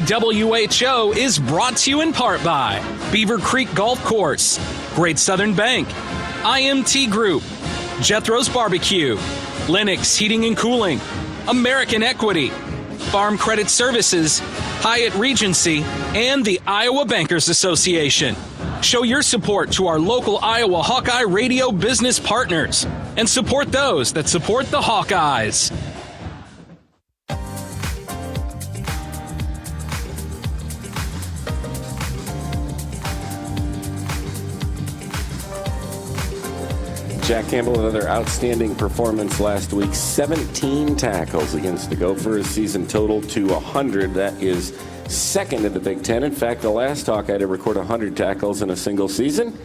WHO is brought to you in part by Beaver Creek Golf Course, Great Southern Bank, IMT Group, Jethro's Barbecue, Lennox Heating and Cooling, American Equity, Farm Credit Services, Hyatt Regency, and the Iowa Bankers Association. Show your support to our local Iowa Hawkeye radio business partners and support those that support the Hawkeyes. Jack Campbell, another outstanding performance last week. 17 tackles against the Gophers, season total to 100. That is second in the Big Ten. In fact, the last Hawkeye to record 100 tackles in a single season,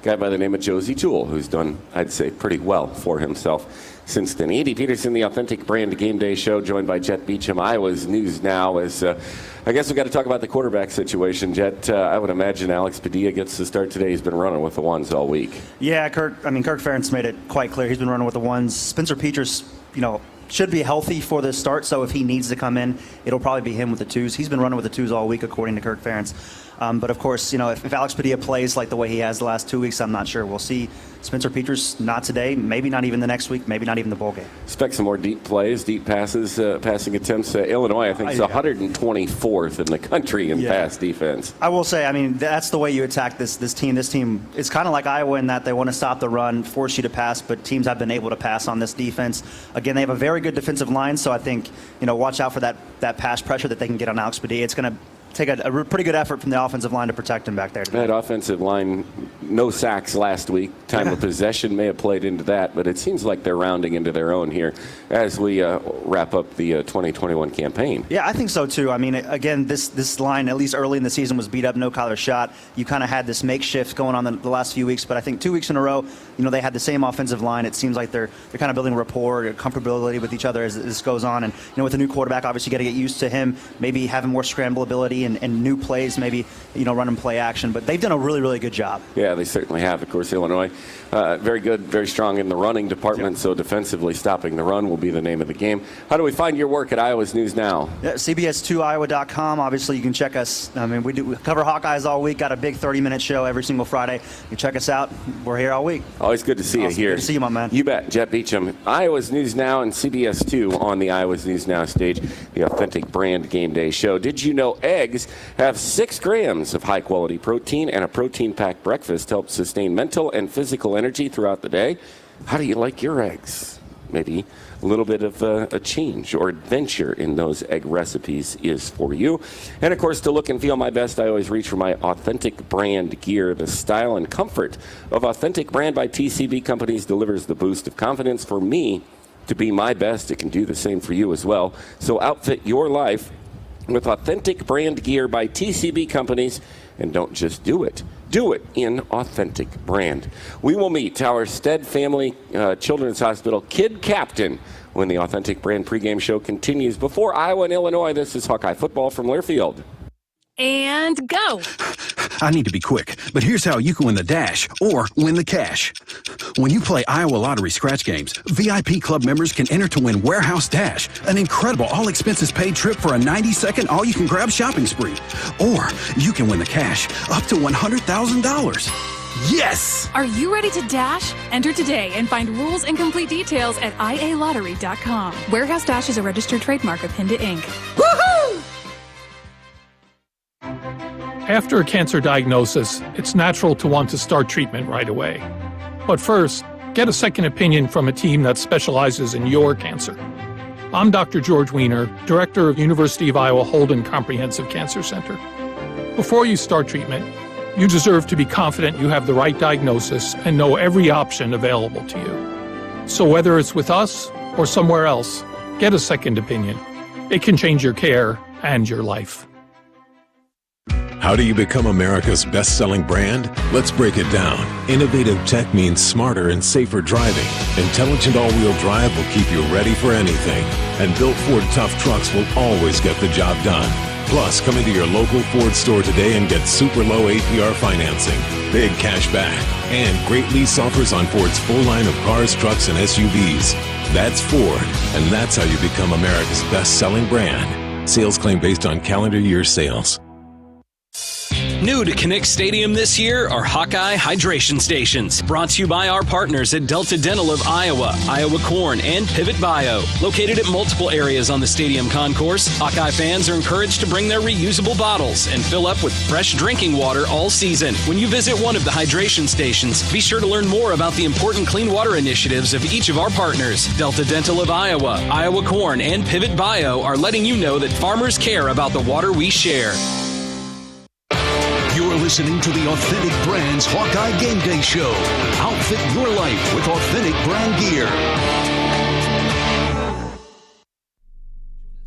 a guy by the name of Josie Toole, who's done, I'd say, pretty well for himself since then. Andy Peterson, the Authentic Brand Game Day Show, joined by Jet Beecham. Iowa's News Now is, I guess we've got to talk about the quarterback situation. Jet, I would imagine Alex Padilla gets the start today. He's been running with the ones all week. Yeah, Kirk Ferentz made it quite clear. He's been running with the ones. Spencer Petras, should be healthy for this start, so if he needs to come in, it'll probably be him with the twos. He's been running with the twos all week, according to Kirk Ferentz. But of course, if Alex Padilla plays like the way he has the last 2 weeks, I'm not sure. We'll see. Spencer Petras, not today, maybe not even the next week, maybe not even the bowl game. Expect some more deep plays, deep passes, passing attempts. Illinois, I think, is 124th in the country in pass defense. I will say, that's the way you attack this team. This team is kind of like Iowa in that they want to stop the run, force you to pass, but teams have been able to pass on this defense. Again, they have a very good defensive line, so I think, watch out for that pass pressure that they can get on Alex Padilla. It's going to take a pretty good effort from the offensive line to protect him back there today. That offensive line, no sacks last week. Time of possession may have played into that, but it seems like they're rounding into their own here as we wrap up the 2021 campaign. Yeah, I think so too. Again, this line, at least early in the season, was beat up, no collar shot. You kind of had this makeshift going on the last few weeks, but I think 2 weeks in a row, they had the same offensive line. It seems like they're kind of building rapport, comfortability with each other as this goes on. And with a new quarterback, obviously you got to get used to him, maybe having more scramble ability and new plays, maybe run and play action. But they've done a really, really good job. Yeah, they certainly have. Of course, Illinois, very good, very strong in the running department. So defensively stopping the run will be the name of the game. How do we find your work at Iowa's News Now? Yeah, CBS2Iowa.com. Obviously, you can check us. We cover Hawkeyes all week. Got a big 30-minute show every single Friday. You check us out. We're here all week. Always good to see you here. Good to see you, my man. You bet. Jet Beecham, Iowa's News Now and CBS2 on the Iowa's News Now stage, the Authentic Brand Game Day Show. Did you know eggs have 6 grams of high-quality protein, and a protein-packed breakfast helps sustain mental and physical energy throughout the day? How do you like your eggs? Maybe a little bit of a change or adventure in those egg recipes is for you. And, of course, to look and feel my best, I always reach for my Authentic Brand gear. The style and comfort of Authentic Brand by TCB Companies delivers the boost of confidence for me to be my best. It can do the same for you as well. So outfit your life with Authentic Brand gear by TCB Companies, and don't just do it. Do it in Authentic Brand. We will meet our Stead Family Children's Hospital Kid Captain when the Authentic Brand pregame show continues. Before Iowa and Illinois, this is Hawkeye football from Learfield. And go. I need to be quick, but here's how you can win the dash or win the cash. When you play Iowa Lottery scratch games, VIP club members can enter to win Warehouse Dash, an incredible all-expenses-paid trip for a 90-second all-you-can-grab shopping spree. Or you can win the cash, up to $100,000. Yes! Are you ready to dash? Enter today and find rules and complete details at ialottery.com. Warehouse Dash is a registered trademark of Hinda Inc. Woohoo! After a cancer diagnosis, it's natural to want to start treatment right away. But first, get a second opinion from a team that specializes in your cancer. I'm Dr. George Weiner, Director of University of Iowa Holden Comprehensive Cancer Center. Before you start treatment, you deserve to be confident you have the right diagnosis and know every option available to you. So whether it's with us or somewhere else, get a second opinion. It can change your care and your life. How do you become America's best-selling brand? Let's break it down. Innovative tech means smarter and safer driving. Intelligent all-wheel drive will keep you ready for anything. And built Ford tough trucks will always get the job done. Plus, come into your local Ford store today and get super low APR financing, big cash back, and great lease offers on Ford's full line of cars, trucks, and SUVs. That's Ford, and that's how you become America's best-selling brand. Sales claim based on calendar year sales. New to Kinnick Stadium this year are Hawkeye hydration stations. Brought to you by our partners at Delta Dental of Iowa, Iowa Corn, and Pivot Bio. Located at multiple areas on the stadium concourse, Hawkeye fans are encouraged to bring their reusable bottles and fill up with fresh drinking water all season. When you visit one of the hydration stations, be sure to learn more about the important clean water initiatives of each of our partners. Delta Dental of Iowa, Iowa Corn, and Pivot Bio are letting you know that farmers care about the water we share. You're listening to the Authentic Brands Hawkeye Game Day Show. Outfit your life with authentic brand gear.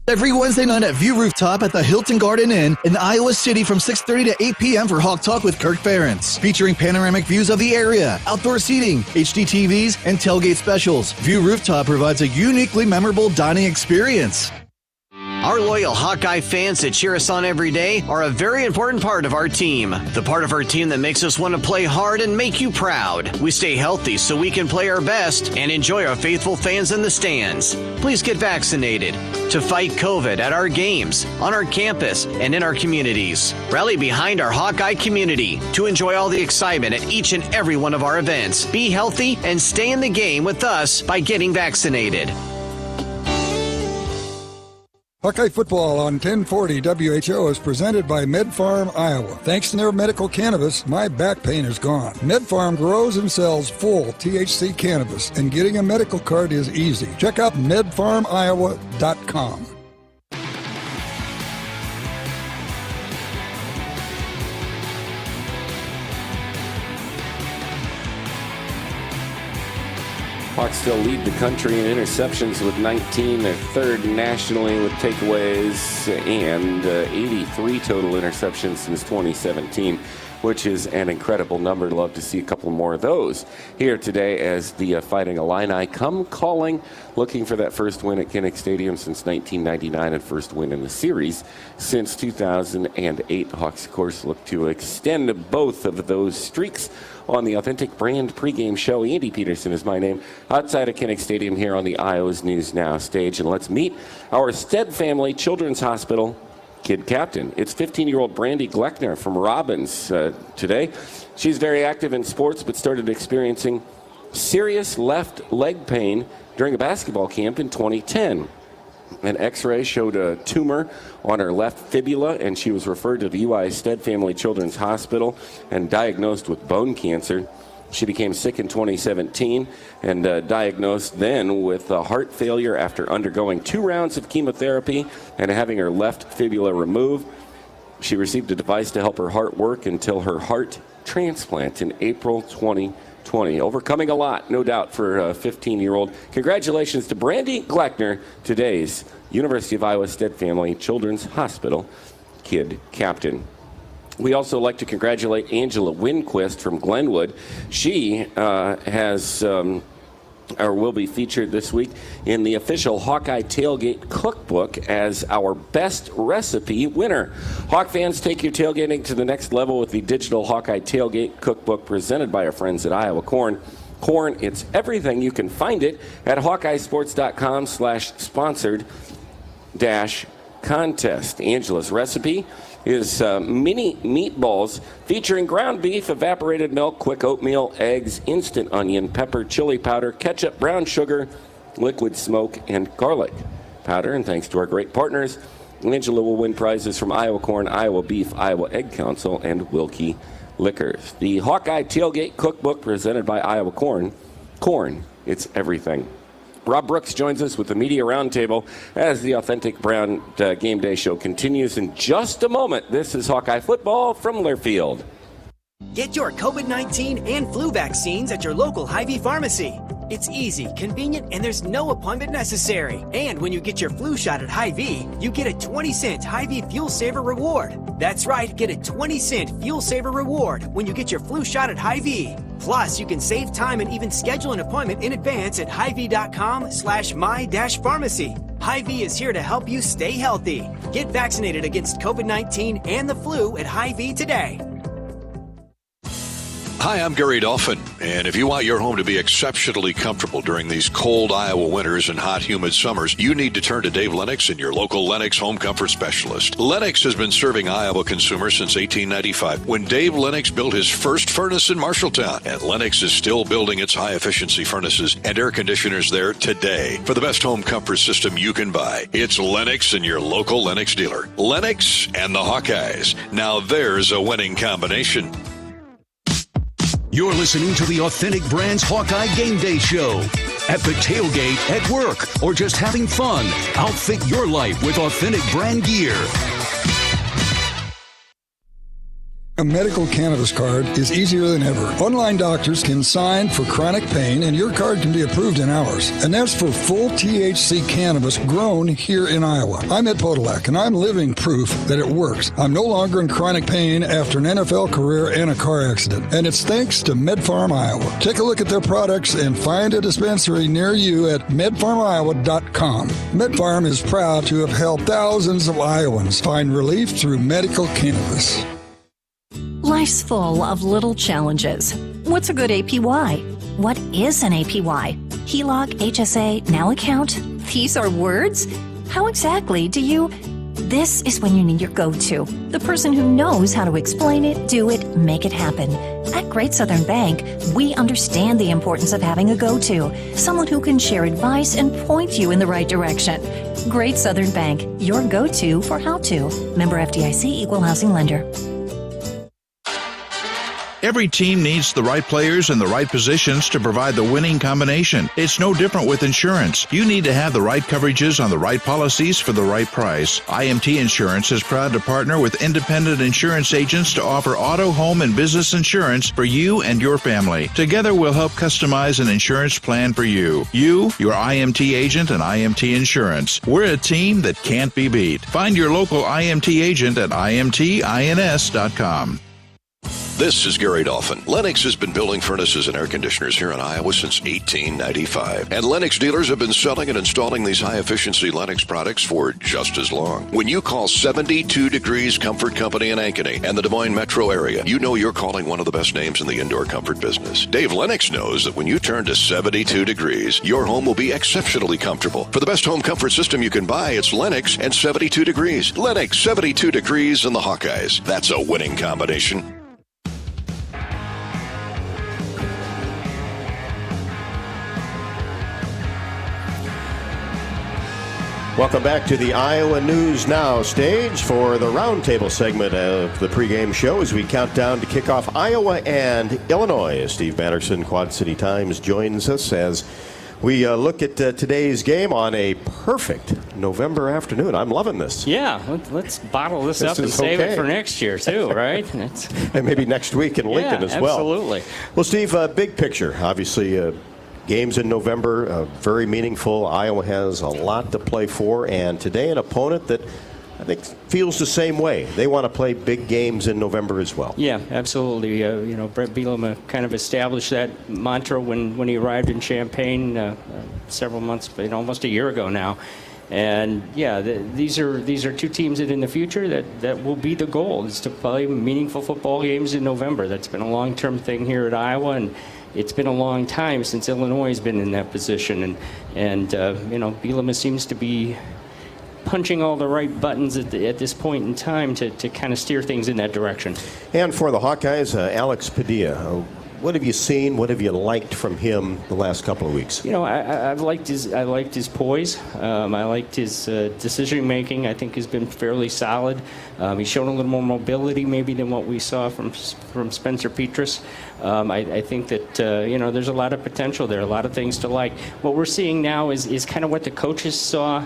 Every Wednesday night at View Rooftop at the Hilton Garden Inn in Iowa City from 6:30 to 8 p.m. for Hawk Talk with Kirk Ferentz. Featuring panoramic views of the area, outdoor seating, HD TVs, and tailgate specials. View Rooftop provides a uniquely memorable dining experience. Our loyal Hawkeye fans that cheer us on every day are a very important part of our team. The part of our team that makes us want to play hard and make you proud. We stay healthy so we can play our best and enjoy our faithful fans in the stands. Please get vaccinated to fight COVID at our games, on our campus, and in our communities. Rally behind our Hawkeye community to enjoy all the excitement at each and every one of our events. Be healthy and stay in the game with us by getting vaccinated. Hawkeye Football on 1040 WHO is presented by MedFarm Iowa. Thanks to their medical cannabis, my back pain is gone. MedFarm grows and sells full THC cannabis, and getting a medical card is easy. Check out medfarmiowa.com. Hawks still lead the country in interceptions with 19. They're third nationally with takeaways and 83 total interceptions since 2017, which is an incredible number. Love to see a couple more of those here today as the Fighting Illini come calling, looking for that first win at Kinnick Stadium since 1999 and first win in the series since 2008. Hawks, of course, look to extend both of those streaks on the Authentic Brand pregame show. Andy Peterson is my name, outside of Kinnick Stadium here on the Iowa's News Now stage. And let's meet our Stead Family Children's Hospital kid captain. It's 15-year-old Brandy Gleckner from Robbins today. She's very active in sports, but started experiencing serious left leg pain during a basketball camp in 2010. An x-ray showed a tumor on her left fibula, and she was referred to the UI Stead Family Children's Hospital and diagnosed with bone cancer. She became sick in 2017 and diagnosed then with heart failure after undergoing 2 rounds of chemotherapy and having her left fibula removed. She received a device to help her heart work until her heart transplant in April 2020. Overcoming a lot, no doubt, for a 15-year-old. Congratulations to Brandy Gleckner, today's University of Iowa Stead Family Children's Hospital kid captain. We also like to congratulate Angela Winquist from Glenwood. She will be featured this week in the official Hawkeye Tailgate Cookbook as our best recipe winner. Hawk fans, take your tailgating to the next level with the digital Hawkeye Tailgate Cookbook presented by our friends at Iowa Corn. Corn, it's everything. You can find it at hawkeyesports.com/sponsored-contest. Angela's recipe is mini meatballs featuring ground beef, evaporated milk, quick oatmeal, eggs, instant onion, pepper, chili powder, ketchup, brown sugar, liquid smoke, and garlic powder. And thanks to our great partners, Angela will win prizes from Iowa Corn, Iowa Beef, Iowa Egg Council, and Wilkie Liquors. The Hawkeye Tailgate Cookbook presented by Iowa Corn. Corn, it's everything. Rob Brooks joins us with the Media Roundtable as the Authentic Brown Game Day Show continues in just a moment. This is Hawkeye Football from Learfield. Get your COVID-19 and flu vaccines at your local Hy-Vee pharmacy. It's easy, convenient, and there's no appointment necessary. And when you get your flu shot at Hy-Vee, you get a 20-cent Hy-Vee Fuel Saver reward. That's right, get a 20-cent Fuel Saver reward when you get your flu shot at Hy-Vee. Plus, you can save time and even schedule an appointment in advance at hyvee.com/my-pharmacy. Hy-Vee is here to help you stay healthy. Get vaccinated against COVID-19 and the flu at Hy-Vee today. Hi, I'm Gary Dolphin, and if you want your home to be exceptionally comfortable during these cold Iowa winters and hot, humid summers, you need to turn to Dave Lennox and your local Lennox home comfort specialist. Lennox has been serving Iowa consumers since 1895, when Dave Lennox built his first furnace in Marshalltown, and Lennox is still building its high-efficiency furnaces and air conditioners there today. For the best home comfort system you can buy, it's Lennox and your local Lennox dealer. Lennox and the Hawkeyes. Now there's a winning combination. You're listening to the Authentic Brands Hawkeye Game Day Show. At the tailgate, at work, or just having fun, outfit your life with authentic brand gear. A medical cannabis card is easier than ever. Online doctors can sign for chronic pain, and your card can be approved in hours. And that's for full THC cannabis grown here in Iowa. I'm Ed Podolak, and I'm living proof that it works. I'm no longer in chronic pain after an NFL career and a car accident. And it's thanks to MedFarm Iowa. Take a look at their products and find a dispensary near you at medfarmiowa.com. MedFarm is proud to have helped thousands of Iowans find relief through medical cannabis. Life's full of little challenges. What's a good APY? What is an APY? HELOC, HSA, NOW account? These are words? How exactly do you... This is when you need your go-to. The person who knows how to explain it, do it, make it happen. At Great Southern Bank, we understand the importance of having a go-to. Someone who can share advice and point you in the right direction. Great Southern Bank, your go-to for how to. Member FDIC, Equal Housing Lender. Every team needs the right players in the right positions to provide the winning combination. It's no different with insurance. You need to have the right coverages on the right policies for the right price. IMT Insurance is proud to partner with independent insurance agents to offer auto, home, and business insurance for you and your family. Together, we'll help customize an insurance plan for you. You, your IMT agent, and IMT Insurance. We're a team that can't be beat. Find your local IMT agent at imtins.com. This is Gary Dolphin. Lennox has been building furnaces and air conditioners here in Iowa since 1895. And Lennox dealers have been selling and installing these high-efficiency Lennox products for just as long. When you call 72 Degrees Comfort Company in Ankeny and the Des Moines metro area, you know you're calling one of the best names in the indoor comfort business. Dave Lennox knows that when you turn to 72 Degrees, your home will be exceptionally comfortable. For the best home comfort system you can buy, it's Lennox and 72 Degrees. Lennox, 72 Degrees, and the Hawkeyes. That's a winning combination. Welcome back to the Iowa News Now stage for the roundtable segment of the pregame show as we count down to kick off Iowa and Illinois. Steve Batterson, Quad City Times, joins us as we look at today's game on a perfect November afternoon. I'm loving this. Yeah, let's bottle this up and save it for next year, too, right? And maybe next week in Lincoln as well. Absolutely. Well, Steve, big picture. Obviously, games in November, very meaningful. Iowa has a lot to play for, and today an opponent that I think feels the same way. They want to play big games in November as well. Yeah, absolutely. Brett Bielema kind of established that mantra when he arrived in Champaign several months, almost a year ago now. And yeah, these are two teams that in the future that will be the goal, is to play meaningful football games in November. That's been a long-term thing here at Iowa, and it's been a long time since Illinois has been in that position, and Bielema seems to be punching all the right buttons at this point in time to kind of steer things in that direction. And for the Hawkeyes, Alex Padilla, what have you seen? What have you liked from him the last couple of weeks? I liked his poise. I liked his decision making. I think has been fairly solid. He's shown a little more mobility maybe than what we saw from Spencer Petras. I think that there's a lot of potential there, a lot of things to like. What we're seeing now is kind of what the coaches saw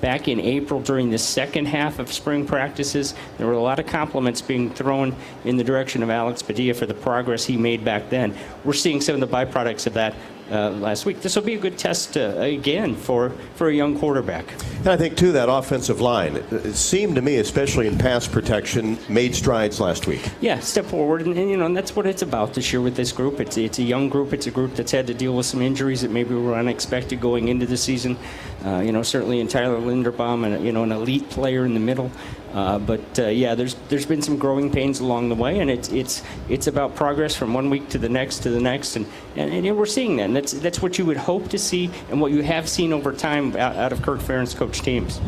back in April during the second half of spring practices. There were a lot of compliments being thrown in the direction of Alex Padilla for the progress he made back then. We're seeing some of the byproducts of that last week. This will be a good test again for a young quarterback. And I think, too, that offensive line, it seemed to me, especially in pass protection, made strides last week. Yeah, step forward, and that's what it's about this year with this group. It's a young group. It's a group that's had to deal with some injuries that maybe were unexpected going into the season. Certainly in Tyler Linderbaum, and an elite player in the middle. Yeah, there's been some growing pains along the way, and it's about progress from one week to the next, and we're seeing that. And that's what you would hope to see, and what you have seen over time out of Kirk Ferentz coach teams.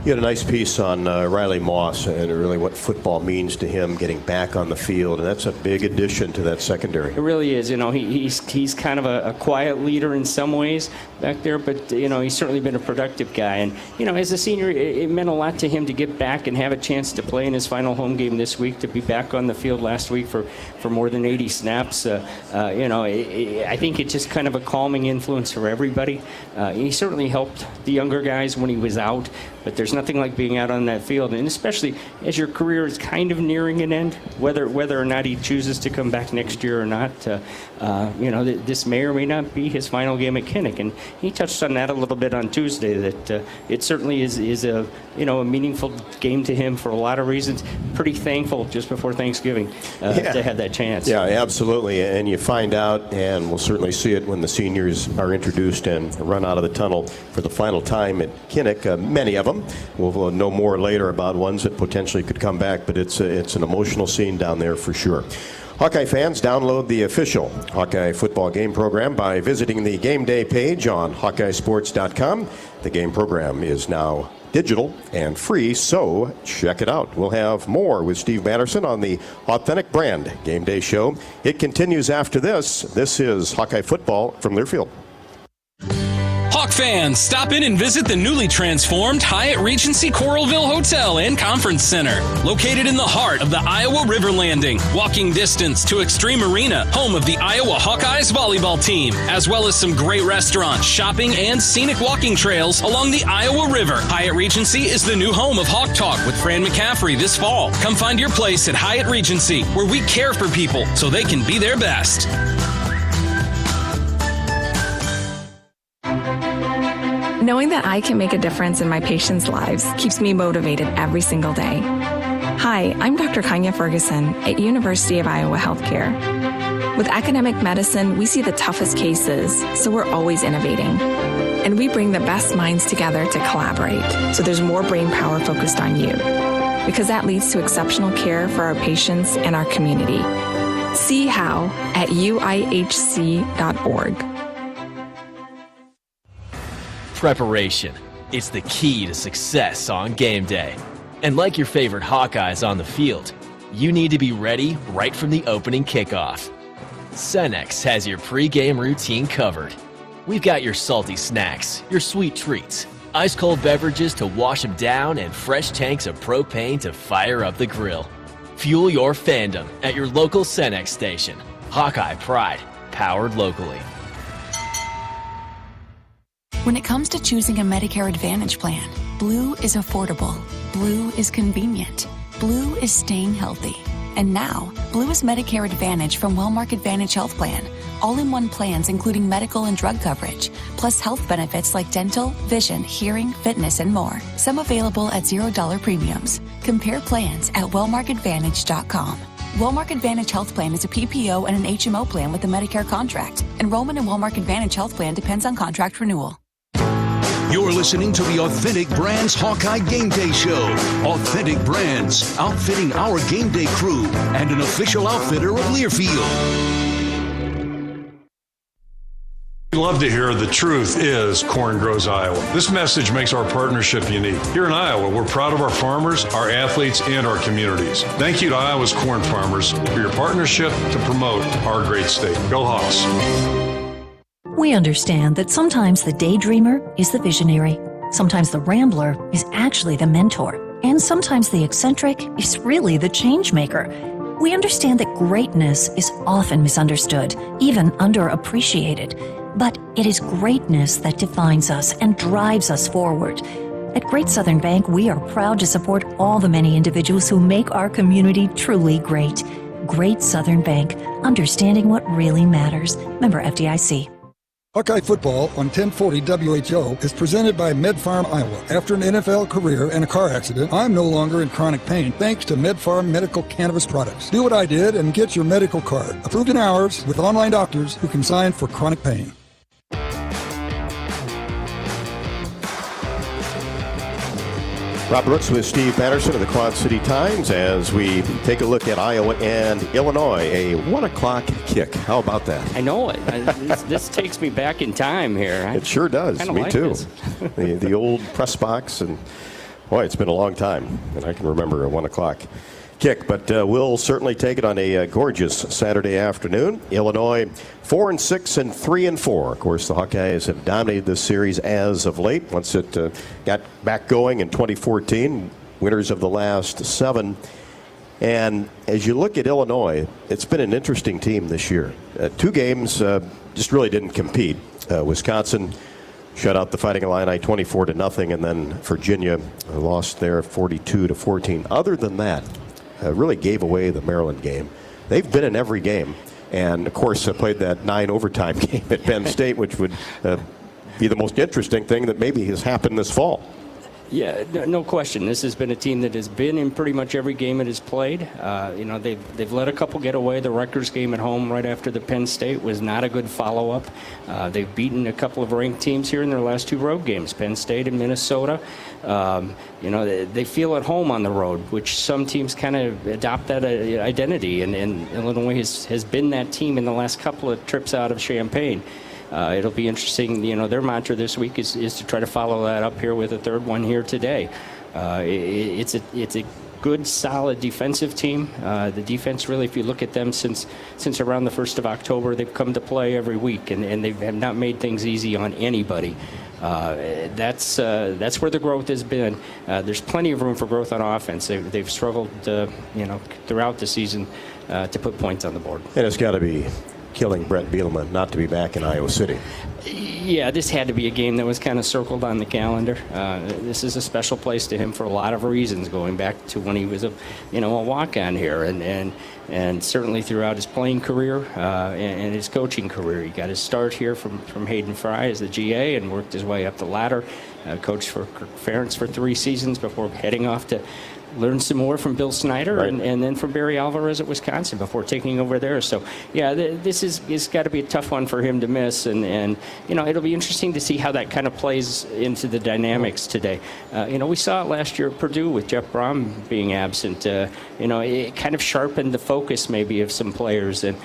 You had a nice piece on Riley Moss and really what football means to him getting back on the field, and that's a big addition to that secondary. It really is. He's kind of a quiet leader in some ways back there, but he's certainly been a productive guy. And as a senior, it meant a lot to him to get back and have a chance to play in his final home game this week, to be back on the field last week for more than 80 snaps. I think it's just kind of a calming influence for everybody. He certainly helped the younger guys when he was out, but there's nothing like being out on that field, and especially as your career is kind of nearing an end, whether or not he chooses to come back next year or not. This may or may not be his final game at Kinnick, and he touched on that a little bit on Tuesday, that it certainly is a meaningful game to him for a lot of reasons. Pretty thankful just before Thanksgiving to have that chance. Yeah, absolutely. And you find out, and we'll certainly see it when the seniors are introduced and run out of the tunnel for the final time at Kinnick. Many of them. We'll know more later about ones that potentially could come back, but it's an emotional scene down there for sure. Hawkeye fans, download the official Hawkeye football game program by visiting the game day page on HawkeyeSports.com. The game program is now digital and free, so check it out. We'll have more with Steve Matterson on the Authentic Brand Game Day Show. It continues after this. This is Hawkeye football from Learfield. Hawk fans, stop in and visit the newly transformed Hyatt Regency Coralville Hotel and Conference Center. Located in the heart of the Iowa River Landing, walking distance to Extreme Arena, home of the Iowa Hawkeyes volleyball team, as well as some great restaurants, shopping, and scenic walking trails along the Iowa River. Hyatt Regency is the new home of Hawk Talk with Fran McCaffrey this fall. Come find your place at Hyatt Regency, where we care for people so they can be their best. Knowing that I can make a difference in my patients' lives keeps me motivated every single day. Hi, I'm Dr. Kanya Ferguson at University of Iowa Healthcare. With academic medicine, we see the toughest cases, so we're always innovating. And we bring the best minds together to collaborate, so there's more brain power focused on you. Because that leads to exceptional care for our patients and our community. See how at uihc.org. Preparation. It's the key to success on game day. And like your favorite Hawkeyes on the field, you need to be ready right from the opening kickoff. Cenex has your pre-game routine covered. We've got your salty snacks, your sweet treats, ice-cold beverages to wash them down, and fresh tanks of propane to fire up the grill. Fuel your fandom at your local Cenex station. Hawkeye Pride, powered locally. When it comes to choosing a Medicare Advantage plan, Blue is affordable, Blue is convenient, Blue is staying healthy. And now, Blue is Medicare Advantage from Wellmark Advantage Health Plan. All-in-one plans including medical and drug coverage, plus health benefits like dental, vision, hearing, fitness, and more. Some available at $0 premiums. Compare plans at wellmarkadvantage.com. Wellmark Advantage Health Plan is a PPO and an HMO plan with a Medicare contract. Enrollment in Wellmark Advantage Health Plan depends on contract renewal. You're listening to the Authentic Brands Hawkeye Game Day Show. Authentic Brands, outfitting our game day crew and an official outfitter of Learfield. We love to hear the truth is corn grows Iowa. This message makes our partnership unique. Here in Iowa, we're proud of our farmers, our athletes, and our communities. Thank you to Iowa's corn farmers for your partnership to promote our great state. Go Hawks. We understand that sometimes the daydreamer is the visionary, sometimes the rambler is actually the mentor, and sometimes the eccentric is really the change maker. We understand that greatness is often misunderstood, even underappreciated, but it is greatness that defines us and drives us forward. At Great Southern Bank, we are proud to support all the many individuals who make our community truly great. Great Southern Bank, understanding what really matters. Member FDIC. Hawkeye football on 1040 WHO is presented by MedFarm Iowa. After an NFL career and a car accident, I'm no longer in chronic pain thanks to MedFarm medical cannabis products. Do what I did and get your medical card. Approved in hours with online doctors who can sign for chronic pain. Rob Brooks with Steve Patterson of the Quad City Times as we take a look at Iowa and Illinois, a 1 o'clock kick. How about that? I know it. This takes me back in time here. It sure does. Me like too. the old press box, and boy, it's been a long time, and I can remember a 1 o'clock kick, but we'll certainly take it on a gorgeous Saturday afternoon. Illinois 4-6 and 3-4. Of course, the Hawkeyes have dominated this series as of late. Once it got back going in 2014, winners of the last 7. And as you look at Illinois, it's been an interesting team this year. 2 games just really didn't compete. Wisconsin shut out the Fighting Illini 24-0, and then Virginia lost there 42-14. Other than that, really gave away the Maryland game. They've been in every game, and of course played that 9 overtime game at Penn State, which would be the most interesting thing that maybe has happened this fall. Yeah, no question. This has been a team that has been in pretty much every game it has played. They've let a couple get away. The Rutgers game at home right after the Penn State was not a good follow-up. They've beaten a couple of ranked teams here in their last 2 road games, Penn State and Minnesota. They feel at home on the road, which some teams kind of adopt that identity, and Illinois has been that team in the last couple of trips out of Champaign. It'll be interesting. Their mantra this week is to try to follow that up here with a 3rd one here today. It's a good, solid defensive team. The defense, really, if you look at them since around the 1st of October, they've come to play every week, and they have not made things easy on anybody. That's where the growth has been. There's plenty of room for growth on offense. They've struggled, throughout the season to put points on the board. And it's got to be killing Brett Bielema not to be back in Iowa City. Yeah, this had to be a game that was kind of circled on the calendar. This is a special place to him for a lot of reasons, going back to when he was a walk-on here, and certainly throughout his playing career and his coaching career. He got his start here from Hayden Fry as the GA and worked his way up the ladder. Coached for Kirk Ferentz for 3 seasons before heading off to learn some more from Bill Snyder, right, and then from Barry Alvarez at Wisconsin before taking over there. So, yeah, this is got to be a tough one for him to miss, and it'll be interesting to see how that kind of plays into the dynamics today. We saw it last year at Purdue with Jeff Brom being absent. It kind of sharpened the focus maybe of some players, and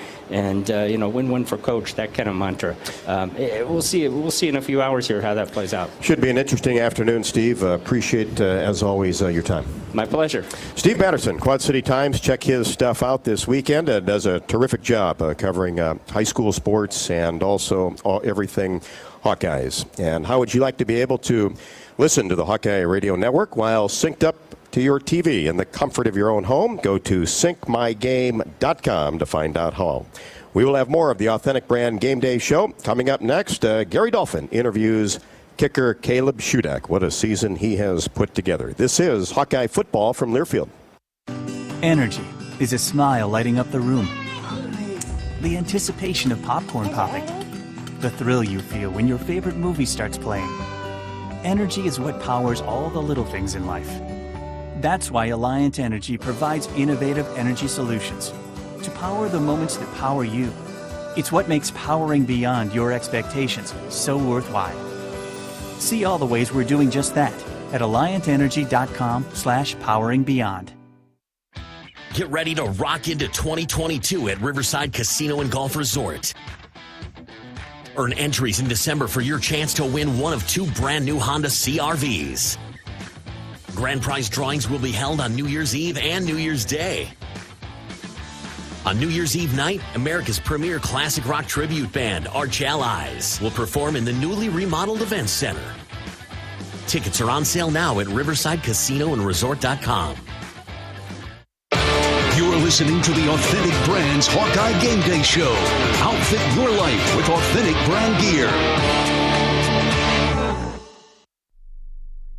win one for coach, that kind of mantra. We'll see in a few hours here how that plays out. Should be an interesting afternoon, Steve. Appreciate, as always, your time. My pleasure. Steve Patterson, Quad City Times. Check his stuff out this weekend. Does a terrific job covering high school sports and also everything Hawkeyes. And how would you like to be able to listen to the Hawkeye Radio Network while synced up to your TV in the comfort of your own home? Go to syncmygame.com to find out how. We will have more of the Authentic Brand Game Day Show coming up next. Gary Dolphin interviews kicker Caleb Shudak. What a season he has put together. This is Hawkeye football from Learfield. Energy is a smile lighting up the room. The anticipation of popcorn popping. The thrill you feel when your favorite movie starts playing. Energy is what powers all the little things in life. That's why Alliant Energy provides innovative energy solutions to power the moments that power you. It's what makes powering beyond your expectations so worthwhile. See all the ways we're doing just that at alliantenergy.com/poweringbeyond. Get ready to rock into 2022 at Riverside Casino and Golf Resort. Earn entries in December for your chance to win one of 2 brand new Honda CR-Vs. Grand prize drawings will be held on New Year's Eve and New Year's Day. On New Year's Eve night, America's premier classic rock tribute band, Arch Allies, will perform in the newly remodeled Events Center. Tickets are on sale now at riversidecasinoandresort.com. You're listening to the Authentic Brands Hawkeye Game Day Show. Outfit your life with authentic brand gear.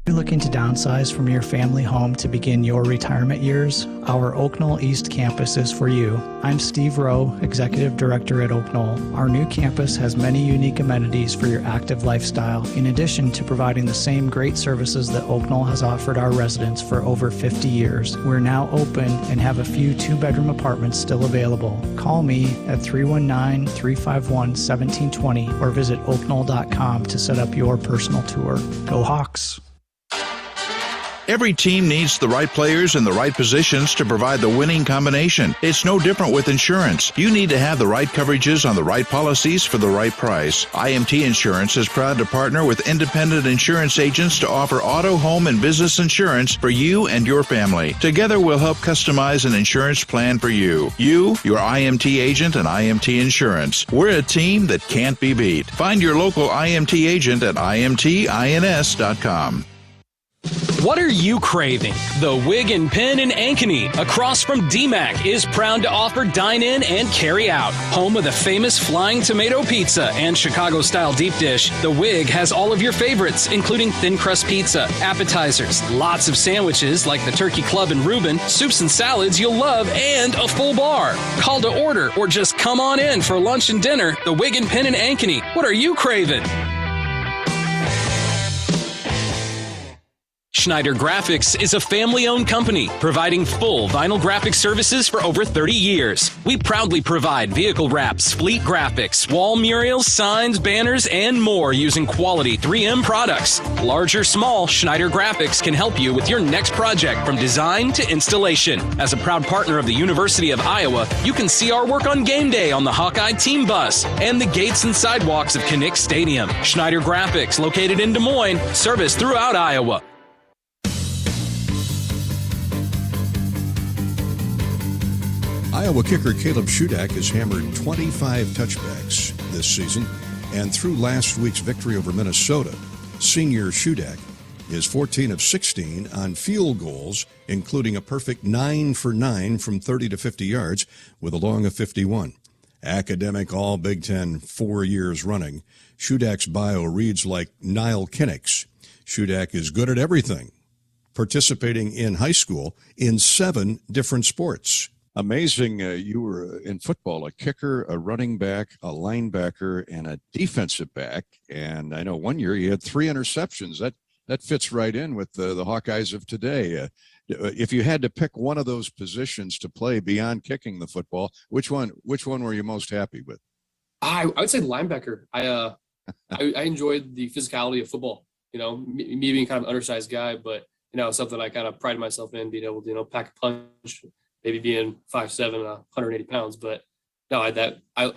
You're looking to downsize from your family home to begin your retirement years? Our Oak Knoll East campus is for you. I'm Steve Rowe, Executive Director at Oak Knoll. Our new campus has many unique amenities for your active lifestyle, in addition to providing the same great services that Oak Knoll has offered our residents for over 50 years. We're now open and have a few 2-bedroom apartments still available. Call me at 319-351-1720 or visit oakknoll.com to set up your personal tour. Go Hawks! Every team needs the right players in the right positions to provide the winning combination. It's no different with insurance. You need to have the right coverages on the right policies for the right price. IMT Insurance is proud to partner with independent insurance agents to offer auto, home, and business insurance for you and your family. Together, we'll help customize an insurance plan for you. You, your IMT agent, and IMT Insurance. We're a team that can't be beat. Find your local IMT agent at imtins.com. What are you craving? The Wig and Pin in Ankeny, across from DMAC, is proud to offer dine-in and carry-out. Home of the famous Flying Tomato Pizza and Chicago-style deep dish, the Wig has all of your favorites, including thin crust pizza, appetizers, lots of sandwiches like the Turkey Club and Reuben, soups and salads you'll love, and a full bar. Call to order or just come on in for lunch and dinner. The Wig and Pin in Ankeny. What are you craving? Schneider Graphics is a family-owned company providing full vinyl graphic services for over 30 years. We proudly provide vehicle wraps, fleet graphics, wall murals, signs, banners, and more using quality 3M products. Large or small, Schneider Graphics can help you with your next project from design to installation. As a proud partner of the University of Iowa, you can see our work on game day on the Hawkeye team bus and the gates and sidewalks of Kinnick Stadium. Schneider Graphics, located in Des Moines, service throughout Iowa. Iowa kicker Caleb Shudak has hammered 25 touchbacks this season, and through last week's victory over Minnesota, senior Shudak is 14 of 16 on field goals, including a perfect 9 for 9 from 30 to 50 yards with a long of 51. Academic All Big Ten 4 years running. Shudak's bio reads like Niall Kinnick's. Shudak is good at everything, participating in high school in 7 different sports. Amazing. You were in football, a kicker, a running back, a linebacker, and a defensive back. And I know one year you had 3 interceptions. That fits right in with the Hawkeyes of today. If you had to pick one of those positions to play beyond kicking the football, which one were you most happy with? I would say linebacker. I enjoyed the physicality of football. You know, me being kind of an undersized guy, but something I kind of prided myself in, being able to pack a punch. Maybe being 5'7", 180 pounds, but no, I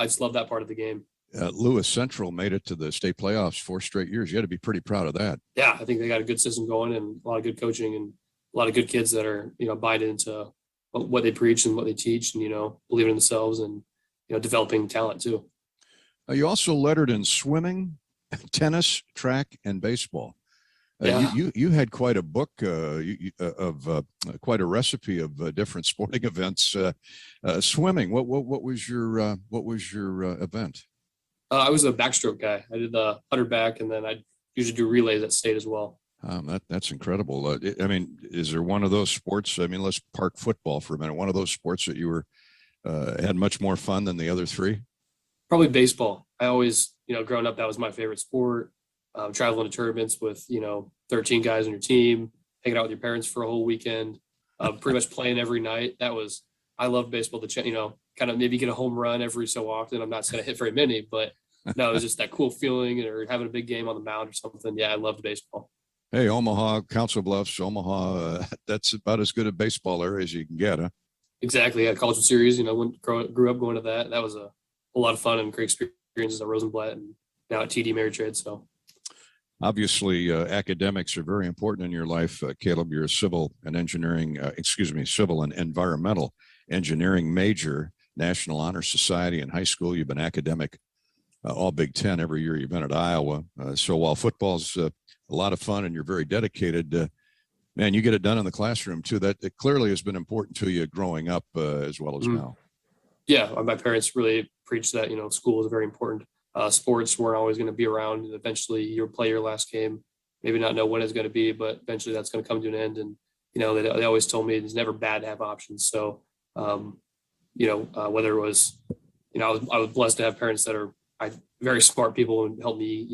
just love that part of the game. Lewis Central made it to the state playoffs 4 straight years. You had to be pretty proud of that. Yeah, I think they got a good system going and a lot of good coaching and a lot of good kids that are buying into what they preach and what they teach, and believing in themselves and developing talent too. You also lettered in swimming, tennis, track, and baseball. Yeah. You had quite a book of quite a recipe of different sporting events. Swimming. What was your event? I was a backstroke guy. I did the 100 back, and then I usually do relays at state as well. That's incredible. I mean, is there one of those sports? I mean, let's park football for a minute. One of those sports that you were had much more fun than the other 3? Probably baseball. I always, growing up, that was my favorite sport. Traveling to tournaments with 13 guys on your team, hanging out with your parents for a whole weekend, pretty much playing every night. I love baseball. Kind of maybe get a home run every so often. I'm not going to hit very many, but no, it was just that cool feeling, or having a big game on the mound or something. Yeah, I loved baseball. Hey, Omaha, Council Bluffs, Omaha. That's about as good a baseball area as you can get, huh? Exactly. Yeah, College World Series. Grew up going to that. That was a lot of fun and great experiences at Rosenblatt and now at TD Ameritrade. So. Obviously, academics are very important in your life. Caleb, you're a civil and environmental engineering major, National Honor Society in high school. You've been academic all Big Ten every year you've been at Iowa. So while football's a lot of fun and you're very dedicated, man, you get it done in the classroom too. That it clearly has been important to you growing up as well as now. Yeah, my parents really preached that, school is very important. Sports weren't always going to be around, and eventually you'll play your last game, maybe not know when it's going to be, but eventually that's going to come to an end. And they always told me it's never bad to have options. So whether it was I was blessed to have parents that are very smart people and helped me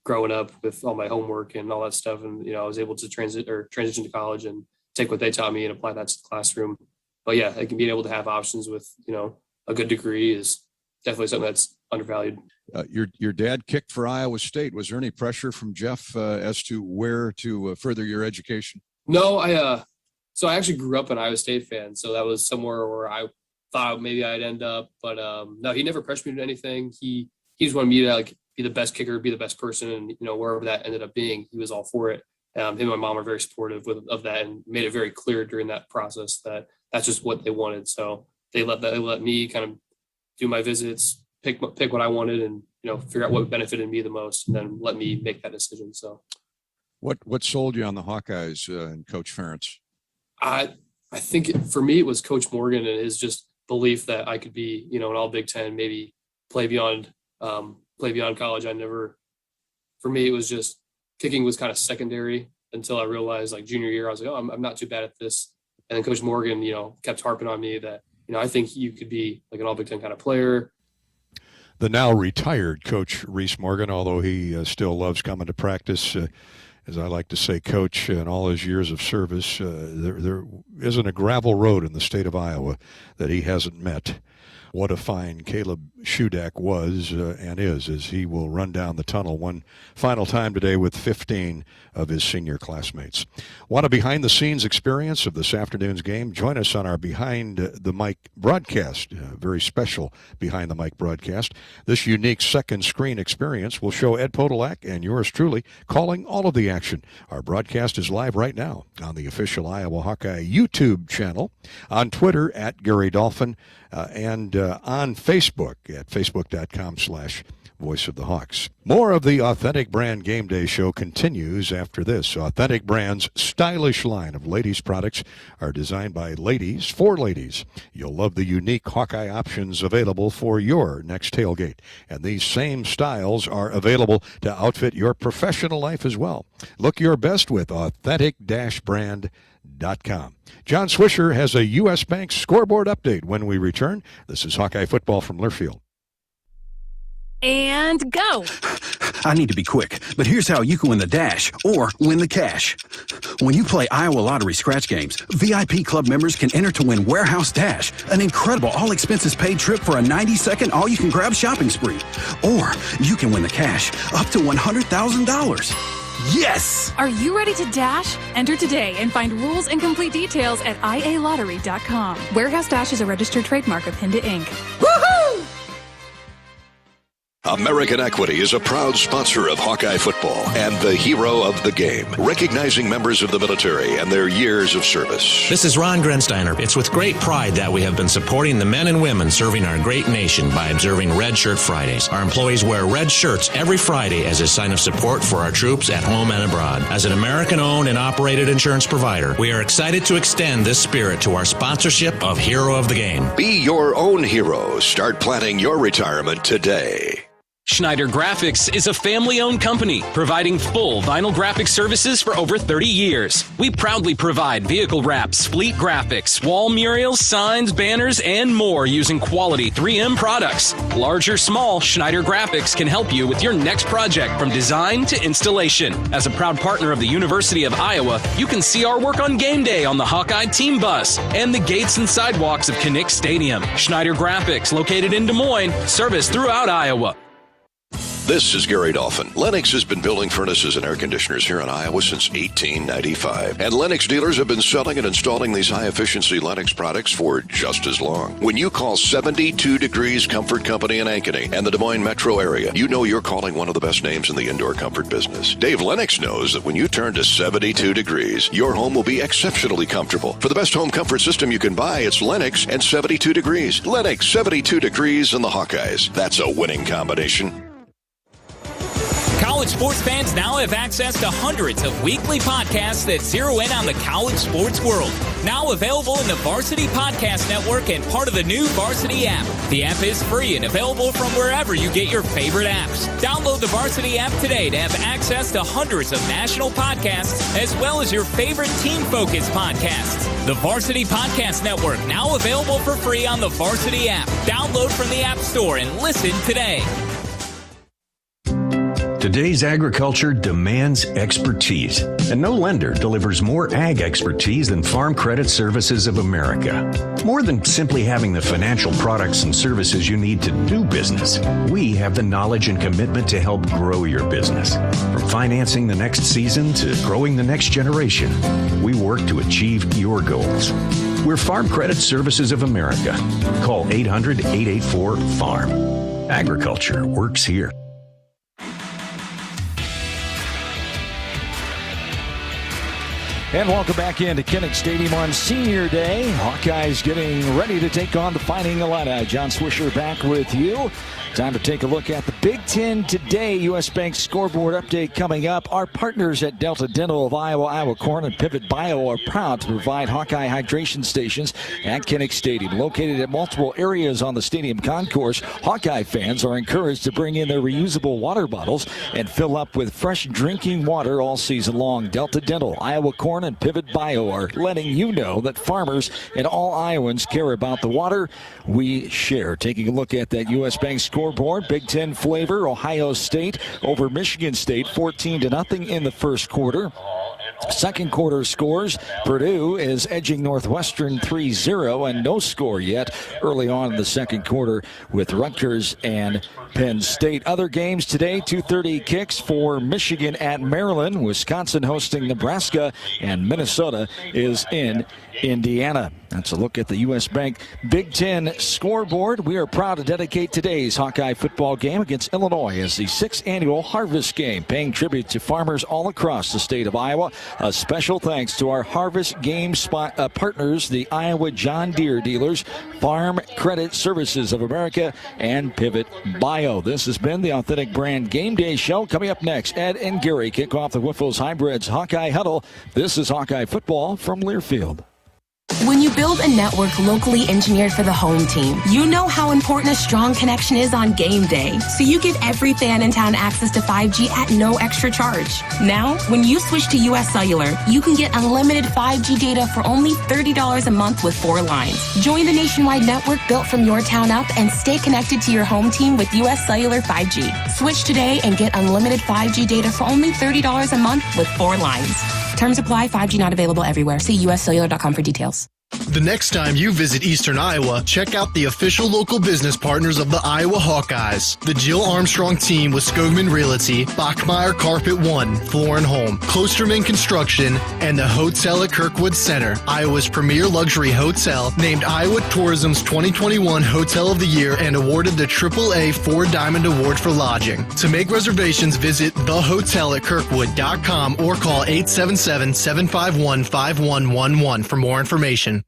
growing up with all my homework and all that stuff, and I was able to transition to college and take what they taught me and apply that to the classroom. But yeah, being able to have options with a good degree is definitely something that's undervalued. Your dad kicked for Iowa State. Was there any pressure from Jeff as to where to further your education? No, so I actually grew up an Iowa State fan, so that was somewhere where I thought maybe I'd end up. But no, he never pressured me to anything. He just wanted me to like be the best kicker, be the best person, and wherever that ended up being, he was all for it. Him and my mom are very supportive of that, and made it very clear during that process that that's just what they wanted. So they let me kind of do my visits, pick what I wanted, and figure out what benefited me the most, and then let me make that decision. So, what sold you on the Hawkeyes and Coach Ferentz? I think for me it was Coach Morgan and his just belief that I could be an all Big Ten, maybe play beyond college. For me it was just kicking was kind of secondary until I realized like junior year I was like, oh, I'm not too bad at this. And then Coach Morgan kept harping on me that I think you could be like an all Big Ten kind of player. The now retired Coach Reese Morgan, although he still loves coming to practice, as I like to say, Coach, in all his years of service, there isn't a gravel road in the state of Iowa that he hasn't met. What a find Caleb Shudak was and is, as he will run down the tunnel one final time today with 15 of his senior classmates. Want a behind-the-scenes experience of this afternoon's game? Join us on our Behind the Mic broadcast, a very special Behind the Mic broadcast. This unique second screen experience will show Ed Podolak and yours truly calling all of the action. Our broadcast is live right now on the official Iowa Hawkeye YouTube channel, on Twitter at Gary Dolphin, and on Facebook at facebook.com/Voice of the Hawks. More of the Authentic Brand Game Day Show continues after this. Authentic Brand's stylish line of ladies products are designed by ladies for ladies. You'll love the unique Hawkeye options available for your next tailgate. And these same styles are available to outfit your professional life as well. Look your best with authentic-brand.com. John Swisher has a U.S. Bank scoreboard update when we return. This is Hawkeye football from Learfield. And go. I need to be quick, but here's how you can win the dash or win the cash. When you play Iowa Lottery scratch games, VIP club members can enter to win Warehouse Dash, an incredible all-expenses-paid trip for a 90-second all-you-can-grab shopping spree. Or you can win the cash, up to $100,000. Yes! Are you ready to dash? Enter today and find rules and complete details at ialottery.com. Warehouse Dash is a registered trademark of Hinda Inc. Woohoo! American Equity is a proud sponsor of Hawkeye football and the hero of the game, recognizing members of the military and their years of service. This is Ron Grensteiner. It's with great pride that we have been supporting the men and women serving our great nation by observing Red Shirt Fridays. Our employees wear red shirts every Friday as a sign of support for our troops at home and abroad. As an American-owned and operated insurance provider, we are excited to extend this spirit to our sponsorship of Hero of the Game. Be your own hero. Start planning your retirement today. Schneider Graphics is a family-owned company providing full vinyl graphic services for over 30 years. We proudly provide vehicle wraps, fleet graphics, wall murals, signs, banners, and more using quality 3M products. Large or small, Schneider Graphics can help you with your next project from design to installation. As a proud partner of the University of Iowa, you can see our work on game day on the Hawkeye team bus and the gates and sidewalks of Kinnick Stadium. Schneider Graphics, located in Des Moines, service throughout Iowa. This is Gary Dolphin. Lennox has been building furnaces and air conditioners here in Iowa since 1895. And Lennox dealers have been selling and installing these high-efficiency Lennox products for just as long. When you call 72 Degrees Comfort Company in Ankeny and the Des Moines metro area, you know you're calling one of the best names in the indoor comfort business. Dave Lennox knows that when you turn to 72 degrees, your home will be exceptionally comfortable. For the best home comfort system you can buy, it's Lennox and 72 Degrees. Lennox, 72 Degrees, and the Hawkeyes. That's a winning combination. College sports fans now have access to hundreds of weekly podcasts that zero in on the college sports world. Now available in the Varsity Podcast Network and part of the new Varsity app. The app is free and available from wherever you get your favorite apps. Download the Varsity app today to have access to hundreds of national podcasts as well as your favorite team-focused podcasts. The Varsity Podcast Network, now available for free on the Varsity app. Download from the App Store and listen today. Today's agriculture demands expertise, and no lender delivers more ag expertise than Farm Credit Services of America. More than simply having the financial products and services you need to do business, we have the knowledge and commitment to help grow your business. From financing the next season to growing the next generation, we work to achieve your goals. We're Farm Credit Services of America. Call 800-884-FARM. Agriculture works here. And welcome back into Kinnick Stadium on Senior Day. Hawkeyes getting ready to take on the Fighting Illini. John Swisher back with you. Time to take a look at the Big Ten today. U.S. Bank scoreboard update coming up. Our partners at Delta Dental of Iowa, Iowa Corn, and Pivot Bio are proud to provide Hawkeye hydration stations at Kinnick Stadium. Located at multiple areas on the stadium concourse, Hawkeye fans are encouraged to bring in their reusable water bottles and fill up with fresh drinking water all season long. Delta Dental, Iowa Corn, and Pivot Bio are letting you know that farmers and all Iowans care about the water we share. Taking a look at that U.S. Bank scoreboard, Big Ten flavor, Ohio State over Michigan State, 14-0 in the first quarter. Second quarter scores, Purdue is edging Northwestern 3-0, and no score yet early on in the second quarter with Rutgers and Penn State. Other games today, 2:30 kicks for Michigan at Maryland, Wisconsin hosting Nebraska, and Minnesota is in Indiana. That's a look at the U.S. Bank Big Ten scoreboard. We are proud to dedicate today's Hawkeye football game against Illinois as the 6th annual Harvest Game, paying tribute to farmers all across the state of Iowa. A special thanks to our Harvest Game partners, the Iowa John Deere dealers, Farm Credit Services of America, and Pivot Bio. This has been the Authentic Brand Game Day Show. Coming up next, Ed and Gary kick off the Whiffles Hybrids Hawkeye Huddle. This is Hawkeye football from Learfield. When you build a network locally engineered for the home team, you know how important a strong connection is on game day. So you give every fan in town access to 5G at no extra charge. Now, when you switch to US Cellular, you can get unlimited 5G data for only $30 a month with 4 lines. Join the nationwide network built from your town up and stay connected to your home team with US Cellular 5G. Switch today and get unlimited 5G data for only $30 a month with 4 lines. Terms apply. 5G not available everywhere. See uscellular.com for details. The next time you visit Eastern Iowa, check out the official local business partners of the Iowa Hawkeyes. The Jill Armstrong team with Skogman Realty, Bachmeyer Carpet One, Floor and Home, Klosterman Construction, and the Hotel at Kirkwood Center, Iowa's premier luxury hotel, named Iowa Tourism's 2021 Hotel of the Year and awarded the AAA 4 Diamond Award for lodging. To make reservations, visit thehotelatkirkwood.com or call 877-751-5111 for more information.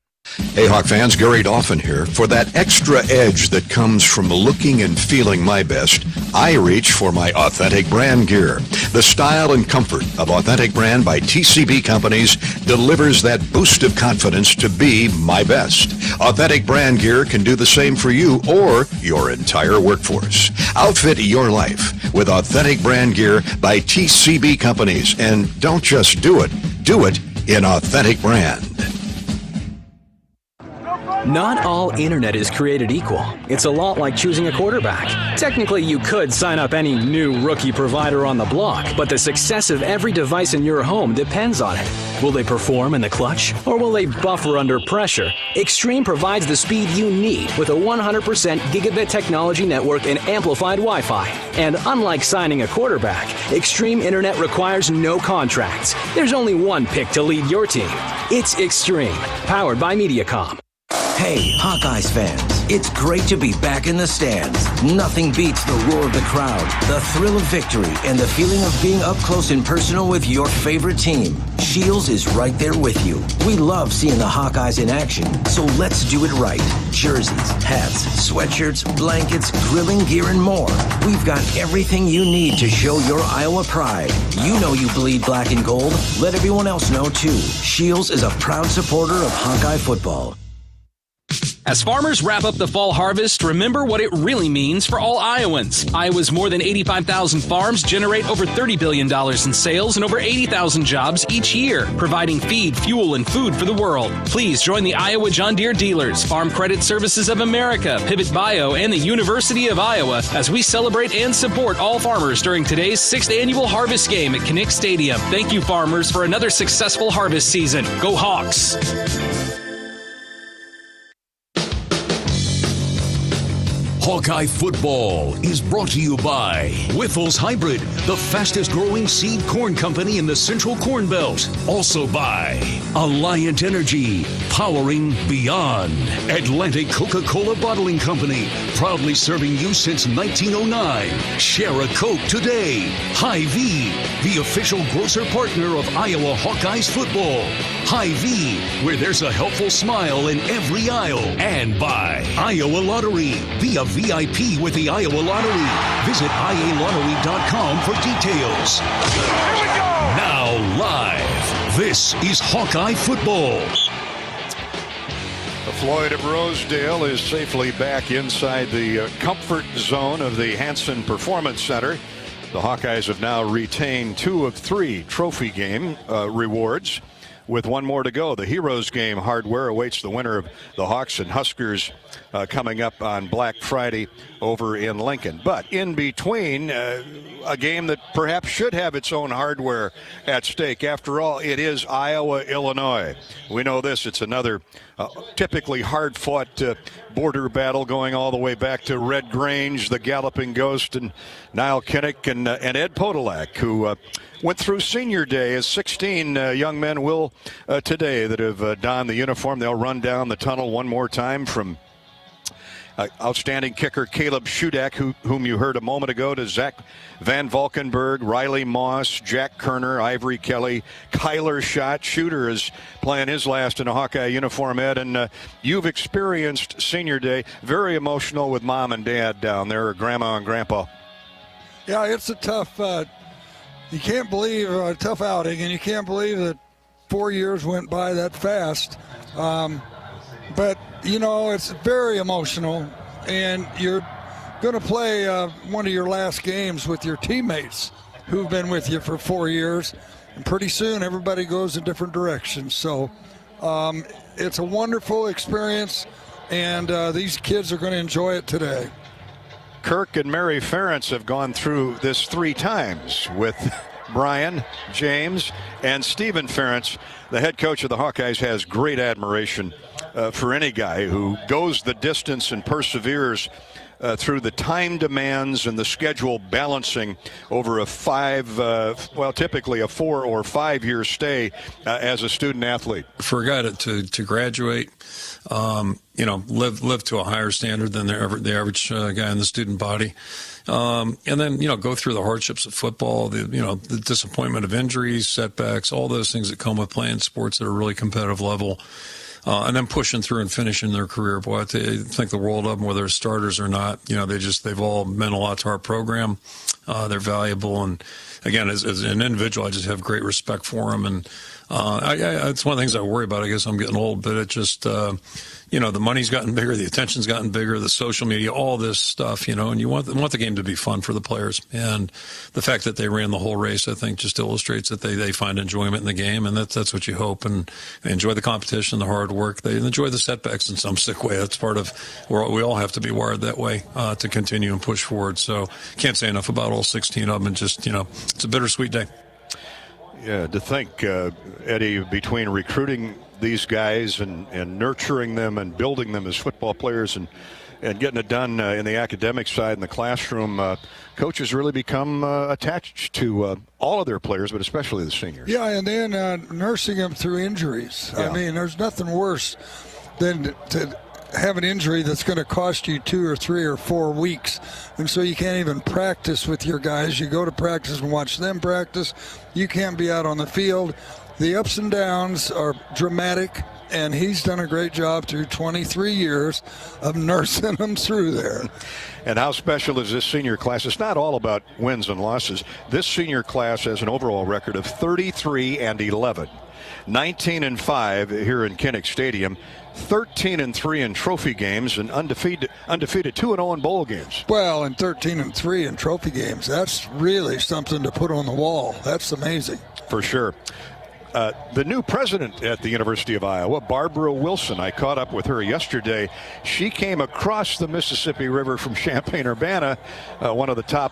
Hey, Hawk fans, Gary Dolphin here. For that extra edge that comes from looking and feeling my best, I reach for my Authentic Brand gear. The style and comfort of Authentic Brand by TCB Companies delivers that boost of confidence to be my best. Authentic Brand gear can do the same for you or your entire workforce. Outfit your life with Authentic Brand gear by TCB Companies. And don't just do it in Authentic Brand. Not all internet is created equal. It's a lot like choosing a quarterback. Technically, you could sign up any new rookie provider on the block, but the success of every device in your home depends on it. Will they perform in the clutch, or will they buffer under pressure? Extreme provides the speed you need with a 100% gigabit technology network and amplified Wi-Fi. And unlike signing a quarterback, Extreme Internet requires no contracts. There's only one pick to lead your team. It's Extreme, powered by Mediacom. Hey, Hawkeyes fans, it's great to be back in the stands. Nothing beats the roar of the crowd, the thrill of victory, and the feeling of being up close and personal with your favorite team. Shields is right there with you. We love seeing the Hawkeyes in action, so let's do it right. Jerseys, hats, sweatshirts, blankets, grilling gear, and more. We've got everything you need to show your Iowa pride. You know you bleed black and gold. Let everyone else know, too. Shields is a proud supporter of Hawkeye football. As farmers wrap up the fall harvest, remember what it really means for all Iowans. Iowa's more than 85,000 farms generate over $30 billion in sales and over 80,000 jobs each year, providing feed, fuel, and food for the world. Please join the Iowa John Deere dealers, Farm Credit Services of America, Pivot Bio, and the University of Iowa as we celebrate and support all farmers during today's 6th annual harvest game at Kinnick Stadium. Thank you, farmers, for another successful harvest season. Go Hawks! Hawkeye football is brought to you by Wyffels Hybrid, the fastest growing seed corn company in the Central Corn Belt. Also by Alliant Energy, powering beyond. Atlantic Coca-Cola Bottling Company, proudly serving you since 1909. Share a Coke today. Hy-Vee, the official grocer partner of Iowa Hawkeyes football. Hy-Vee, where there's a helpful smile in every aisle. And by Iowa Lottery, be a VIP with the Iowa Lottery. Visit IALottery.com for details. Here we go! Now live, this is Hawkeye football. The Floyd of Rosedale is safely back inside the comfort zone of the Hanson Performance Center. The Hawkeyes have now retained 2 of 3 trophy game rewards, with 1 more to go. The Heroes game hardware awaits the winner of the Hawks and Huskers coming up on Black Friday over in Lincoln. But in between, a game that perhaps should have its own hardware at stake. After all, it is Iowa-Illinois. We know this. It's another typically hard-fought border battle going all the way back to Red Grange, the Galloping Ghost, and Niall Kinnick and Ed Podolak, who went through senior day as 16 young men will today that have donned the uniform. They'll run down the tunnel one more time from outstanding kicker Caleb Shudak, whom you heard a moment ago, to Zach Van Valkenburg, Riley Moss, Jack Kerner, Ivory Kelly, Kyler Schott. Shooter is playing his last in a Hawkeye uniform, Ed, and you've experienced senior day. Very emotional with mom and dad down there, or grandma and grandpa. Yeah, it's a tough, you can't believe a tough outing, and you can't believe that 4 years went by that fast. But, you know, it's very emotional, and you're going to play one of your last games with your teammates who've been with you for 4 years, and pretty soon everybody goes in different directions. So it's a wonderful experience, and these kids are going to enjoy it today. Kirk and Mary Ferentz have gone through this 3 times with Brian, James, and Stephen Ferentz. The head coach of the Hawkeyes has great admiration for any guy who goes the distance and perseveres through the time demands and the schedule balancing over a typically a 4 or 5 year stay as a student athlete. For a guy to graduate, live to a higher standard than the average guy in the student body. And then, go through the hardships of football, the disappointment of injuries, setbacks, all those things that come with playing sports at a really competitive level. And then pushing through and finishing their career. Boy, I think the world of them, whether they're starters or not. They've all meant a lot to our program. They're valuable. And again, as an individual, I just have great respect for them. And it's one of the things I worry about. I guess I'm getting old, but it just, the money's gotten bigger, the attention's gotten bigger, the social media, all this stuff, and you want the game to be fun for the players. And the fact that they ran the whole race, I think, just illustrates that they find enjoyment in the game, and that's what you hope. And they enjoy the competition, the hard work. They enjoy the setbacks in some sick way. That's part of where we all have to be wired that way to continue and push forward. So can't say enough about all 16 of them. And just, it's a bittersweet day. Yeah, to think, Eddie, between recruiting these guys and nurturing them and building them as football players and getting it done in the academic side in the classroom, coaches really become attached to all of their players, but especially the seniors. Yeah, and then nursing them through injuries. Yeah. I mean, there's nothing worse than to have an injury that's going to cost you 2 or 3 or 4 weeks, and so you can't even practice with your guys. You go to practice and watch them practice. You can't be out on the field. The ups and downs are dramatic, and he's done a great job through 23 years of nursing them through there. And how special is this senior class? It's not all about wins and losses. This senior class has an overall record of 33-11. 19-5 here in Kinnick Stadium. 13-3 in trophy games and undefeated 2-0 in bowl games. Well, and 13-3 in trophy games. That's really something to put on the wall. That's amazing. For sure. The new president at the University of Iowa, Barbara Wilson, I caught up with her yesterday. She came across the Mississippi River from Champaign-Urbana, one of the top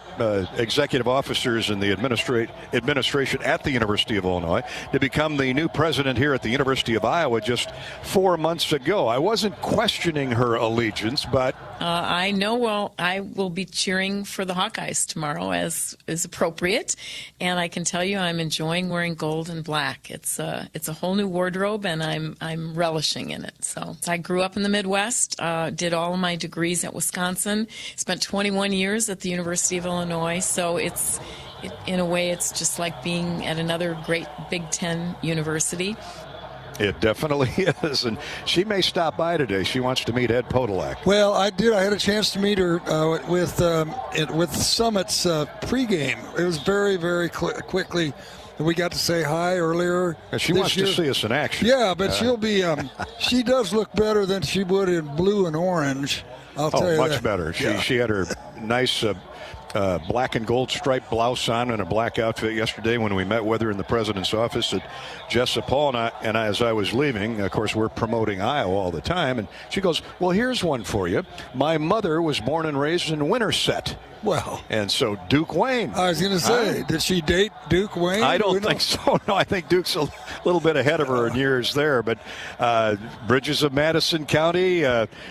executive officers in the administration at the University of Illinois, to become the new president here at the University of Iowa just 4 months ago. I wasn't questioning her allegiance, but I know I will be cheering for the Hawkeyes tomorrow, as is appropriate, and I can tell you I'm enjoying wearing gold and black. It's a whole new wardrobe, and I'm relishing in it. So I grew up in the Midwest, did all of my degrees at Wisconsin, spent 21 years at the University of Illinois. So in a way, it's just like being at another great Big Ten university. It definitely is, and she may stop by today. She wants to meet Ed Podolak. Well, I did. I had a chance to meet her with Summit's pregame. It was very, very quickly. We got to say hi earlier. She wants to see us in action. Yeah, but she'll be. She does look better than she would in blue and orange. I'll tell you much that. better. She had her nice black and gold striped blouse on and a black outfit yesterday when we met with her in the president's office at Jessup Hall. And as I was leaving, of course, we're promoting Iowa all the time. And she goes, well, here's one for you. My mother was born and raised in Winterset. Well, and so Duke Wayne. I was going to say, did she date Duke Wayne? I don't think so. No, I think Duke's a little bit ahead of her in years there. But Bridges of Madison County,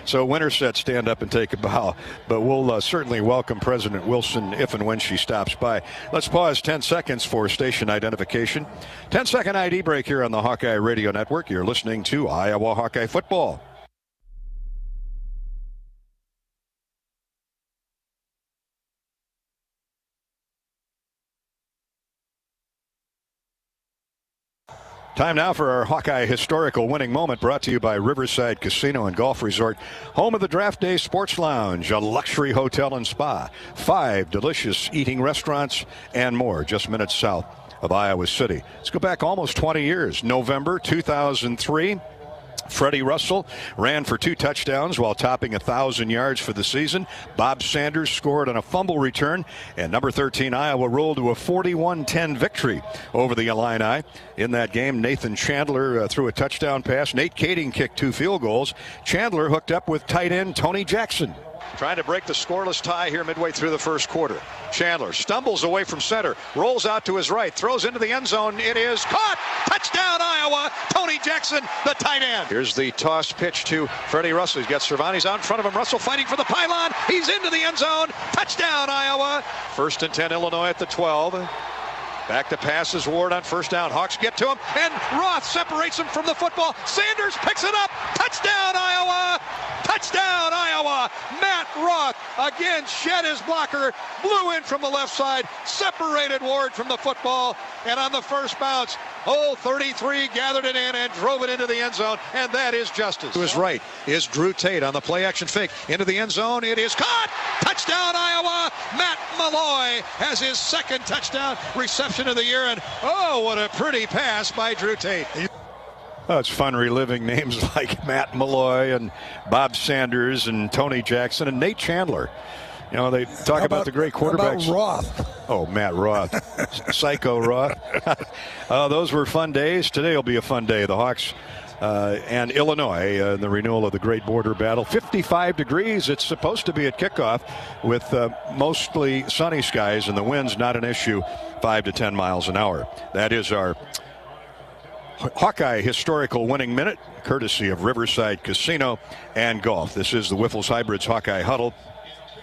so Winterset, stand up and take a bow. But we'll certainly welcome President Wilson if and when she stops by. Let's pause 10 seconds for station identification. 10-second ID break here on the Hawkeye Radio Network. You're listening to Iowa Hawkeye Football. Time now for our Hawkeye historical winning moment, brought to you by Riverside Casino and Golf Resort, home of the Draft Day Sports Lounge, a luxury hotel and spa, 5 delicious eating restaurants, and more, just minutes south of Iowa City. Let's go back almost 20 years. November 2003. Freddie Russell ran for 2 touchdowns while topping 1,000 yards for the season. Bob Sanders scored on a fumble return, and number 13 Iowa rolled to a 41-10 victory over the Illini. In that game, Nathan Chandler threw a touchdown pass. Nate Kading kicked 2 field goals. Chandler hooked up with tight end Tony Jackson. Trying to break the scoreless tie here midway through the first quarter. Chandler stumbles away from center, rolls out to his right, throws into the end zone. It is caught. Touchdown, Iowa. Tony Jackson, the tight end. Here's the toss pitch to Freddie Russell. He's got Cervantes out in front of him. Russell fighting for the pylon. He's into the end zone. Touchdown, Iowa. 1st and 10, Illinois at the 12. Back to passes, Ward on first down. Hawks get to him, and Roth separates him from the football. Sanders picks it up. Touchdown, Iowa! Touchdown, Iowa! Matt Roth again shed his blocker, blew in from the left side, separated Ward from the football, and on the first bounce, 33 gathered it in and drove it into the end zone, and that is justice. To his right is Drew Tate on the play-action fake. Into the end zone, it is caught! Touchdown, Iowa! Matt Malloy has his 2nd touchdown reception of the year, and oh, what a pretty pass by Drew Tate. Oh, it's fun reliving names like Matt Malloy and Bob Sanders and Tony Jackson and Nate Chandler. You know, they talk about the great quarterbacks. How about Roth? Oh, Matt Roth. Psycho Roth. Those were fun days. Today will be a fun day. The Hawks and Illinois, the renewal of the Great Border Battle. 55 degrees. It's supposed to be at kickoff with mostly sunny skies, and the wind's not an issue, 5 to 10 miles an hour. That is our Hawkeye historical winning minute, courtesy of Riverside Casino and Golf. This is the Wiffles Hybrids Hawkeye Huddle.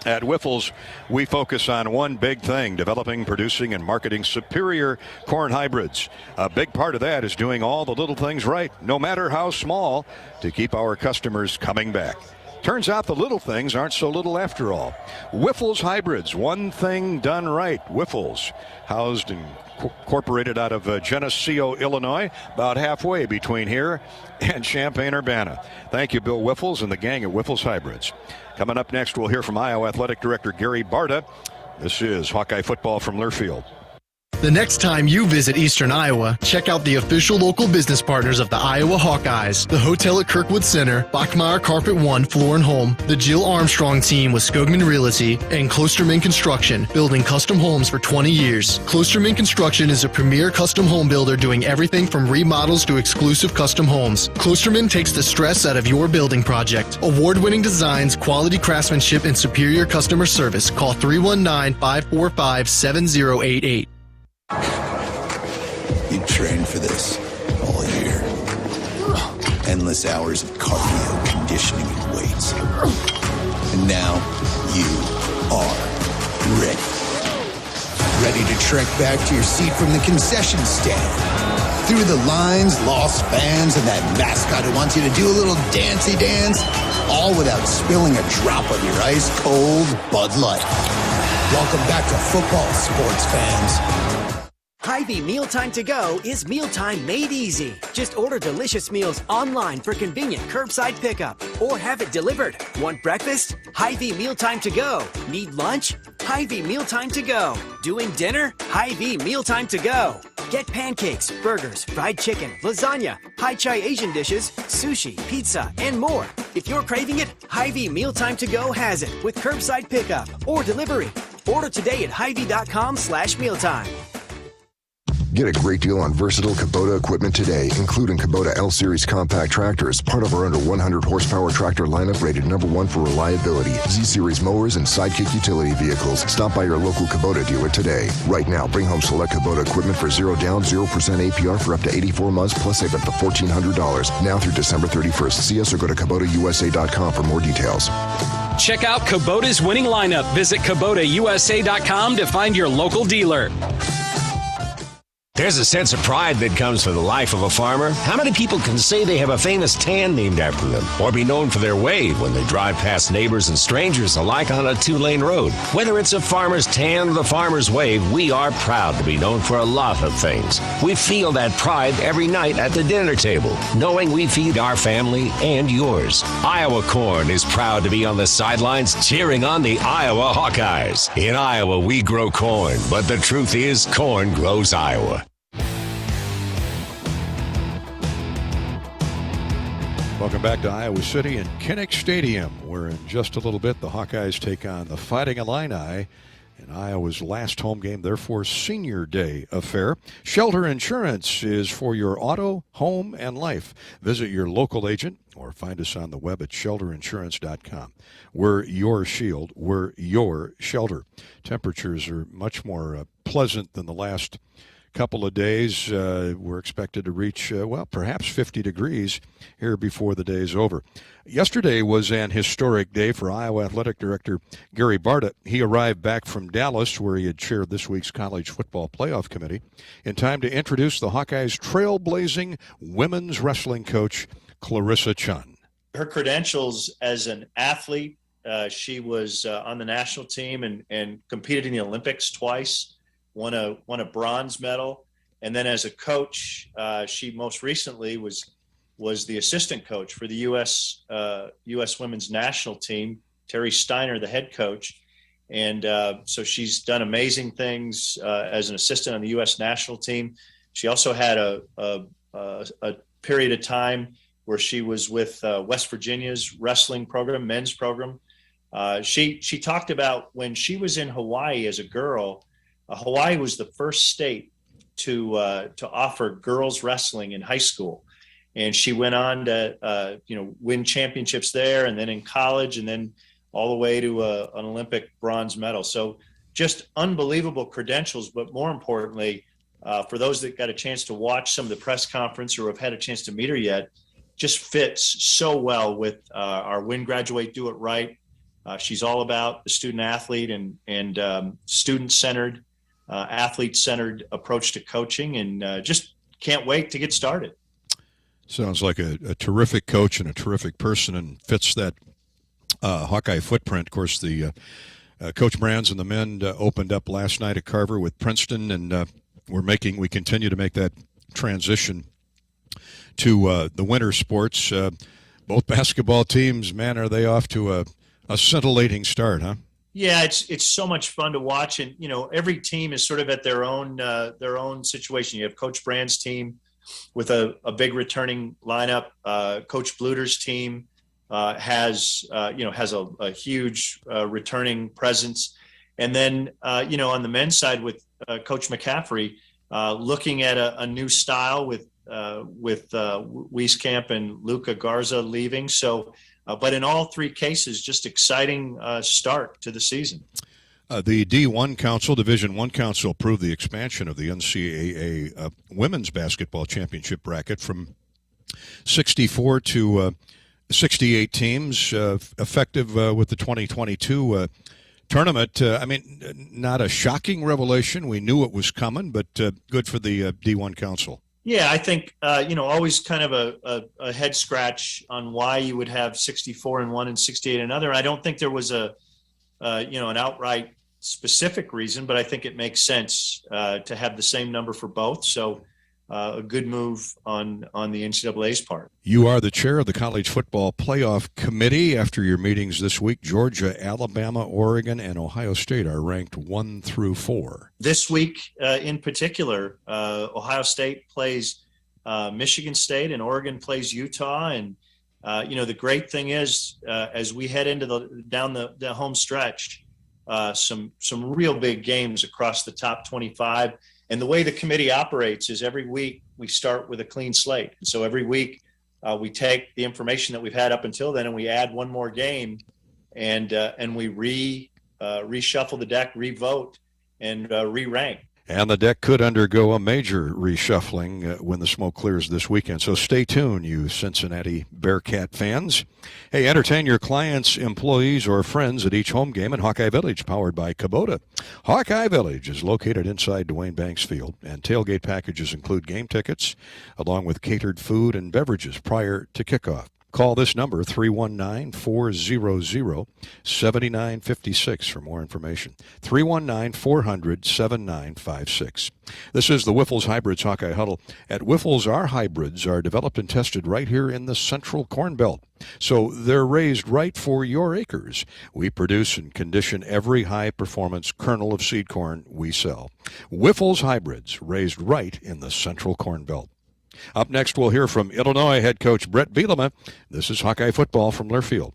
At Wiffles, we focus on one big thing: developing, producing, and marketing superior corn hybrids. A big part of that is doing all the little things right, no matter how small, to keep our customers coming back. Turns out the little things aren't so little after all. Wiffles Hybrids, one thing done right. Wiffles, housed and incorporated out of Geneseo, Illinois, about halfway between here and Champaign-Urbana. Thank you, Bill Wiffles and the gang at Wiffles Hybrids. Coming up next, we'll hear from Iowa Athletic Director Gary Barta. This is Hawkeye Football from Learfield. The next time you visit Eastern Iowa, check out the official local business partners of the Iowa Hawkeyes, the hotel at Kirkwood Center, Bachmeyer Carpet One Floor and Home, the Jill Armstrong team with Skogman Realty, and Klosterman Construction, building custom homes for 20 years. Klosterman Construction is a premier custom home builder doing everything from remodels to exclusive custom homes. Klosterman takes the stress out of your building project. Award-winning designs, quality craftsmanship, and superior customer service. Call 319-545-7088. You trained for this all year. Endless hours of cardio, conditioning, and weights. And now you are ready. Ready to trek back to your seat from the concession stand. Through the lines, lost fans, and that mascot who wants you to do a little dancey dance, all without spilling a drop of your ice-cold Bud Light. Welcome back to football, sports fans. Hy-Vee Mealtime to Go is mealtime made easy. Just order delicious meals online for convenient curbside pickup or have it delivered. Want breakfast? Hy-Vee Mealtime to Go. Need lunch? Hy-Vee Mealtime to Go. Doing dinner? Hy-Vee Mealtime to Go. Get pancakes, burgers, fried chicken, lasagna, Hai Chai Asian dishes, sushi, pizza, and more. If you're craving it, Hy-Vee Mealtime to Go has it with curbside pickup or delivery. Order today at Hy-Vee.com/mealtime. Get a great deal on versatile Kubota equipment today, including Kubota L-Series compact tractors, part of our under 100 horsepower tractor lineup rated #1 for reliability, Z-Series mowers, and Sidekick utility vehicles. Stop by your local Kubota dealer today. Right now, bring home select Kubota equipment for 0 down, 0% APR for up to 84 months, plus save up to $1,400. Now through December 31st. See us or go to KubotaUSA.com for more details. Check out Kubota's winning lineup. Visit KubotaUSA.com to find your local dealer. There's a sense of pride that comes from the life of a farmer. How many people can say they have a famous tan named after them, or be known for their wave when they drive past neighbors and strangers alike on a 2-lane road? Whether it's a farmer's tan or the farmer's wave, we are proud to be known for a lot of things. We feel that pride every night at the dinner table, knowing we feed our family and yours. Iowa Corn is proud to be on the sidelines cheering on the Iowa Hawkeyes. In Iowa, we grow corn, but the truth is, corn grows Iowa. Welcome back to Iowa City and Kinnick Stadium, where in just a little bit the Hawkeyes take on the Fighting Illini in Iowa's last home game, therefore Senior Day affair. Shelter Insurance is for your auto, home, and life. Visit your local agent or find us on the web at shelterinsurance.com. We're your shield. We're your shelter. Temperatures are much more pleasant than the last couple of days. We're expected to reach, perhaps 50 degrees here before the day's over. Yesterday was an historic day for Iowa Athletic Director Gary Barta. He arrived back from Dallas, where he had chaired this week's College Football Playoff Committee, in time to introduce the Hawkeyes' trailblazing women's wrestling coach, Clarissa Chun. Her credentials as an athlete, she was on the national team and competed in the Olympics twice. Won a bronze medal, and then as a coach, she most recently was the assistant coach for the U.S. women's national team. Terry Steiner, the head coach, and so she's done amazing things as an assistant on the U.S. national team. She also had a period of time where she was with West Virginia's wrestling program, men's program. She talked about when she was in Hawaii as a girl. Hawaii was the first state to offer girls wrestling in high school, and she went on to win championships there, and then in college, and then all the way to an Olympic bronze medal. So just unbelievable credentials, but more importantly, for those that got a chance to watch some of the press conference or have had a chance to meet her yet, just fits so well with our Win, Graduate, Do It Right. She's all about the student athlete and student-centered, athlete-centered approach to coaching, and just can't wait to get started. Sounds like a terrific coach and a terrific person, and fits that Hawkeye footprint. Of course, the Coach Brands and the men opened up last night at Carver with Princeton, and we continue to make that transition to the winter sports. Both basketball teams, man, are they off to a scintillating start, huh? Yeah, it's so much fun to watch, and every team is sort of at their own situation. You have Coach Brand's team with a big returning lineup. Coach Bluter's team has a huge returning presence, and then on the men's side with Coach McCaffrey looking at a new style with Wieskamp and Luca Garza leaving. So. But in all three cases, just exciting start to the season. The D1 Council, Division I Council, approved the expansion of the NCAA Women's Basketball Championship bracket from 64 to 68 teams, effective with the 2022 tournament. Not a shocking revelation. We knew it was coming, but good for the D1 Council. Yeah, I think, always kind of a head scratch on why you would have 64 in one and 68 in another. I don't think there was an outright specific reason, but I think it makes sense to have the same number for both. So a good move on the NCAA's part. You are the chair of the College Football Playoff Committee. After your meetings this week, Georgia, Alabama, Oregon, and Ohio State are ranked 1 through 4. This week in particular, Ohio State plays Michigan State and Oregon plays Utah. And, the great thing is as we head into down the home stretch, some real big games across the top 25. And the way the committee operates is every week we start with a clean slate. And so every week we take the information that we've had up until then and we add one more game and we reshuffle the deck, re-vote, and re-rank. And the deck could undergo a major reshuffling when the smoke clears this weekend. So stay tuned, you Cincinnati Bearcat fans. Hey, entertain your clients, employees, or friends at each home game in Hawkeye Village, powered by Kubota. Hawkeye Village is located inside Dwayne Banks Field, and tailgate packages include game tickets, along with catered food and beverages prior to kickoff. Call this number, 319-400-7956 for more information. 319-400-7956. This is the Wiffles Hybrids Hawkeye Huddle. At Wiffles, our hybrids are developed and tested right here in the Central Corn Belt. So they're raised right for your acres. We produce and condition every high-performance kernel of seed corn we sell. Wiffles Hybrids, raised right in the Central Corn Belt. Up next, we'll hear from Illinois head coach Brett Bielema. This is Hawkeye football from Learfield.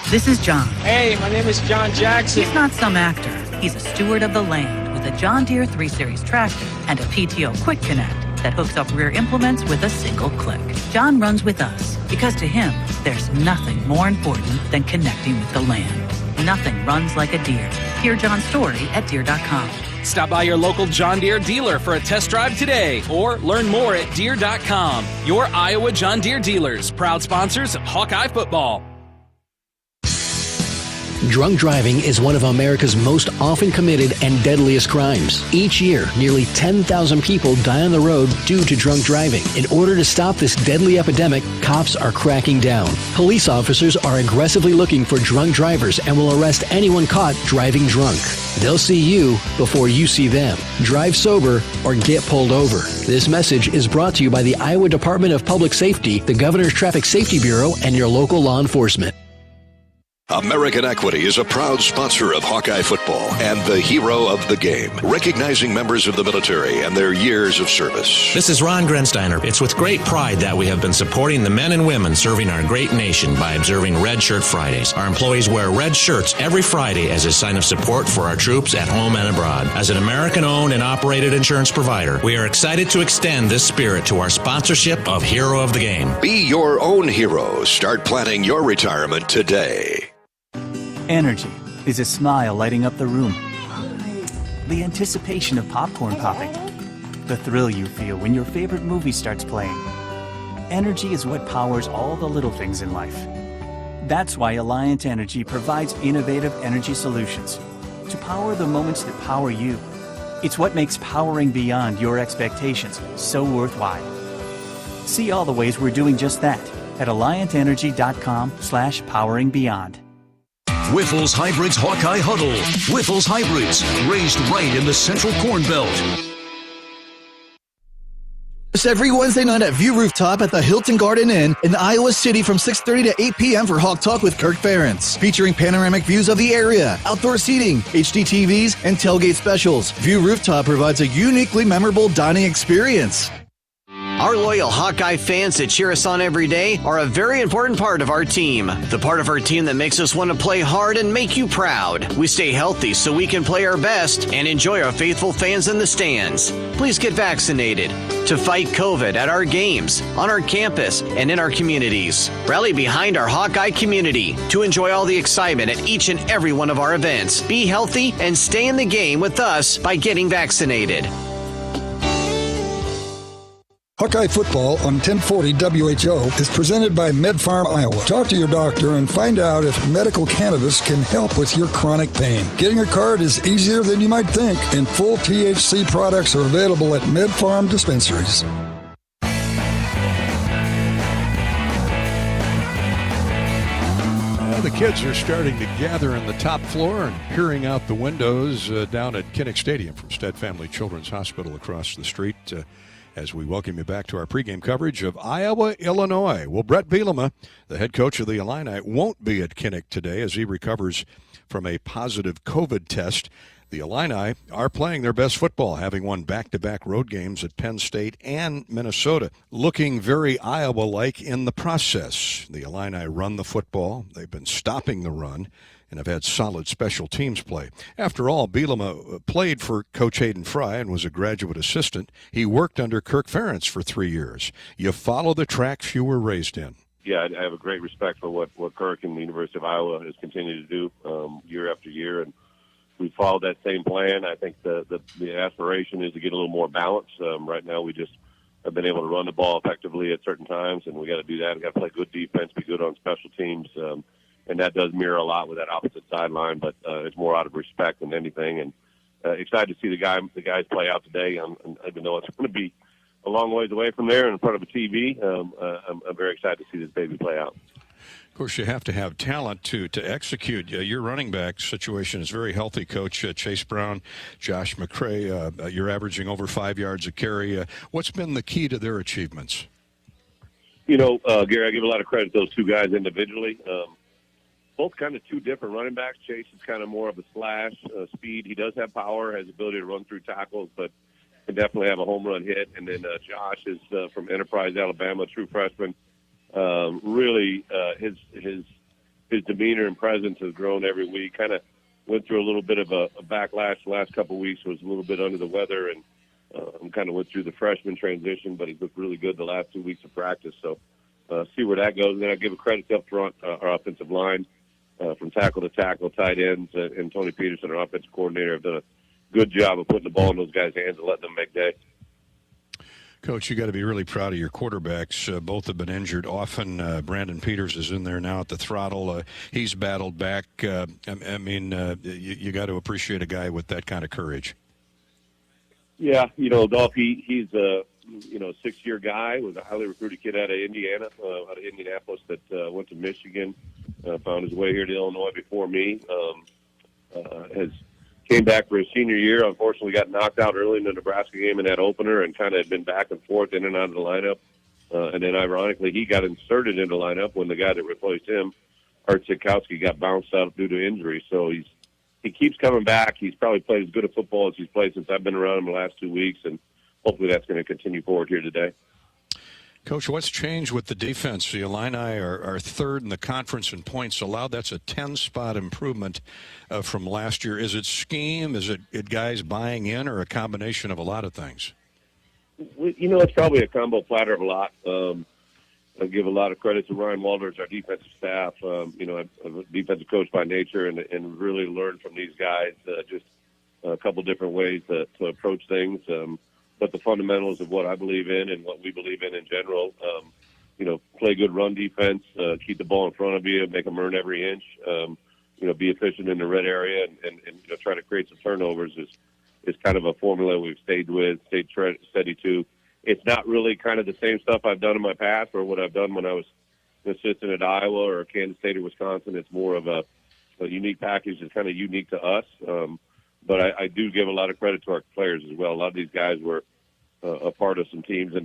This is John. Hey, my name is John Jackson. He's not some actor. He's a steward of the land with a John Deere 3 Series tractor and a PTO Quick Connect that hooks up rear implements with a single click. John runs with us because to him, there's nothing more important than connecting with the land. Nothing runs like a Deere. Hear John's story at Deere.com. Stop by your local John Deere dealer for a test drive today or learn more at Deere.com. Your Iowa John Deere dealers, proud sponsors of Hawkeye football. Drunk driving is one of America's most often committed and deadliest crimes. Each year, nearly 10,000 people die on the road due to drunk driving. In order to stop this deadly epidemic, cops are cracking down. Police officers are aggressively looking for drunk drivers and will arrest anyone caught driving drunk. They'll see you before you see them. Drive sober or get pulled over. This message is brought to you by the Iowa Department of Public Safety, the Governor's Traffic Safety Bureau, and your local law enforcement. American Equity is a proud sponsor of Hawkeye football and the hero of the game, recognizing members of the military and their years of service. This is Ron Grensteiner. It's with great pride that we have been supporting the men and women serving our great nation by observing Red Shirt Fridays. Our employees wear red shirts every Friday as a sign of support for our troops at home and abroad. As an American-owned and operated insurance provider, we are excited to extend this spirit to our sponsorship of Hero of the Game. Be your own hero. Start planning your retirement today. Energy is a smile lighting up the room. The anticipation of popcorn popping. The thrill you feel when your favorite movie starts playing. Energy is what powers all the little things in life. That's why Alliant Energy provides innovative energy solutions to power the moments that power you. It's what makes powering beyond your expectations so worthwhile. See all the ways we're doing just that at alliantenergy.com/poweringbeyond. Wiffles Hybrids Hawkeye Huddle. Wiffles Hybrids, raised right in the Central Corn Belt. us every Wednesday night at View Rooftop at the Hilton Garden Inn in Iowa City from 6:30 to 8 p.m. for Hawk Talk with Kirk Ferentz, featuring panoramic views of the area, outdoor seating, HD TVs, and tailgate specials. View Rooftop provides a uniquely memorable dining experience. Our loyal Hawkeye fans that cheer us on every day are a very important part of our team. The part of our team that makes us want to play hard and make you proud. We stay healthy so we can play our best and enjoy our faithful fans in the stands. Please get vaccinated to fight COVID at our games, on our campus, and in our communities. Rally behind our Hawkeye community to enjoy all the excitement at each and every one of our events. Be healthy and stay in the game with us by getting vaccinated. Hawkeye Football on 1040 WHO is presented by MedFarm Iowa. Talk to your doctor and find out if medical cannabis can help with your chronic pain. Getting a card is easier than you might think, and full THC products are available at MedFarm dispensaries. The kids are starting to gather in the top floor and peering out the windows down at Kinnick Stadium from Stead Family Children's Hospital across the street. As we welcome you back to our pregame coverage of Iowa, Illinois. Well, Brett Bielema, the head coach of the Illini, won't be at Kinnick today as he recovers from a positive COVID test. The Illini are playing their best football, having won back-to-back road games at Penn State and Minnesota, looking very Iowa-like in the process. The Illini run the football. They've been stopping the run and have had solid special teams play. After all, Bielema played for Coach Hayden Fry and was a graduate assistant. He worked under Kirk Ferentz for 3 years. You follow the tracks you were raised in. Yeah, I have a great respect for what Kirk and the University of Iowa has continued to do year after year, and we followed that same plan. I think the aspiration is to get a little more balance. Right now we just have been able to run the ball effectively at certain times, and we got to do that. We got to play good defense, be good on special teams. And that does mirror a lot with that opposite sideline, but it's more out of respect than anything. And excited to see the guys play out today. Even though it's going to be a long ways away from there in front of a TV, I'm very excited to see this baby play out. Of course, you have to have talent to execute. Your running back situation is very healthy, Coach. Chase Brown, Josh McCray, you're averaging over 5 yards a carry. What's been the key to their achievements? You know, Gary, I give a lot of credit to those two guys individually. Both kind of two different running backs. Chase is kind of more of a slash speed. He does have power, has the ability to run through tackles, but can definitely have a home run hit. And then Josh is from Enterprise, Alabama, true freshman. Really, his demeanor and presence has grown every week. Kind of went through a little bit of a backlash the last couple of weeks. Was a little bit under the weather and kind of went through the freshman transition, but he looked really good the last 2 weeks of practice. So see where that goes. And then I give a credit up front, our offensive line. From tackle to tackle, tight ends, and Tony Peterson, our offensive coordinator, have done a good job of putting the ball in those guys' hands and letting them make day. Coach, you got to be really proud of your quarterbacks. Both have been injured often. Brandon Peters is in there now at the throttle. He's battled back. You got to appreciate a guy with that kind of courage. Yeah, you know, Dolph, he's a 6-year guy, was a highly recruited kid out of Indiana, out of Indianapolis that went to Michigan. Found his way here to Illinois before me. Has came back for his senior year. Unfortunately, got knocked out early in the Nebraska game in that opener, and kind of had been back and forth in and out of the lineup. And then, ironically, he got inserted into the lineup when the guy that replaced him, Art Sikowski, got bounced out due to injury. So he keeps coming back. He's probably played as good a football as he's played since I've been around him the last 2 weeks, and hopefully that's going to continue forward here today. Coach, what's changed with the defense? The Illini are third in the conference in points allowed. That's a 10-spot improvement from last year. Is it scheme? Is it guys buying in, or a combination of a lot of things? You know, it's probably a combo platter of a lot. I give a lot of credit to Ryan Walters, our defensive staff. I'm a defensive coach by nature, and really learned from these guys just a couple different ways to approach things. But the fundamentals of what I believe in and what we believe in general, play good run defense, keep the ball in front of you, make them earn every inch, be efficient in the red area, and try to create some turnovers is kind of a formula we've stayed steady to. It's not really kind of the same stuff I've done in my past or what I've done when I was an assistant at Iowa or Kansas State or Wisconsin. It's more of a unique package that's kind of unique to us. But I do give a lot of credit to our players as well. A lot of these guys were a part of some teams in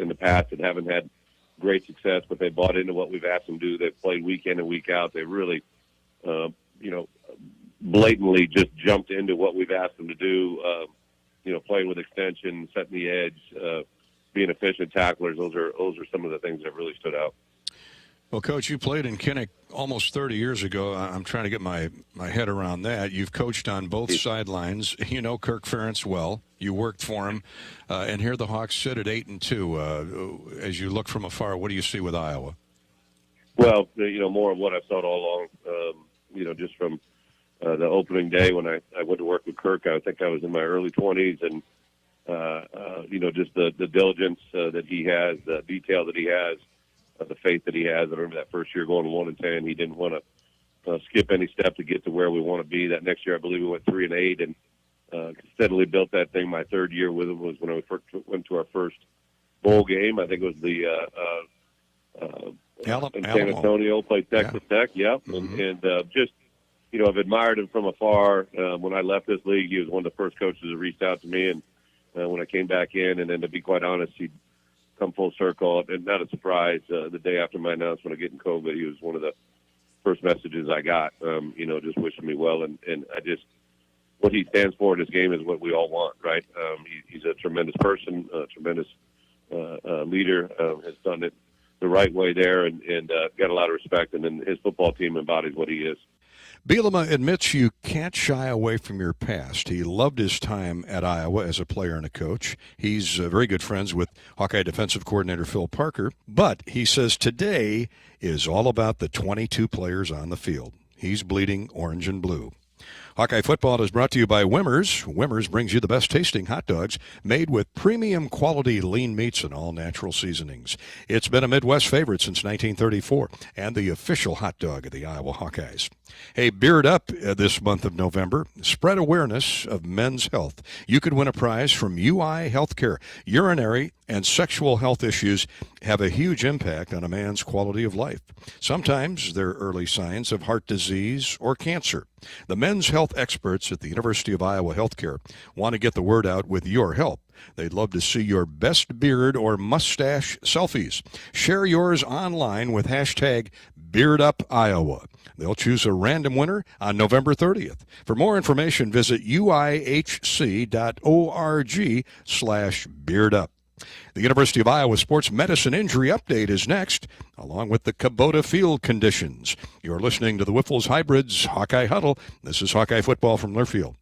the past that haven't had great success, but they bought into what we've asked them to do. They've played week in and week out. They really, blatantly just jumped into what we've asked them to do. Playing with extension, setting the edge, being efficient tacklers. Those are some of the things that really stood out. Well, Coach, you played in Kinnick almost 30 years ago. I'm trying to get my head around that. You've coached on both sidelines. You know Kirk Ferentz well. You worked for him. And here the Hawks sit at 8-2. As you look from afar, what do you see with Iowa? Well, more of what I've thought all along, just from the opening day when I went to work with Kirk. I think I was in my early 20s, and, just the diligence that he has, the detail that he has, the faith that he has. I remember that first year going 1-10. He didn't want to skip any step to get to where we want to be. That next year, I believe we went 3-8, and steadily built that thing. My third year with him was when I first went to our first bowl game. I think it was the in San Antonio, played Texas Tech. Yep, and just I've admired him from afar. When I left this league, he was one of the first coaches that reached out to me, and when I came back in, and then to be quite honest, he'd come full circle, and not a surprise. The day after my announcement of getting COVID, he was one of the first messages I got. Just wishing me well, and I just what he stands for in this game is what we all want, right? He's a tremendous person, a tremendous leader. Has done it the right way there, and got a lot of respect. And then his football team embodies what he is. Bielema admits you can't shy away from your past. He loved his time at Iowa as a player and a coach. He's very good friends with Hawkeye defensive coordinator Phil Parker. But he says today is all about the 22 players on the field. He's bleeding orange and blue. Hawkeye football is brought to you by Wimmers. Wimmers brings you the best tasting hot dogs made with premium quality lean meats and all natural seasonings. It's been a Midwest favorite since 1934 and the official hot dog of the Iowa Hawkeyes. Hey, Beard Up this month of November. Spread awareness of men's health. You could win a prize from UI Healthcare. Urinary and sexual health issues have a huge impact on a man's quality of life. Sometimes they're early signs of heart disease or cancer. The men's health experts at the University of Iowa Healthcare want to get the word out with your help. They'd love to see your best beard or mustache selfies. Share yours online with hashtag BeardUpIowa. They'll choose a random winner on November 30th. For more information, visit uihc.org/beardup. The University of Iowa Sports Medicine Injury Update is next, along with the Kubota field conditions. You're listening to the Wiffles Hybrids Hawkeye Huddle. This is Hawkeye football from Learfield.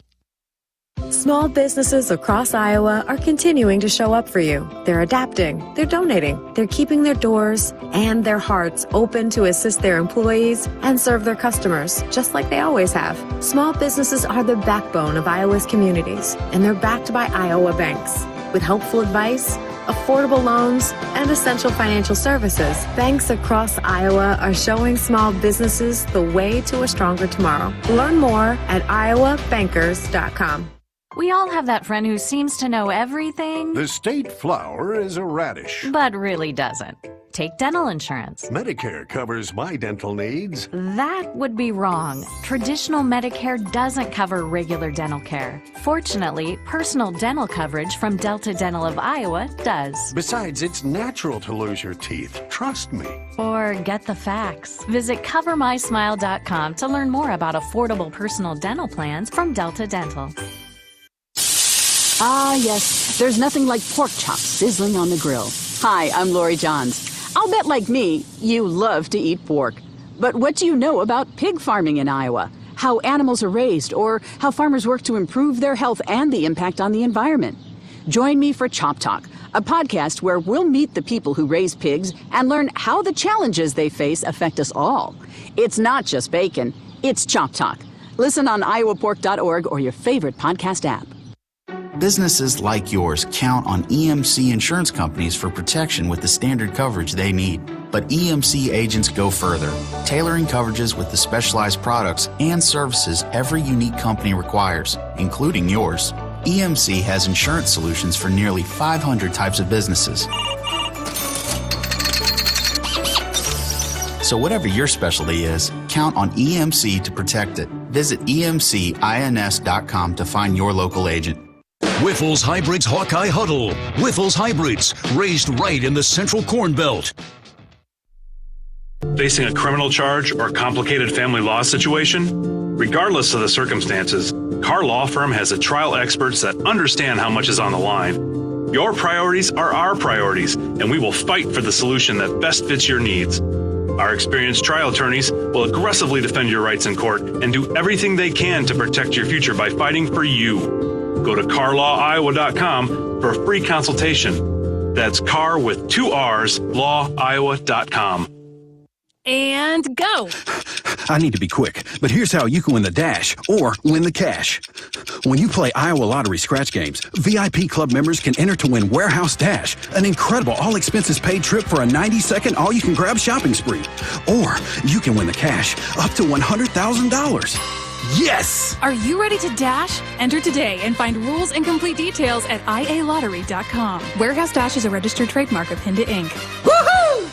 Small businesses across Iowa are continuing to show up for you. They're adapting, they're donating, they're keeping their doors and their hearts open to assist their employees and serve their customers, just like they always have. Small businesses are the backbone of Iowa's communities, and they're backed by Iowa banks. With helpful advice, affordable loans, and essential financial services, banks across Iowa are showing small businesses the way to a stronger tomorrow. Learn more at iowabankers.com. We all have that friend who seems to know everything. The state flower is a radish. But really doesn't. Take dental insurance. Medicare covers my dental needs. That would be wrong. Traditional Medicare doesn't cover regular dental care. Fortunately, personal dental coverage from Delta Dental of Iowa does. Besides, it's natural to lose your teeth. Trust me. Or get the facts. Visit CoverMySmile.com to learn more about affordable personal dental plans from Delta Dental. Ah, yes. There's nothing like pork chops sizzling on the grill. Hi, I'm Lori Johns. I'll bet, like me, you love to eat pork. But what do you know about pig farming in Iowa? How animals are raised, or how farmers work to improve their health and the impact on the environment? Join me for Chop Talk, a podcast where we'll meet the people who raise pigs and learn how the challenges they face affect us all. It's not just bacon, it's Chop Talk. Listen on iowapork.org or your favorite podcast app. Businesses like yours count on EMC insurance companies for protection with the standard coverage they need. But EMC agents go further, tailoring coverages with the specialized products and services every unique company requires, including yours. EMC has insurance solutions for nearly 500 types of businesses. So whatever your specialty is, count on EMC to protect it. Visit EMCINS.com to find your local agent. Whiffle's Hybrids Hawkeye Huddle. Whiffle's Hybrids, raised right in the Central Corn Belt. Facing a criminal charge or complicated family law situation? Regardless of the circumstances, Carr Law Firm has a trial experts that understand how much is on the line. Your priorities are our priorities, and we will fight for the solution that best fits your needs. Our experienced trial attorneys will aggressively defend your rights in court and do everything they can to protect your future by fighting for you. Go to carlawiowa.com for a free consultation. That's Carr with 2 R's, lawiowa.com. And go. I need to be quick, but here's how you can win the dash or win the cash. When you play Iowa Lottery scratch games, VIP club members can enter to win Warehouse Dash, an incredible all-expenses-paid trip for a 90-second all-you-can-grab shopping spree. Or you can win the cash, up to $100,000. Yes! Are you ready to dash? Enter today and find rules and complete details at ialottery.com. Warehouse Dash is a registered trademark of Hinda Inc. Woohoo!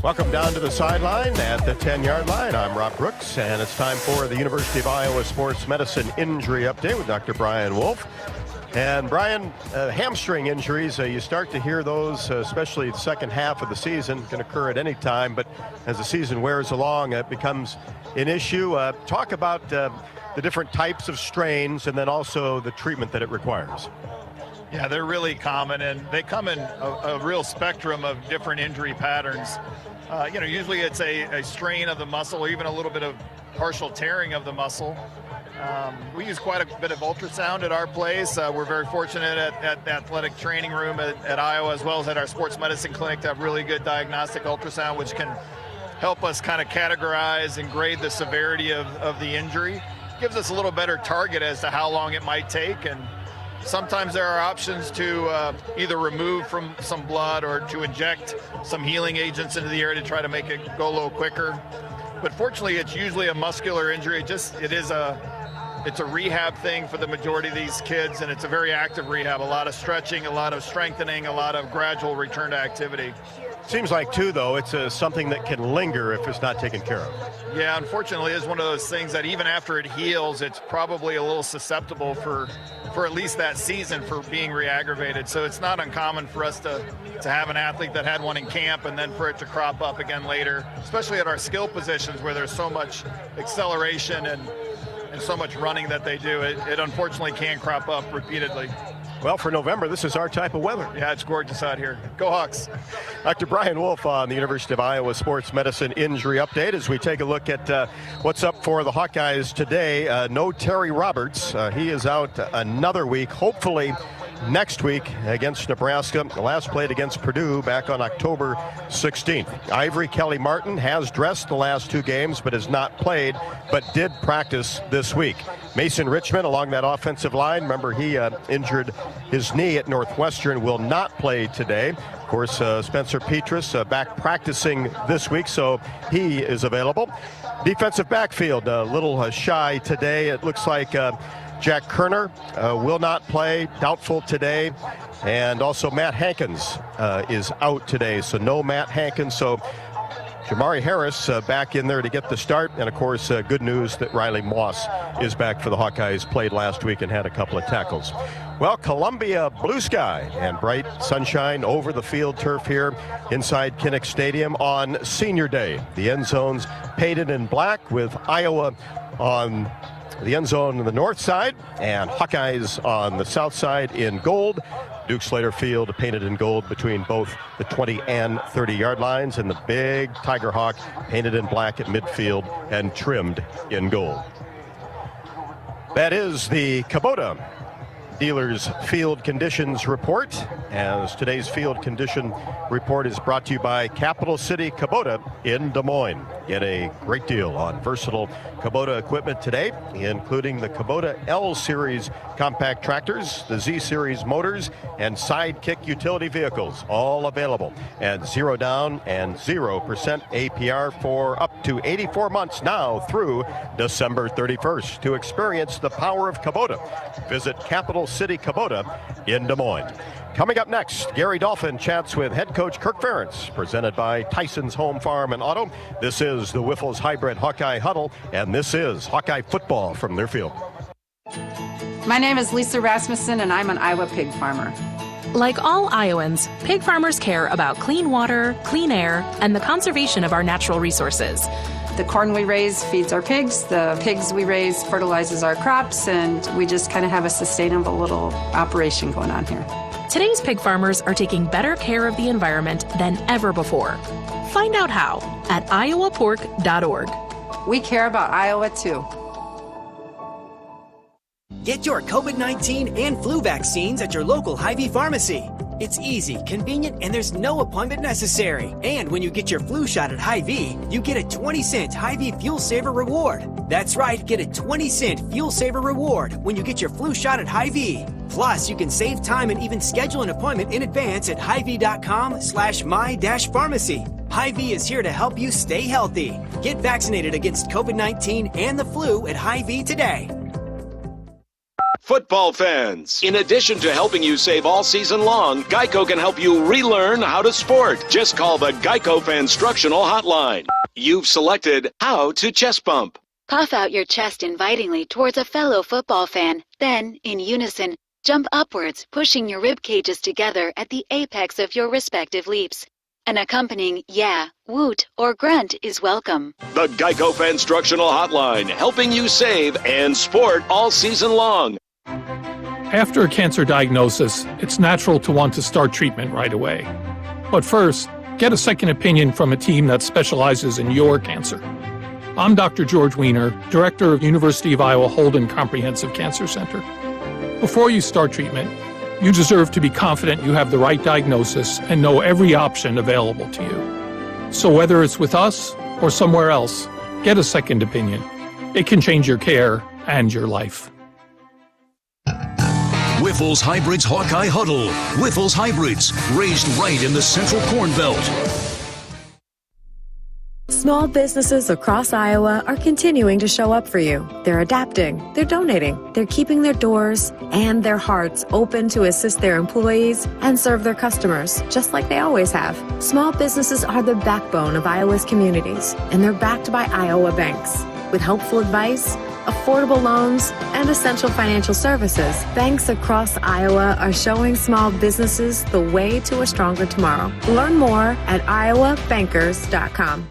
Welcome down to the sideline at the 10-yard line. I'm Rob Brooks, and it's time for the University of Iowa Sports Medicine Injury Update with Dr. Brian Wolf. And Brian, hamstring injuries, you start to hear those, especially the second half of the season, can occur at any time. But as the season wears along, it becomes an issue. Talk about the different types of strains and then also the treatment that it requires. Yeah, they're really common, and they come in a real spectrum of different injury patterns. Usually it's a strain of the muscle or even a little bit of partial tearing of the muscle. We use quite a bit of ultrasound at our place. We're very fortunate at the athletic training room at Iowa, as well as at our sports medicine clinic, to have really good diagnostic ultrasound, which can help us kind of categorize and grade the severity of the injury. Gives us a little better target as to how long it might take, and sometimes there are options to either remove from some blood or to inject some healing agents into the area to try to make it go a little quicker. But fortunately, it's usually a muscular injury. It's a rehab thing for the majority of these kids, and it's a very active rehab. A lot of stretching, a lot of strengthening, a lot of gradual return to activity. Seems like, too, though, it's something that can linger if it's not taken care of. Yeah, unfortunately, it's one of those things that even after it heals, it's probably a little susceptible for at least that season for being re-aggravated. So it's not uncommon for us to have an athlete that had one in camp and then for it to crop up again later, especially at our skill positions where there's so much acceleration and so much running that they do. It unfortunately can crop up repeatedly. Well, for November, this is our type of weather. Yeah, it's gorgeous out here. Go Hawks. Dr. Brian Wolf on the University of Iowa Sports Medicine Injury Update as we take a look at what's up for the Hawkeyes today. No Terry Roberts. He is out another week, hopefully next week against Nebraska. The last played against Purdue back on October 16th. Ivory Kelly-Martin has dressed the last 2 games but has not played, but did practice this week. Mason Richmond along that offensive line. Remember, he injured his knee at Northwestern, will not play today. Of course, Spencer Petras back practicing this week, so he is available. Defensive backfield, a little shy today. It looks like Jack Kerner will not play, doubtful today. And also Matt Hankins is out today, so no Matt Hankins. So Jamari Harris back in there to get the start. And, of course, good news that Riley Moss is back for the Hawkeyes. Played last week and had a couple of tackles. Well, Columbia blue sky and bright sunshine over the field turf here inside Kinnick Stadium on Senior Day. The end zones painted in black with Iowa on the end zone on the north side and Hawkeyes on the south side in gold. Duke Slater Field painted in gold between both the 20 and 30-yard lines, and the big Tiger Hawk painted in black at midfield and trimmed in gold. That is the Kubota Dealers Field Conditions Report, as today's field condition report is brought to you by Capital City Kubota in Des Moines. Get a great deal on versatile Kubota equipment today, including the Kubota L Series compact tractors, the Z Series motors, and Sidekick utility vehicles, all available at 0 down and 0% APR for up to 84 months now through December 31st. To experience the power of Kubota, visit Capital City Kubota in Des Moines. Coming up next, Gary Dolphin chats with head coach Kirk Ferentz, presented by Tyson's Home Farm and Auto. This is the Wiffles Hybrid Hawkeye Huddle, and this is Hawkeye football from their field. My name is Lisa Rasmussen, and I'm an Iowa pig farmer. Like all Iowans, pig farmers care about clean water, clean air, and the conservation of our natural resources. The corn we raise feeds our pigs, the pigs we raise fertilizes our crops, and we just kind of have a sustainable little operation going on here. Today's pig farmers are taking better care of the environment than ever before. Find out how at iowapork.org. We care about Iowa too. Get your COVID-19 and flu vaccines at your local Hy-Vee pharmacy. It's easy, convenient, and there's no appointment necessary. And when you get your flu shot at Hy-Vee, you get a 20-cent Hy-Vee Fuel Saver reward. That's right, get a 20-cent Fuel Saver reward when you get your flu shot at Hy-Vee. Plus, you can save time and even schedule an appointment in advance at hyvee.com/my-pharmacy. Hy-Vee is here to help you stay healthy. Get vaccinated against COVID-19 and the flu at Hy-Vee today. Football fans, in addition to helping you save all season long, Geico can help you relearn how to sport. Just call the Geico Fanstructional Hotline. You've selected How to Chest Bump. Puff out your chest invitingly towards a fellow football fan. Then, in unison, jump upwards, pushing your rib cages together at the apex of your respective leaps. An accompanying yeah, woot, or grunt is welcome. The Geico Fanstructional Hotline, helping you save and sport all season long. After a cancer diagnosis, it's natural to want to start treatment right away. But first, get a second opinion from a team that specializes in your cancer. I'm Dr. George Weiner, Director of University of Iowa Holden Comprehensive Cancer Center. Before you start treatment, you deserve to be confident you have the right diagnosis and know every option available to you. So whether it's with us or somewhere else, get a second opinion. It can change your care and your life. Wiffles Hybrids Hawkeye Huddle. Wiffles Hybrids, raised right in the Central Corn Belt. Small businesses across Iowa are continuing to show up for you. They're adapting, they're donating, they're keeping their doors and their hearts open to assist their employees and serve their customers, just like they always have. Small businesses are the backbone of Iowa's communities, and they're backed by Iowa banks. With helpful advice, affordable loans, and essential financial services, banks across Iowa are showing small businesses the way to a stronger tomorrow. Learn more at iowabankers.com.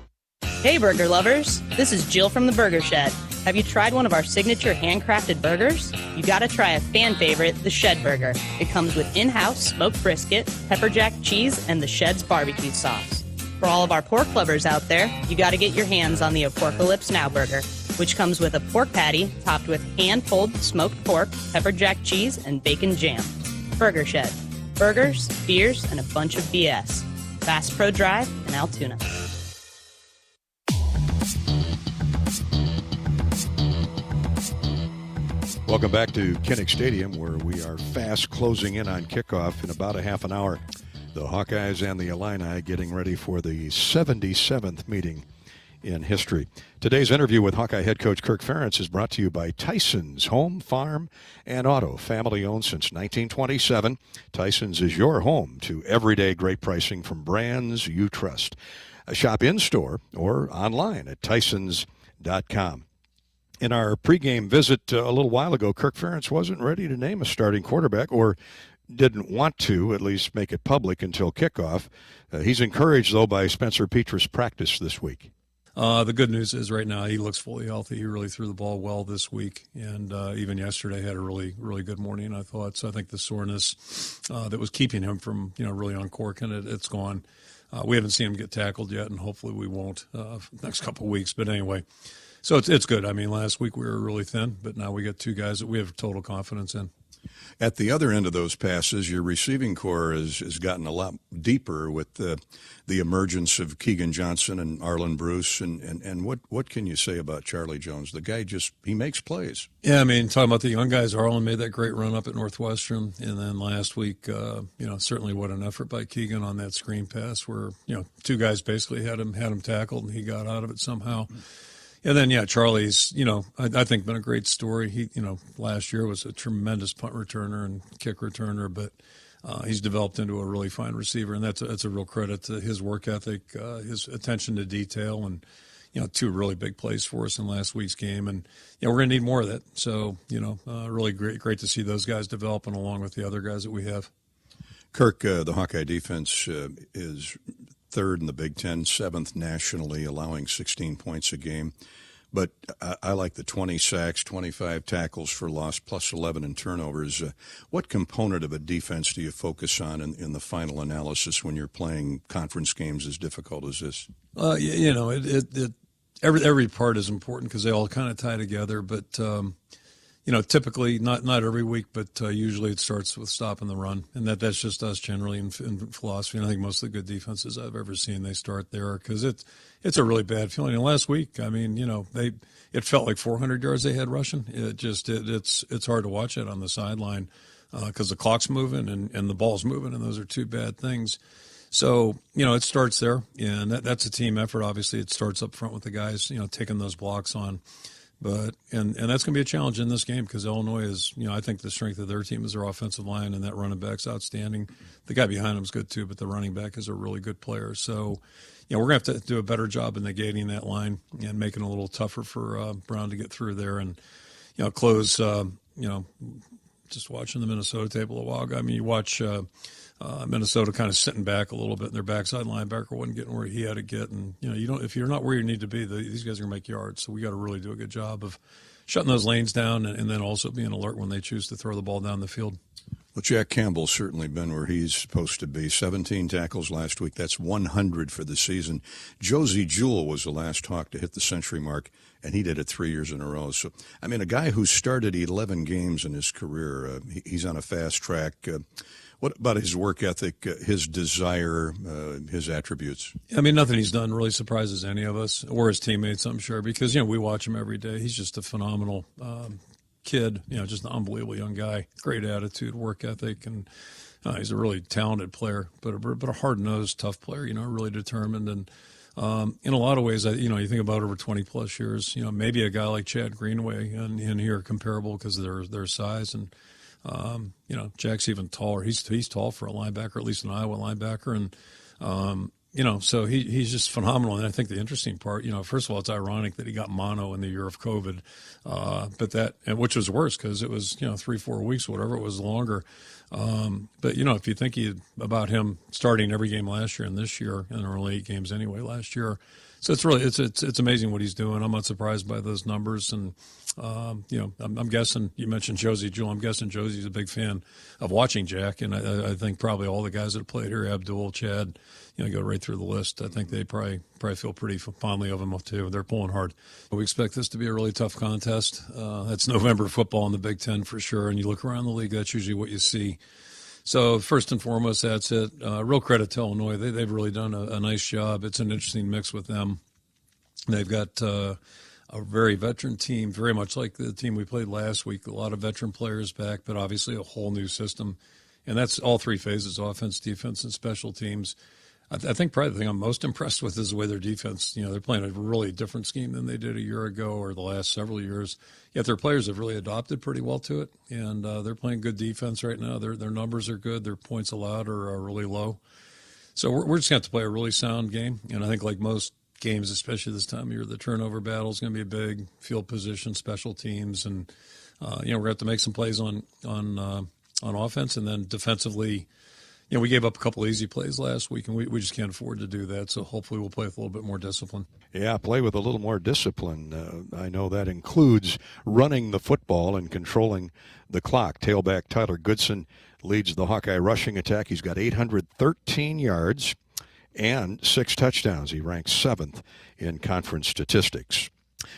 Hey burger lovers, this is Jill from the Burger Shed. Have you tried one of our signature handcrafted burgers? You gotta try a fan favorite, the Shed Burger. It comes with in-house smoked brisket, pepper jack cheese, and the Shed's barbecue sauce. For all of our pork lovers out there, you gotta get your hands on the Apocalypse Now Burger, which comes with a pork patty topped with hand-pulled smoked pork, pepper jack cheese, and bacon jam. Burger Shed. Burgers, beers, and a bunch of BS. Bass Pro Drive in Altoona. Welcome back to Kinnick Stadium, where we are fast closing in on kickoff in about a half an hour. The Hawkeyes and the Illini getting ready for the 77th meeting in history. Today's interview with Hawkeye head coach Kirk Ferentz is brought to you by Tyson's Home, Farm, and Auto. Family owned since 1927, Tyson's is your home to everyday great pricing from brands you trust. Shop in-store or online at tysons.com. In our pregame visit a little while ago, Kirk Ferentz wasn't ready to name a starting quarterback, or didn't want to at least make it public until kickoff. He's encouraged, though, by Spencer Petrus' practice this week. The good news is right now he looks fully healthy. He really threw the ball well this week, and even yesterday had a really, really good morning, I thought. So I think the soreness that was keeping him from, really uncorking it, it's gone. We haven't seen him get tackled yet, and hopefully we won't next couple of weeks. But anyway, so it's good. I mean, last week we were really thin, but now we got two guys that we have total confidence in. At the other end of those passes, your receiving core has gotten a lot deeper with the emergence of Keegan Johnson and Arlen Bruce. And what can you say about Charlie Jones? The guy he makes plays. Yeah, I mean, talking about the young guys, Arlen made that great run up at Northwestern. And then last week, certainly what an effort by Keegan on that screen pass where, two guys basically had him tackled and he got out of it somehow. And then, Charlie's, I think been a great story. He, last year was a tremendous punt returner and kick returner, but he's developed into a really fine receiver, and that's a real credit to his work ethic, his attention to detail, and, two really big plays for us in last week's game. And, we're going to need more of that. So, really great to see those guys developing along with the other guys that we have. Kirk, the Hawkeye defense is third in the Big Ten, seventh nationally, allowing 16 points a game. But I like the 20 sacks, 25 tackles for loss, plus 11 in turnovers. What component of a defense do you focus on in the final analysis when you're playing conference games as difficult as this? Every part is important because they all kind of tie together. But typically not every week, but usually it starts with stopping the run, and that's just us generally in philosophy. And I think most of the good defenses I've ever seen, they start there because it's a really bad feeling. And last week, I mean, it felt like 400 yards they had rushing. It's hard to watch it on the sideline because the clock's moving and the ball's moving, and those are two bad things. So, it starts there, and that's a team effort. Obviously, it starts up front with the guys, taking those blocks on. But and that's going to be a challenge in this game because Illinois is, I think the strength of their team is their offensive line, and that running back's outstanding. The guy behind him is good too, but the running back is a really good player. So, we're going to have to do a better job in negating that line and making it a little tougher for Brown to get through there and, close. Just watching the Minnesota table a while ago. I mean, you watch Minnesota kind of sitting back a little bit, and their backside linebacker wasn't getting where he had to get. And, if you're not where you need to be, these guys are going to make yards. So we got to really do a good job of shutting those lanes down and then also being alert when they choose to throw the ball down the field. Well, Jack Campbell's certainly been where he's supposed to be. 17 tackles last week. That's 100 for the season. Josie Jewell was the last Hawk to hit the century mark, and he did it 3 years in a row. So, I mean, a guy who started 11 games in his career, he's on a fast track. What about his work ethic, his desire, his attributes? I mean, nothing he's done really surprises any of us or his teammates, I'm sure, because, we watch him every day. He's just a phenomenal kid, just an unbelievable young guy. Great attitude, work ethic, and he's a really talented player, but a hard-nosed, tough player, really determined. And in a lot of ways, you think about over 20-plus years, maybe a guy like Chad Greenway and here are comparable because of their size. And Jack's even taller. He's tall for a linebacker, at least an Iowa linebacker. And, so he's just phenomenal. And I think the interesting part, first of all, it's ironic that he got mono in the year of COVID, which was worse because it was, 3-4 weeks, whatever it was longer. But, if you think about him starting every game last year and this year, and there were only 8 games anyway last year. So it's really, it's amazing what he's doing. I'm not surprised by those numbers. And, I'm guessing, you mentioned Josie Jewell. I'm guessing Josie's a big fan of watching Jack. And I think probably all the guys that have played here, Abdul, Chad, go right through the list. I think they probably feel pretty fondly of him too. They're pulling hard. We expect this to be a really tough contest. That's November football in the Big Ten for sure. And you look around the league, that's usually what you see. So first and foremost, that's it. Real credit to Illinois. They've really done a nice job. It's an interesting mix with them. They've got a very veteran team, very much like the team we played last week. A lot of veteran players back, but obviously a whole new system. And that's all 3 phases, offense, defense, and special teams. I think probably the thing I'm most impressed with is the way their defense, they're playing a really different scheme than they did a year ago or the last several years. Yet their players have really adopted pretty well to it, and they're playing good defense right now. Their numbers are good. Their points allowed are really low. So we're just going to have to play a really sound game. And I think like most games, especially this time of year, the turnover battle is going to be a big field position, special teams. And, we're going to have to make some plays on offense, and then defensively, we gave up a couple easy plays last week, and we just can't afford to do that. So hopefully we'll play with a little bit more discipline. Yeah, play with a little more discipline. I know that includes running the football and controlling the clock. Tailback Tyler Goodson leads the Hawkeye rushing attack. He's got 813 yards and 6 touchdowns. He ranks 7th in conference statistics.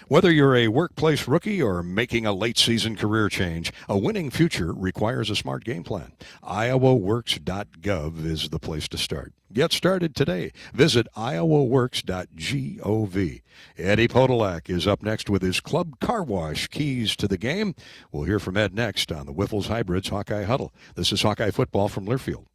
Whether you're a workplace rookie or making a late-season career change, a winning future requires a smart game plan. IowaWorks.gov is the place to start. Get started today. Visit IowaWorks.gov. Eddie Podolak is up next with his Club Car Wash keys to the game. We'll hear from Ed next on the Wiffles Hybrids Hawkeye Huddle. This is Hawkeye football from Learfield.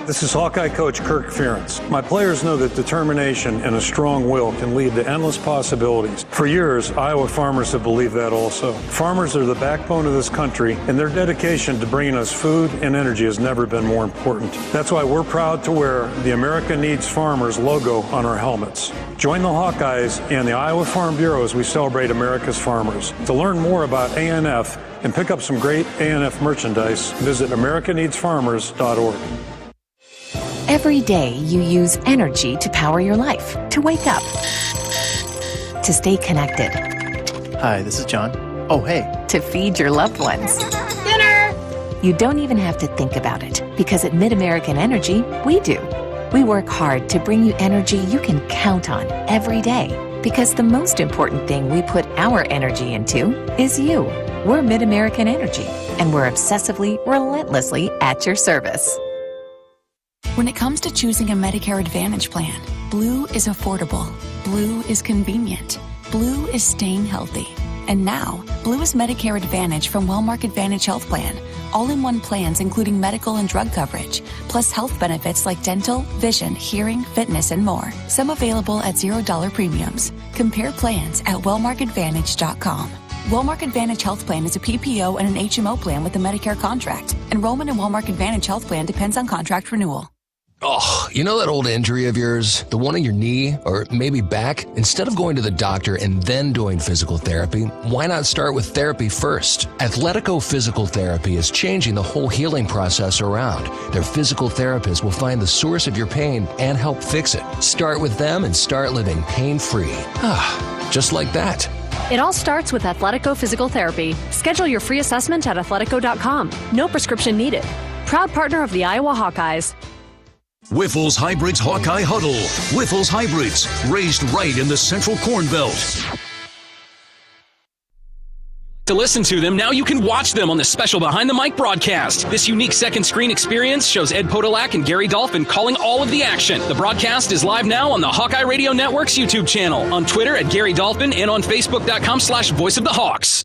This is Hawkeye coach Kirk Ferentz. My players know that determination and a strong will can lead to endless possibilities. For years, Iowa farmers have believed that also. Farmers are the backbone of this country, and their dedication to bringing us food and energy has never been more important. That's why we're proud to wear the America Needs Farmers logo on our helmets. Join the Hawkeyes and the Iowa Farm Bureau as we celebrate America's farmers. To learn more about ANF and pick up some great ANF merchandise, visit americaneedsfarmers.org. Every day you use energy to power your life, to wake up, to stay connected. Hi, this is John. Oh, hey. To feed your loved ones. Dinner! You don't even have to think about it, because at Mid-American Energy, we do. We work hard to bring you energy you can count on every day, because the most important thing we put our energy into is you. We're Mid-American Energy, and we're obsessively, relentlessly at your service. When it comes to choosing a Medicare Advantage plan, Blue is affordable, Blue is convenient, Blue is staying healthy. And now, Blue is Medicare Advantage from Wellmark Advantage Health Plan. All-in-one plans including medical and drug coverage, plus health benefits like dental, vision, hearing, fitness, and more. Some available at $0 premiums. Compare plans at wellmarkadvantage.com. Wellmark Advantage Health Plan is a PPO and an HMO plan with a Medicare contract. Enrollment in Wellmark Advantage Health Plan depends on contract renewal. Oh, you know that old injury of yours? The one in your knee or maybe back? Instead of going to the doctor and then doing physical therapy, why not start with therapy first? Athletico Physical Therapy is changing the whole healing process around. Their physical therapists will find the source of your pain and help fix it. Start with them and start living pain-free. Just like that. It all starts with Athletico Physical Therapy. Schedule your free assessment at athletico.com. No prescription needed. Proud partner of the Iowa Hawkeyes. Wiffles Hybrids Hawkeye Huddle. Wiffles Hybrids, raised right in the Central Corn Belt. To listen to them, now you can watch them on the special Behind the Mic broadcast. This unique second screen experience shows Ed Podolak and Gary Dolphin calling all of the action. The broadcast is live now on the Hawkeye Radio Network's YouTube channel, on Twitter at Gary Dolphin, and on Facebook.com/Voice of the Hawks.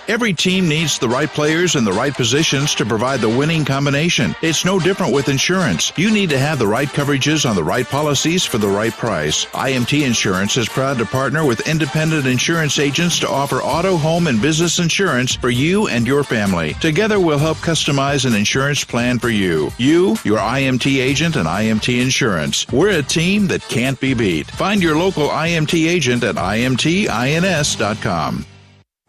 Every team needs the right players in the right positions to provide the winning combination. It's no different with insurance. You need to have the right coverages on the right policies for the right price. IMT Insurance is proud to partner with independent insurance agents to offer auto, home, and business insurance for you and your family. Together, we'll help customize an insurance plan for you. You, your IMT agent, and IMT Insurance. We're a team that can't be beat. Find your local IMT agent at imtins.com.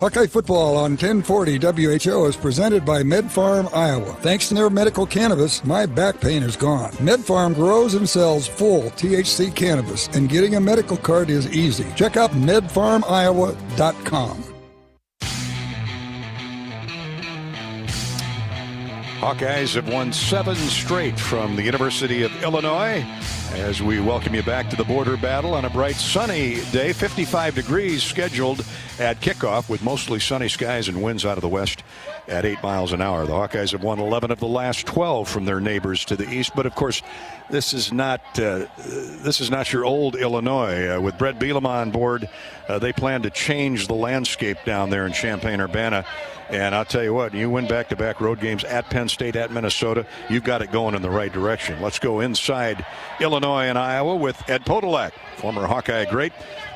Hawkeye football on 1040 WHO is presented by MedFarm Iowa. Thanks to their medical cannabis, my back pain is gone. MedFarm grows and sells full THC cannabis, and getting a medical card is easy. Check out medfarmiowa.com. Hawkeyes have won 7 straight from the University of Illinois. As we welcome you back to the border battle on a bright sunny day, 55 degrees scheduled at kickoff with mostly sunny skies and winds out of the west at 8 miles an hour. The Hawkeyes have won 11 of the last 12 from their neighbors to the east, but of course this is not your old Illinois. With Brett Bielema on board, they plan to change the landscape down there in Champaign-Urbana. And I'll tell you what, you win back-to-back road games at Penn State, at Minnesota, you've got it going in the right direction. Let's go inside Illinois and Iowa with Ed Podolak, former Hawkeye great,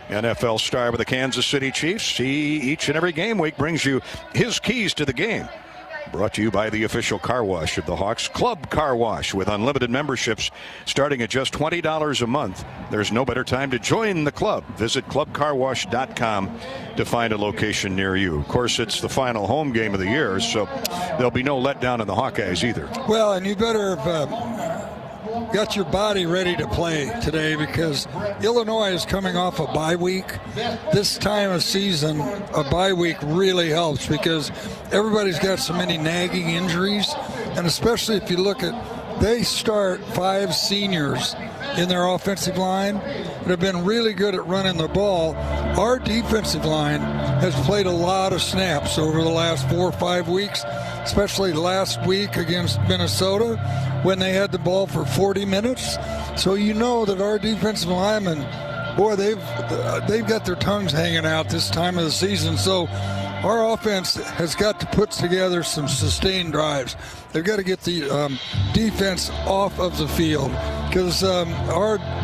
NFL star with the Kansas City Chiefs. He, each and every game week, brings you his keys to the game. Brought to you by the official car wash of the Hawks, Club Car Wash, with unlimited memberships starting at just $20 a month. There's no better time to join the club. Visit clubcarwash.com to find a location near you. Of course, it's the final home game of the year, so there'll be no letdown in the Hawkeyes either. Well, and you better have got your body ready to play today, because Illinois is coming off a bye week. This time of season, a bye week really helps because everybody's got so many nagging injuries, and especially if you look at they start 5 seniors in their offensive line that have been really good at running the ball. Our defensive line has played a lot of snaps over the last 4 or 5 weeks, especially last week against Minnesota when they had the ball for 40 minutes. So you know that our defensive linemen, boy, they've got their tongues hanging out this time of the season. So our offense has got to put together some sustained drives. They've got to get the defense off of the field because the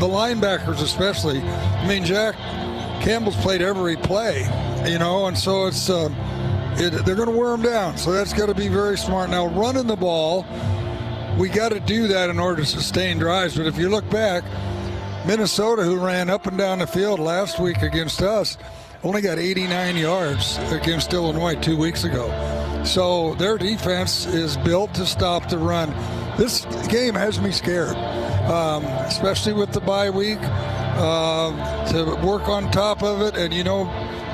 linebackers especially, I mean, Jack Campbell's played every play, and so it's they're going to wear them down. So that's got to be very smart. Now, running the ball, we got to do that in order to sustain drives. But if you look back, Minnesota, who ran up and down the field last week against us, only got 89 yards against Illinois 2 weeks ago. So their defense is built to stop the run. This game has me scared, especially with the bye week, to work on top of it. And,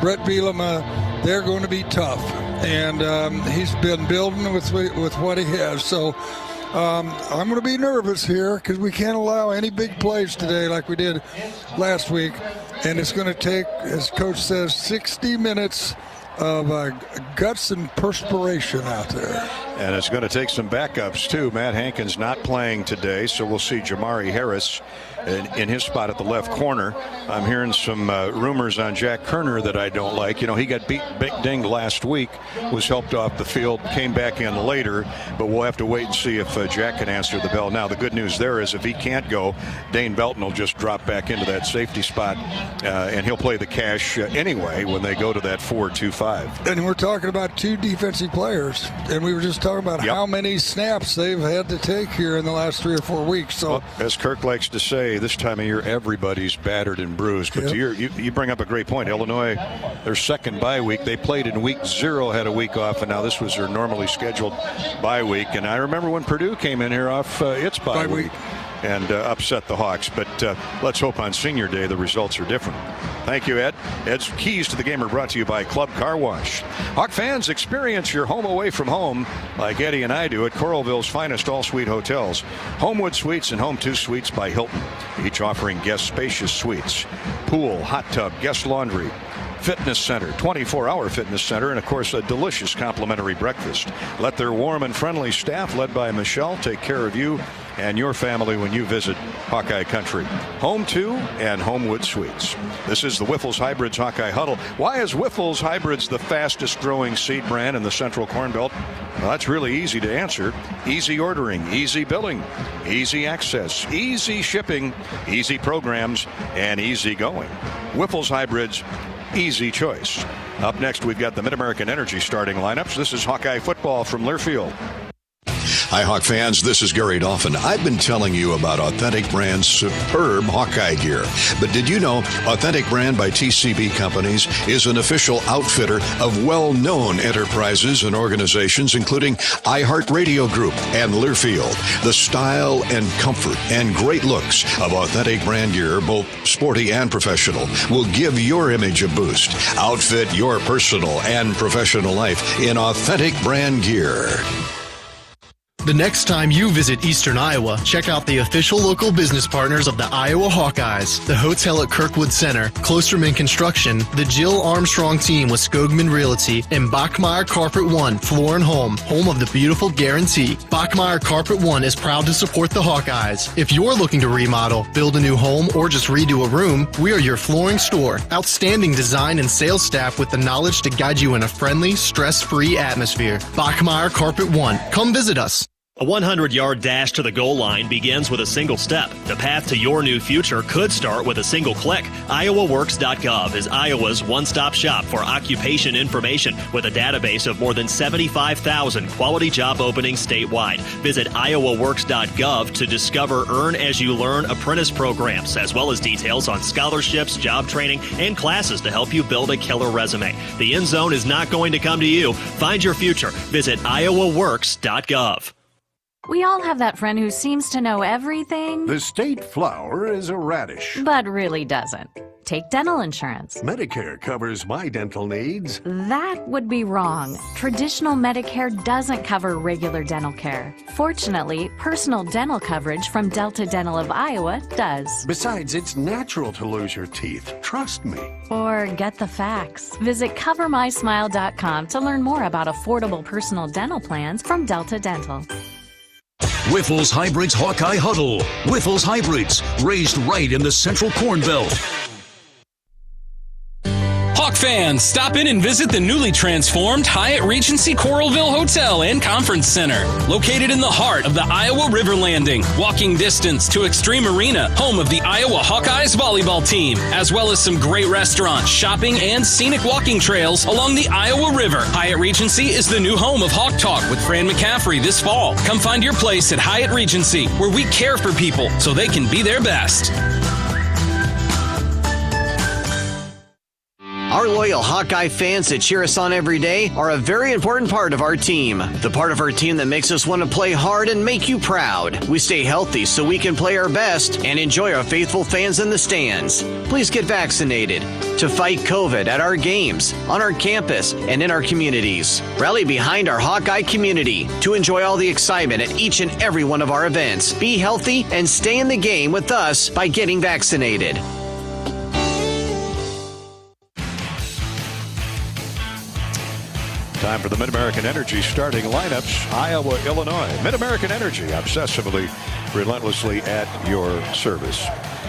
Brett Bielema, they're going to be tough. And he's been building with what he has. So I'm going to be nervous here because we can't allow any big plays today like we did last week. And it's going to take, as Coach says, 60 minutes of guts and perspiration out there. And it's going to take some backups, too. Matt Hankins not playing today, so we'll see Jamari Harris in his spot at the left corner. I'm hearing some rumors on Jack Kerner that I don't like. He got dinged last week, was helped off the field, came back in later, but we'll have to wait and see if Jack can answer the bell. Now, the good news there is if he can't go, Dane Belton will just drop back into that safety spot, and he'll play the cash anyway when they go to that 4-2-5. And we're talking about 2 defensive players, and we were just talking about how many snaps they've had to take here in the last 3 or 4 weeks. So, well, as Kirk likes to say, this time of year everybody's battered and bruised. But you bring up a great point. Illinois, their second bye week, they played in week 0, had a week off, and now this was their normally scheduled bye week. And I remember when Purdue came in here off its bye week and upset the Hawks. But let's hope on Senior Day the results are different. Thank you, Ed. Ed's keys to the game are brought to you by Club Car Wash. Hawk fans, experience your home away from home like Eddie and I do at Coralville's finest all-suite hotels. Homewood Suites and Home 2 Suites by Hilton, each offering guest spacious suites, pool, hot tub, guest laundry, fitness center, 24-hour fitness center, and of course a delicious complimentary breakfast. Let their warm and friendly staff led by Michelle take care of you and your family when you visit Hawkeye Country. Home 2 and Homewood Suites. This is the Wiffles Hybrids Hawkeye Huddle. Why is Wiffles Hybrids the fastest growing seed brand in the Central Corn Belt? Well, that's really easy to answer. Easy ordering, easy billing, easy access, easy shipping, easy programs, and easy going. Wiffles Hybrids, easy choice. Up next, we've got the Mid-American Energy starting lineups. This is Hawkeye football from Learfield. Hi, Hawk fans. This is Gary Dolphin. I've been telling you about Authentic Brand's superb Hawkeye gear. But did you know Authentic Brand by TCB Companies is an official outfitter of well-known enterprises and organizations, including iHeartRadio Group and Learfield. The style and comfort and great looks of Authentic Brand gear, both sporty and professional, will give your image a boost. Outfit your personal and professional life in Authentic Brand gear. The next time you visit Eastern Iowa, check out the official local business partners of the Iowa Hawkeyes, the hotel at Kirkwood Center, Klosterman Construction, the Jill Armstrong team with Skogman Realty, and Bachmeyer Carpet One, Floor and Home of the beautiful Guarantee. Bachmeyer Carpet One is proud to support the Hawkeyes. If you're looking to remodel, build a new home, or just redo a room, we are your flooring store. Outstanding design and sales staff with the knowledge to guide you in a friendly, stress-free atmosphere. Bachmeyer Carpet One. Come visit us. A 100-yard dash to the goal line begins with a single step. The path to your new future could start with a single click. IowaWorks.gov is Iowa's one-stop shop for occupation information with a database of more than 75,000 quality job openings statewide. Visit IowaWorks.gov to discover Earn As You Learn apprentice programs, as well as details on scholarships, job training, and classes to help you build a killer resume. The end zone is not going to come to you. Find your future. Visit IowaWorks.gov. We all have that friend who seems to know everything, The state flower is a radish. but really doesn't. Take dental insurance. Medicare covers my dental needs. That would be wrong. Traditional Medicare doesn't cover regular dental care. Fortunately, personal dental coverage from Delta Dental of Iowa does. Besides, it's natural to lose your teeth. Trust me. Or get the facts. Visit CoverMySmile.com to learn more about affordable personal dental plans from Delta Dental. Wiffles Hybrids Hawkeye Huddle. Wiffles Hybrids, raised right in the Central Corn Belt. Hawk fans, stop in and visit the newly transformed Hyatt Regency Coralville Hotel and Conference Center. Located in the heart of the Iowa River Landing, walking distance to Extreme Arena, home of the Iowa Hawkeyes volleyball team, as well as some great restaurants, shopping, and scenic walking trails along the Iowa River. Hyatt Regency is the new home of Hawk Talk with Fran McCaffrey this fall. Come find your place at Hyatt Regency, where we care for people so they can be their best. Our loyal Hawkeye fans that cheer us on every day are a very important part of our team. The part of our team that makes us want to play hard and make you proud. We stay healthy so we can play our best and enjoy our faithful fans in the stands. Please get vaccinated to fight COVID at our games, on our campus, and in our communities. Rally behind our Hawkeye community to enjoy all the excitement at each and every one of our events. Be healthy and stay in the game with us by getting vaccinated. Time for the Mid-American Energy starting lineups. Iowa, Illinois. Mid-American Energy, obsessively, relentlessly at your service.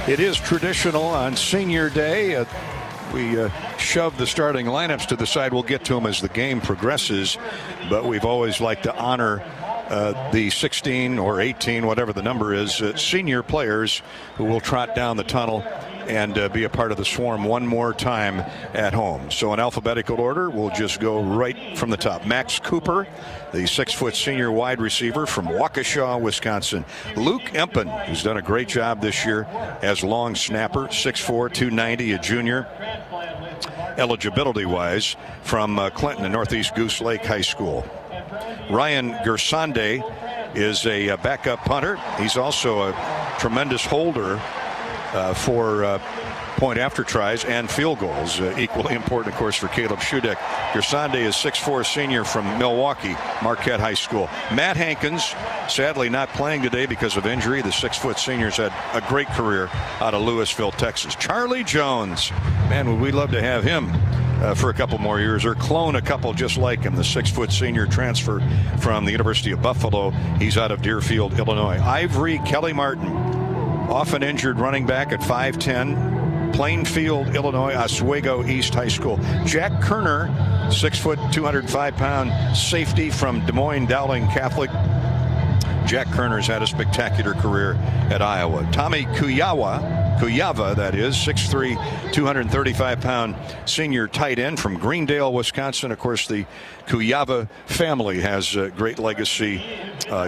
It is traditional on Senior Day. We shove the starting lineups to the side. We'll get to them as the game progresses, but we've always liked to honor the 16 or 18, whatever the number is, senior players who will trot down the tunnel and be a part of the swarm one more time at home. So in alphabetical order, we'll just go right from the top. Max Cooper, the 6-foot senior wide receiver from Waukesha, Wisconsin. Luke Empen, who's done a great job this year as long snapper, 6'4", 290, a junior. Eligibility-wise, from Clinton and Northeast Goose Lake High School. Ryan Gersande is a backup punter. He's also a tremendous holder for point after tries and field goals. Equally important, of course, for Caleb Schudek. Gersande is 6'4", senior from Milwaukee, Marquette High School. Matt Hankins, sadly not playing today because of injury. The 6-foot senior's had a great career out of Louisville, Texas. Charlie Jones, man, would we love to have him for a couple more years, or clone a couple just like him. The 6-foot senior transfer from the University of Buffalo. He's out of Deerfield, Illinois. Ivory Kelly Martin, often injured running back at 5'10", Plainfield, Illinois, Oswego East High School. Jack Kerner, 6 foot, 205-pound safety from Des Moines Dowling Catholic. Jack Kerner's had a spectacular career at Iowa. Tommy Kuyava, that is, 6'3", 235-pound senior tight end from Greendale, Wisconsin. Of course, the Kuyava family has a great legacy,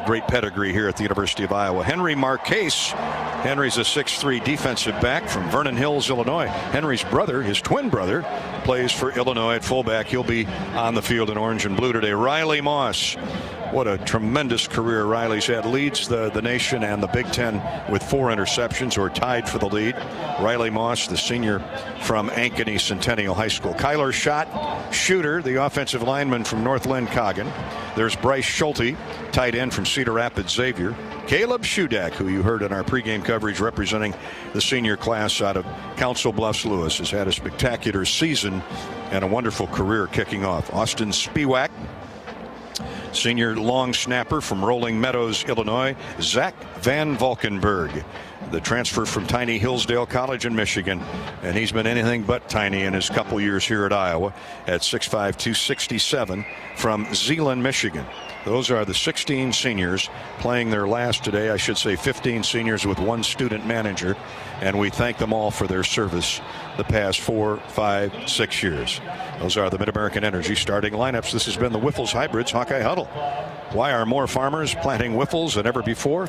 great pedigree here at the University of Iowa. Henry Marquez. Henry's a 6'3" defensive back from Vernon Hills, Illinois. Henry's brother, his twin brother, plays for Illinois at fullback. He'll be on the field in orange and blue today. Riley Moss. What a tremendous career Riley's had. Leads the nation and the Big Ten with 4 interceptions, or tied for the lead. Riley Moss, the senior from Ankeny Centennial High School. Kyler Schott, shooter, the offensive lineman from Northland Coggin. There's Bryce Schulte, tight end from Cedar Rapids Xavier. Caleb Schudek, who you heard in our pregame coverage representing the senior class out of Council Bluffs Lewis, has had a spectacular season and a wonderful career kicking off. Austin Spiewak, senior long snapper from Rolling Meadows, Illinois. Zach Van Valkenburg, the transfer from Tiny Hillsdale College in Michigan, and he's been anything but tiny in his couple years here at Iowa at 6'5", 267 from Zeeland, Michigan. Those are the 16 seniors playing their last today. I should say 15 seniors with 1 student manager, and we thank them all for their service the past 4, 5, 6 years. Those are the Mid-American Energy starting lineups. This has been the Wiffles Hybrids Hawkeye Huddle. Why are more farmers planting Wiffles than ever before?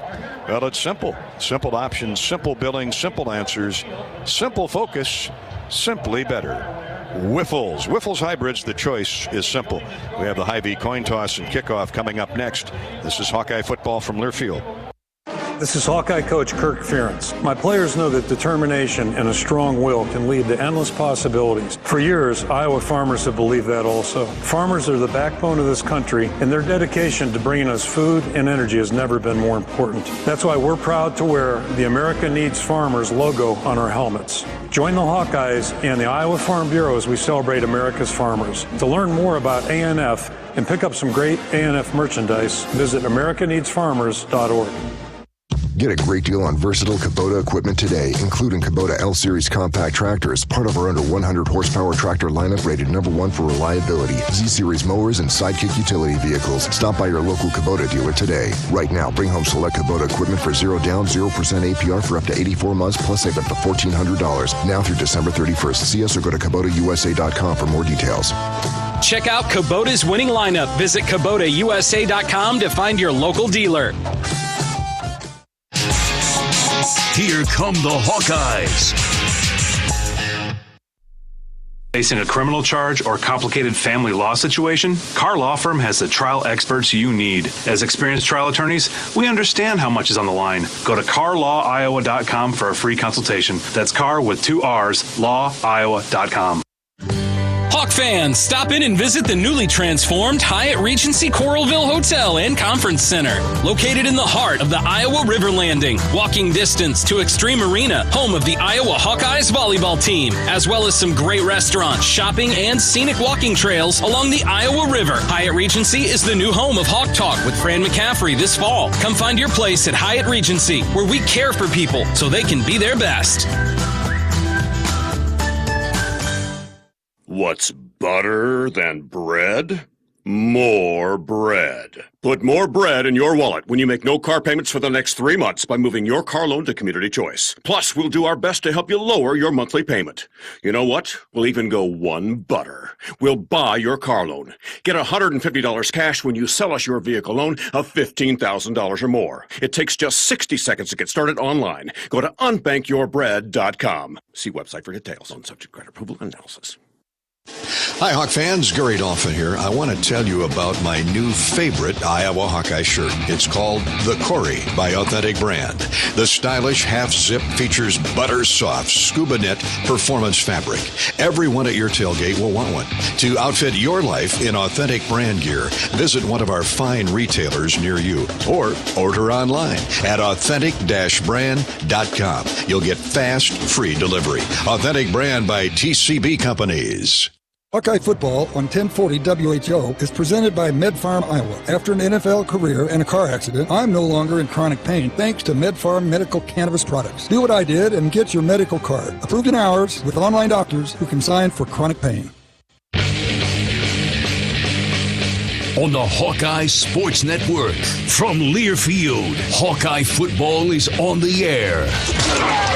Well, it's simple. Simple options, simple billing, simple answers, simple focus, simply better. Wiffles. Wiffles Hybrids, the choice is simple. We have the Hy-Vee coin toss and kickoff coming up next. This is Hawkeye football from Learfield. This is Hawkeye coach Kirk Ferentz. My players know that determination and a strong will can lead to endless possibilities. For years, Iowa farmers have believed that also. Farmers are the backbone of this country, and their dedication to bringing us food and energy has never been more important. That's why we're proud to wear the America Needs Farmers logo on our helmets. Join the Hawkeyes and the Iowa Farm Bureau as we celebrate America's farmers. To learn more about ANF and pick up some great ANF merchandise, visit americaneedsfarmers.org. Get a great deal on versatile Kubota equipment today, including Kubota L-Series compact tractors, part of our under 100 horsepower tractor lineup rated #1 for reliability, Z-Series mowers, and Sidekick utility vehicles. Stop by your local Kubota dealer today. Right now, bring home select Kubota equipment for 0 down, 0% APR for up to 84 months, plus save up to $1,400. Now through December 31st. See us or go to KubotaUSA.com for more details. Check out Kubota's winning lineup. Visit KubotaUSA.com to find your local dealer. Here come the Hawkeyes. Facing a criminal charge or complicated family law situation, Carr Law Firm has the trial experts you need. As experienced trial attorneys, we understand how much is on the line. Go to carlawiowa.com for a free consultation. That's Carr with 2 R's, lawiowa.com. Hawk fans, stop in and visit the newly transformed Hyatt Regency Coralville Hotel and Conference Center. Located in the heart of the Iowa River Landing, walking distance to Extreme Arena, home of the Iowa Hawkeyes volleyball team, as well as some great restaurants, shopping, and scenic walking trails along the Iowa River. Hyatt Regency is the new home of Hawk Talk with Fran McCaffrey this fall. Come find your place at Hyatt Regency, where we care for people so they can be their best. What's better than bread? More bread. Put more bread in your wallet when you make no car payments for the next 3 months by moving your car loan to Community Choice. Plus, we'll do our best to help you lower your monthly payment. You know what? We'll even go one better. We'll buy your car loan. Get $150 cash when you sell us your vehicle loan of $15,000 or more. It takes just 60 seconds to get started online. Go to unbankyyourbread.com. See website for details on subject credit approval and analysis. Hi, Hawk fans. Gary Dolphin here. I want to tell you about my new favorite Iowa Hawkeye shirt. It's called the Corey by Authentic Brand. The stylish half-zip features butter-soft scuba knit performance fabric. Everyone at your tailgate will want one. To outfit your life in Authentic Brand gear, visit one of our fine retailers near you or order online at authentic-brand.com. You'll get fast, free delivery. Authentic Brand by TCB Companies. Hawkeye football on 1040 WHO is presented by MedFarm Iowa. After an NFL career and a car accident, I'm no longer in chronic pain thanks to MedFarm medical cannabis products. Do what I did and get your medical card. Approved in hours with online doctors who can sign for chronic pain. On the Hawkeye Sports Network, from Learfield, Hawkeye football is on the air.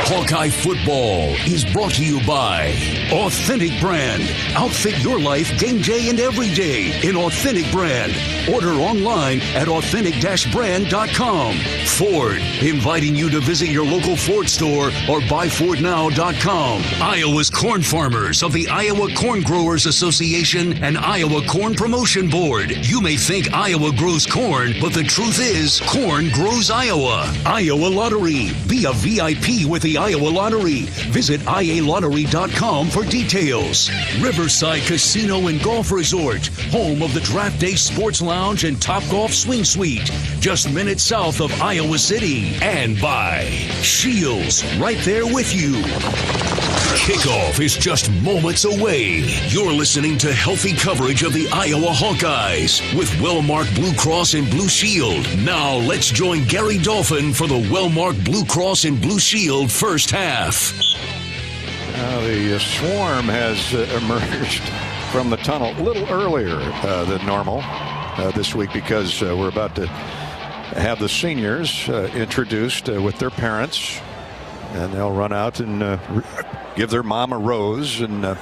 Hawkeye football is brought to you by Authentic Brand. Outfit your life game day and every day in Authentic Brand. Order online at authentic-brand.com. Ford, inviting you to visit your local Ford store or buyfordnow.com. Iowa's corn farmers of the Iowa Corn Growers Association and Iowa Corn Promotion Board. You may think Iowa grows corn, but the truth is, corn grows Iowa. Iowa Lottery. Be a VIP with the Iowa Lottery. Visit ialottery.com for details. Riverside Casino and Golf Resort, home of the Draft Day Sports Lounge and Top Golf Swing Suite, just minutes south of Iowa City. And by Shields, right there with you. Kickoff is just moments away. You're listening to healthy coverage of the Iowa Hawkeyes with Wellmark Blue Cross and Blue Shield. Now let's join Gary Dolphin for the Wellmark Blue Cross and Blue Shield first half. The swarm has emerged from the tunnel a little earlier than normal this week because we're about to have the seniors introduced with their parents, and they'll run out and give their mom a rose and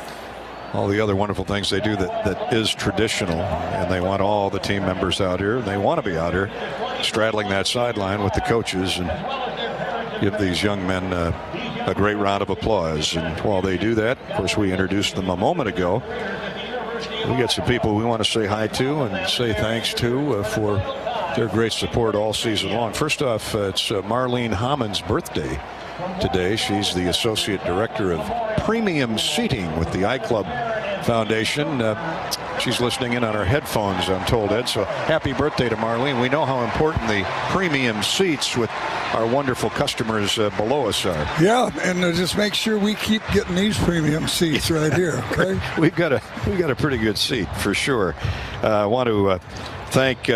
all the other wonderful things they do that is traditional. And they want all the team members out here. They want to be out here straddling that sideline with the coaches and give these young men a great round of applause. And while they do that, of course, we introduced them a moment ago. We got some people we want to say hi to and say thanks to for their great support all season long. First off, it's Marlene Hammond's birthday today. She's the Associate Director of Premium Seating with the iClub Foundation. She's listening in on her headphones, I'm told, Ed. So happy birthday to Marlene. We know how important the premium seats with our wonderful customers below us are. Yeah, and just make sure we keep getting these premium seats right here, okay? We've got a pretty good seat for sure. I want to thank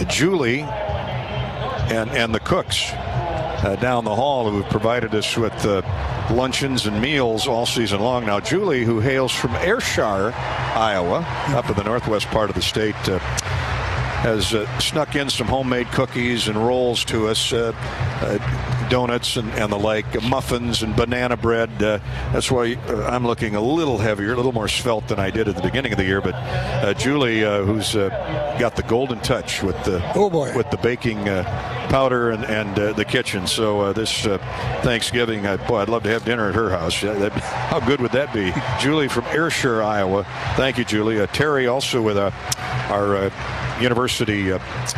Julie and the cooks down the hall who have provided us with luncheons and meals all season long. Now, Julie, who hails from Ayrshire, Iowa, up in the northwest part of the state, has snuck in some homemade cookies and rolls to us, donuts and the like, muffins and banana bread. That's why I'm looking a little heavier, a little more svelte than I did at the beginning of the year. But Julie, who's got the golden touch with the baking powder and the kitchen. So this Thanksgiving, I'd love to have dinner at her house. How good would that be? Julie from Ayrshire, Iowa. Thank you, Julie. Terry, also with our university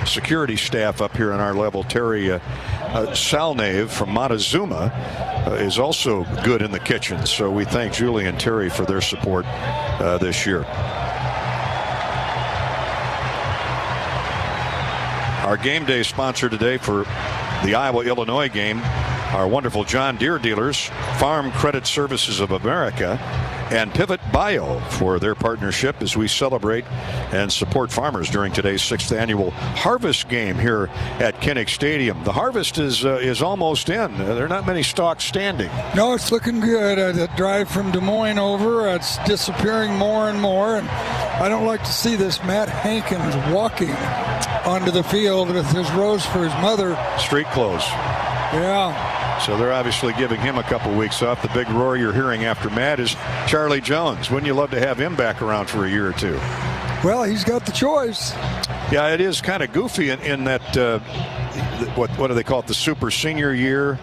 security staff up here on our level. Terry Salnave from Montezuma is also good in the kitchen. So we thank Julie and Terry for their support this year. Our game day sponsor today for the Iowa-Illinois game, our wonderful John Deere dealers, Farm Credit Services of America, and Pivot Bio for their partnership as we celebrate and support farmers during today's 6th annual harvest game here at Kinnick Stadium. The harvest is almost in. There are not many stalks standing. No, it's looking good. The drive from Des Moines over, it's disappearing more and more. And I don't like to see this. Matt Hankins walking onto the field with his rose for his mother. Street clothes. Yeah. So they're obviously giving him a couple weeks off. The big roar you're hearing after Matt is Charlie Jones. Wouldn't you love to have him back around for a year or two? Well, he's got the choice. Yeah, it is kind of goofy in that, what do they call it, the super senior year?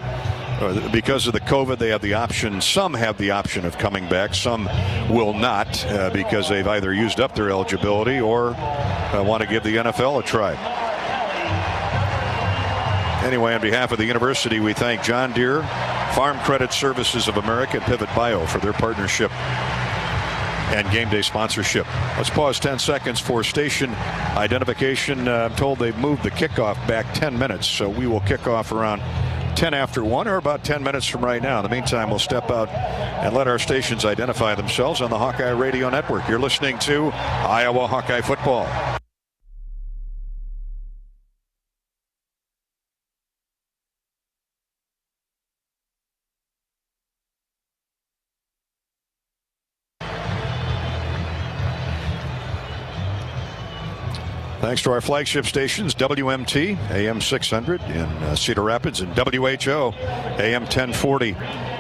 Because of the COVID, they have the option. Some have the option of coming back. Some will not because they've either used up their eligibility or want to give the NFL a try. Anyway, on behalf of the university, we thank John Deere, Farm Credit Services of America, and Pivot Bio for their partnership and game day sponsorship. Let's pause 10 seconds for station identification. I'm told they've moved the kickoff back 10 minutes, so we will kick off around 10 after 1 or about 10 minutes from right now. In the meantime, we'll step out and let our stations identify themselves on the Hawkeye Radio Network. You're listening to Iowa Hawkeye Football. Thanks to our flagship stations, WMT, AM 600 in Cedar Rapids, and WHO, AM 1040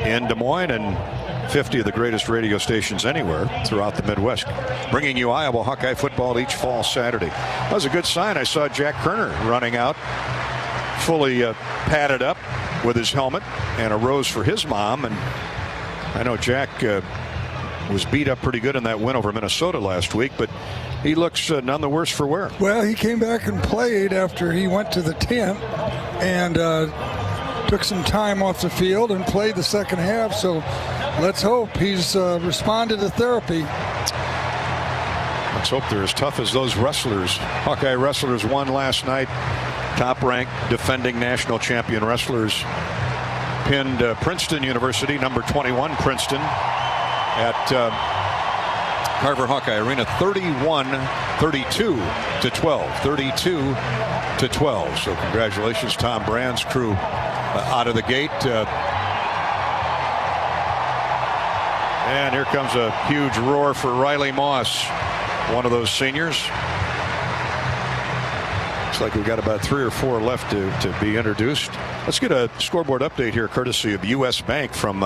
in Des Moines, and 50 of the greatest radio stations anywhere throughout the Midwest, bringing you Iowa Hawkeye football each fall Saturday. That was a good sign. I saw Jack Kerner running out, fully padded up with his helmet and a rose for his mom. And I know Jack was beat up pretty good in that win over Minnesota last week, but he looks none the worse for wear. Well, he came back and played after he went to the tent and took some time off the field and played the second half. So let's hope he's responded to therapy. Let's hope they're as tough as those wrestlers. Hawkeye wrestlers won last night. Top-ranked defending national champion wrestlers pinned Princeton University, number 21 Princeton, at Carver Hawkeye Arena, 32-12. 32-12. So congratulations, Tom Brand's crew out of the gate. And here comes a huge roar for Riley Moss, one of those seniors. Looks like we've got about 3 or 4 left to be introduced. Let's get a scoreboard update here, courtesy of U.S. Bank from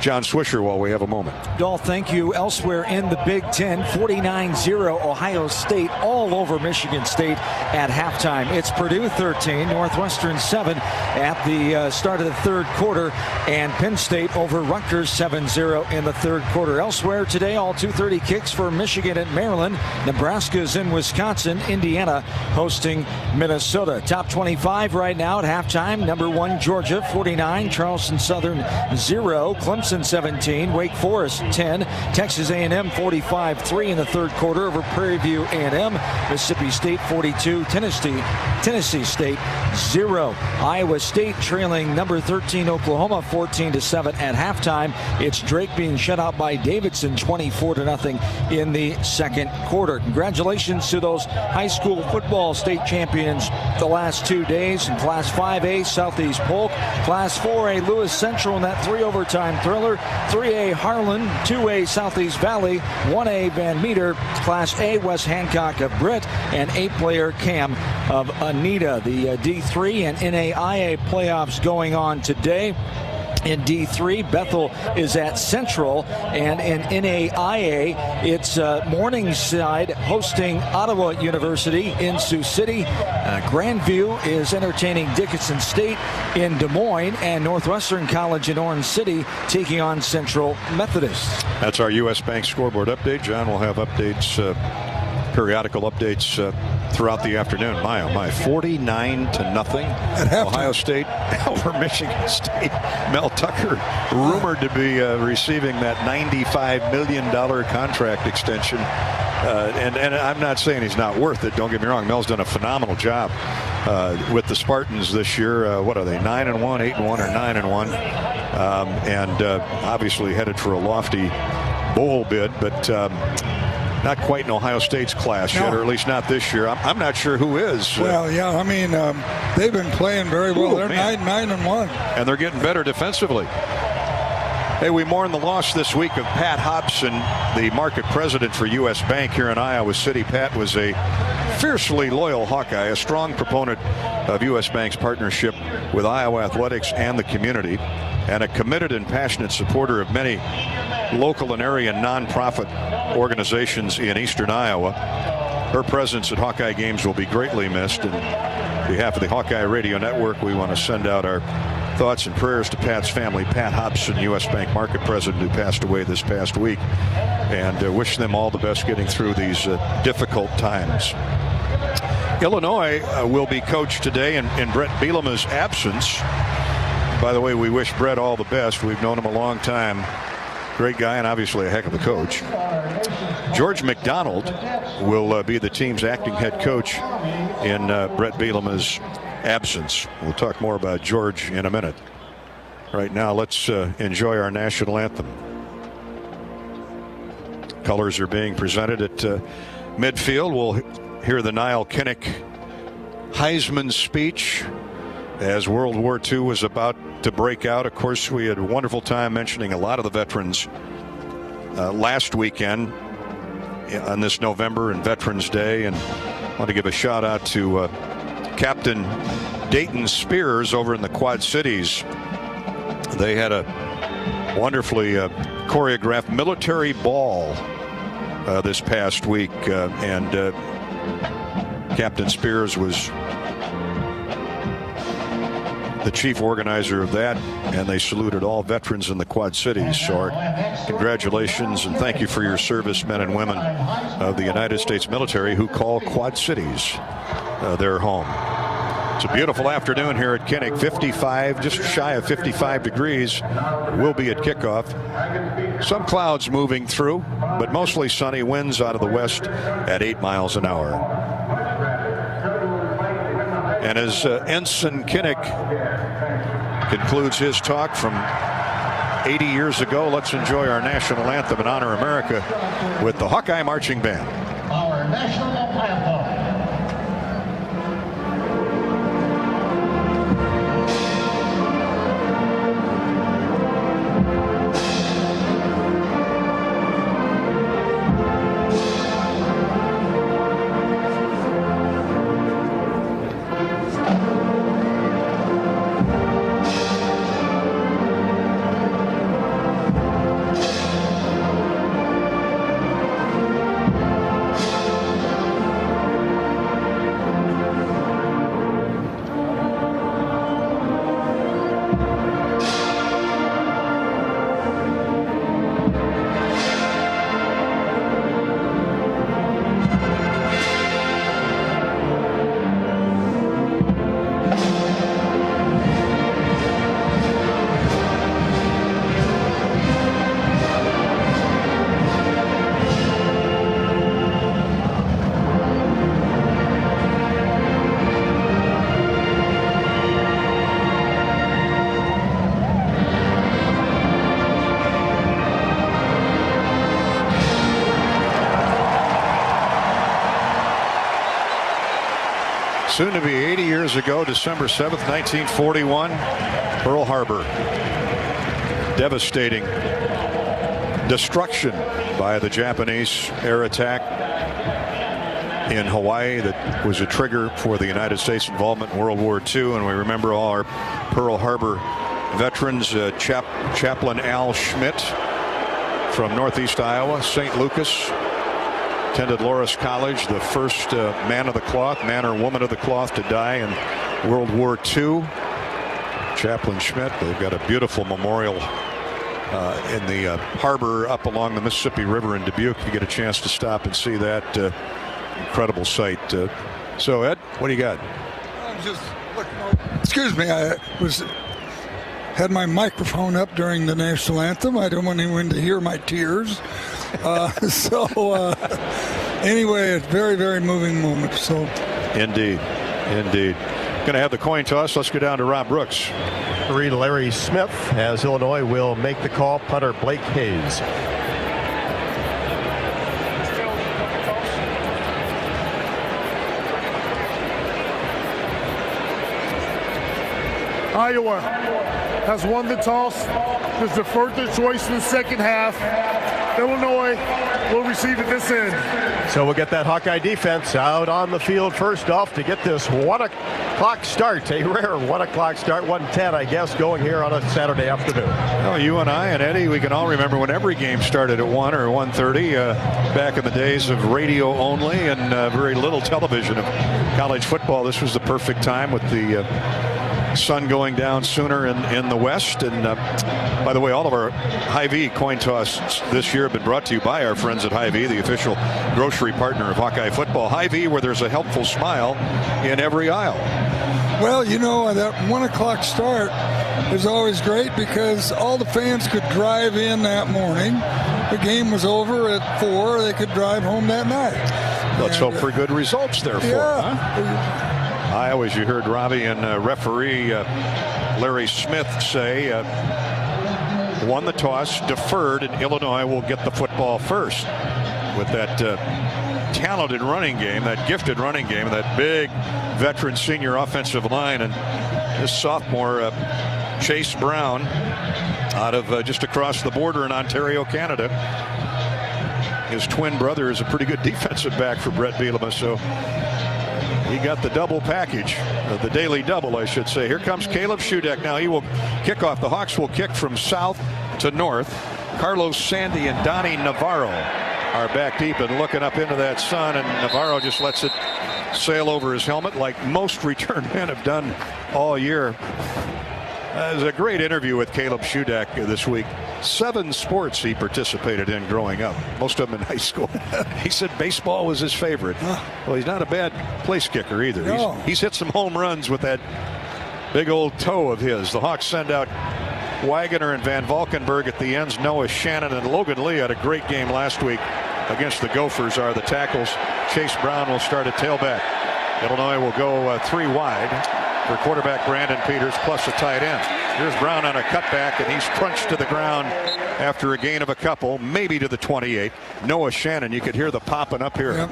John Swisher while we have a moment. Dolph, thank you. Elsewhere in the Big Ten, 49-0 Ohio State all over Michigan State at halftime. It's Purdue 13, Northwestern 7 at the start of the third quarter, and Penn State over Rutgers 7-0 in the third quarter. Elsewhere today, all 2:30 kicks for Michigan at Maryland. Nebraska's in Wisconsin. Indiana hosting Minnesota. Top 25 right now at halftime. Number 1 Georgia 49, Charleston Southern 0, Clemson 17, Wake Forest 10, Texas A&M 45-3 in the third quarter over Prairie View A&M, Mississippi State 42, Tennessee State 0. Iowa State trailing number 13 Oklahoma 14-7 at halftime. It's Drake being shut out by Davidson 24-0 in the second quarter. Congratulations to those high school football state champions the last 2 days. In Class 5A, Southeast Polk. Class 4A, Lewis Central in that 3 overtime thriller. 3A, Harlan. 2A, Southeast Valley. 1A, Van Meter. Class A, West Hancock of Britt. And 8-player Cam of Anita. The D3 and NAIA playoffs going on today. In D3, Bethel is at Central, and in NAIA, it's Morningside hosting Ottawa University in Sioux City. Grandview is entertaining Dickinson State in Des Moines, and Northwestern College in Orange City taking on Central Methodist. That's our U.S. Bank scoreboard update. John will have updates, periodical updates throughout the afternoon. My 49-0 Ohio State over Michigan State. Mel Tucker rumored to be receiving that $95 million contract extension. And I'm not saying he's not worth it. Don't get me wrong. Mel's done a phenomenal job with the Spartans this year. What are they? 9-1, 8-1, or 9-1, and obviously headed for a lofty bowl bid, but. Not quite in Ohio State's class yet, or at least not this year. I'm not sure who is. Well, yeah, I mean, they've been playing very well. They're 9-1. And they're getting better defensively. Hey, we mourn the loss this week of Pat Hobson, the market president for U.S. Bank here in Iowa City. Pat was a fiercely loyal Hawkeye, a strong proponent of U.S. Bank's partnership with Iowa athletics and the community, and a committed and passionate supporter of many local and area nonprofit organizations in eastern Iowa. Her presence at Hawkeye games will be greatly missed. And on behalf of the Hawkeye Radio Network, we want to send out our thoughts and prayers to Pat's family. Pat Hobson, U.S. Bank market president, who passed away this past week, and wish them all the best getting through these difficult times. Illinois will be coached today in Brett Bielema's absence. By the way, we wish Brett all the best. We've known him a long time. Great guy and obviously a heck of a coach. George McDonald will be the team's acting head coach in Brett Bielema's absence. We'll talk more about George in a minute. Right now, let's enjoy our national anthem. Colors are being presented at midfield. We'll hear the Niall Kinnick Heisman speech as World War II was about to break out. Of course, we had a wonderful time mentioning a lot of the veterans last weekend on this November and Veterans Day, and I want to give a shout out to Captain Dayton Spears over in the Quad Cities. They had a wonderfully choreographed military ball this past week, and Captain Spears was the chief organizer of that, and they saluted all veterans in the Quad Cities. So our congratulations and thank you for your service, men and women of the United States military who call Quad Cities their home. It's a beautiful afternoon here at Kinnick. 55, just shy of 55 degrees will be at kickoff. Some clouds moving through, but mostly sunny. Winds out of the west at 8 miles an hour. And as Ensign Kinnick concludes his talk from 80 years ago, let's enjoy our national anthem and honor America with the Hawkeye Marching Band. Our national anthem. Soon to be 80 years ago, December 7th, 1941, Pearl Harbor. Devastating destruction by the Japanese air attack in Hawaii that was a trigger for the United States involvement in World War II. And we remember all our Pearl Harbor veterans, Chaplain Al Schmidt from Northeast Iowa, St. Lucas, attended Loras College, the first man or woman of the cloth to die in World War II. Chaplain Schmidt, they've got a beautiful memorial in the harbor up along the Mississippi River in Dubuque. You get a chance to stop and see that incredible sight. So, Ed, what do you got? Excuse me, I had my microphone up during the national anthem. I don't want anyone to hear my tears. Anyway, it's very, very moving moment. So, indeed. Going to have the coin toss. Let's go down to Rob Brooks. Referee Larry Smith, as Illinois will make the call. Punter Blake Hayes. Iowa has won the toss, has deferred their choice in the second half. Illinois will receive at this end. So we'll get that Hawkeye defense out on the field first off to get this 1 o'clock start, a rare 1 o'clock start, 1:10, I guess, going here on a Saturday afternoon. Well, you and I and Eddie, we can all remember when every game started at 1 or 1:30 back in the days of radio only and very little television of college football. This was the perfect time with the sun going down sooner in the west. And by the way, all of our Hy-Vee coin toss this year have been brought to you by our friends at Hy-Vee, the official grocery partner of Hawkeye football. Hy-Vee, where there's a helpful smile in every aisle. Well, you know, that 1 o'clock start is always great because all the fans could drive in that morning. The game was over at 4. They could drive home that night. Let's hope for good results, therefore. Yeah. Huh? Iowa, as you heard Robbie and referee Larry Smith say, won the toss, deferred, and Illinois will get the football first. With that talented running game, that gifted running game, that big veteran senior offensive line, and this sophomore Chase Brown out of just across the border in Ontario, Canada. His twin brother is a pretty good defensive back for Brett Bielema, so he got the double package, the daily double, I should say. Here comes Caleb Shudak. Now he will kick off. The Hawks will kick from south to north. Carlos Sandy and Donnie Navarro are back deep and looking up into that sun, and Navarro just lets it sail over his helmet like most return men have done all year. There's a great interview with Caleb Shudak this week. 7 sports he participated in growing up, most of them in high school. He said baseball was his favorite. Well, he's not a bad place kicker either. No. He's hit some home runs with that big old toe of his. The Hawks send out Wagoner and Van Valkenburg at the ends. Noah Shannon and Logan Lee had a great game last week against the Gophers are the tackles. Chase Brown will start at tailback. Illinois will go 3 wide for quarterback Brandon Peters plus a tight end. Here's Brown on a cutback, and he's crunched to the ground after a gain of a couple, maybe to the 28. Noah Shannon, you could hear the popping up here. Yep.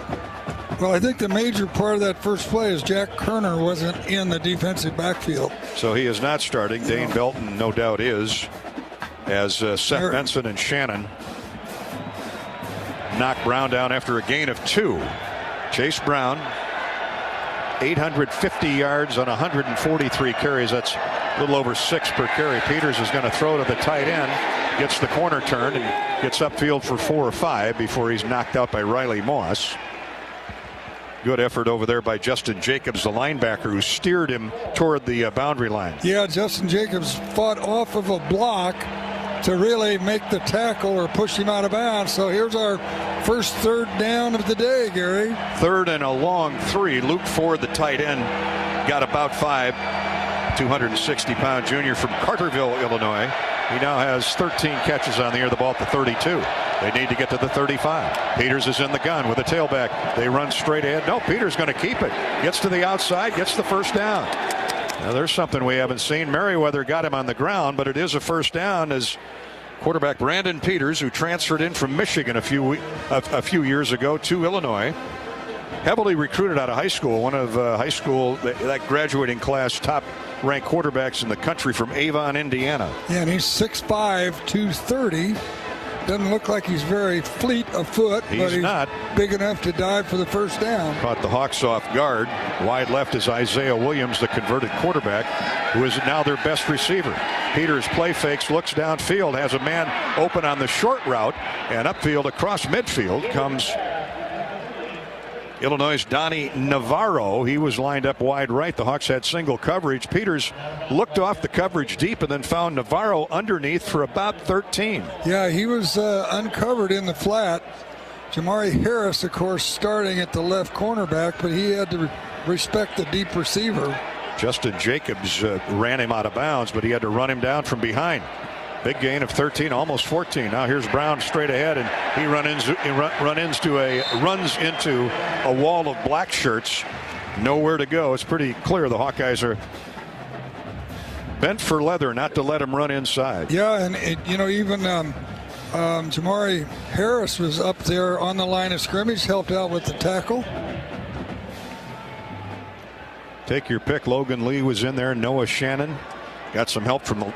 Well, I think the major part of that first play is Jack Kerner wasn't in the defensive backfield. So he is not starting. Dane Belton, no doubt, is, as Seth Benson and Shannon knock Brown down after a gain of 2. Chase Brown, 850 yards on 143 carries. That's a little over 6 per carry. Peters is going to throw to the tight end, gets the corner turned, and gets upfield for 4 or 5 before he's knocked out by Riley Moss. Good effort over there by Justin Jacobs, the linebacker, who steered him toward the boundary line. Yeah, Justin Jacobs fought off of a block to really make the tackle or push him out of bounds. So here's our first 3rd down of the day, Gary. 3rd and a long 3. Luke Ford, the tight end, got about 5. 260-pound junior from Carterville, Illinois. He now has 13 catches on the year, the ball at the 32. They need to get to the 35. Peters is in the gun with a tailback. They run straight ahead. No, Peters going to keep it. Gets to the outside, gets the first down. Now there's something we haven't seen. Merriweather got him on the ground, but it is a first down as quarterback Brandon Peters, who transferred in from Michigan a few years ago to Illinois, heavily recruited out of high school. One of high school, that graduating class, top-ranked quarterbacks in the country from Avon, Indiana. Yeah, and he's 6'5", 230. Doesn't look like he's very fleet of foot, but he's not big enough to dive for the first down. Caught the Hawks off guard. Wide left is Isaiah Williams, the converted quarterback, who is now their best receiver. Peters play fakes, looks downfield, has a man open on the short route, and upfield across midfield comes Illinois' Donnie Navarro. He was lined up wide right. The Hawks had single coverage. Peters looked off the coverage deep and then found Navarro underneath for about 13. Yeah, he was uncovered in the flat. Jamari Harris, of course, starting at the left cornerback, but he had to respect the deep receiver. Justin Jacobs ran him out of bounds, but he had to run him down from behind. Big gain of 13, almost 14. Now here's Brown straight ahead, and he runs into a wall of black shirts. Nowhere to go. It's pretty clear the Hawkeyes are bent for leather not to let him run inside. Yeah, and even Jamari Harris was up there on the line of scrimmage, helped out with the tackle. Take your pick. Logan Lee was in there. Noah Shannon got some help from the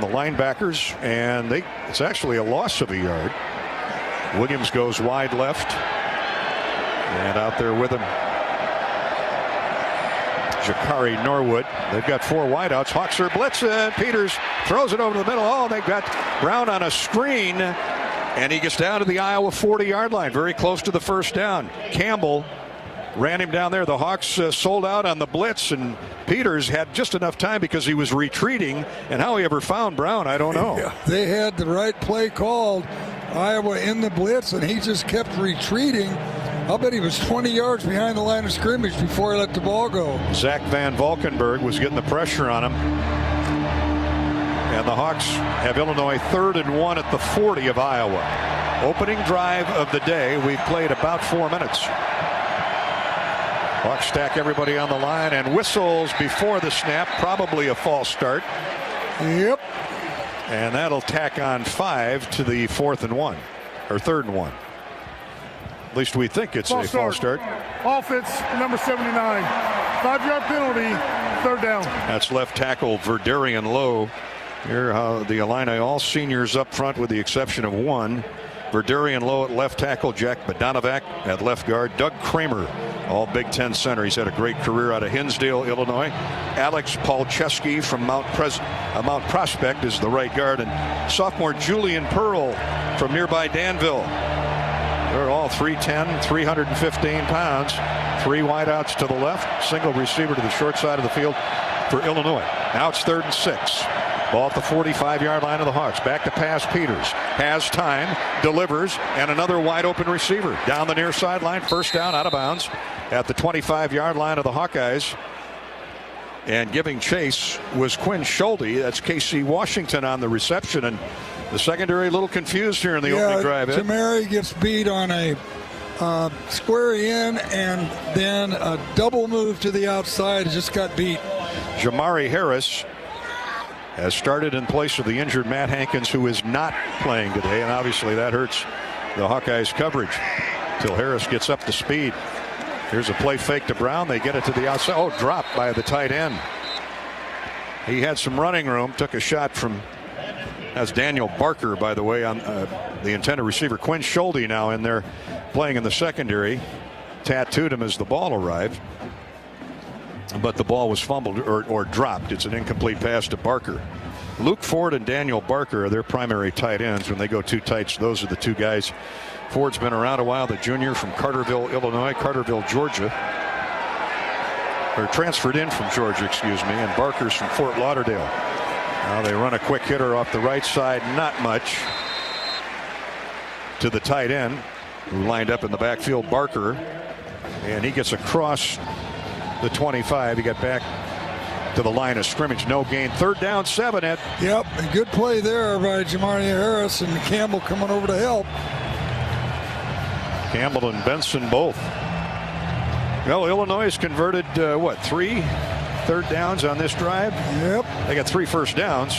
linebackers, and it's actually a loss of a yard. Williams goes wide left, and out there with him, Jakari Norwood. They've got 4 wideouts. Hawks are blitzing. Peters throws it over the middle. Oh, they've got Brown on a screen, and he gets down to the Iowa 40-yard line, very close to the first down. Campbell ran him down there. The Hawks sold out on the blitz, and Peters had just enough time because he was retreating, and how he ever found Brown, I don't know. Yeah, they had the right play called. Iowa in the blitz, and he just kept retreating. I'll bet he was 20 yards behind the line of scrimmage before he let the ball go. Zach Van Valkenburg was getting the pressure on him. And the Hawks have Illinois 3rd and 1 at the 40 of Iowa. Opening drive of the day. We've played about 4 minutes. Hawks stack everybody on the line and whistles before the snap. Probably a false start. Yep. And that'll tack on 5 to the 4th and 1. Or 3rd and 1. At least we think it's a false start. Offense, number 79. 5-yard penalty, 3rd down. That's left tackle Verdarian Lowe. Here how the Illini, all seniors up front with the exception of one. Verdarian Lowe at left tackle, Jack Badanovac at left guard, Doug Kramer, all Big Ten center. He's had a great career out of Hinsdale, Illinois. Alex Palczewski from Mount Prospect is the right guard, and sophomore Julian Pearl from nearby Danville. They're all 310, 315 pounds. 3 wideouts to the left, single receiver to the short side of the field for Illinois. Now it's 3rd and 6. Ball at the 45-yard line of the Hawks. Back to pass. Peters has time, delivers, and another wide open receiver down the near sideline. First down, out of bounds at the 25-yard line of the Hawkeyes. And giving chase was Quinn Schulte. That's KC Washington on the reception, and the secondary a little confused here in the opening drive. Jamari gets beat on a square in, and then a double move to the outside. Just got beat. Jamari Harris has started in place of the injured Matt Hankins, who is not playing today, and obviously that hurts the Hawkeyes coverage till Harris gets up to speed. Here's a play fake to Brown. They get it to the outside. Oh, dropped by the tight end. He had some running room, took a shot from, that's Daniel Barker, by the way, on the intended receiver. Quinn Schulte now in there playing in the secondary. Tattooed him as the ball arrived. But the ball was fumbled or dropped. It's an incomplete pass to Barker. Luke Ford and Daniel Barker are their primary tight ends. When they go two tights, those are the two guys. Ford's been around a while, the junior from Carterville, Georgia. Or transferred in from Georgia, excuse me. And Barker's from Fort Lauderdale. Now they run a quick hitter off the right side. Not much. To the tight end, who lined up in the backfield, Barker. And he gets across the 25. He got back to the line of scrimmage. No gain. 3rd down, 7. Yep, a good play there by Jamari Harris, and Campbell coming over to help. Campbell and Benson both. Well, Illinois has converted 3 third downs on this drive? Yep. They got 3 first downs.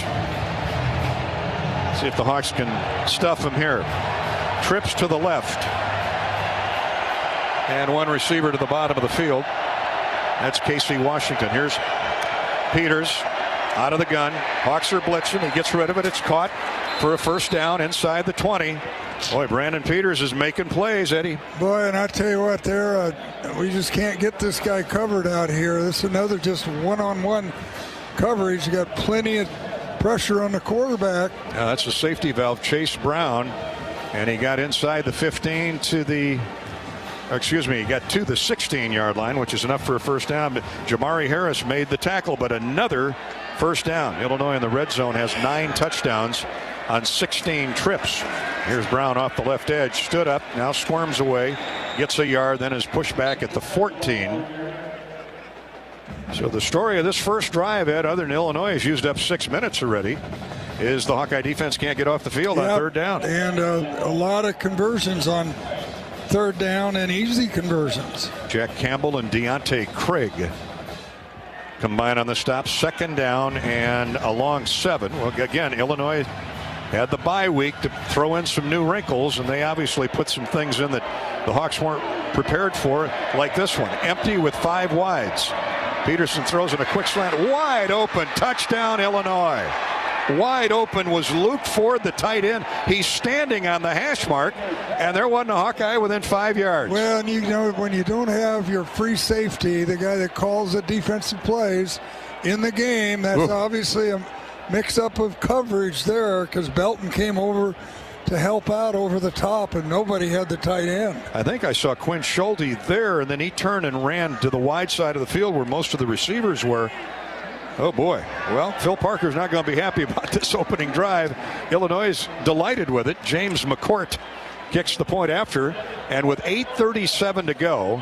See if the Hawks can stuff them here. Trips to the left. and one receiver to the bottom of the field. That's Casey Washington. Here's Peters out of the gun. Hawks are blitzing. He gets rid of it. It's caught for a first down inside the 20. Boy, Brandon Peters is making plays, Eddie. Boy, and I tell you what, we just can't get this guy covered out here. This is another just one-on-one coverage. You got plenty of pressure on the quarterback. That's a safety valve, Chase Brown, and he got inside the 15 to the. He got to the 16-yard line, which is enough for a first down. Jamari Harris made the tackle, but another first down. Illinois in the red zone has 9 touchdowns on 16 trips. Here's Brown off the left edge, stood up, now squirms away, gets a yard, then is pushed back at the 14. So the story of this first drive, Ed, other than Illinois has used up 6 minutes already, is the Hawkeye defense can't get off the field on third down. And a lot of conversions on third down and easy conversions. Jack Campbell and Deontay Craig combine on the stop. Second down and a long 7. Well, again, Illinois had the bye week to throw in some new wrinkles, and they obviously put some things in that the Hawks weren't prepared for, like this one. Empty with 5 wides. Peterson throws in a quick slant. Wide open. Touchdown, Illinois. Wide open was Luke Ford, the tight end. He's standing on the hash mark, and there wasn't a Hawkeye within 5 yards. Well, and you know, when you don't have your free safety, the guy that calls the defensive plays in the game, that's obviously a mix-up of coverage there, because Belton came over to help out over the top, and nobody had the tight end. I think I saw Quinn Schulte there, and then he turned and ran to the wide side of the field where most of the receivers were. Oh, boy. Well, Phil Parker's not going to be happy about this opening drive. Illinois is delighted with it. James McCourt kicks the point after. And with 8:37 to go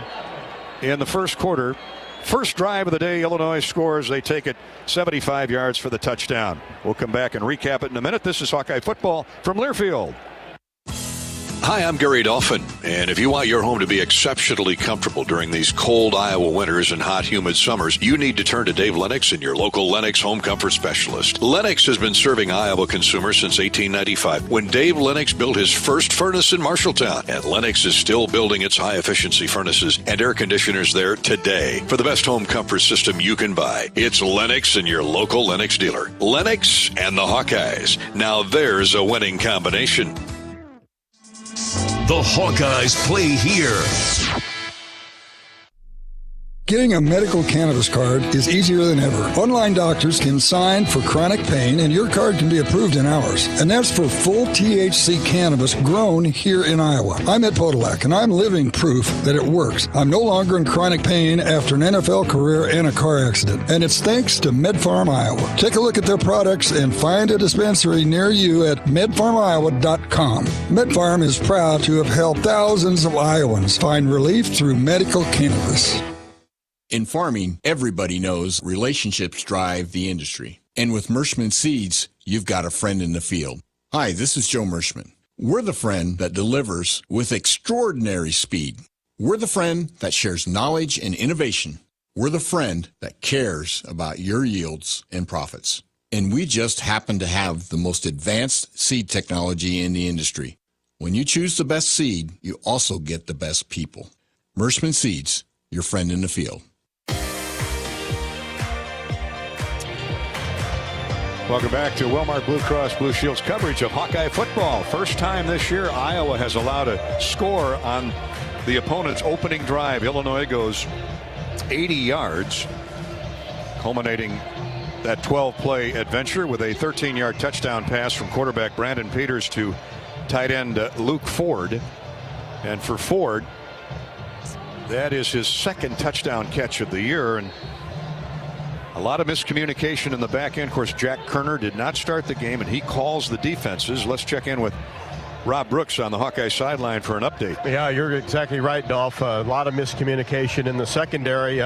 in the first quarter, first drive of the day, Illinois scores. They take it 75 yards for the touchdown. We'll come back and recap it in a minute. This is Hawkeye football from Learfield. Hi, I'm Gary Dolphin, and if you want your home to be exceptionally comfortable during these cold Iowa winters and hot, humid summers, you need to turn to Dave Lennox and your local Lennox home comfort specialist. Lennox has been serving Iowa consumers since 1895, when Dave Lennox built his first furnace in Marshalltown, and Lennox is still building its high-efficiency furnaces and air conditioners there today. For the best home comfort system you can buy, it's Lennox and your local Lennox dealer. Lennox and the Hawkeyes. Now there's a winning combination. The Hawkeyes play here. Getting a medical cannabis card is easier than ever. Online doctors can sign for chronic pain, and your card can be approved in hours. And that's for full THC cannabis grown here in Iowa. I'm Ed Podolak, and I'm living proof that it works. I'm no longer in chronic pain after an NFL career and a car accident. And it's thanks to MedFarm Iowa. Take a look at their products and find a dispensary near you at medfarmiowa.com. MedFarm is proud to have helped thousands of Iowans find relief through medical cannabis. In farming, everybody knows relationships drive the industry. And with Merschman Seeds, you've got a friend in the field. Hi, this is Joe Merschman. We're the friend that delivers with extraordinary speed. We're the friend that shares knowledge and innovation. We're the friend that cares about your yields and profits. And we just happen to have the most advanced seed technology in the industry. When you choose the best seed, you also get the best people. Merschman Seeds, your friend in the field. Welcome back to Wellmark Blue Cross Blue Shield's coverage of Hawkeye football. First time this year Iowa has allowed a score on the opponent's opening drive. Illinois goes 80 yards, culminating that 12-play adventure with a 13-yard touchdown pass from quarterback Brandon Peters to tight end Luke Ford. And for Ford, that is his second touchdown catch of the year, and a lot of miscommunication in the back end. Of course, Jack Kerner did not start the game, and he calls the defenses. Let's check in with Rob Brooks on the Hawkeye sideline for an update. Yeah, you're exactly right, Dolph. A lot of miscommunication in the secondary.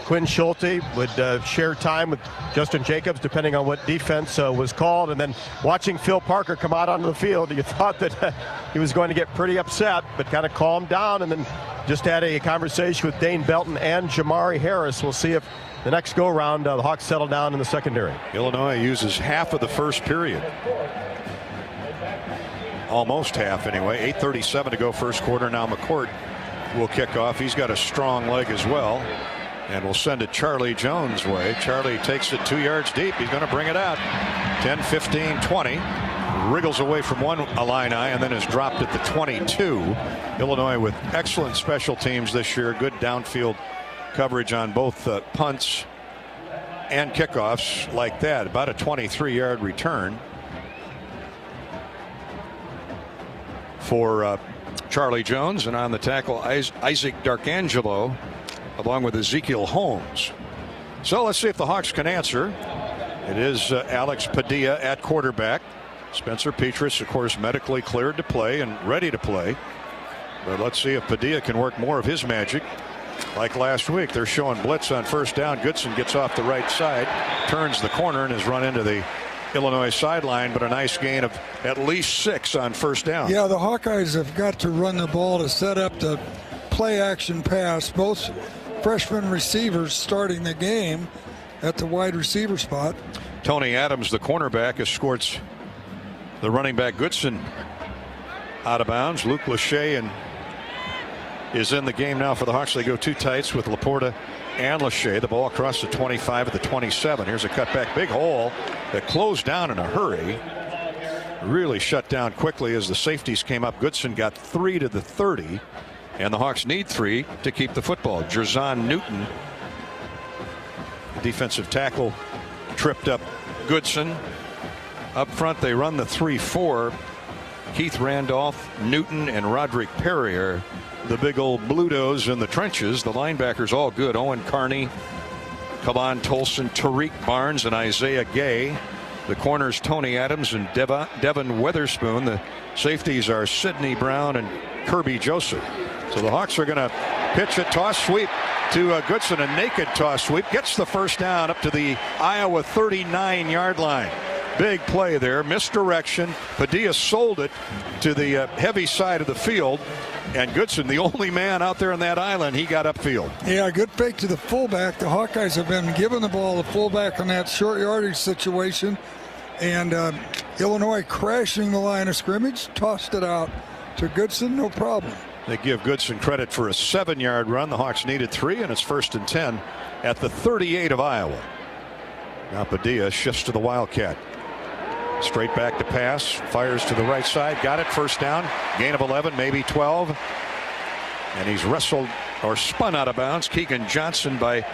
Quinn Schulte would share time with Justin Jacobs, depending on what defense was called. And then watching Phil Parker come out onto the field, you thought that he was going to get pretty upset, but kind of calmed down, and then just had a conversation with Dane Belton and Jamari Harris. We'll see if the next go-round, the Hawks settle down in the secondary. Illinois uses half of the first period. Almost half, anyway. 8:37 to go first quarter. Now McCourt will kick off. He's got a strong leg as well. And we'll send it Charlie Jones' way. Charlie takes it 2 yards deep. He's going to bring it out. 10, 15, 20. Wriggles away from one Illini and then is dropped at the 22. Illinois with excellent special teams this year. Good downfield coverage on both punts and kickoffs like that. About a 23-yard return for Charlie Jones. And on the tackle, Isaac Darkangelo, along with Ezekiel Holmes. So let's see if the Hawks can answer. It is Alex Padilla at quarterback. Spencer Petras, of course, medically cleared to play and ready to play. But let's see if Padilla can work more of his magic. Like last week, they're showing blitz on first down. Goodson gets off the right side, turns the corner, and has run into the Illinois sideline, but a nice gain of at least 6 on first down. Yeah, the Hawkeyes have got to run the ball to set up the play-action pass. Both freshman receivers starting the game at the wide receiver spot. Tony Adams, the cornerback, escorts the running back Goodson out of bounds. Luke Lachey is in the game now for the Hawks. They go 2 tights with Laporta and Lachey. The ball across the 25 at the 27. Here's a cutback, big hole that closed down in a hurry. Really shut down quickly as the safeties came up. Goodson got 3 to the 30, and the Hawks need 3 to keep the football. Jerzon Newton, the defensive tackle, tripped up Goodson. Up front, they run the 3-4. Keith Randolph, Newton, and Roderick Perrier, the big old Blutos in the trenches. The linebackers all good. Owen Carney, Kalan Tolson, Tariq Barnes, and Isaiah Gay. The corners, Tony Adams and Devin Weatherspoon. The safeties are Sidney Brown and Kirby Joseph. So the Hawks are going to pitch a toss sweep to Goodson. A naked toss sweep. Gets the first down up to the Iowa 39-yard line. Big play there, misdirection. Padilla sold it to the heavy side of the field, and Goodson, the only man out there on that island, he got upfield. Yeah, good fake to the fullback. The Hawkeyes have been giving the ball to the fullback on that short yardage situation, and Illinois crashing the line of scrimmage, tossed it out to Goodson, no problem. They give Goodson credit for a 7-yard run. The Hawks needed 3, and it's 1st and 10 at the 38 of Iowa. Now Padilla shifts to the Wildcat. Straight back to pass, fires to the right side, got it, first down, gain of 11, maybe 12. And he's wrestled or spun out of bounds. Keegan Johnson by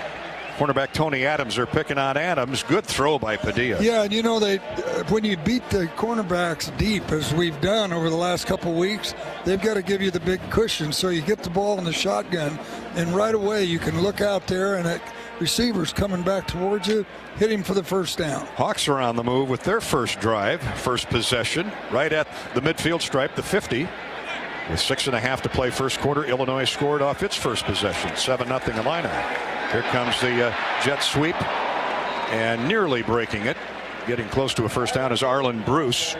cornerback Tony Adams are picking on Adams. Good throw by Padilla. Yeah, and you know, when you beat the cornerbacks deep, as we've done over the last couple weeks, they've got to give you the big cushion. So you get the ball in the shotgun, and right away you can look out there, and that receiver's coming back towards you, hit him for the first down. Hawks are on the move with their first drive, first possession, right at the midfield stripe, the 50. With 6.5 to play first quarter, Illinois scored off its first possession, 7-0 Illini. Here comes the jet sweep, and nearly breaking it, getting close to a first down is Arlen Bruce.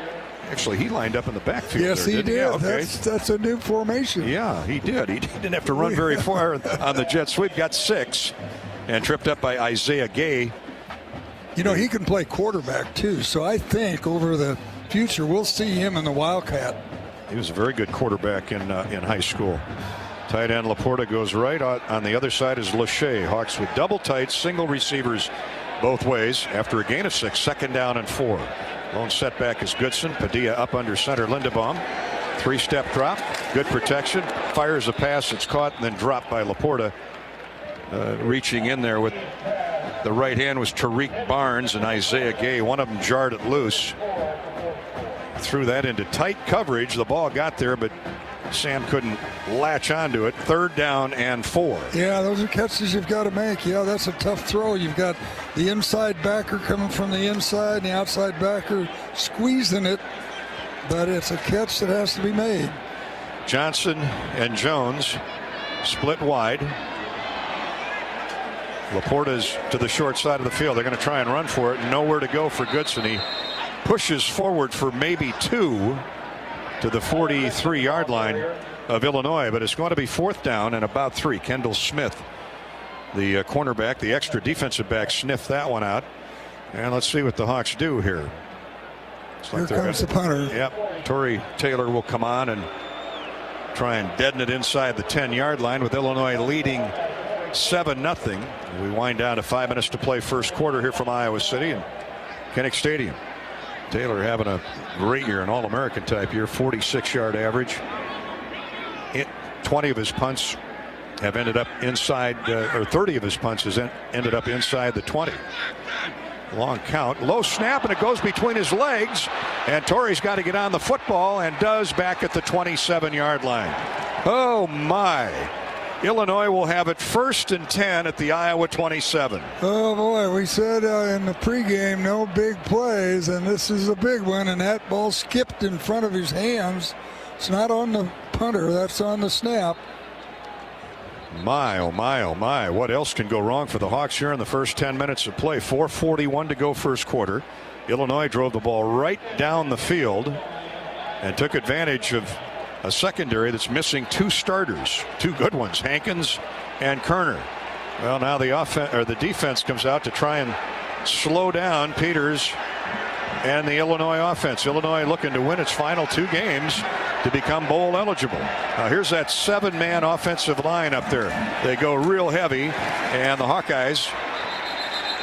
Actually, he lined up in the backfield. Yes, there, he did. Yeah, okay. That's a new formation. Yeah, he did. He didn't have to run very far on the jet sweep. Got 6 and tripped up by Isaiah Gay. You know, he can play quarterback too, so I think over the future we'll see him in the Wildcat. He was a very good quarterback in high school. Tight end Laporta goes right. On the other side is Lachey. Hawks with double tights, single receivers both ways after a gain of 6, 2nd down and 4. Lone setback is Goodson. Padilla up under center. Lindebaum. 3-step drop. Good protection. Fires a pass. It's caught and then dropped by Laporta. Reaching in there with the right hand was Tariq Barnes and Isaiah Gay. One of them jarred it loose. Threw that into tight coverage. The ball got there, but Sam couldn't latch onto it. 3rd down and 4. Yeah, those are catches you've got to make. Yeah, that's a tough throw. You've got the inside backer coming from the inside and the outside backer squeezing it, but it's a catch that has to be made. Johnson and Jones split wide. Laporta's to the short side of the field. They're going to try and run for it. Nowhere to go for Goodson. He pushes forward for maybe 2 to the 43-yard line of Illinois, but it's going to be 4th down and about 3. Kendall Smith, the cornerback, the extra defensive back, sniffed that one out. And let's see what the Hawks do here. Here comes the punter. Yep. Torrey Taylor will come on and try and deaden it inside the 10-yard line with Illinois leading 7-0. We wind down to 5 minutes to play first quarter here from Iowa City and Kinnick Stadium. Taylor having a great year, an All-American type year, 46-yard average. 20 of his punts have ended up inside, or 30 of his punts has ended up inside the 20. Long count, low snap, and it goes between his legs, and Torrey's got to get on the football and does back at the 27-yard line. Oh my. Illinois will have it 1st and 10 at the Iowa 27. Oh boy, we said in the pregame no big plays, and this is a big one, and that ball skipped in front of his hands. It's not on the punter, that's on the snap. My, oh my, oh my. What else can go wrong for the Hawks here in the first 10 minutes of play? 4:41 to go first quarter. Illinois drove the ball right down the field and took advantage of a secondary that's missing 2 starters, 2 good ones, Hankins and Kerner. Well, now the defense comes out to try and slow down Peters and the Illinois offense. Illinois looking to win its final 2 games to become bowl eligible. Now here's that 7-man offensive line up there. They go real heavy, and the Hawkeyes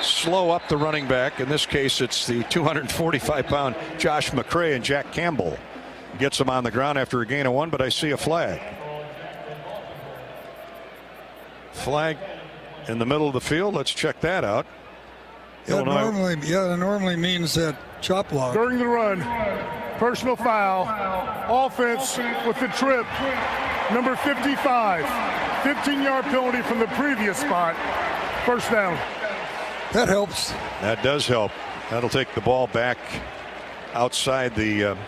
slow up the running back. In this case, it's the 245-pound Josh McCray, and Jack Campbell gets him on the ground after a gain of 1, but I see a flag. Flag in the middle of the field. Let's check that out. That normally means that chop block. During the run, personal foul, offense with the trip, number 55, 15-yard penalty from the previous spot, first down. That helps. That does help. That'll take the ball back outside the,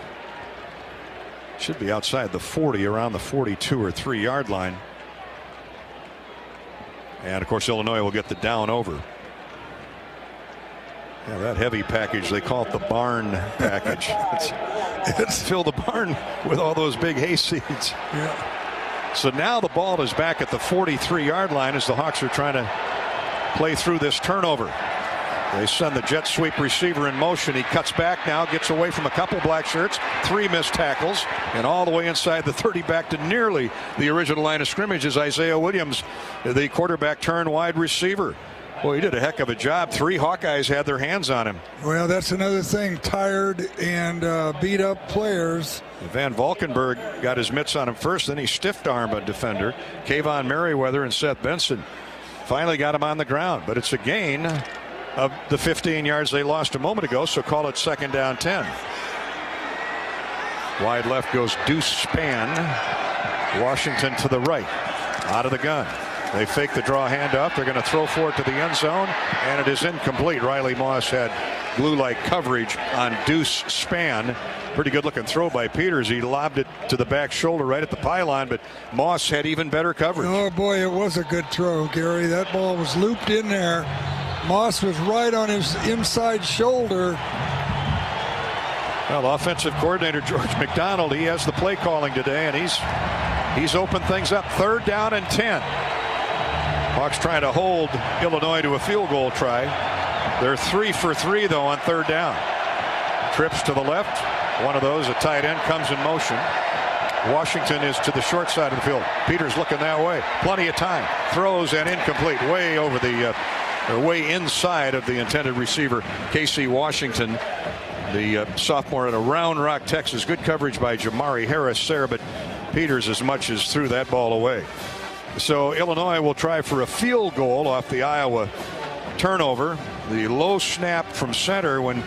should be outside the 40, around the 42 or 3-yard line. And of course, Illinois will get the down over. Yeah, that heavy package, they call it the barn package. It's fill the barn with all those big hay seeds. Yeah. So now the ball is back at the 43-yard line as the Hawks are trying to play through this turnover. They send the jet sweep receiver in motion. He cuts back now, gets away from a couple black shirts, 3 missed tackles, and all the way inside the 30 back to nearly the original line of scrimmage is Isaiah Williams, the quarterback turned wide receiver. Well, he did a heck of a job. 3 Hawkeyes had their hands on him. Well, that's another thing. Tired and beat up players. Van Valkenburg got his mitts on him first, then he stiff-armed a defender. Kayvon Merriweather and Seth Benson finally got him on the ground. But it's a gain of the 15 yards they lost a moment ago, so call it 2nd down 10. Wide left goes Deuce Spann. Washington to the right. Out of the gun. They fake the draw handoff. They're going to throw for it to the end zone, and it is incomplete. Riley Moss had glue-like coverage on Deuce Spann. Pretty good-looking throw by Peters. He lobbed it to the back shoulder right at the pylon, but Moss had even better coverage. Oh, boy, it was a good throw, Gary. That ball was looped in there. Moss was right on his inside shoulder. Well, offensive coordinator George McDonald, he has the play calling today, and he's opened things up. 3rd down and 10. Hawks trying to hold Illinois to a field goal try. They're 3 for 3, though, on 3rd down. Trips to the left. One of those, a tight end, comes in motion. Washington is to the short side of the field. Peters looking that way. Plenty of time. Throws and incomplete. Way over the, or way inside of the intended receiver, Casey Washington, the sophomore out of Round Rock, Texas. Good coverage by Jamari Harris there, but Peters as much as threw that ball away. So Illinois will try for a field goal off the Iowa turnover. The low snap from center when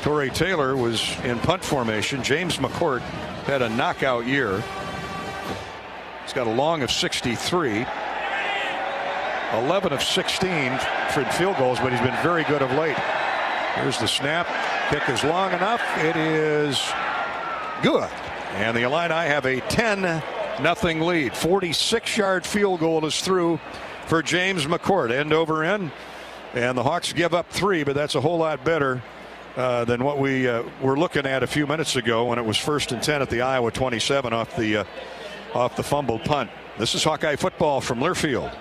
Torrey Taylor was in punt formation. James McCourt had a knockout year. He's got a long of 63. 11 of 16 for field goals, but he's been very good of late. Here's the snap. Kick is long enough. It is good. And the Illini have a 10-0 lead. 46-yard field goal is through for James McCourt, end over end. And the Hawks give up 3, but that's a whole lot better than what we were looking at a few minutes ago when it was 1st and 10 at the Iowa 27 off the fumbled punt. This is Hawkeye football from Learfield.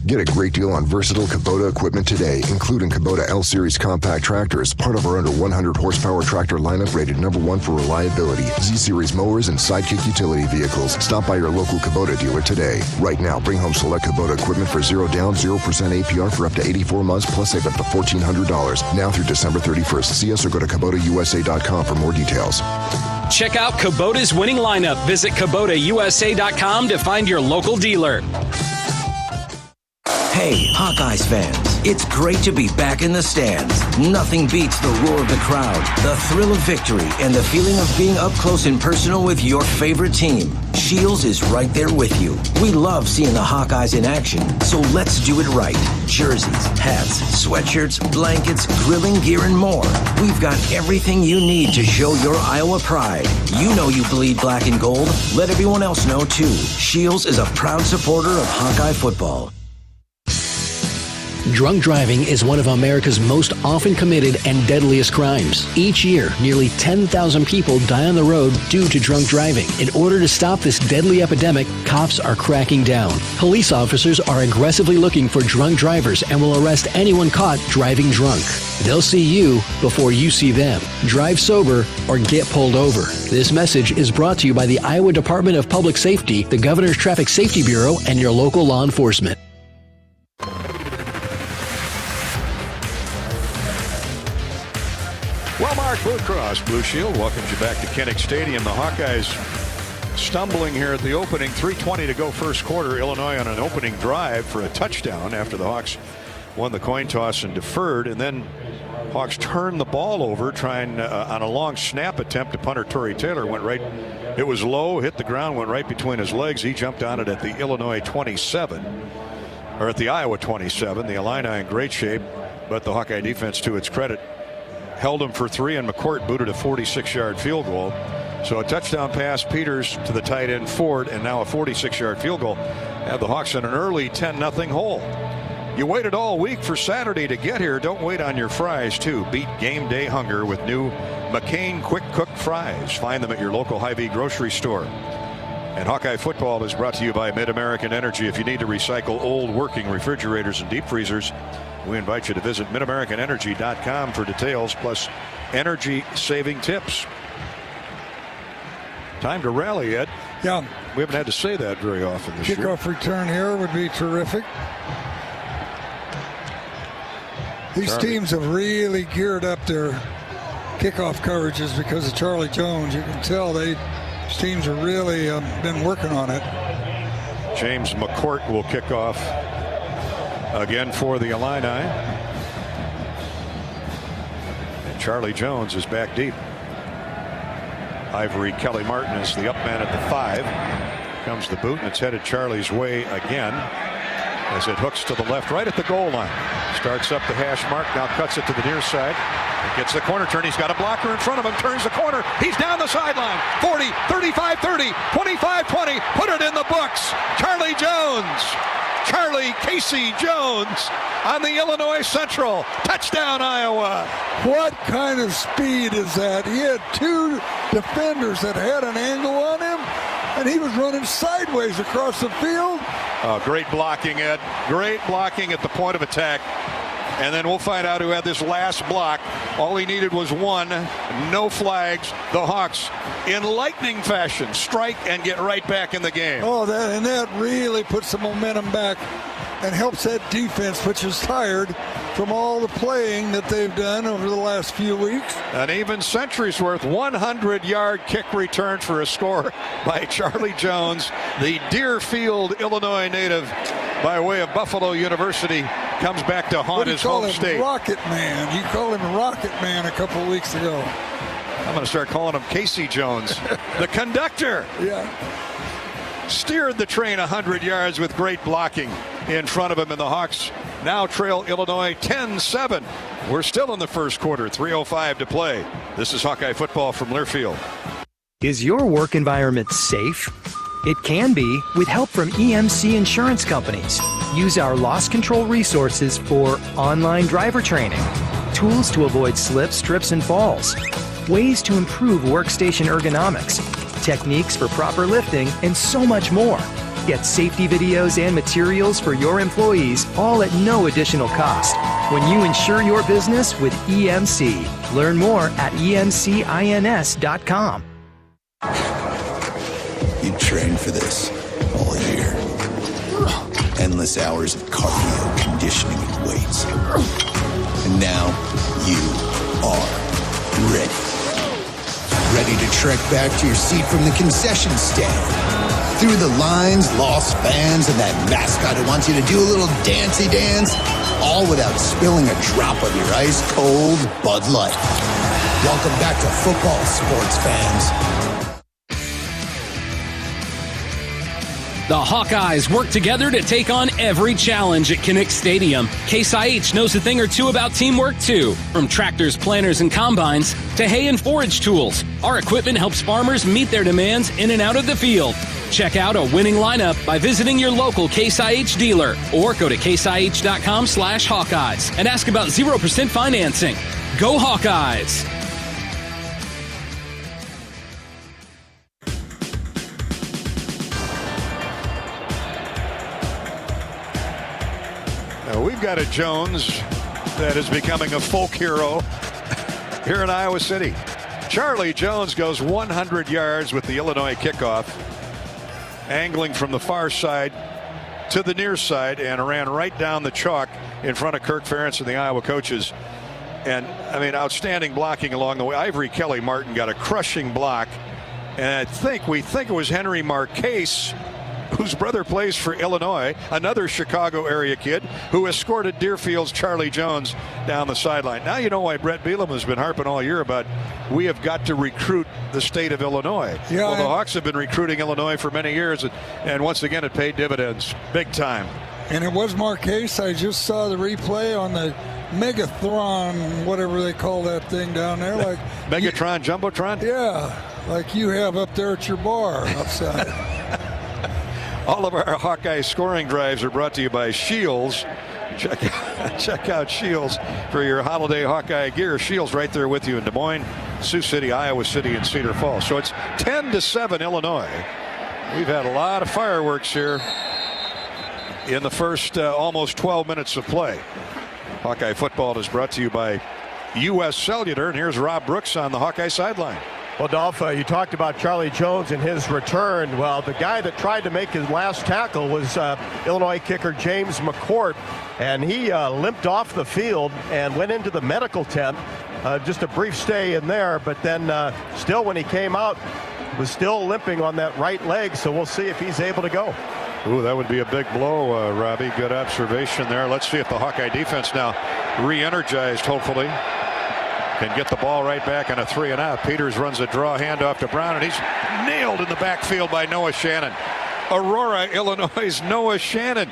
Get a great deal on versatile Kubota equipment today, including Kubota L-Series compact tractors, part of our under 100 horsepower tractor lineup rated #1 for reliability. Z-Series mowers and sidekick utility vehicles. Stop by your local Kubota dealer today. Right now, bring home select Kubota equipment for 0 down, 0% APR for up to 84 months, plus save up to $1,400. Now through December 31st. See us or go to KubotaUSA.com for more details. Check out Kubota's winning lineup. Visit KubotaUSA.com to find your local dealer. Hey, Hawkeyes fans, it's great to be back in the stands. Nothing beats the roar of the crowd, the thrill of victory, and the feeling of being up close and personal with your favorite team. Shields is right there with you. We love seeing the Hawkeyes in action, so let's do it right. Jerseys, hats, sweatshirts, blankets, grilling gear, and more. We've got everything you need to show your Iowa pride. You know you bleed black and gold. Let everyone else know, too. Shields is a proud supporter of Hawkeye football. Drunk driving is one of America's most often committed and deadliest crimes. Each year, nearly 10,000 people die on the road due to drunk driving. In order to stop this deadly epidemic, cops are cracking down. Police officers are aggressively looking for drunk drivers and will arrest anyone caught driving drunk. They'll see you before you see them. Drive sober or get pulled over. This message is brought to you by the Iowa Department of Public Safety, the Governor's Traffic Safety Bureau, and your local law enforcement. Well, Mark Boothcross, Blue Shield, welcomes you back to Kinnick Stadium. The Hawkeyes stumbling here at the opening. 3:20 to go first quarter. Illinois on an opening drive for a touchdown after the Hawks won the coin toss and deferred. And then Hawks turned the ball over trying on a long snap attempt to punter Torrey Taylor. Went right. It was low, hit the ground, went right between his legs. He jumped on it at the Illinois 27. Or at the Iowa 27. The Illini in great shape. But the Hawkeye defense, to its credit, held him for 3, and McCourt booted a 46-yard field goal. So a touchdown pass, Peters to the tight end Ford, and now a 46-yard field goal. Have the Hawks in an early 10-0 hole. You waited all week for Saturday to get here. Don't wait on your fries, too. Beat game day hunger with new McCain Quick Cook Fries. Find them at your local Hy-Vee grocery store. And Hawkeye football is brought to you by Mid-American Energy. If you need to recycle old working refrigerators and deep freezers, we invite you to visit MidAmericanEnergy.com for details, plus energy-saving tips. Time to rally, Ed. Yeah. We haven't had to say that very often this year. Kickoff return here would be terrific. These teams have really geared up their kickoff coverages because of Charlie Jones. You can tell these teams have really been working on it. James McCourt will kick off again for the Illini. And Charlie Jones is back deep. Ivory Kelly Martin is the up man at the 5. Comes the boot, and it's headed Charlie's way again as it hooks to the left, right at the goal line. Starts up the hash mark, now cuts it to the near side. It gets the corner turn. He's got a blocker in front of him, turns the corner. He's down the sideline. 40, 35, 30, 25, 20. Put it in the books. Charlie Jones. Charlie Casey Jones on the Illinois Central. Touchdown, Iowa. What kind of speed is that? He had 2 defenders that had an angle on him, and he was running sideways across the field. Great blocking, Ed. Great blocking at the point of attack. And then we'll find out who had this last block. All he needed was 1. No flags. The Hawks, in lightning fashion, strike and get right back in the game. Oh, that really puts the momentum back and helps that defense, which is tired from all the playing that they've done over the last few weeks. An even century's worth 100-yard kick return for a score by Charlie Jones, the Deerfield, Illinois native by way of Buffalo University, comes back to haunt his home state. Rocket Man. You called him Rocket Man a couple of weeks ago. I'm going to start calling him Casey Jones, the conductor. Yeah. Steered the train 100 yards with great blocking in front of him, and the Hawks now trail Illinois 10-7. We're still in the first quarter, 3:05 to play. This is Hawkeye football from Learfield. Is your work environment safe? It can be with help from EMC insurance companies. Use our loss control resources for online driver training, tools to avoid slips, trips, and falls, ways to improve workstation ergonomics, techniques for proper lifting, and so much more. Get safety videos and materials for your employees, all at no additional cost. When you insure your business with EMC. Learn more at emcins.com. You trained for this all year. Endless hours of cardio, conditioning, and weights. And now you are ready. Ready to trek back to your seat from the concession stand. Through the lines, lost fans, and that mascot who wants you to do a little dancey dance, all without spilling a drop of your ice-cold Bud Light. Welcome back to football, sports fans. The Hawkeyes work together to take on every challenge at Kinnick Stadium. Case IH knows a thing or two about teamwork, too. From tractors, planters, and combines to hay and forage tools, our equipment helps farmers meet their demands in and out of the field. Check out a winning lineup by visiting your local Case IH dealer or go to caseih.com/Hawkeyes and ask about 0% financing. Go Hawkeyes! We've got a Jones that is becoming a folk hero here in Iowa City. Charlie Jones goes 100 yards with the Illinois kickoff, angling from the far side to the near side, and ran right down the chalk in front of Kirk Ferentz and the Iowa coaches. And, I mean, outstanding blocking along the way. Ivory Kelly Martin got a crushing block. And we think it was Henry Marquez, whose brother plays for Illinois, another Chicago area kid who escorted Deerfield's Charlie Jones down the sideline. Now you know why Brett Bielema has been harping all year about we have got to recruit the state of Illinois. Yeah, well, the Hawks have been recruiting Illinois for many years, and once again it paid dividends big time. And it was Marquez. I just saw the replay on the Megathron, whatever they call that thing down there. Like Megatron, Jumbotron? Yeah, like you have up there at your bar outside. All of our Hawkeye scoring drives are brought to you by Shields. Check out Shields for your holiday Hawkeye gear. Shields right there with you in Des Moines, Sioux City, Iowa City, and Cedar Falls. So it's 10-7 Illinois. We've had a lot of fireworks here in the first almost 12 minutes of play. Hawkeye football is brought to you by U.S. Cellular, and here's Rob Brooks on the Hawkeye sideline. Well, Dolph, you talked about Charlie Jones and his return. Well, the guy that tried to make his last tackle was Illinois kicker James McCourt, and he limped off the field and went into the medical tent. Just a brief stay in there, but then still when he came out, was still limping on that right leg, so we'll see if he's able to go. Ooh, that would be a big blow, Robbie. Good observation there. Let's see if the Hawkeye defense now re-energized, hopefully, can get the ball right back on a 3-and-out. Peters runs a draw handoff to Brown, and he's nailed in the backfield by Noah Shannon. Aurora, Illinois' Noah Shannon.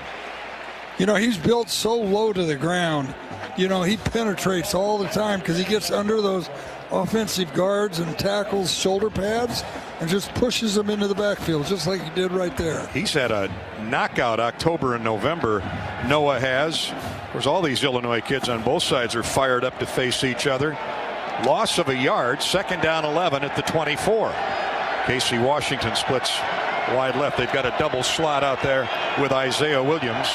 You know, he's built so low to the ground. You know, he penetrates all the time because he gets under those offensive guards and tackles shoulder pads and just pushes them into the backfield, just like he did right there. He's had a knockout October and November. Noah has. Of course, all these Illinois kids on both sides are fired up to face each other. Loss of a yard, second down 11 at the 24. Casey Washington splits wide left. They've got a double slot out there with Isaiah Williams.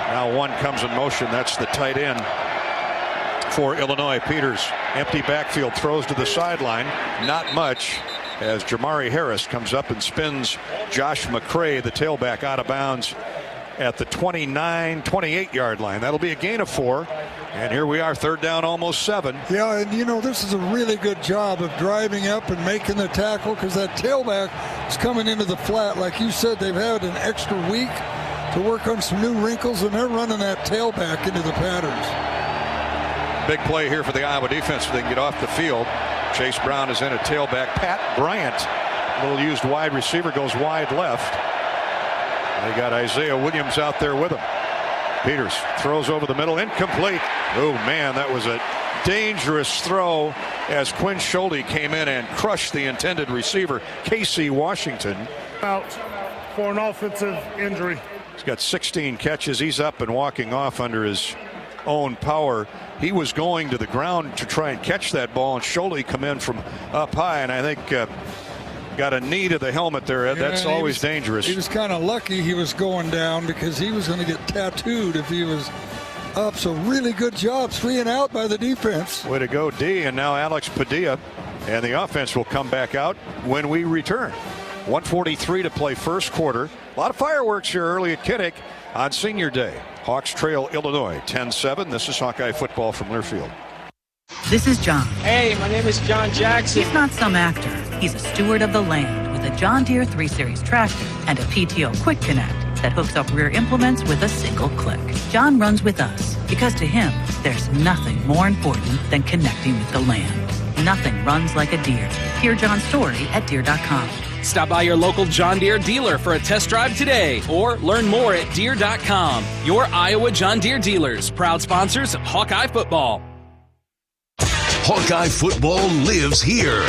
Now one comes in motion. That's the tight end for Illinois. Peters, empty backfield, throws to the sideline. Not much, as Jamari Harris comes up and spins Josh McCray, the tailback, out of bounds at the 28 yard line. That'll be a gain of 4. And here we are, third down, almost 7. Yeah, and you know, this is a really good job of driving up and making the tackle, because that tailback is coming into the flat. Like you said, they've had an extra week to work on some new wrinkles, and they're running that tailback into the patterns. Big play here for the Iowa defense if they can get off the field. Chase Brown is in at tailback. Pat Bryant, little used wide receiver, goes wide left. They got Isaiah Williams out there with him. Peters throws over the middle, incomplete. Oh man, that was a dangerous throw as Quinn Schulte came in and crushed the intended receiver, Casey Washington. Out for an offensive injury. He's got 16 catches. He's up and walking off under his own power. He was going to the ground to try and catch that ball, and Schulte come in from up high, and I think got a knee to the helmet there, Ed. That's always dangerous. He was kind of lucky he was going down because he was going to get tattooed if he was up. So really good job, 3 and out by the defense. Way to go, D. And now Alex Padilla. And the offense will come back out when we return. 1:43 to play first quarter. A lot of fireworks here early at Kinnick on Senior Day. Hawks trail Illinois 10-7. This is Hawkeye football from Learfield. This is John. Hey, my name is John Jackson. He's not some actor. He's a steward of the land with a John Deere 3 Series tractor and a PTO Quick Connect that hooks up rear implements with a single click. John runs with us because to him, there's nothing more important than connecting with the land. Nothing runs like a Deere. Hear John's story at Deere.com. Stop by your local John Deere dealer for a test drive today or learn more at Deere.com. Your Iowa John Deere dealers, proud sponsors of Hawkeye football. Hawkeye football lives here.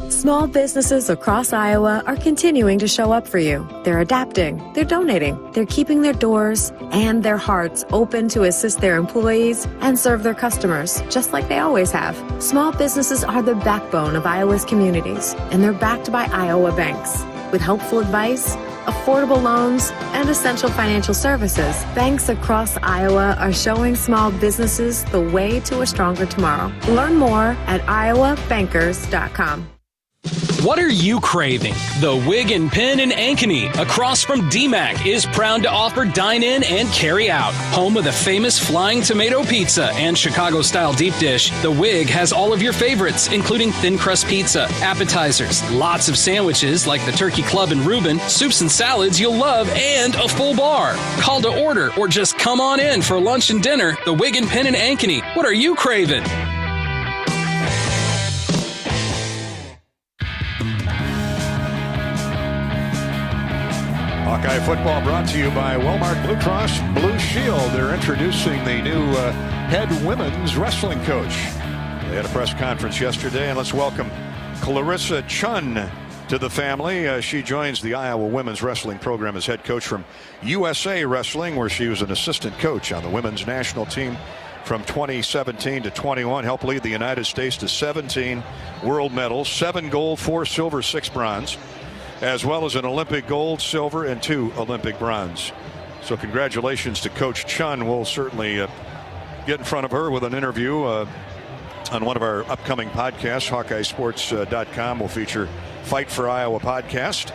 Small businesses across Iowa are continuing to show up for you. They're adapting, they're donating, they're keeping their doors and their hearts open to assist their employees and serve their customers, just like they always have. Small businesses are the backbone of Iowa's communities, and they're backed by Iowa banks. With helpful advice, affordable loans, and essential financial services, banks across Iowa are showing small businesses the way to a stronger tomorrow. Learn more at iowabankers.com. What are you craving? The Wig and Pin in Ankeny, across from DMAC, is proud to offer dine-in and carry-out. Home of the famous Flying Tomato Pizza and Chicago-style deep dish, The Wig has all of your favorites, including thin crust pizza, appetizers, lots of sandwiches like the Turkey Club and Reuben, soups and salads you'll love, and a full bar. Call to order or just come on in for lunch and dinner. The Wig and Pin in Ankeny. What are you craving? Hawkeye football brought to you by Walmart Blue Cross Blue Shield. They're introducing the new head women's wrestling coach. They had a press conference yesterday, and let's welcome Clarissa Chun to the family. She joins the Iowa women's wrestling program as head coach from USA Wrestling, where she was an assistant coach on the women's national team from 2017 to 21. Helped lead the United States to 17 world medals, 7 gold, 4 silver, 6 bronze, as well as an Olympic gold, silver, and 2 Olympic bronze. So congratulations to Coach Chun. We'll certainly get in front of her with an interview on one of our upcoming podcasts. HawkeyeSports.com will feature Fight for Iowa podcast.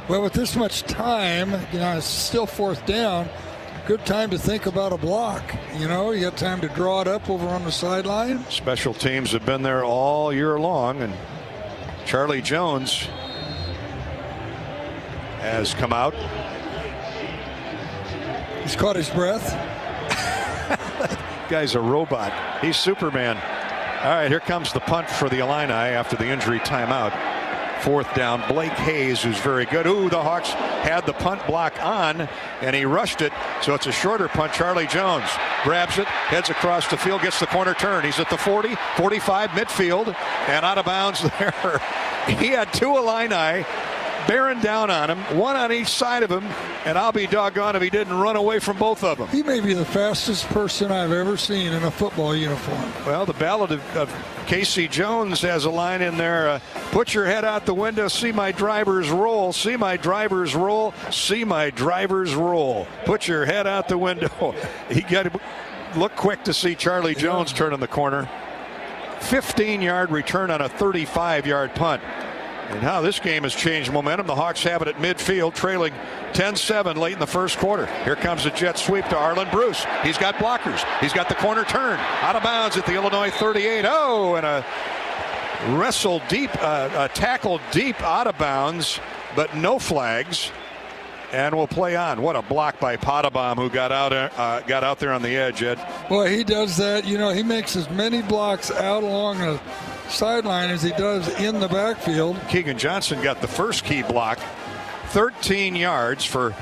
Well, with this much time, it's still 4th down. Good time to think about a block. You got time to draw it up over on the sideline. Special teams have been there all year long, and Charlie Jones has come out. He's caught his breath. Guy's a robot. He's Superman. All right, here comes the punt for the Illini after the injury timeout. 4th down. Blake Hayes, who's very good. Ooh, the Hawks had the punt block on, and he rushed it, so it's a shorter punt. Charlie Jones grabs it, heads across the field, gets the corner turn. He's at the 40, 45, midfield, and out of bounds there. He had 2 Illini bearing down on him, 1 on each side of him, and I'll be doggone if he didn't run away from both of them. He may be the fastest person I've ever seen in a football uniform. Well, the Ballad of Casey Jones has a line in there, put your head out the window, see my drivers roll, see my drivers roll, see my drivers roll. Put your head out the window. He got to look quick to see Charlie Jones turning the corner. 15-yard return on a 35-yard punt. And how this game has changed momentum. The Hawks have it at midfield, trailing 10-7 late in the first quarter. Here comes a jet sweep to Arlen Bruce. He's got blockers. He's got the corner turn. Out of bounds at the Illinois 38. Oh, and a wrestle deep, a tackle deep out of bounds, but no flags. And we'll play on. What a block by Potabom, who got out there on the edge, Ed. Boy, he does that. He makes as many blocks out along the sideline as he does in the backfield. Keegan Johnson got the first key block. 13 yards for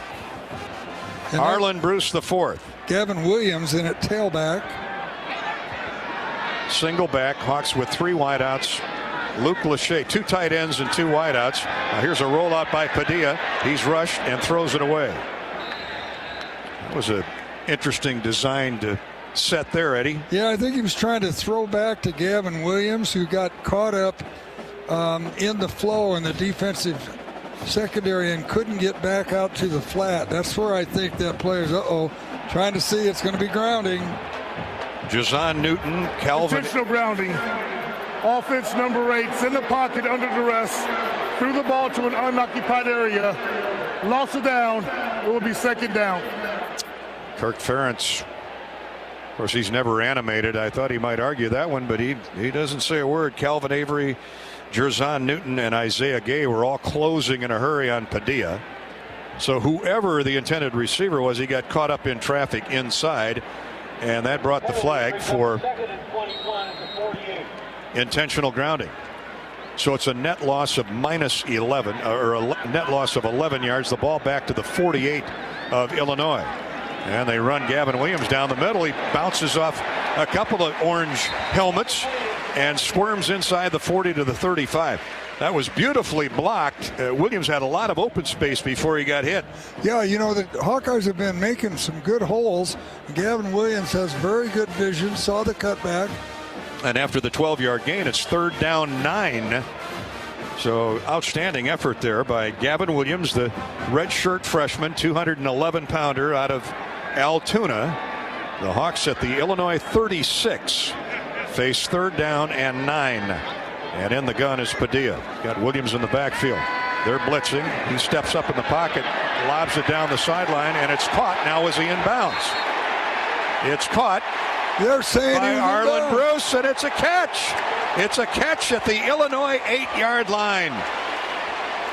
Arlen Bruce the 4th. Gavin Williams in at tailback. Single back. Hawks with 3 wideouts. Luke Lachey, 2 tight ends and 2 wideouts. Now here's a rollout by Padilla. He's rushed and throws it away. That was an interesting design to set there, Eddie. Yeah, I think he was trying to throw back to Gavin Williams, who got caught up in the flow in the defensive secondary and couldn't get back out to the flat. That's where I think that player's, trying to see it's going to be grounding. Jazon Newton, Calvin. Intentional grounding. Offense number 8, in the pocket under duress. Threw the ball to an unoccupied area. Lost it down. It will be second down. Kirk Ferentz, of course, he's never animated. I thought he might argue that one, but he doesn't say a word. Calvin Avery, Jerzon Newton, and Isaiah Gay were all closing in a hurry on Padilla. So whoever the intended receiver was, he got caught up in traffic inside, and that brought the flag for intentional grounding. So it's a net loss of minus 11, or a net loss of 11 yards. The ball back to the 48 of Illinois. And they run Gavin Williams down the middle. He bounces off a couple of orange helmets and squirms inside the 40 to the 35. That was beautifully blocked. Williams had a lot of open space before he got hit. Yeah, the Hawkeyes have been making some good holes. Gavin Williams has very good vision, saw the cutback. And after the 12-yard gain, it's 3rd down 9. So outstanding effort there by Gavin Williams, the redshirt freshman, 211-pounder out of Altoona. The Hawks at the Illinois 36 face 3rd down and 9. And in the gun is Padilla. Got Williams in the backfield. They're blitzing. He steps up in the pocket, lobs it down the sideline, and it's caught now as he inbounds. It's caught. They're saying by Arlen Bruce, and it's a catch. It's a catch at the Illinois 8-yard line.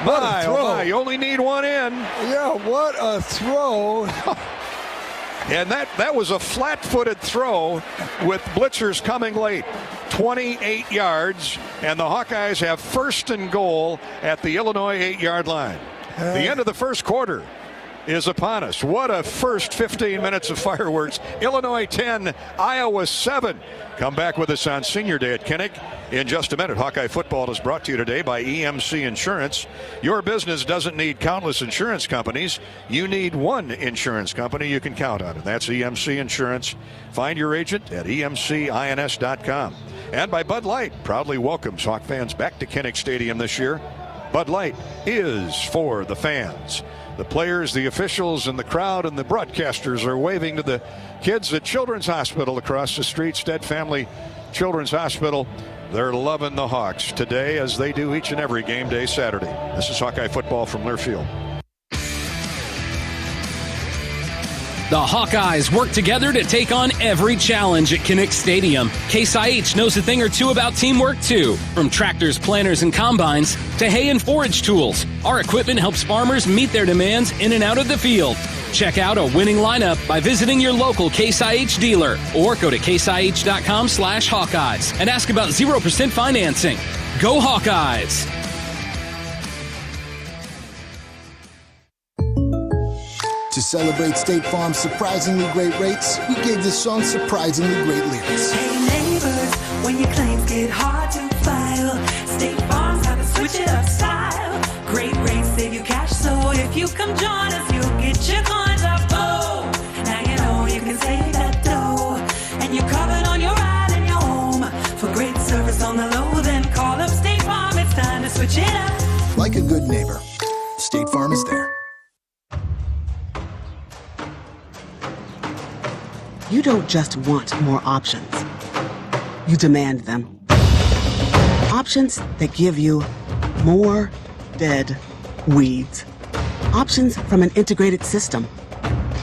My, you only need one in. Yeah, what a throw. And that was a flat-footed throw with blitzers coming late. 28 yards, and the Hawkeyes have 1st and goal at the Illinois 8-yard line. The end of the first quarter is upon us. What a first 15 minutes of fireworks. Illinois 10, Iowa 7. Come back with us on Senior Day at Kinnick in just a minute. Hawkeye Football is brought to you today by EMC Insurance. Your business doesn't need countless insurance companies. You need one insurance company you can count on, and that's EMC Insurance. Find your agent at emcins.com. And by Bud Light, proudly welcomes Hawk fans back to Kinnick Stadium this year. Bud Light is for the fans. The players, the officials, and the crowd and the broadcasters are waving to the kids at Children's Hospital across the street, Stead Family Children's Hospital. They're loving the Hawks today, as they do each and every game day Saturday. This is Hawkeye Football from Learfield. The Hawkeyes work together to take on every challenge at Kinnick Stadium. Case IH knows a thing or two about teamwork, too. From tractors, planters, and combines to hay and forage tools, our equipment helps farmers meet their demands in and out of the field. Check out a winning lineup by visiting your local Case IH dealer or go to caseih.com/Hawkeyes and ask about 0% financing. Go Hawkeyes! To celebrate State Farm's surprisingly great rates, we gave this song surprisingly great lyrics. Hey neighbors, when your claims get hard to file, State Farm's got to switch it up style. Great rates save you cash, so if you come join us, you'll get your coins up. Oh, now you know you can save that dough, and you're covered on your ride and your home. For great service on the low, then call up State Farm. It's time to switch it up. Like a good neighbor, State Farm is there. You don't just want more options. You demand them. Options that give you more dead weeds. Options from an integrated system.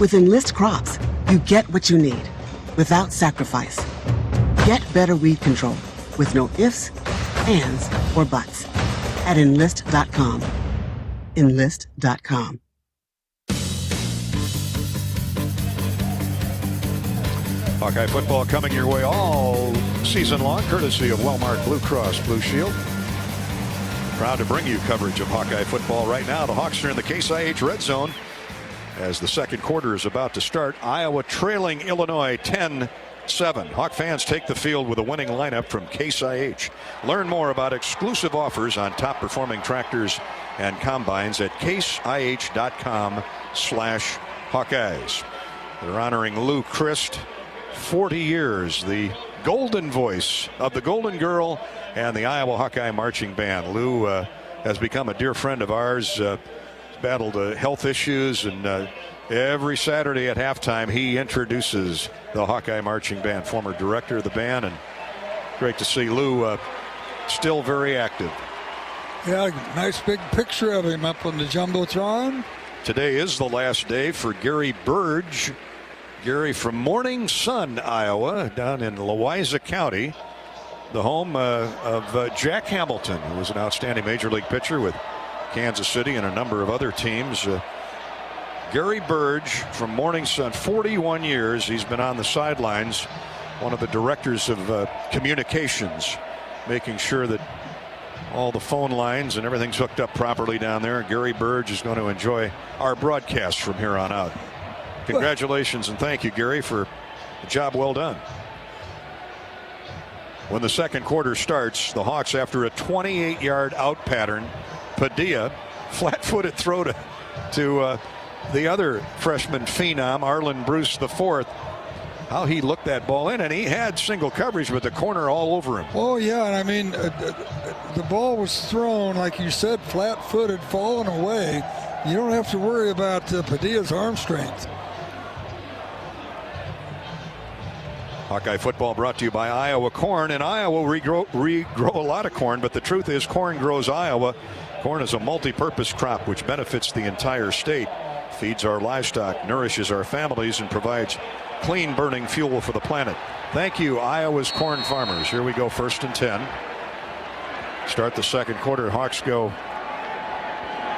With Enlist crops, you get what you need without sacrifice. Get better weed control with no ifs, ands, or buts at Enlist.com. Enlist.com. Hawkeye football coming your way all season long, courtesy of Wellmark Blue Cross Blue Shield. Proud to bring you coverage of Hawkeye football right now. The Hawks are in the Case IH red zone as the second quarter is about to start. Iowa trailing Illinois 10-7. Hawk fans take the field with a winning lineup from Case IH. Learn more about exclusive offers on top performing tractors and combines at caseih.com/Hawkeyes. They're honoring Lou Christ 40 years. The golden voice of the Golden Girl and the Iowa Hawkeye Marching Band. Lou has become a dear friend of ours. Battled health issues, and every Saturday at halftime he introduces the Hawkeye Marching Band. Former director of the band, and great to see Lou still very active. Yeah, nice big picture of him up on the Jumbotron. Today is the last day for Gary Burge. Gary from Morning Sun, Iowa, down in Louisa County, the home of Jack Hamilton, who was an outstanding major league pitcher with Kansas City and a number of other teams. Gary Burge from Morning Sun, 41 years. He's been on the sidelines, one of the directors of communications, making sure that all the phone lines and everything's hooked up properly down there. Gary Burge is going to enjoy our broadcast from here on out. Congratulations and thank you, Gary, for a job well done. When the second quarter starts, the Hawks, after a 28-yard out pattern, Padilla, flat-footed throw to the other freshman phenom, Arlen Bruce IV. How he looked that ball in, and he had single coverage with the corner all over him. Oh, yeah, and I mean, the ball was thrown, like you said, flat-footed, falling away. You don't have to worry about Padilla's arm strength. Hawkeye football brought to you by Iowa Corn, and Iowa regrow a lot of corn, but the truth is corn grows Iowa. Corn is a multi-purpose crop which benefits the entire state, feeds our livestock, nourishes our families, and provides clean burning fuel for the planet. Thank you, Iowa's corn farmers. Here we go, 1st and 10. Start the second quarter. Hawks go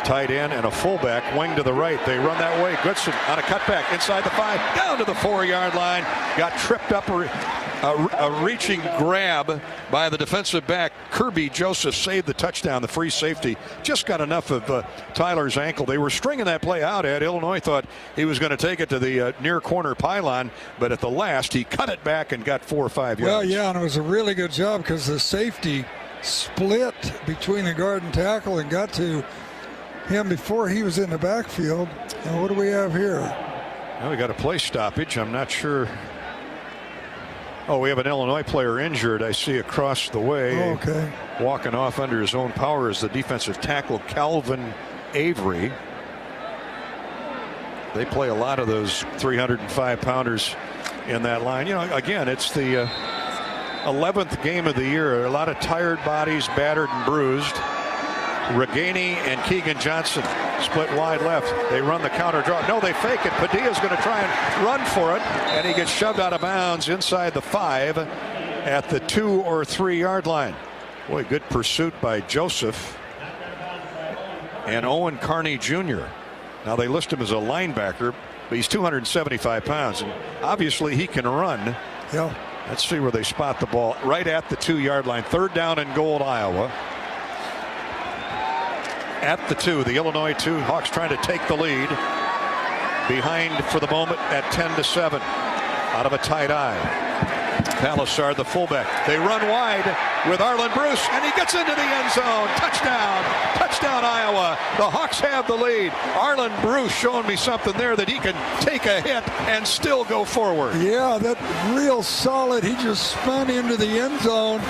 tight end and a fullback, wing to the right. They run that way. Goodson on a cutback inside the 5, down to the 4-yard line. Got tripped up, a reaching grab by the defensive back. Kirby Joseph saved the touchdown. The free safety just got enough of Tyler's ankle. They were stringing that play out. Illinois thought he was going to take it to the near corner pylon, but at the last he cut it back and got 4 or 5 yards. Well, yeah, and it was a really good job because the safety split between the guard and tackle and got to him before he was in the backfield. And what do we have here? Well, we got a play stoppage. I'm not sure. Oh, we have an Illinois player injured. I see across the way. Oh, okay. Walking off under his own power is the defensive tackle Calvin Avery. They play a lot of those 305-pounders in that line. You know, again, it's the 11th game of the year. A lot of tired bodies, battered and bruised. Reganey and Keegan Johnson split wide left. They run the counter draw. No, they fake it. Padilla's going to try and run for it, and he gets shoved out of bounds inside the 5 at the 2 or 3 yard line. Boy, good pursuit by Joseph and Owen Carney Jr. Now they list him as a linebacker, but he's 275 pounds, and obviously he can run. Yeah. Let's see where they spot the ball. Right at the 2 yard line. 3rd down and goal, Iowa. At the 2, the Illinois 2, Hawks trying to take the lead. Behind for the moment at 10-7. Out of a tight eye. Palisard, the fullback. They run wide with Arlen Bruce, and he gets into the end zone. Touchdown. Touchdown, Iowa. The Hawks have the lead. Arlen Bruce showing me something there that he can take a hit and still go forward. Yeah, that real solid. He just spun into the end zone.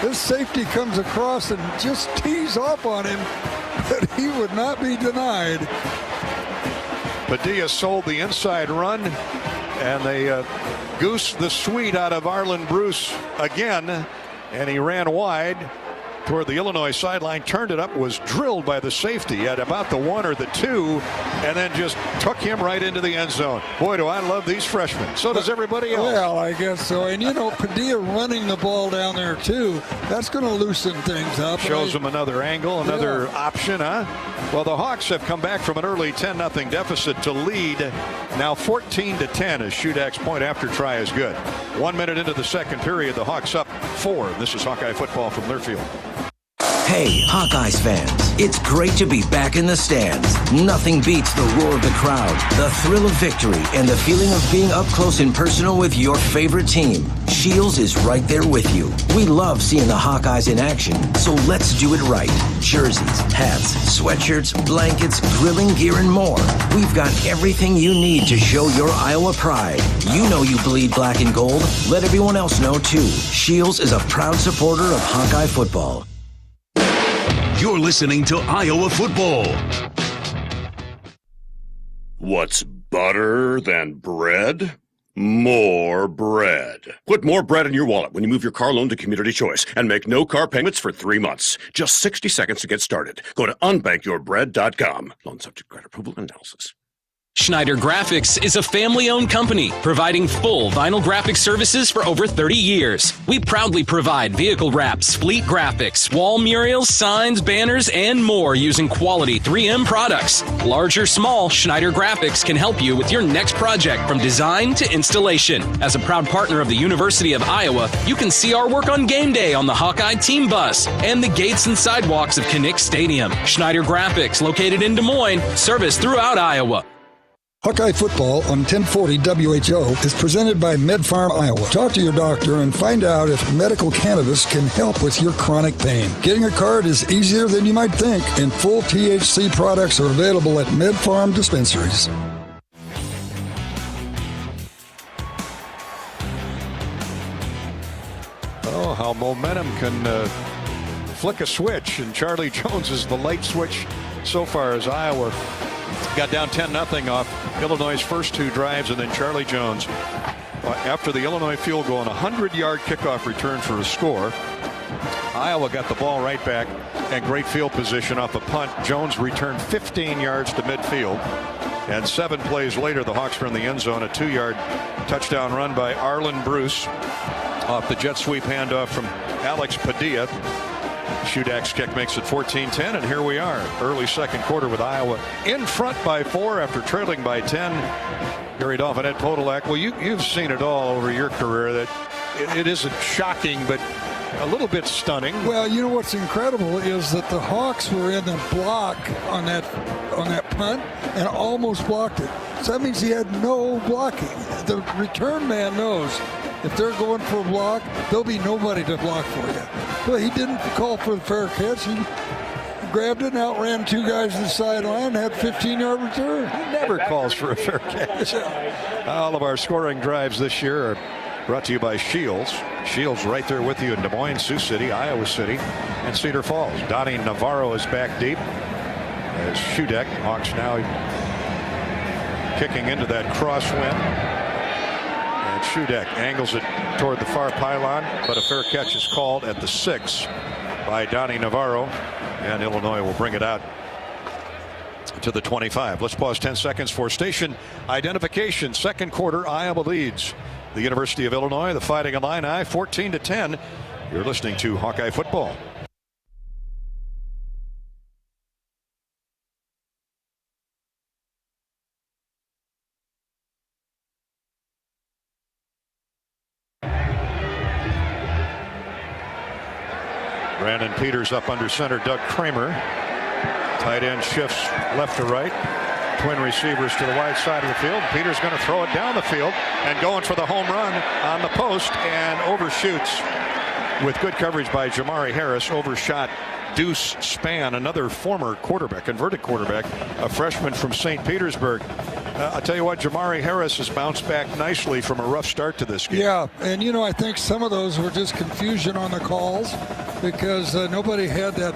This safety comes across and just tees off on him. That he would not be denied. Padilla sold the inside run, and they goosed the sweet out of Arlen Bruce again, and he ran wide toward the Illinois sideline, turned it up, was drilled by the safety at about the 1 or the 2, and then just took him right into the end zone. Boy, do I love these freshmen. So does everybody else. Well, I guess so. And, you know, Padilla running the ball down there, too, that's going to loosen things up. Shows them another angle, another option, huh? Well, the Hawks have come back from an early 10-0 deficit to lead now 14-10 as Shudak's point after try is good. 1 minute into the second period, the Hawks up 4. This is Hawkeye football from Learfield. Hey, Hawkeyes fans. It's great to be back in the stands. Nothing beats the roar of the crowd, the thrill of victory, and the feeling of being up close and personal with your favorite team. Shields is right there with you. We love seeing the Hawkeyes in action, so let's do it right. Jerseys, hats, sweatshirts, blankets, grilling gear, and more. We've got everything you need to show your Iowa pride. You know you bleed black and gold. Let everyone else know, too. Shields is a proud supporter of Hawkeye football. You're listening to Iowa football. What's better than bread? More bread. Put more bread in your wallet when you move your car loan to Community Choice and make no car payments for 3 months. Just 60 seconds to get started. Go to unbankyourbread.com. Loan subject to credit approval and analysis. Schneider Graphics is a family-owned company providing full vinyl graphic services for over 30 years. We proudly provide vehicle wraps, fleet graphics, wall murals, signs, banners, and more using quality 3M products. Large or small, Schneider Graphics can help you with your next project from design to installation. As a proud partner of the University of Iowa, you can see our work on game day on the Hawkeye team bus and the gates and sidewalks of Kinnick Stadium. Schneider Graphics, located in Des Moines, service throughout Iowa. Hawkeye football on 1040 WHO is presented by MedFarm Iowa. Talk to your doctor and find out if medical cannabis can help with your chronic pain. Getting a card is easier than you might think, and full THC products are available at MedFarm dispensaries. Oh, how momentum can flick a switch, and Charlie Jones is the light switch so far as Iowa got down 10-0 off Illinois' first 2 drives, and then Charlie Jones, after the Illinois field goal, on a 100-yard kickoff return for a score. Iowa got the ball right back and great field position off a punt. Jones returned 15 yards to midfield, and 7 plays later, the Hawks were in the end zone. A 2-yard touchdown run by Arlen Bruce off the jet sweep handoff from Alex Padilla. Shudak's kick makes it 14-10, and here we are, early second quarter with Iowa in front by 4 after trailing by 10. Gary Dolphin, Ed Podolak. Well, you've seen it all over your career. That it isn't shocking, but a little bit stunning. Well, you know what's incredible is that the Hawks were in the block on that punt and almost blocked it. So that means he had no blocking. The return man knows if they're going for a block, there'll be nobody to block for you. Well, he didn't call for the fair catch. He grabbed it and outran 2 guys to the sideline and had 15-yard return. He never calls for a fair catch. All of our scoring drives this year are brought to you by Shields. Shields right there with you in Des Moines, Sioux City, Iowa City, and Cedar Falls. Donnie Navarro is back deep as Shudek. Hawks now kicking into that crosswind. And Shudek angles it toward the far pylon, but a fair catch is called at the 6 by Donnie Navarro, and Illinois will bring it out to the 25. Let's pause 10 seconds for station identification. Second quarter, Iowa leads the University of Illinois, the Fighting Illini, 14-10. You're listening to Hawkeye football. Brandon Peters up under center. Doug Kramer. Tight end shifts left to right. Twin receivers to the wide side of the field. Peters going to throw it down the field and going for the home run on the post and overshoots with good coverage by Jamari Harris. Overshot Deuce Spann, another former quarterback, converted quarterback, a freshman from St. Petersburg. I'll tell you what, Jamari Harris has bounced back nicely from a rough start to this game. Yeah, and you know, I think some of those were just confusion on the calls because nobody had that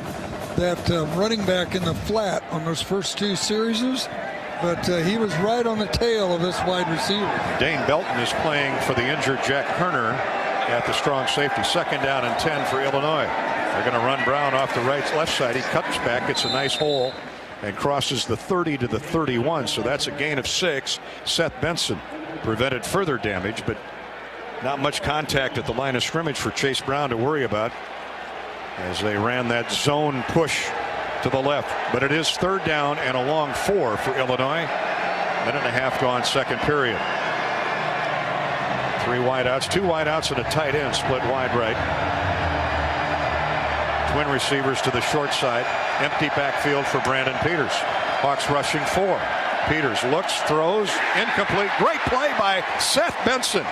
running back in the flat on those first 2 series. But he was right on the tail of this wide receiver. Dane Belton is playing for the injured Jack Herner at the strong safety. 2nd down and 10 for Illinois. They're going to run Brown off the left side. He cuts back. It's a nice hole and crosses the 30 to the 31. So that's a gain of 6. Seth Benson prevented further damage, but not much contact at the line of scrimmage for Chase Brown to worry about as they ran that zone push to the left. But it is 3rd down and a long 4 for Illinois. Minute and a half gone, second period. 3 wideouts, 2 wideouts and a tight end split wide right. Twin receivers to the short side. Empty backfield for Brandon Peters. Hawks rushing 4. Peters looks, throws, incomplete. Great play by Seth Benson.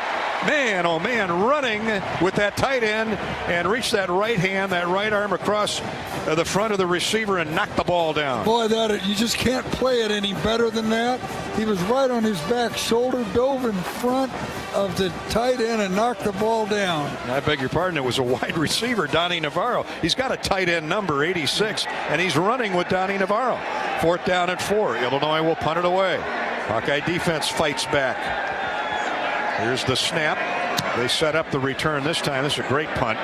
Man, oh man, running with that tight end and reach that right hand, that right arm across the front of the receiver and knock the ball down. Boy, you just can't play it any better than that. He was right on his back shoulder, dove in front of the tight end and knocked the ball down. I beg your pardon, it was a wide receiver, Donnie Navarro. He's got a tight end number, 86, and he's running with Donnie Navarro. 4th down and 4. Illinois will punt it away. Hawkeye defense fights back. Here's the snap. They set up the return this time. This is a great punt.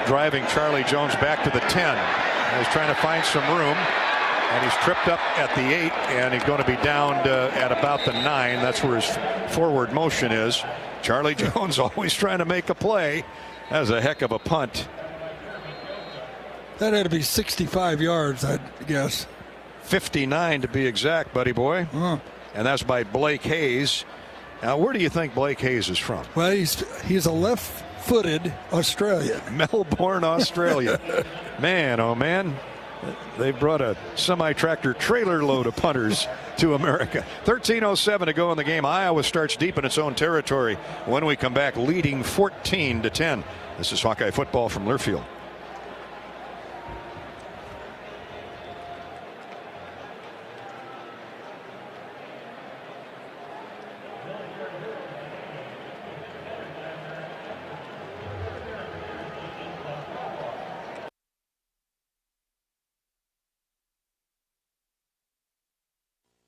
Driving Charlie Jones back to the 10. He's trying to find some room. And he's tripped up at the 8. And he's going to be down at about the 9. That's where his forward motion is. Charlie Jones always trying to make a play. That was a heck of a punt. That had to be 65 yards, I guess. 59 to be exact, buddy boy. And that's by Blake Hayes. Now, where do you think Blake Hayes is from? Well, he's a left-footed Australian. Melbourne, Australia. Man, oh man. They brought a semi-tractor trailer load of punters to America. 13:07 to go in the game. Iowa starts deep in its own territory. When we come back, leading 14-10. This is Hawkeye football from Learfield.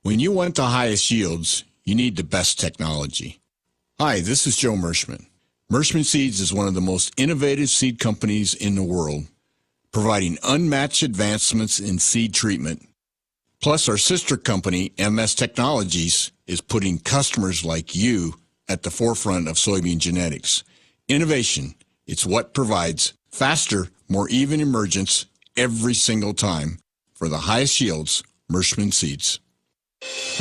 When you want the highest yields, you need the best technology. Hi, this is Joe Mershman. Mershman Seeds is one of the most innovative seed companies in the world, providing unmatched advancements in seed treatment. Plus, our sister company, MS Technologies, is putting customers like you at the forefront of soybean genetics. Innovation, it's what provides faster, more even emergence every single time. For the highest yields, Mershman Seeds.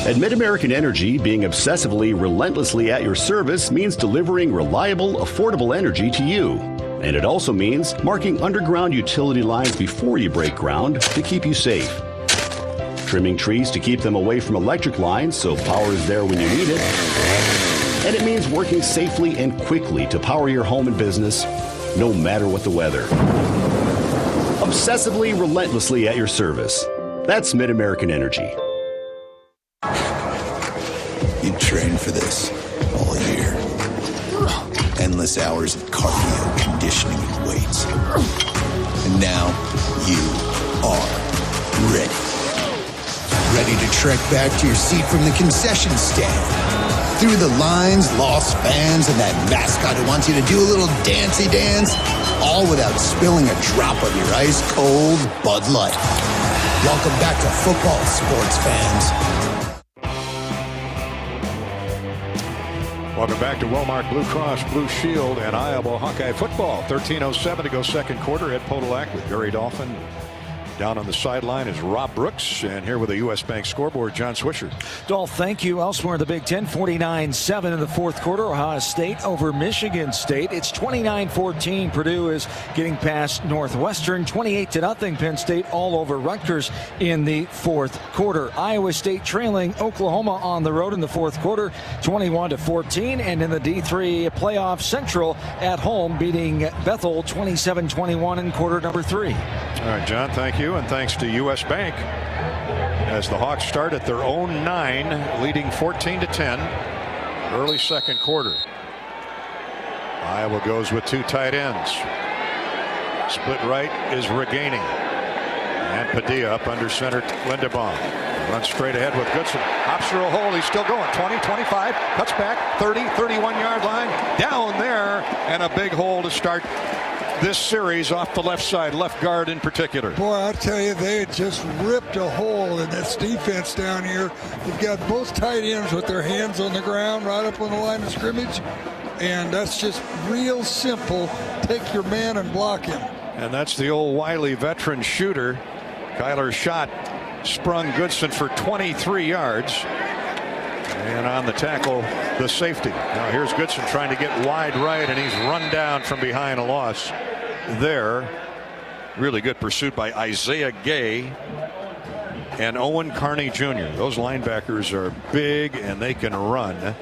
At Mid-American Energy, being obsessively, relentlessly at your service means delivering reliable, affordable energy to you. And it also means marking underground utility lines before you break ground to keep you safe. Trimming trees to keep them away from electric lines so power is there when you need it. And it means working safely and quickly to power your home and business, no matter what the weather. Obsessively, relentlessly at your service. That's Mid-American Energy. You trained for this all year. Endless hours of cardio, conditioning, and weights. And now you are ready. Ready to trek back to your seat from the concession stand. Through the lines, lost fans, and that mascot who wants you to do a little dancey dance. All without spilling a drop of your ice-cold Bud Light. Welcome back to football, sports fans. Welcome back to Wellmark Blue Cross Blue Shield and Iowa Hawkeye football. 13:07 to go second quarter. Ed Podolak with Gary Dolphin. Down on the sideline is Rob Brooks, and here with the U.S. Bank scoreboard, John Swisher. Dolph, thank you. Elsewhere in the Big Ten, 49-7 in the fourth quarter. Ohio State over Michigan State. It's 29-14. Purdue is getting past Northwestern. 28-0. Penn State all over Rutgers in the fourth quarter. Iowa State trailing Oklahoma on the road in the fourth quarter, 21-14. And in the D3 playoff, Central at home beating Bethel 27-21 in quarter number 3. All right, John, thank you. And thanks to U.S. Bank as the Hawks start at their own 9, leading 14-10 early second quarter. Iowa goes with 2 tight ends. Split right is regaining, and Padilla up under center. Lindebaum runs straight ahead with Goodson, hops through a hole. He's still going 20, 25, cuts back 30, 31-yard line, down there, and a big hole to start this series off the left side, left guard in particular. Boy, I tell you, they had just ripped a hole in this defense down here. You've got both tight ends with their hands on the ground right up on the line of scrimmage, and that's just real simple. Take your man and block him. And that's the old wily veteran shooter. Kyler Schott sprung Goodson for 23 yards. And on the tackle, the safety. Now here's Goodson trying to get wide right, and he's run down from behind a loss there. Really good pursuit by Isaiah Gay and Owen Carney Jr. Those linebackers are big and they can run.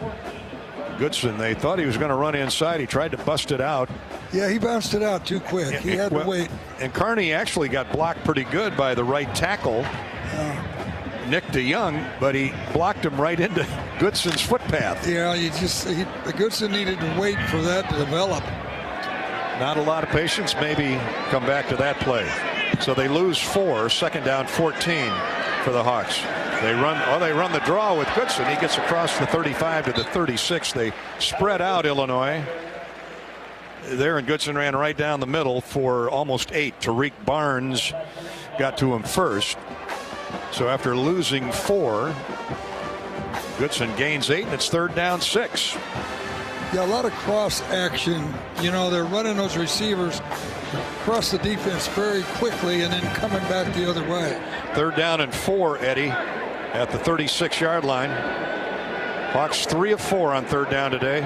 Goodson, they thought he was going to run inside. He tried to bust it out. Yeah, he bounced it out too quick. He had to wait. And Carney actually got blocked pretty good by the right tackle, Nick DeYoung, but he blocked him right into Goodson's footpath. Yeah, Goodson needed to wait for that to develop. Not a lot of patience. Maybe come back to that play. So they lose 4, second down 14 for the Hawks. They run the draw with Goodson. He gets across the 35 to the 36. They spread out Illinois. There, and Goodson ran right down the middle for almost 8. Tariq Barnes got to him first. So after losing 4, Goodson gains 8, and it's third down 6. Yeah, a lot of cross action. You know, they're running those receivers across the defense very quickly and then coming back the other way. Third down and 4, Eddie, at the 36-yard line. Hawks 3 of 4 on third down today.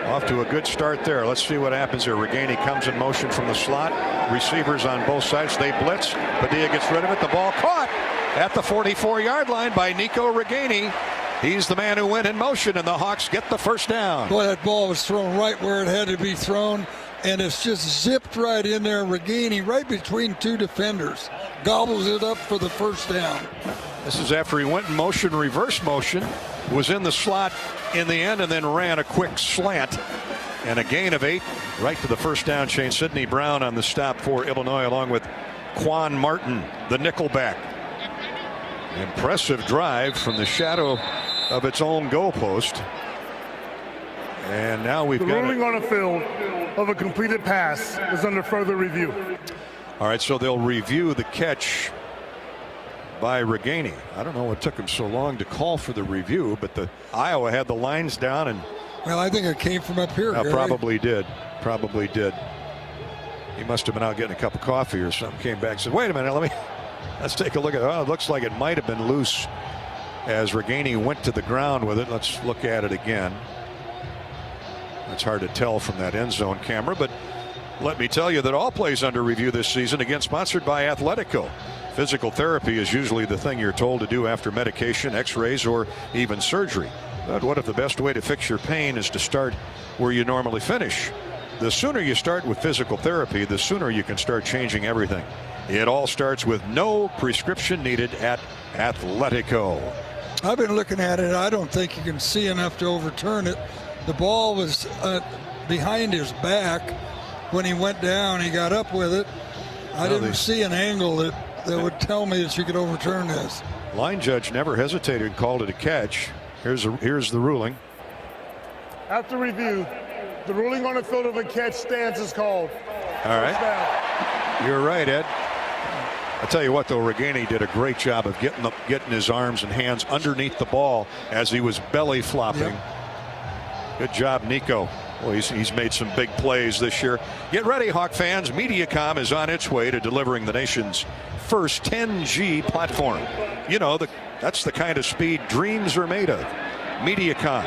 Off to a good start there. Let's see what happens here. Reganey comes in motion from the slot. Receivers on both sides. They blitz. Padilla gets rid of it. The ball caught at the 44-yard line by Nico Reganey. He's the man who went in motion, and the Hawks get the first down. Boy, that ball was thrown right where it had to be thrown, and it's just zipped right in there. Reganey right between 2 defenders. Gobbles it up for the first down. This is after he went in motion, reverse motion, was in the slot in the end, and then ran a quick slant. And a gain of 8 right to the first down chain. Sidney Brown on the stop for Illinois, along with Quan Martin, the nickelback. Impressive drive from the shadow of its own goalpost. And now we've got the ruling on a field of a completed pass is under further review. All right, so they'll review the catch by Reganey. I don't know what took him so long to call for the review, but the Iowa had the lines down, and well, I think it came from up here. Probably did. He must have been out getting a cup of coffee or something. Came back and said, "Wait a minute, let's take a look at it." Oh, it looks like it might have been loose as Reganey went to the ground with it. Let's look at it again. It's hard to tell from that end zone camera, but let me tell you that all plays under review this season, again, sponsored by Athletico. Physical therapy is usually the thing you're told to do after medication, x-rays, or even surgery. But what if the best way to fix your pain is to start where you normally finish? The sooner you start with physical therapy, the sooner you can start changing everything. It all starts with no prescription needed at Athletico. I've been looking at it. I don't think you can see enough to overturn it. The ball was behind his back when he went down. He got up with it. I didn't see an angle that would tell me that you could overturn this. Line judge never hesitated and called it a catch. Here's the ruling. After review, the ruling on a field of a catch stands as called. All right. You're right, Ed. I'll tell you what, though, Reganey did a great job of getting his arms and hands underneath the ball as he was belly flopping. Yep. Good job, Nico. Well, he's made some big plays this year. Get ready, Hawk fans. Mediacom is on its way to delivering the nation's first 10G platform. You know, that's the kind of speed dreams are made of. Mediacom.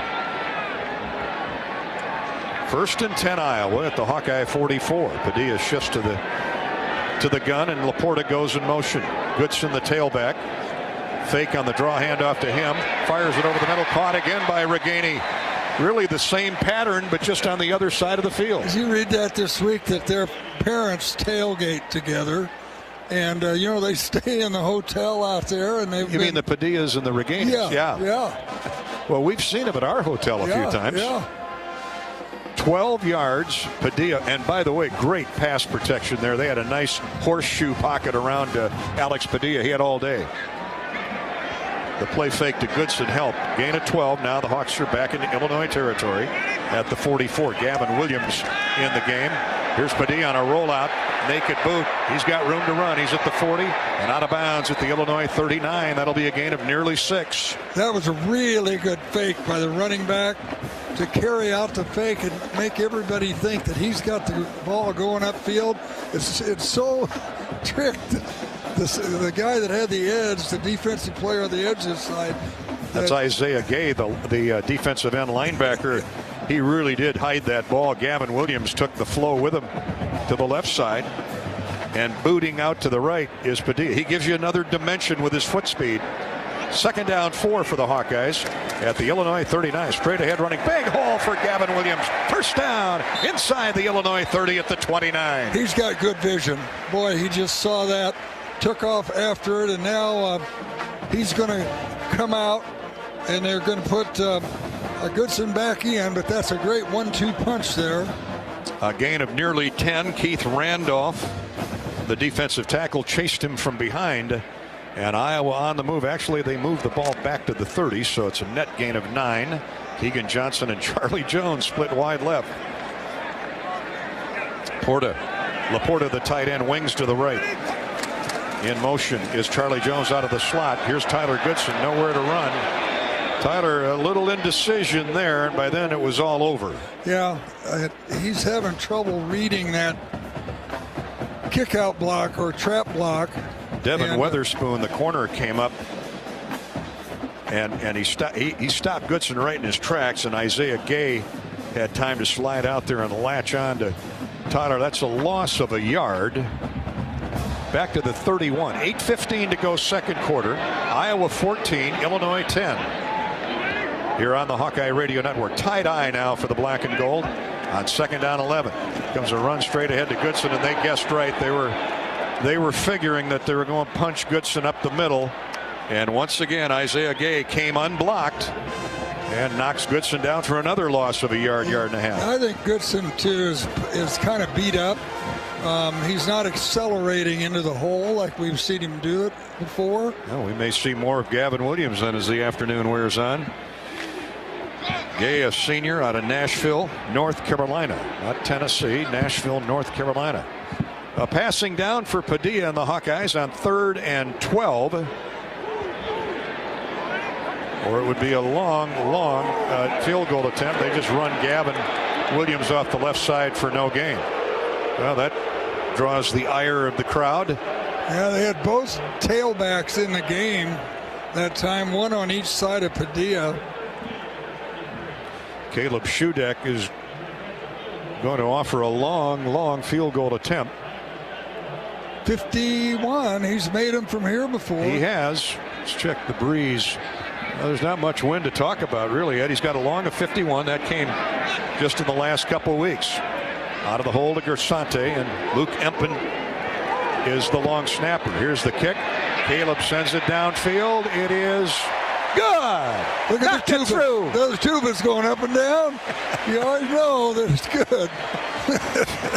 1st and 10 Iowa at the Hawkeye 44. Padilla shifts to the gun, and Laporta goes in motion. Goodson, the tailback. Fake on the draw, handoff to him. Fires it over the middle. Caught again by Reganey. Really the same pattern, but just on the other side of the field. Did you read that this week, that their parents tailgate together? And, they stay in the hotel out there. And You mean the Padillas and the Reganeys? Yeah. Well, we've seen them at our hotel a few times. Yeah. 12 yards, Padilla. And by the way, great pass protection there. They had a nice horseshoe pocket around Alex Padilla. He had all day. The play fake to Goodson helped. Gain of 12. Now the Hawks are back into Illinois territory at the 44. Gavin Williams in the game. Here's Padilla on a rollout. Naked boot. He's got room to run. He's at the 40 and out of bounds at the Illinois 39. That'll be a gain of nearly 6. That was a really good fake by the running back to carry out the fake and make everybody think that he's got the ball going upfield. It's so tricked. The guy that had the edge, the defensive player on the edge this side. That's Isaiah Gay, the defensive end linebacker. He really did hide that ball. Gavin Williams took the flow with him to the left side. And booting out to the right is Padilla. He gives you another dimension with his foot speed. 2nd down 4 for the Hawkeyes at the Illinois 39. Straight ahead running. Big hole for Gavin Williams. First down inside the Illinois 30 at the 29. He's got good vision. Boy, he just saw that, took off after it, and now he's going to come out, and they're going to put Goodson back in, but that's a great 1-2 punch there. A gain of nearly 10. Keith Randolph, the defensive tackle, chased him from behind. And Iowa on the move. Actually, they moved the ball back to the 30, so it's a net gain of 9. Keegan Johnson and Charlie Jones split wide left. Laporta, the tight end, wings to the right. In motion is Charlie Jones out of the slot. Here's Tyler Goodson, nowhere to run. Tyler, a little indecision there, and by then it was all over. Yeah, he's having trouble reading that kick-out block or trap block. Devin Weatherspoon, the corner, came up, and he stopped Goodson right in his tracks, and Isaiah Gay had time to slide out there and latch on to Tyler. That's a loss of a yard. Back to the 31. 8:15 to go, second quarter. Iowa 14, Illinois 10. Here on the Hawkeye Radio Network. Tight eye now for the black and gold on 2nd down 11. Comes a run straight ahead to Goodson, and they guessed right. They were figuring that they were going to punch Goodson up the middle. And once again, Isaiah Gay came unblocked and knocks Goodson down for another loss of a yard and a half. I think Goodson, too, is kind of beat up. He's not accelerating into the hole like we've seen him do it before. Well, we may see more of Gavin Williams then as the afternoon wears on. Gay, a senior out of Nashville, North Carolina. Not Tennessee, Nashville, North Carolina. A passing down for Padilla and the Hawkeyes on 3rd and 12. Or it would be a long field goal attempt. They just run Gavin Williams off the left side for no gain. Well, that draws the ire of the crowd. Yeah, they had both tailbacks in the game that time, one on each side of Padilla. Caleb Shudak is going to offer a long field goal attempt. 51. He's made them from here before. He has. Let's check the breeze. Well, there's not much wind to talk about, really, Ed. He's got a long of 51. That came just in the last couple of weeks. Out of the hole to Gersante, and Luke Empen is the long snapper. Here's the kick. Caleb sends it downfield. It is good. Look at the tuba. Those tubas going up and down. You always know that it's good.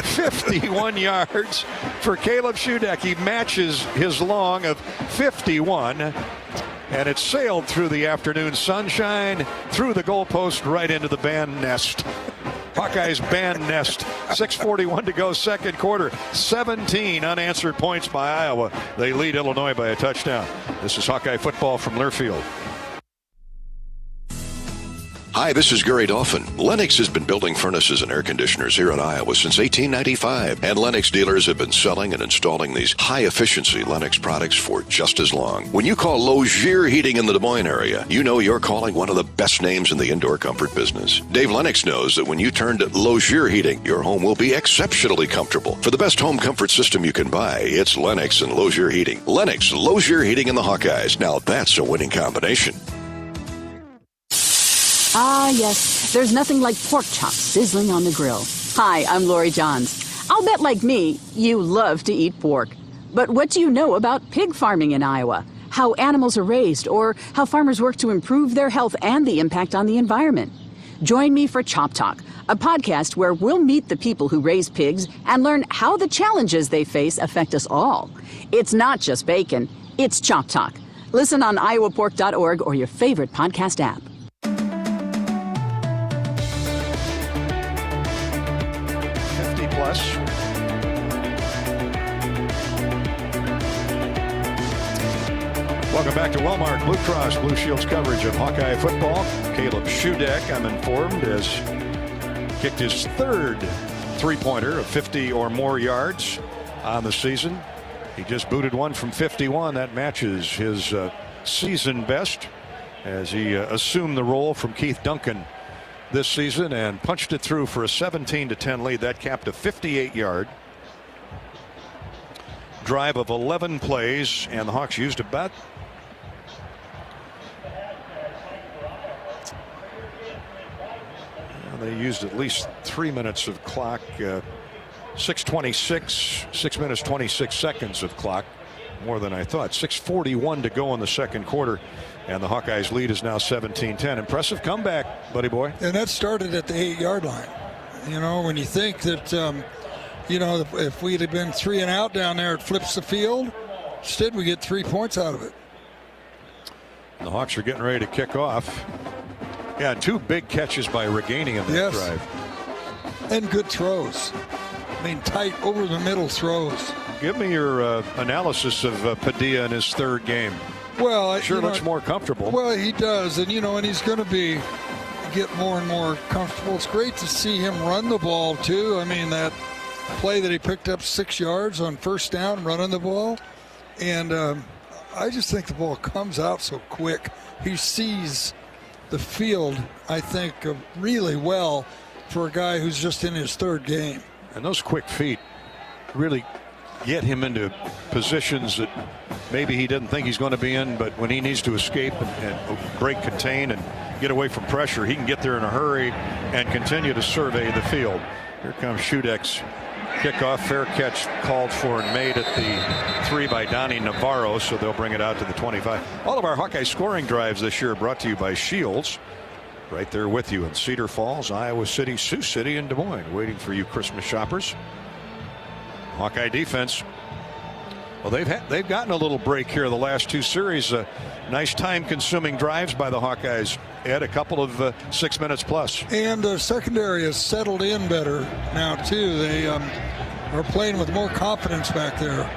51 yards for Caleb Shudak. He matches his long of 51. And it sailed through the afternoon sunshine, through the goalpost, right into the band nest. Hawkeyes band nest. 6:41 to go, second quarter. 17 unanswered points by Iowa. They lead Illinois by a touchdown. This is Hawkeye football from Learfield. Hi, this is Gary Dolphin. Lennox has been building furnaces and air conditioners here in Iowa since 1895, and Lennox dealers have been selling and installing these high-efficiency Lennox products for just as long. When you call Logier Heating in the Des Moines area, you know you're calling one of the best names in the indoor comfort business. Dave Lennox knows that when you turn to Logier Heating, your home will be exceptionally comfortable. For the best home comfort system you can buy, it's Lennox and Logier Heating. Lennox, Logier Heating and the Hawkeyes. Now that's a winning combination. Ah, yes. There's nothing like pork chops sizzling on the grill. Hi, I'm Lori Johns. I'll bet, like me, you love to eat pork. But what do you know about pig farming in Iowa? How animals are raised, or how farmers work to improve their health and the impact on the environment? Join me for Chop Talk, a podcast where we'll meet the people who raise pigs and learn how the challenges they face affect us all. It's not just bacon, it's Chop Talk. Listen on iowapork.org or your favorite podcast app. Welcome back to Wellmark Blue Cross Blue Shield's coverage of Hawkeye football. Caleb Shudak, I'm informed, has kicked his third three-pointer of 50 or more yards on the season. He just booted one from 51. That matches his season best as he assumed the role from Keith Duncan this season and punched it through for a 17-10 lead. That capped a 58-yard drive of 11 plays, and the Hawks used about they used at least 3 minutes of clock. 6:26, 6 minutes 26 seconds of clock, more than I thought. 6:41 to go in the second quarter, and the Hawkeyes lead is now 17-10. Impressive comeback, buddy boy. And that started at the 8-yard line. You know, when you think that you know, if we'd have been 3 and out down there, it flips the field. Instead, we get 3 points out of it. The Hawks are getting ready to kick off. Yeah, 2 big catches by Reganey in that drive. And good throws. I mean, tight over the middle throws. Give me your analysis of Padilla in his 3rd game. Well, sure looks more comfortable. Well, he does, and and he's going to get more and more comfortable. It's great to see him run the ball too. I mean, that play that he picked up 6 yards on first down running the ball, and I just think the ball comes out so quick. He sees the field, I think, really well for a guy who's just in his 3rd game. And those quick feet really get him into positions that maybe he didn't think he's going to be in, but when he needs to escape and break contain and get away from pressure, he can get there in a hurry and continue to survey the field. Here comes Shudek's kickoff. Fair catch called for and made at the 3 by Donnie Navarro, so they'll bring it out to the 25. All of our Hawkeye scoring drives this year brought to you by Shields. Right there with you in Cedar Falls, Iowa City, Sioux City, and Des Moines, waiting for you Christmas shoppers. Hawkeye defense, well, they've gotten a little break here the last 2 series. Nice time-consuming drives by the Hawkeyes. Ed, a couple of 6 minutes plus. And the secondary has settled in better now too. They are playing with more confidence back there.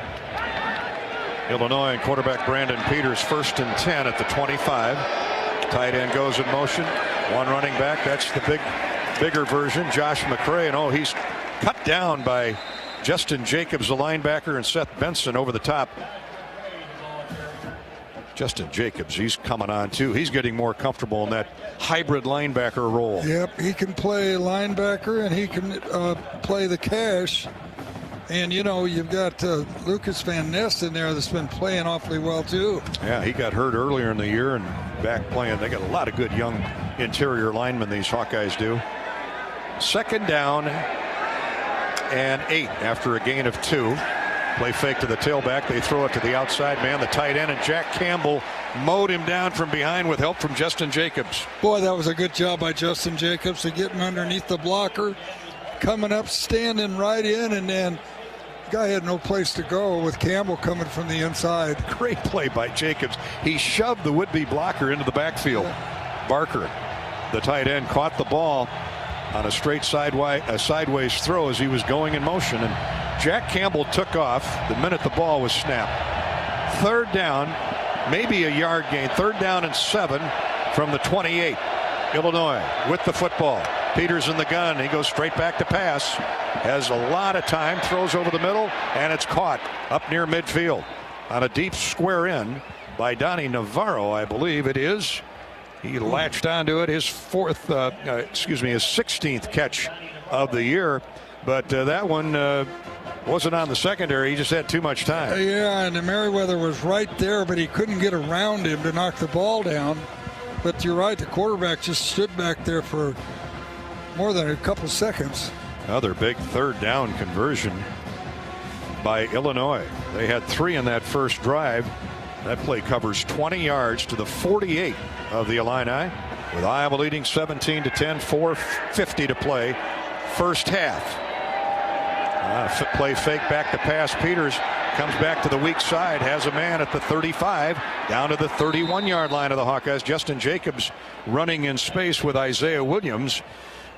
Illinois and quarterback Brandon Peters 1st and 10 at the 25. Tight end goes in motion. One running back. That's the bigger version, Josh McCray. And he's cut down by Justin Jacobs, the linebacker, and Seth Benson over the top. Justin Jacobs, he's coming on too. He's getting more comfortable in that hybrid linebacker role. Yep, he can play linebacker and he can play the cash. And you've got Lucas Van Ness in there that's been playing awfully well too. Yeah, he got hurt earlier in the year and back playing. They got a lot of good young interior linemen, these Hawkeyes do. 2nd down and 8 after a gain of 2. Play fake to the tailback. They throw it to the outside man, the tight end, and Jack Campbell mowed him down from behind with help from Justin Jacobs. Boy, that was a good job by Justin Jacobs of getting underneath the blocker, coming up, standing right in, and then the guy had no place to go with Campbell coming from the inside. Great play by Jacobs. He shoved the would-be blocker into the backfield. Barker, the tight end, caught the ball on a straight sideways throw as he was going in motion, and Jack Campbell took off the minute the ball was snapped. 3rd down, maybe a yard gain. 3rd down and 7 from the 28. Illinois with the football. Peters in the gun. He goes straight back to pass. Has a lot of time. Throws over the middle, and it's caught up near midfield on a deep square in by Donnie Navarro, I believe it is. He latched onto it. His 16th catch of the year. But that one wasn't on the secondary. He just had too much time. Yeah, and Merriweather was right there, but he couldn't get around him to knock the ball down. But you're right, the quarterback just stood back there for more than a couple seconds. Another big 3rd down conversion by Illinois. They had 3 in that first drive. That play covers 20 yards to the 48 of the Illini, with Iowa leading 17-10, 4:50 to play, first half. Play fake back to pass. Peters comes back to the weak side, has a man at the 35, down to the 31-yard line of the Hawkeyes. Justin Jacobs running in space with Isaiah Williams.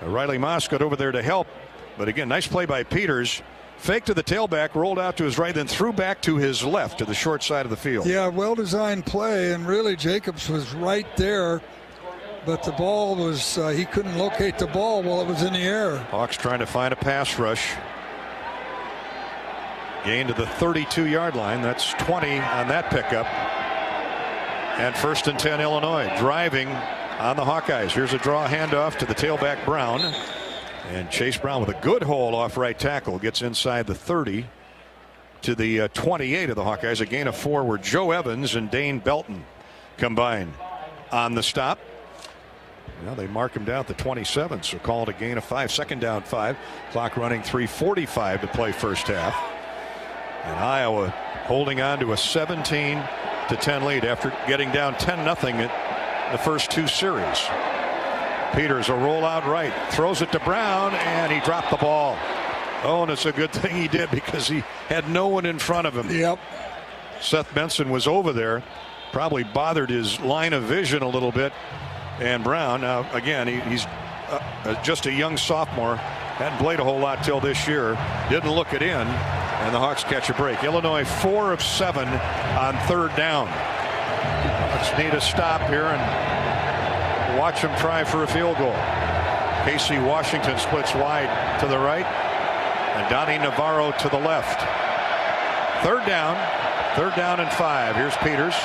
Riley Moss got over there to help, but again, nice play by Peters. Fake to the tailback, rolled out to his right, then threw back to his left to the short side of the field. Yeah, well-designed play, and really Jacobs was right there, but the ball was, he couldn't locate the ball while it was in the air. Hawks trying to find a pass rush. Gain to the 32-yard line. That's 20 on that pickup. And 1st and 10 Illinois, driving on the Hawkeyes. Here's a draw handoff to the tailback Brown. And Chase Brown with a good hold off right tackle, gets inside the 30 to the 28 of the Hawkeyes. A gain of 4 where Joe Evans and Dane Belton combined on the stop. Well, they mark him down at the 27, so call it a gain of 5. Second down 5. Clock running 3:45 to play first half. And Iowa holding on to a 17-10 lead after getting down 10-0 at the first 2 series. Peters a rollout right, throws it to Brown, and he dropped the ball. Oh, and it's a good thing he did because he had no one in front of him. Yep. Seth Benson was over there, probably bothered his line of vision a little bit. And Brown, now again, he's just a young sophomore, hadn't played a whole lot till this year, didn't look it in, and the Hawks catch a break. Illinois 4 of 7 on third down. Hawks need a stop here and watch them try for a field goal. Casey Washington splits wide to the right, and Donnie Navarro to the left. Third down and 5. Here's Peters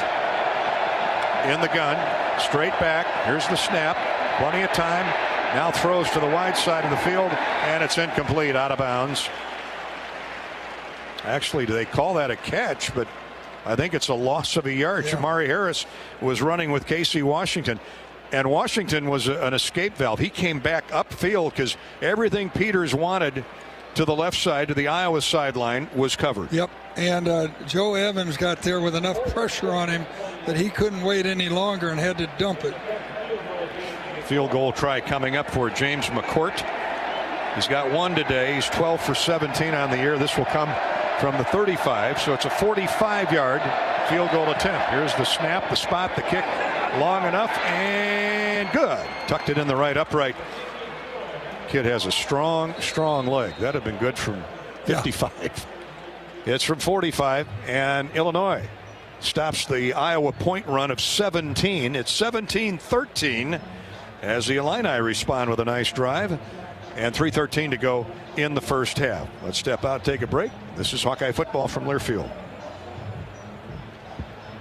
in the gun. Straight back. Here's the snap. Plenty of time. Now throws to the wide side of the field, and it's incomplete, out of bounds. Actually, do they call that a catch? But I think it's a loss of a yard. Yeah. Jamari Harris was running with Casey Washington, and Washington was an escape valve. He came back upfield because everything Peters wanted to the left side, to the Iowa sideline, was covered. Yep. And Joe Evans got there with enough pressure on him that he couldn't wait any longer and had to dump it. Field goal try coming up for James McCourt. He's got 1 today. He's 12 for 17 on the year. This will come from the 35, so it's a 45-yard field goal attempt. Here's the snap, the spot, the kick, long enough, and good. Tucked it in the right upright. Kid has a strong leg. That'd have been good from 55. Yeah. It's from 45, and Illinois stops the Iowa point run of 17. It's 17-13 as the Illini respond with a nice drive, and 3:13 to go in the first half. Let's step out, take a break. This is Hawkeye football from Learfield.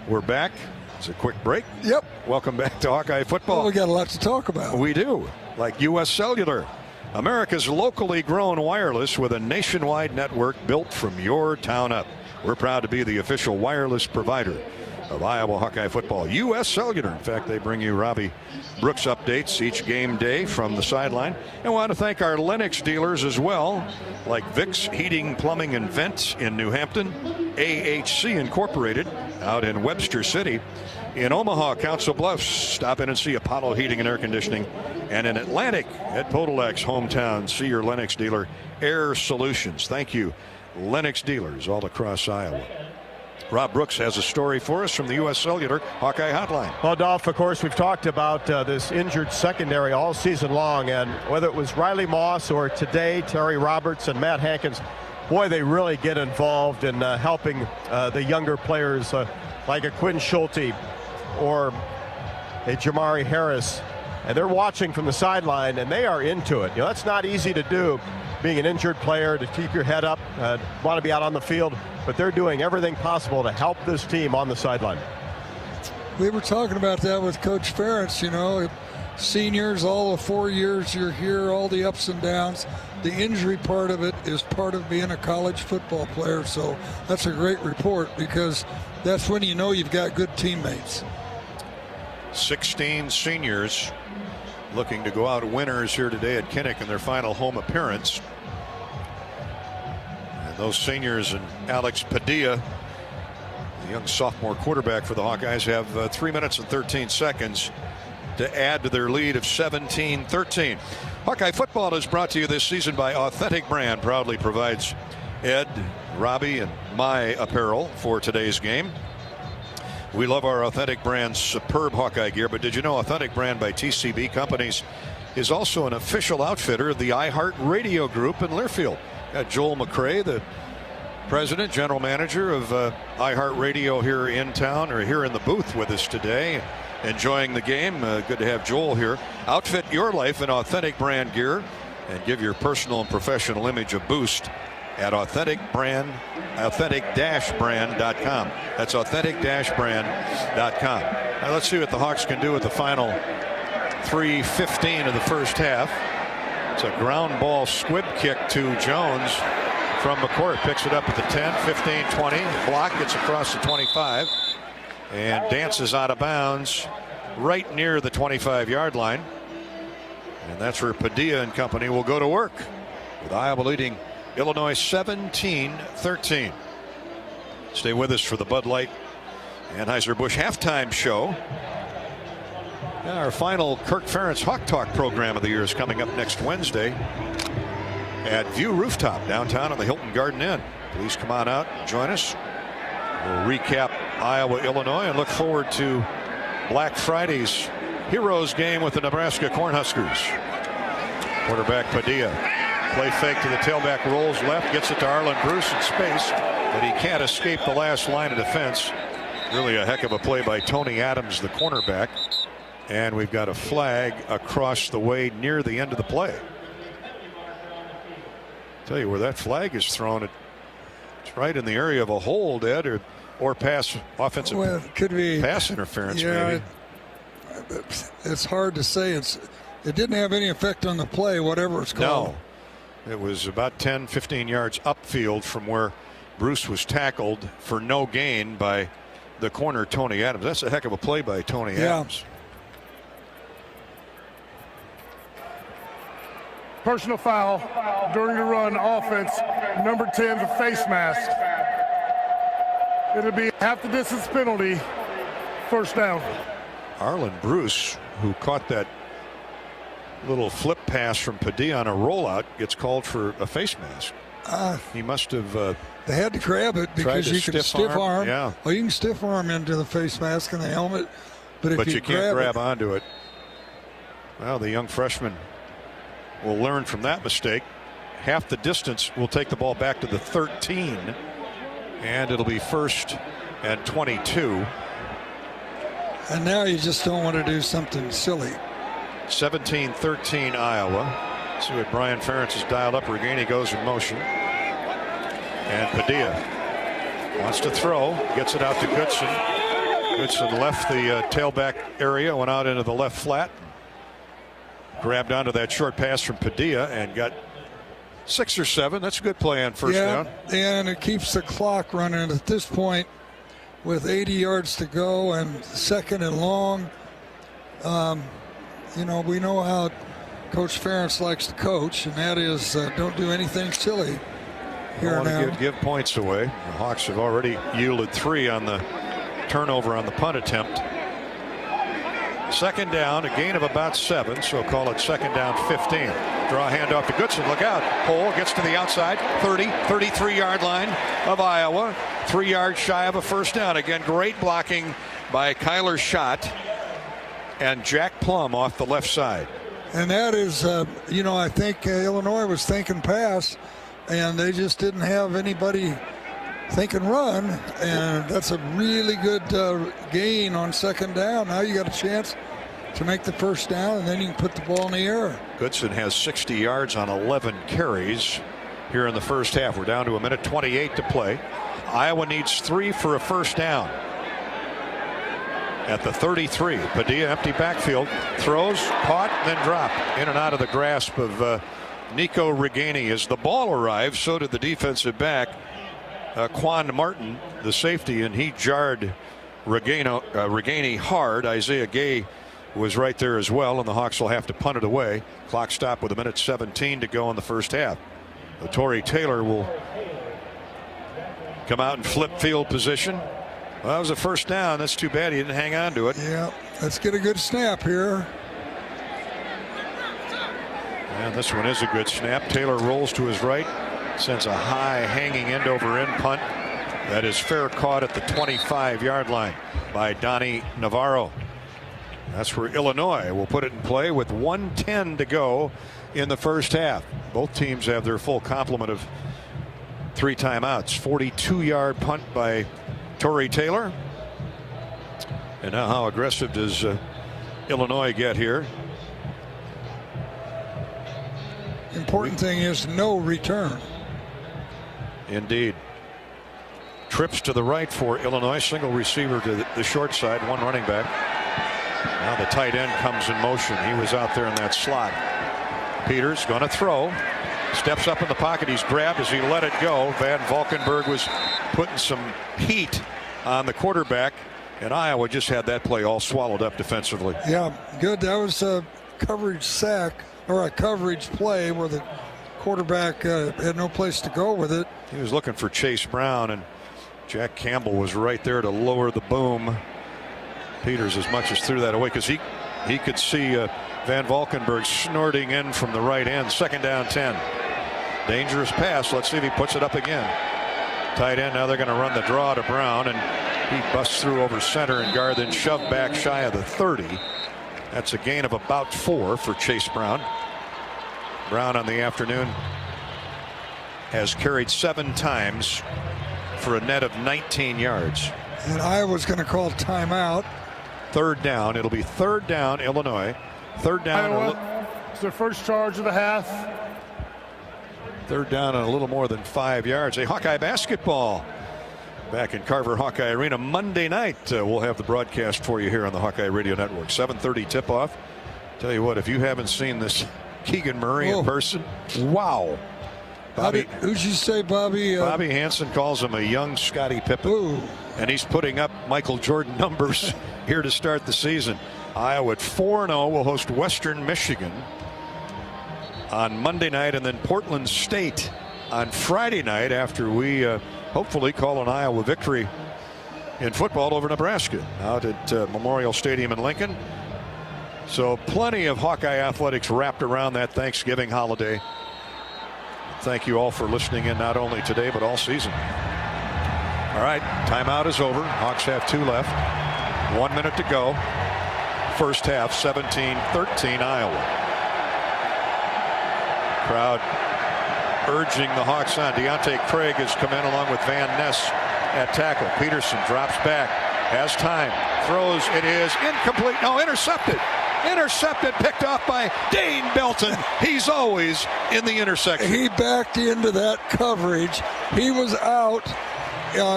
We're back. It's a quick break. Yep. Welcome back to Hawkeye football. Well, we got a lot to talk about. We do, like U.S. Cellular, America's locally grown wireless with a nationwide network built from your town up. We're proud to be the official wireless provider of Iowa Hawkeye football. U.S. Cellular. In fact, they bring you Robbie Brooks updates each game day from the sideline. And we want to thank our Lennox dealers as well, like Vic's Heating, Plumbing, and Vent in New Hampton, AHC Incorporated out in Webster City, in Omaha, Council Bluffs. Stop in and see Apollo Heating and Air Conditioning. And in Atlantic, at Podolak's hometown, see your Lennox dealer, Air Solutions. Thank you, Lennox dealers all across Iowa. Rob Brooks has a story for us from the U.S. Cellular Hawkeye Hotline. Well, Dolph, of course, we've talked about this injured secondary all season long, and whether it was Riley Moss or today Terry Roberts and Matt Hankins, boy, they really get involved in helping the younger players like a Quinn Schulte or a Jamari Harris. And they're watching from the sideline, and they are into it. You know, that's not easy to do, being an injured player, to keep your head up, want to be out on the field, but they're doing everything possible to help this team on the sideline. We were talking about that with Coach Ferentz, you know, seniors, all the 4 years you're here, all the ups and downs. The injury part of it is part of being a college football player, so that's a great report because that's when you know you've got good teammates. 16 seniors looking to go out winners here today at Kinnick in their final home appearance. And those seniors and Alex Padilla, the young sophomore quarterback for the Hawkeyes, have 3 minutes and 13 seconds to add to their lead of 17-13. Hawkeye football is brought to you this season by Authentic Brand. Proudly provides Ed, Robbie, and my apparel for today's game. We love our Authentic Brand's superb Hawkeye gear, but did you know Authentic Brand by TCB Companies is also an official outfitter of the iHeart Radio Group in Learfield? Got Joel McCray, the president, general manager of iHeart Radio here in town, or here in the booth with us today, enjoying the game. Good to have Joel here. Outfit your life in Authentic Brand gear and give your personal and professional image a boost at authentic-brand.com. That's authentic-brand.com. Now let's see what the Hawks can do with the final 3:15 of the first half. It's a ground ball squib kick to Jones from McCourt. Picks it up at the 10, 15, 20. Block, gets across the 25 and dances out of bounds right near the 25-yard line. And that's where Padilla and company will go to work, with Iowa leading Illinois 17-13. Stay with us for the Bud Light Anheuser-Busch halftime show. And our final Kirk Ferentz Hawk Talk program of the year is coming up next Wednesday at View Rooftop downtown on the Hilton Garden Inn. Please come on out and join us. We'll recap Iowa, Illinois, and look forward to Black Friday's Heroes game with the Nebraska Cornhuskers. Quarterback Padilla. Play fake to the tailback, rolls left, gets it to Arlen Bruce in space, but he can't escape the last line of defense. Really a heck of a play by Tony Adams, the cornerback. And we've got a flag across the way near the end of the play. Tell you where that flag is thrown. It's right in the area of a hold, Ed, or pass, offensive could be pass interference. Yeah, maybe. It's hard to say. It didn't have any effect on the play, whatever it's called. No, it was about 10, 15 yards upfield from where Bruce was tackled for no gain by the corner Tony Adams. That's a heck of a play by Tony Adams. Personal foul during the run, offense, number 10's a face mask. It'll be half the distance penalty, first down. Arlen Bruce, who caught that little flip pass from Padilla on a rollout, gets called for a face mask. He must have. They had to grab it because you can stiff arm. Yeah. Well, you can stiff arm into the face mask and the helmet, but if you can't grab onto it. Well, the young freshman will learn from that mistake. Half the distance will take the ball back to the 13, and it'll be 1st and 22. And now you just don't want to do something silly. 17-13 Iowa. See what Brian Ferentz has dialed up. Reganey goes in motion. And Padilla wants to throw. Gets it out to Goodson. Goodson left the tailback area, went out into the left flat. Grabbed onto that short pass from Padilla and got 6 or 7. That's a good play on first down. And it keeps the clock running at this point with 80 yards to go and second and long. You know, we know how Coach Ferentz likes to coach, and that is don't do anything silly here now. Give points away. The Hawks have already yielded 3 on the turnover on the punt attempt. Second down, a gain of about 7, so call it second down 15. Draw a handoff to Goodson. Look out. Hole gets to the outside, 30, 33-yard line of Iowa. 3 yards shy of a first down. Again, great blocking by Kyler Schott and Jack Plum off the left side. And that is, you know, I think Illinois was thinking pass, and they just didn't have anybody thinking run, and that's a really good gain on second down. Now you got a chance to make the first down, and then you can put the ball in the air. Goodson has 60 yards on 11 carries here in the first half. We're down to 1:28 to play. Iowa needs 3 for a first down. At the 33, Padilla, empty backfield, throws, caught, then dropped. In and out of the grasp of Nico Reganey. As the ball arrived, so did the defensive back, Quan Martin, the safety, and he jarred Reganey hard. Isaiah Gay was right there as well, and the Hawks will have to punt it away. Clock stopped with 1:17 to go in the first half. Torrey Taylor will come out in flip field position. Well, that was a first down. That's too bad he didn't hang on to it. Yeah, let's get a good snap here. And this one is a good snap. Taylor rolls to his right, sends a high hanging end over end punt. That is fair caught at the 25-yard line by Donnie Navarro. That's where Illinois will put it in play with 1:10 to go in the first half. Both teams have their full complement of 3 timeouts. 42-yard punt by Torrey Taylor. And now how aggressive does Illinois get here? Important thing is no return. Indeed. Trips to the right for Illinois. Single receiver to the short side. 1 running back. Now the tight end comes in motion. He was out there in that slot. Peters going to throw. Steps up in the pocket. He's grabbed as he let it go. Van Valkenburg was putting some heat on the quarterback, and Iowa just had that play all swallowed up defensively. Yeah, good. That was a coverage sack or a coverage play where the quarterback had no place to go with it. He was looking for Chase Brown, and Jack Campbell was right there to lower the boom. Peters as much as threw that away because he could see Van Valkenburg snorting in from the right end. 2nd down 10. Dangerous pass. Let's see if he puts it up again. Tight end. Now they're going to run the draw to Brown, and he busts through over center and guard, then shoved back shy of the 30. That's a gain of about 4 for Chase Brown. Brown on the afternoon has carried 7 times for a net of 19 yards. And Iowa's going to call timeout. 3rd down. It'll be 3rd down, Illinois. 3rd down. Iowa, it's their first charge of the half. 3rd down and a little more than 5 yards. A Hawkeye basketball back in Carver Hawkeye Arena Monday night. We'll have the broadcast for you here on the Hawkeye Radio Network. 7:30 tip-off. Tell you what, if you haven't seen this Keegan Murray in person, wow. Bobby, who'd you say, Bobby? Bobby Hansen calls him a young Scottie Pippen. Ooh. And he's putting up Michael Jordan numbers here to start the season. Iowa at 4-0 will host Western Michigan on Monday night, and then Portland State on Friday night after we hopefully call an Iowa victory in football over Nebraska out at Memorial Stadium in Lincoln. So plenty of Hawkeye athletics wrapped around that Thanksgiving holiday. Thank you all for listening in, not only today but all season. All right, timeout is over. Hawks have 2 left. 1 minute to go. First half, 17-13 Iowa. Crowd urging the Hawks on. Deontay Craig has come in along with Van Ness at tackle. Peterson drops back, has time, throws. It is incomplete. No, intercepted. Intercepted, picked off by Dane Belton. He's always in the intersection. He backed into that coverage. He was out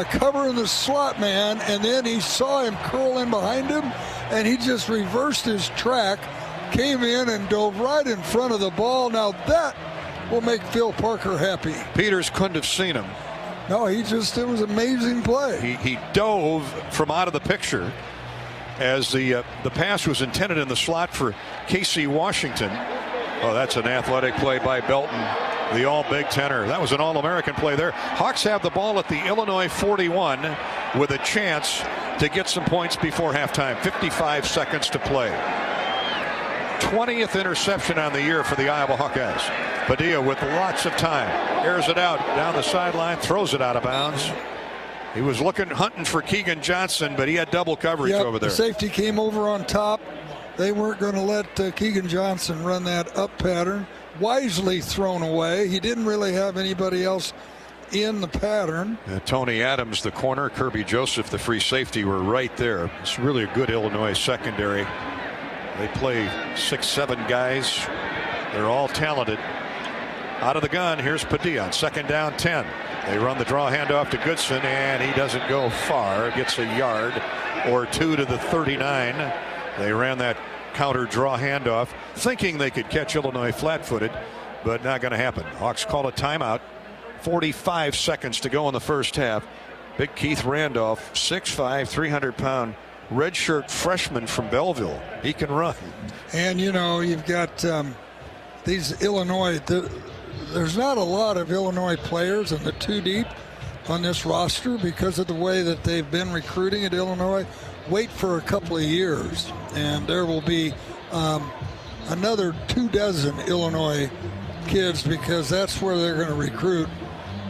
covering the slot man, and then he saw him curl in behind him, and he just reversed his track, came in and dove right in front of the ball. Now that will make Phil Parker happy. Peters couldn't have seen him. No, it was an amazing play. He dove from out of the picture as the pass was intended in the slot for Casey Washington. Oh, that's an athletic play by Belton, the all Big Tenor. That was an All-American play there. Hawks have the ball at the Illinois 41 with a chance to get some points before halftime. 55 seconds to play. 20th interception on the year for the Iowa Hawkeyes. Padilla with lots of time. Airs it out down the sideline, throws it out of bounds. He was hunting for Keegan Johnson, but he had double coverage over there. The safety came over on top. They weren't going to let Keegan Johnson run that up pattern. Wisely thrown away. He didn't really have anybody else in the pattern. Tony Adams, the corner, Kirby Joseph, the free safety, were right there. It's really a good Illinois secondary. They play 6-7 guys. They're all talented. Out of the gun, here's Padilla on 2nd down 10. They run the draw handoff to Goodson, and he doesn't go far. Gets a yard or 2 to the 39. They ran that counter draw handoff, thinking they could catch Illinois flat-footed, but not going to happen. Hawks call a timeout. 45 seconds to go in the first half. Big Keith Randolph, 6'5", 300-pound redshirt freshman from Belleville. He can run. And, you've got these Illinois. There's not a lot of Illinois players in the 2 deep on this roster because of the way that they've been recruiting at Illinois. Wait for a couple of years, and there will be another 24 Illinois kids because that's where they're going to recruit.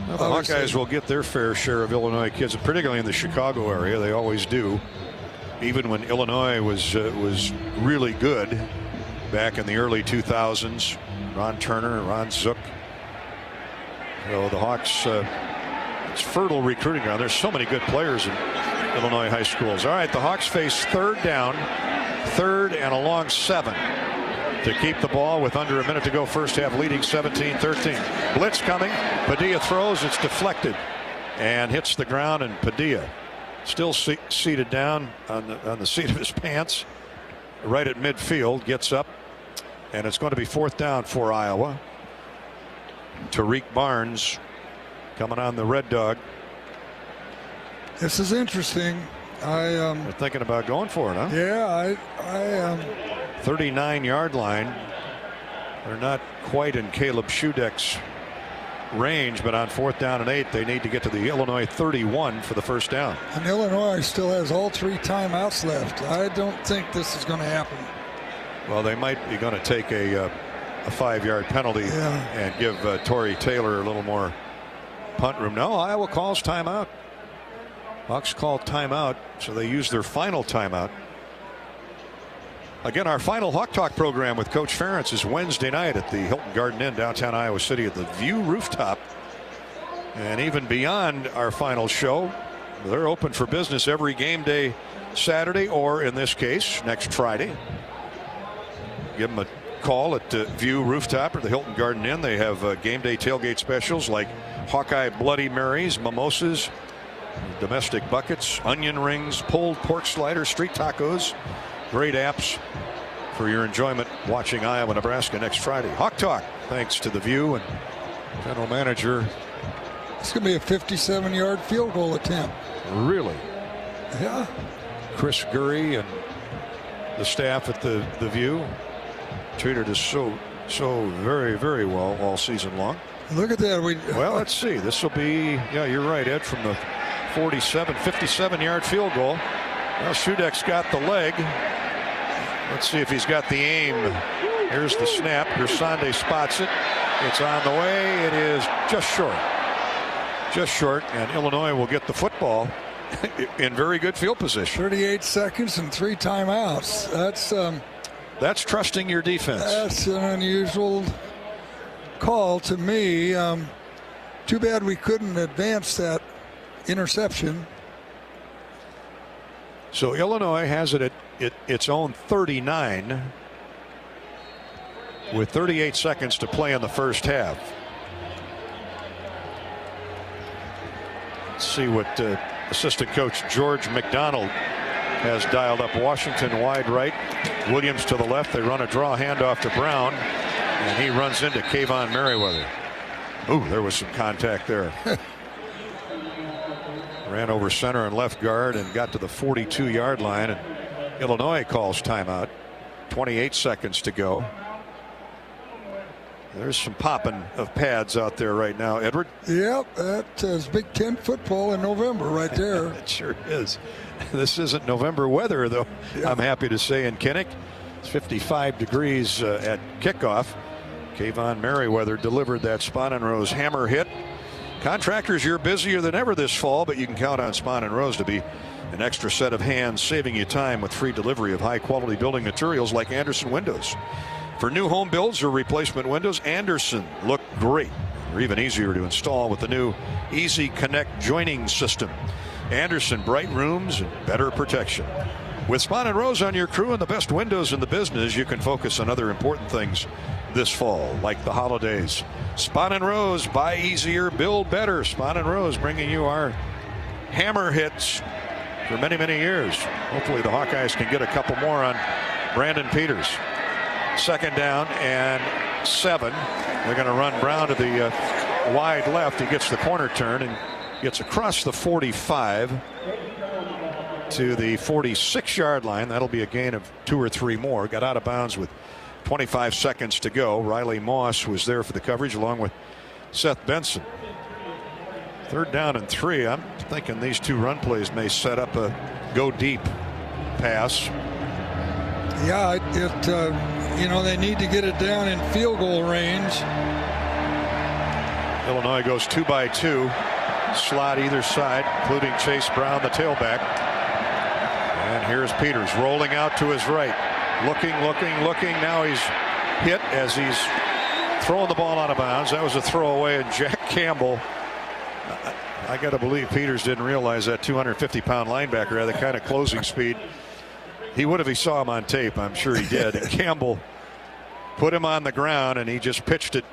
Well, the Hawkeyes will get their fair share of Illinois kids, particularly in the Chicago area. They always do. Even when Illinois was really good back in the early 2000s, Ron Turner, Ron Zook. So the Hawks, it's fertile recruiting ground. There's so many good players in Illinois high schools. All right, the Hawks face 3rd down, 3rd and a long 7 to keep the ball with under a minute to go. First half, leading 17-13. Blitz coming. Padilla throws. It's deflected and hits the ground. And Padilla still seated down on the seat of his pants, right at midfield. Gets up, and it's going to be 4th down for Iowa. Tariq Barnes coming on the Red Dog. This is interesting. They're thinking about going for it, huh? Yeah, I am. 39-yard line. They're not quite in Caleb Shudeck's range, but on 4th down and 8, they need to get to the Illinois 31 for the first down. And Illinois still has all 3 timeouts left. I don't think this is going to happen. Well, they might be going to take a 5-yard penalty and give Torrey Taylor a little more punt room. No, Iowa calls timeout. Hawks call timeout, so they use their final timeout. Again, our final Hawk Talk program with Coach Ferentz is Wednesday night at the Hilton Garden Inn, downtown Iowa City, at the View Rooftop. And even beyond our final show, they're open for business every game day Saturday, or in this case, next Friday. Give them a call at View Rooftop or the Hilton Garden Inn. They have game day tailgate specials like Hawkeye Bloody Marys, mimosas, domestic buckets, onion rings, pulled pork sliders, street tacos. Great apps for your enjoyment watching Iowa, Nebraska next Friday. Hawk Talk, thanks to the View and general manager. It's going to be a 57-yard field goal attempt. Really? Yeah. Chris Gurry and the staff at the View treated us so very, very well all season long. Look at that. Well, let's see. This will be, yeah, you're right, Ed, from the 57-yard field goal. Well, Shudeck's got the leg. Let's see if he's got the aim. Here's the snap. Gersonde spots it. It's on the way. It is just short. Just short, and Illinois will get the football in very good field position. 38 seconds and 3 timeouts. That's trusting your defense. That's an unusual call to me. Too bad we couldn't advance that interception. So Illinois has it at its own 39 with 38 seconds to play in the first half. Let's see what assistant coach George McDonald has dialed up. Washington wide right, Williams to the left. They run a draw handoff to Brown, and he runs into Kayvon Merriweather. Ooh, there was some contact there. Ran over center and left guard and got to the 42-yard line, and Illinois calls timeout. 28 seconds to go. There's some popping of pads out there right now, Edward. Yep, that is Big Ten football in November right there. It sure is. This isn't November weather, though. Yep. I'm happy to say in Kinnick. It's 55 degrees at kickoff. Kayvon Merriweather delivered that Spahn and Rose hammer hit. Contractors, you're busier than ever this fall, but you can count on Spahn and Rose to be an extra set of hands, saving you time with free delivery of high-quality building materials like Anderson windows. For new home builds or replacement windows, Anderson look great. They're even easier to install with the new Easy Connect joining system. Anderson, bright rooms and better protection. With Spahn and Rose on your crew and the best windows in the business, you can focus on other important things this fall, like the holidays. Spahn and Rose, buy easier, build better. Spahn and Rose bringing you our hammer hits for many, many years. Hopefully the Hawkeyes can get a couple more on Brandon Peters. 2nd down and 7. They're going to run Brown to the wide left. He gets the corner turn and gets across the 45 to the 46-yard line. That'll be a gain of 2 or 3 more. Got out of bounds with 25 seconds to go. Riley Moss was there for the coverage along with Seth Benson. 3rd down and 3. I'm thinking these 2 run plays may set up a go deep pass. Yeah, they need to get it down in field goal range. Illinois goes 2 by 2. Slot either side, including Chase Brown, the tailback. And here's Peters rolling out to his right. Looking. Now he's hit as he's throwing the ball out of bounds. That was a throwaway, and Jack Campbell, I got to believe Peters didn't realize that 250-pound linebacker had the kind of closing speed. He would if he saw him on tape. I'm sure he did. And Campbell put him on the ground, and he just pitched it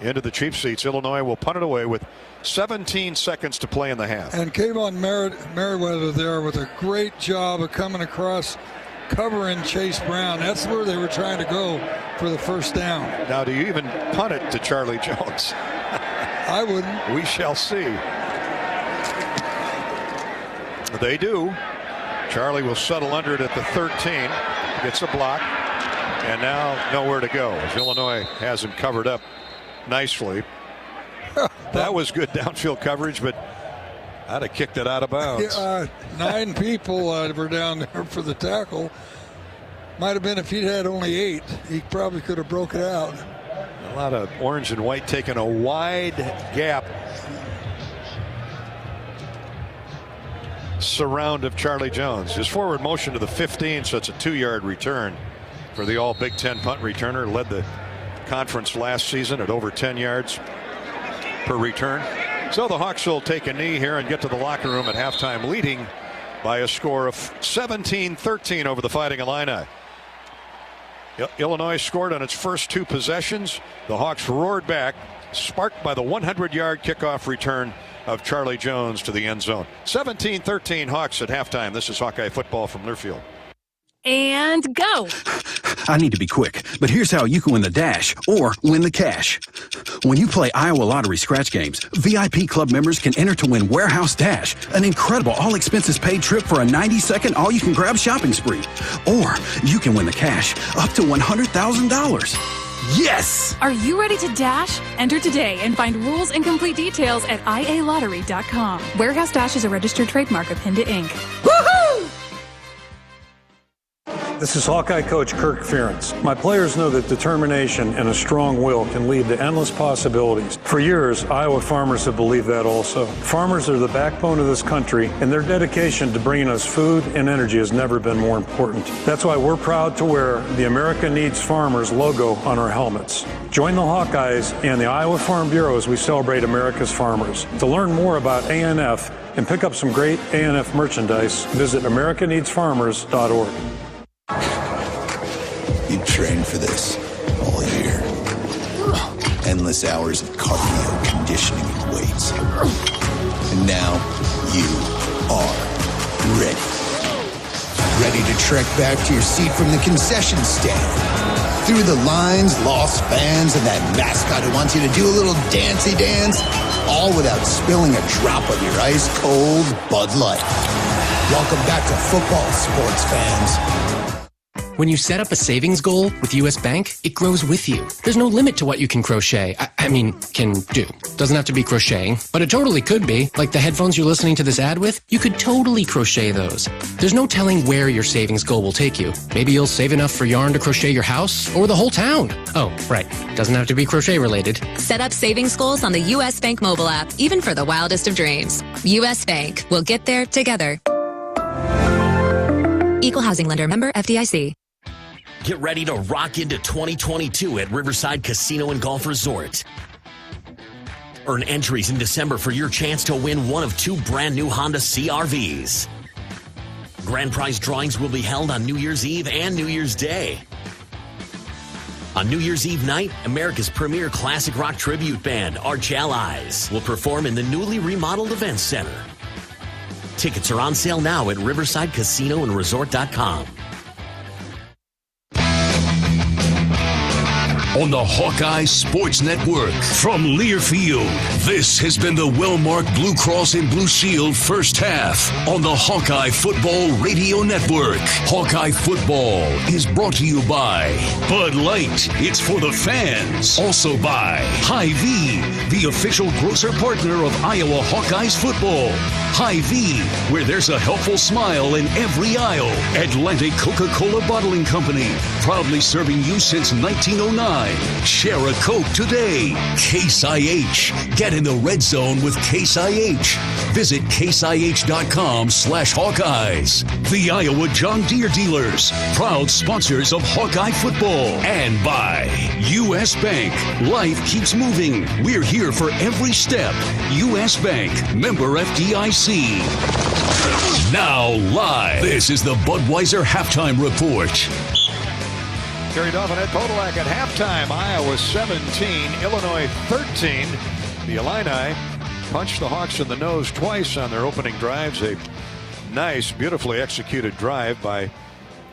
into the cheap seats. Illinois will punt it away with 17 seconds to play in the half. And Kayvon Merriweather there with a great job of coming across covering Chase Brown. That's where they were trying to go for the first down. Now, do you even punt it to Charlie Jones? I wouldn't. We shall see. They do. Charlie will settle under it at the 13. Gets a block. And now nowhere to go as Illinois has him covered up nicely. That was good downfield coverage, but I'd have kicked it out of bounds. 9 people were down there for the tackle. Might have been if he'd had only 8. He probably could have broke it out. A lot of orange and white taking a wide gap. Surround of Charlie Jones. His forward motion to the 15, so it's a 2-yard return for the all Big Ten punt returner. Led the conference last season at over 10 yards per return. So the Hawks will take a knee here and get to the locker room at halftime, leading by a score of 17-13 over the Fighting Illini. Illinois scored on its first 2 possessions. The Hawks roared back, sparked by the 100-yard kickoff return of Charlie Jones to the end zone. 17-13 Hawks at halftime. This is Hawkeye football from Learfield. And go. I need to be quick, but here's how you can win the dash or win the cash. When you play Iowa Lottery scratch games, VIP club members can enter to win Warehouse Dash, an incredible all-expenses-paid trip for a 90-second all-you-can-grab shopping spree. Or you can win the cash, up to $100,000. Yes! Are you ready to dash? Enter today and find rules and complete details at ialottery.com. Warehouse Dash is a registered trademark of Hinda Inc. Woohoo! This is Hawkeye coach Kirk Ferentz. My players know that determination and a strong will can lead to endless possibilities. For years, Iowa farmers have believed that also. Farmers are the backbone of this country, and their dedication to bringing us food and energy has never been more important. That's why we're proud to wear the America Needs Farmers logo on our helmets. Join the Hawkeyes and the Iowa Farm Bureau as we celebrate America's farmers. To learn more about ANF and pick up some great ANF merchandise, visit americaneedsfarmers.org. You trained for this all year. Endless hours of cardio, conditioning, and weights. And now you are ready. Ready to trek back to your seat from the concession stand. Through the lines, lost fans, and that mascot who wants you to do a little dancey dance. All without spilling a drop of your ice-cold Bud Light. Welcome back to football, sports fans. When you set up a savings goal with U.S. Bank, it grows with you. There's no limit to what you can crochet. Can do. Doesn't have to be crocheting, but it totally could be. Like the headphones you're listening to this ad with, you could totally crochet those. There's no telling where your savings goal will take you. Maybe you'll save enough for yarn to crochet your house or the whole town. Oh, right. Doesn't have to be crochet related. Set up savings goals on the U.S. Bank mobile app, even for the wildest of dreams. U.S. Bank. We'll get there together. Equal housing lender, member FDIC. Get ready to rock into 2022 at Riverside Casino and Golf Resort. Earn entries in December for your chance to win one of 2 brand new Honda CR-Vs. Grand prize drawings will be held on New Year's Eve and New Year's Day. On New Year's Eve night, America's premier classic rock tribute band, Arch Allies, will perform in the newly remodeled Events Center. Tickets are on sale now at riversidecasinoandresort.com. On the Hawkeye Sports Network from Learfield, this has been the well-marked Blue Cross and Blue Shield first half on the Hawkeye Football Radio Network. Hawkeye Football is brought to you by Bud Light, it's for the fans. Also by Hy-Vee, the official grocer partner of Iowa Hawkeyes football. Hy-Vee, where there's a helpful smile in every aisle. Atlantic Coca-Cola Bottling Company, proudly serving you since 1909. Share a Coke today. Case IH. Get in the red zone with Case IH. Visit caseih.com/Hawkeyes. The Iowa John Deere dealers, proud sponsors of Hawkeye football. And by U.S. Bank. Life keeps moving. We're here for every step. U.S. Bank. Member FDIC. Now live. This is the Budweiser Halftime Report. Carried off and Ed Podolak at halftime. Iowa 17, Illinois 13. The Illini punched the Hawks in the nose twice on their opening drives. A nice, beautifully executed drive by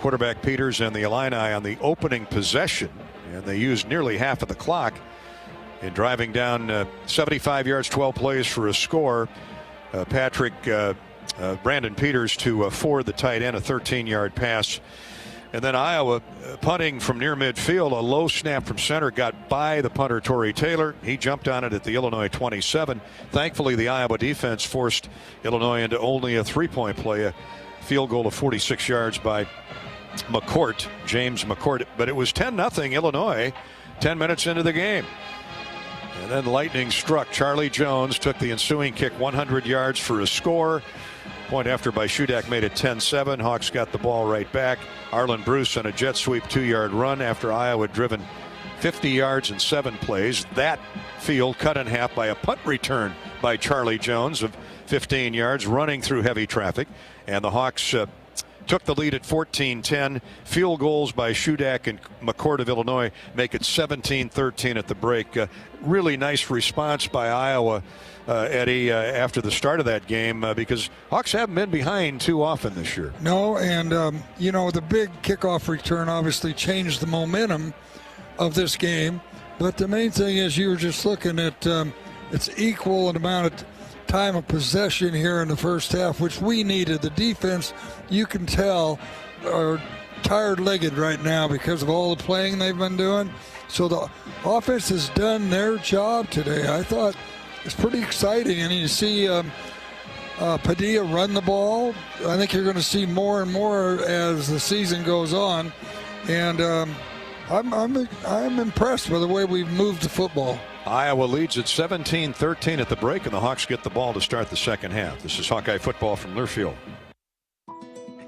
quarterback Peters and the Illini on the opening possession, and they used nearly half of the clock in driving down 75 yards, 12 plays for a score. Brandon Peters to Ford, the tight end, a 13-yard pass. And then Iowa punting from near midfield, a low snap from center, got by the punter Torrey Taylor. He jumped on it at the Illinois 27. Thankfully, the Iowa defense forced Illinois into only a 3-point play, a field goal of 46 yards by McCourt, James McCourt. But it was 10-0 Illinois 10 minutes into the game. And then lightning struck. Charlie Jones took the ensuing kick 100 yards for a score. Point after by Shudak made it 10-7. Hawks got the ball right back. Arlen Bruce on a jet sweep 2-yard run after Iowa had driven 50 yards in 7 plays. That field cut in half by a punt return by Charlie Jones of 15 yards, running through heavy traffic. And the Hawks took the lead at 14-10. Field goals by Shudak and McCourt of Illinois make it 17-13 at the break. Really nice response by Iowa, Eddie, after the start of that game, because Hawks haven't been behind too often this year. No, and, the big kickoff return obviously changed the momentum of this game. But the main thing is you were just looking at it's equal an amount of time of possession here in the first half, which we needed. The defense, you can tell, are tired-legged right now because of all the playing they've been doing. So the offense has done their job today. I thought it's pretty exciting. And you see Padilla run the ball. I think you're going to see more and more as the season goes on. And I'm impressed with the way we've moved the football. Iowa leads at 17-13 at the break, and the Hawks get the ball to start the second half. This is Hawkeye football from Learfield.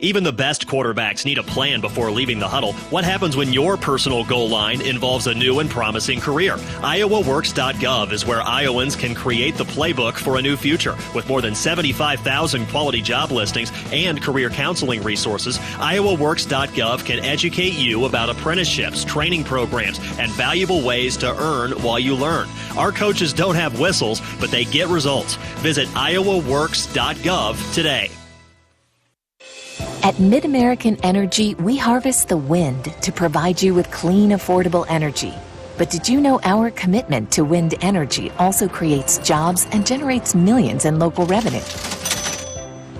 Even the best quarterbacks need a plan before leaving the huddle. What happens when your personal goal line involves a new and promising career? IowaWorks.gov is where Iowans can create the playbook for a new future. With more than 75,000 quality job listings and career counseling resources, IowaWorks.gov can educate you about apprenticeships, training programs, and valuable ways to earn while you learn. Our coaches don't have whistles, but they get results. Visit IowaWorks.gov today. At Mid-American Energy, we harvest the wind to provide you with clean, affordable energy. But did you know our commitment to wind energy also creates jobs and generates millions in local revenue?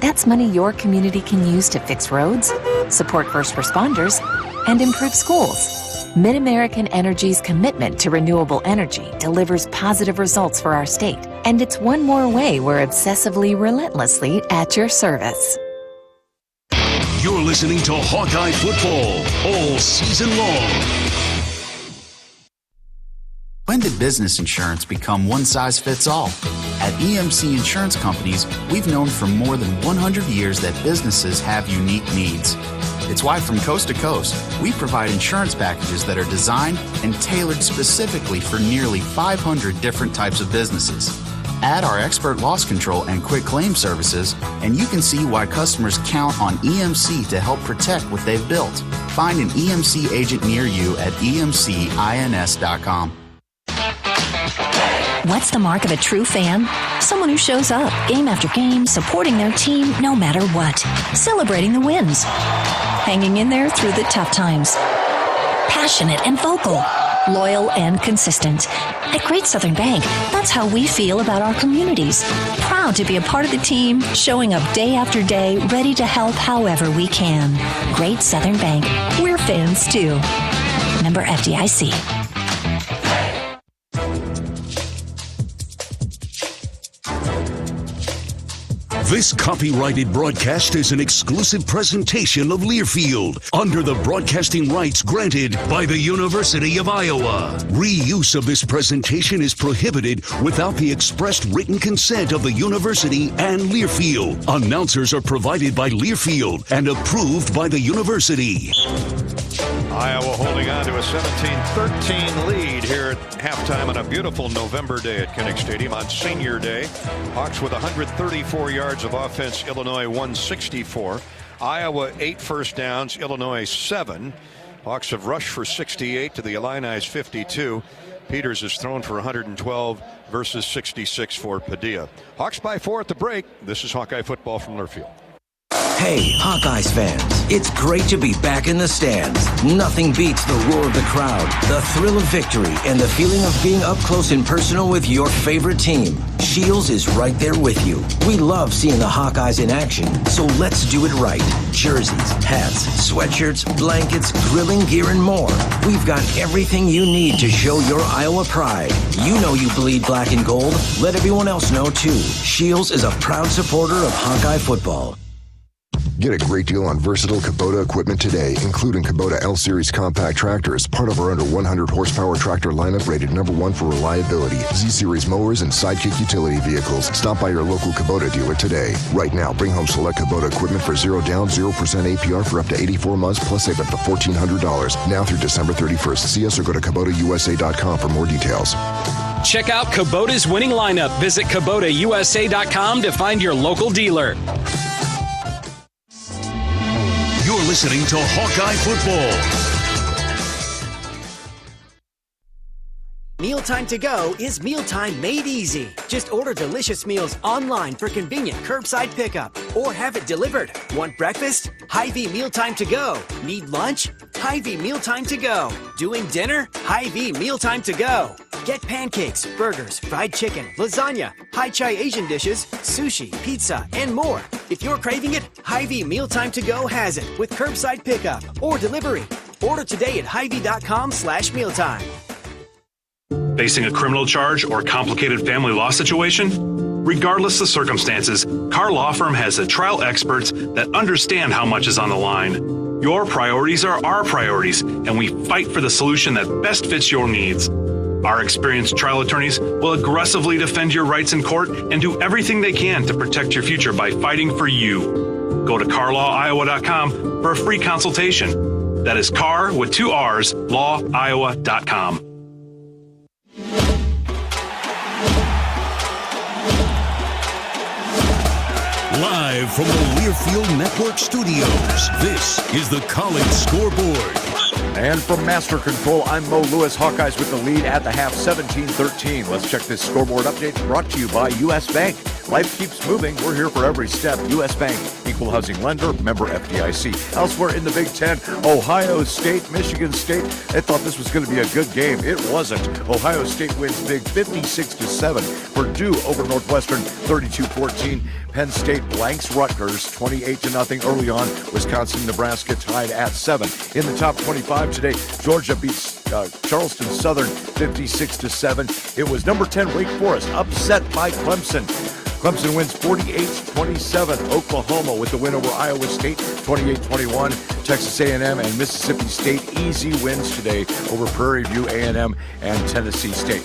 That's money your community can use to fix roads, support first responders, and improve schools. Mid-American Energy's commitment to renewable energy delivers positive results for our state. And it's one more way we're obsessively, relentlessly at your service. You're listening to Hawkeye football all season long. When did business insurance become one size fits all? At EMC Insurance Companies, we've known for more than 100 years that businesses have unique needs. It's why from coast to coast, we provide insurance packages that are designed and tailored specifically for nearly 500 different types of businesses. Add our expert loss control and quick claim services, and you can see why customers count on EMC to help protect what they've built. Find an EMC agent near you at emcins.com. What's the mark of a true fan? Someone who shows up game after game, supporting their team no matter what, celebrating the wins, hanging in there through the tough times, passionate and vocal, loyal and consistent. At Great Southern Bank, that's how we feel about our communities. Proud to be a part of the team, showing up day after day, ready to help however we can. Great Southern Bank. We're fans too. Member FDIC. This copyrighted broadcast is an exclusive presentation of Learfield under the broadcasting rights granted by the University of Iowa. Reuse of this presentation is prohibited without the expressed written consent of the university and Learfield. Announcers are provided by Learfield and approved by the university. Iowa holding on to a 17-13 lead here at halftime on a beautiful November day at Kinnick Stadium on Senior Day. Hawks with 134 yards of offense, Illinois 164. Iowa 8 first downs, Illinois 7. Hawks have rushed for 68 to the Illini's 52. Peters has thrown for 112 versus 66 for Padilla. Hawks by 4 at the break. This is Hawkeye football from Learfield. Hey, Hawkeyes fans, it's great to be back in the stands. Nothing beats the roar of the crowd, the thrill of victory, and the feeling of being up close and personal with your favorite team. Shields is right there with you. We love seeing the Hawkeyes in action, so let's do it right. Jerseys, hats, sweatshirts, blankets, grilling gear, and more. We've got everything you need to show your Iowa pride. You know you bleed black and gold. Let everyone else know, too. Shields is a proud supporter of Hawkeye football. Get a great deal on versatile Kubota equipment today, including Kubota L-Series compact tractors, part of our under 100 horsepower tractor lineup rated #1 for reliability, Z-Series mowers, and Sidekick utility vehicles. Stop by your local Kubota dealer today. Right now, bring home select Kubota equipment for 0 down, 0% APR for up to 84 months, plus save up to $1,400. Now through December 31st. See us or go to KubotaUSA.com for more details. Check out Kubota's winning lineup. Visit KubotaUSA.com to find your local dealer. You're listening to Hawkeye Football. Mealtime to Go is mealtime made easy. Just order delicious meals online for convenient curbside pickup or have it delivered. Want breakfast? Hy-Vee Mealtime to Go. Need lunch? Hy-Vee Mealtime to Go. Doing dinner? Hy-Vee Mealtime to Go. Get pancakes, burgers, fried chicken, lasagna, Hai Chai Asian dishes, sushi, pizza, and more. If you're craving it, Hy-Vee Mealtime to Go has it with curbside pickup or delivery. Order today at Hy-Vee.com/mealtime. Facing a criminal charge or complicated family law situation? Regardless of circumstances, Carr Law Firm has trial experts that understand how much is on the line. Your priorities are our priorities, and we fight for the solution that best fits your needs. Our experienced trial attorneys will aggressively defend your rights in court and do everything they can to protect your future by fighting for you. Go to carlawiowa.com for a free consultation. That is Carr with 2 R's, lawiowa.com. Live from the Learfield Network studios, this is the College Scoreboard. And from Master Control, I'm Mo Lewis. Hawkeyes with the lead at the half, 17-13. Let's check this scoreboard update brought to you by U.S. Bank. Life keeps moving. We're here for every step. U.S. Bank, equal housing lender, member FDIC. Elsewhere in the Big Ten, Ohio State, Michigan State. They thought this was going to be a good game. It wasn't. Ohio State wins big, 56-7. Purdue over Northwestern, 32-14. Penn State blanks Rutgers, 28-0 early on. Wisconsin, Nebraska tied at 7. In the top 25 today, Georgia beats Charleston Southern, 56-7. It was number 10 Wake Forest upset by Clemson. Clemson wins 48-27. Oklahoma with the win over Iowa State, 28-21. Texas A&M and Mississippi State easy wins today over Prairie View A&M and Tennessee State.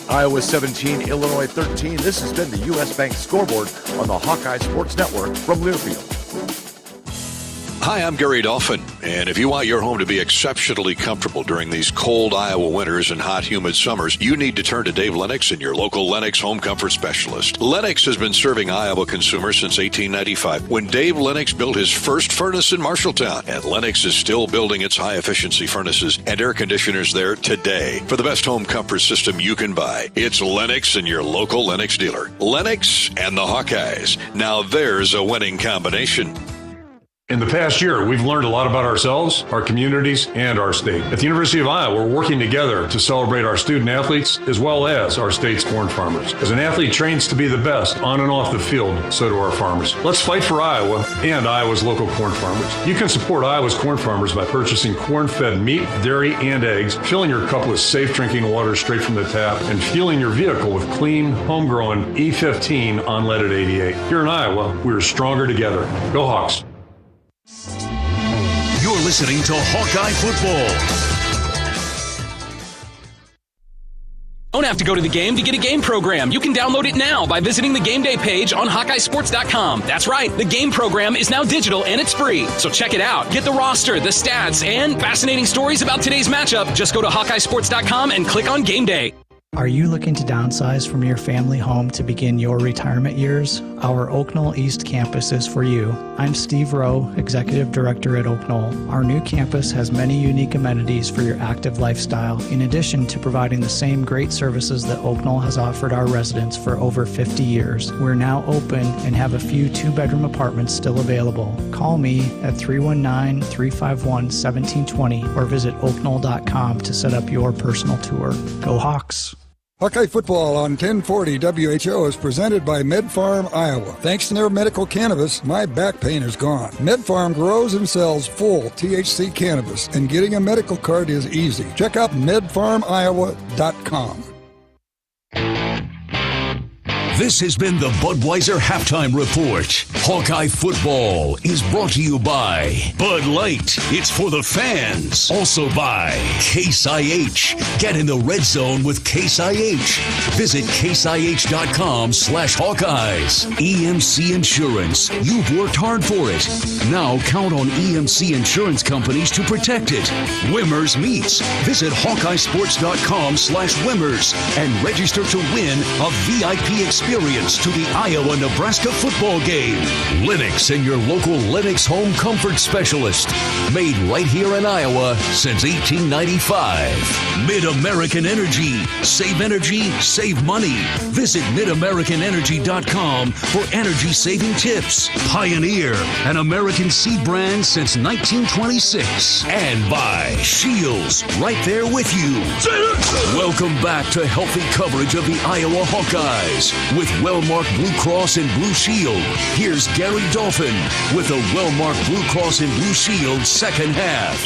Iowa 17, Illinois 13. This has been the U.S. Bank Scoreboard on the Hawkeye Sports Network from Learfield. Hi, I'm Gary Dolphin, and if you want your home to be exceptionally comfortable during these cold Iowa winters and hot, humid summers, you need to turn to Dave Lennox and your local Lennox home comfort specialist. Lennox has been serving Iowa consumers since 1895, when Dave Lennox built his first furnace in Marshalltown, and Lennox is still building its high-efficiency furnaces and air conditioners there today. For the best home comfort system you can buy, it's Lennox and your local Lennox dealer. Lennox and the Hawkeyes. Now there's a winning combination. In the past year, we've learned a lot about ourselves, our communities, and our state. At the University of Iowa, we're working together to celebrate our student athletes as well as our state's corn farmers. As an athlete trains to be the best on and off the field, so do our farmers. Let's fight for Iowa and Iowa's local corn farmers. You can support Iowa's corn farmers by purchasing corn-fed meat, dairy, and eggs, filling your cup with safe drinking water straight from the tap, and fueling your vehicle with clean, homegrown E15 unleaded 88. Here in Iowa, we're stronger together. Go Hawks! You're listening to Hawkeye Football. Don't have to go to the game to get a game program. You can download it now by visiting the game day page on HawkeyeSports.com. That's right, the game program is now digital and it's free. So check it out. Get the roster, the stats, and fascinating stories about today's matchup. Just go to HawkeyeSports.com and click on Game Day. Are you looking to downsize from your family home to begin your retirement years? Our Oak Knoll East campus is for you. I'm Steve Rowe, Executive Director at Oak Knoll. Our new campus has many unique amenities for your active lifestyle, in addition to providing the same great services that Oak Knoll has offered our residents for over 50 years. We're now open and have a few 2-bedroom apartments still available. Call me at 319-351-1720 or visit oakknoll.com to set up your personal tour. Go Hawks! Hawkeye football on 1040 WHO is presented by MedFarm Iowa. Thanks to their medical cannabis, my back pain is gone. MedFarm grows and sells full THC cannabis, and getting a medical card is easy. Check out medfarmiowa.com. This has been the Budweiser Halftime Report. Hawkeye football is brought to you by Bud Light. It's for the fans. Also by Case IH. Get in the red zone with Case IH. Visit caseih.com/Hawkeyes. EMC Insurance. You've worked hard for it. Now count on EMC Insurance companies to protect it. Wimmers Meats. Visit HawkeyeSports.com/Wimmers and register to win a VIP experience to the Iowa-Nebraska football game. Lennox and your local Lennox home comfort specialist. Made right here in Iowa since 1895. Mid-American Energy. Save energy, save money. Visit MidAmericanEnergy.com for energy-saving tips. Pioneer, an American seed brand since 1926. And by Shields, right there with you. Welcome back to healthy coverage of the Iowa Hawkeyes with well-marked Blue Cross and Blue Shield. Here's Gary Dolphin with a well-marked Blue Cross and Blue Shield second half.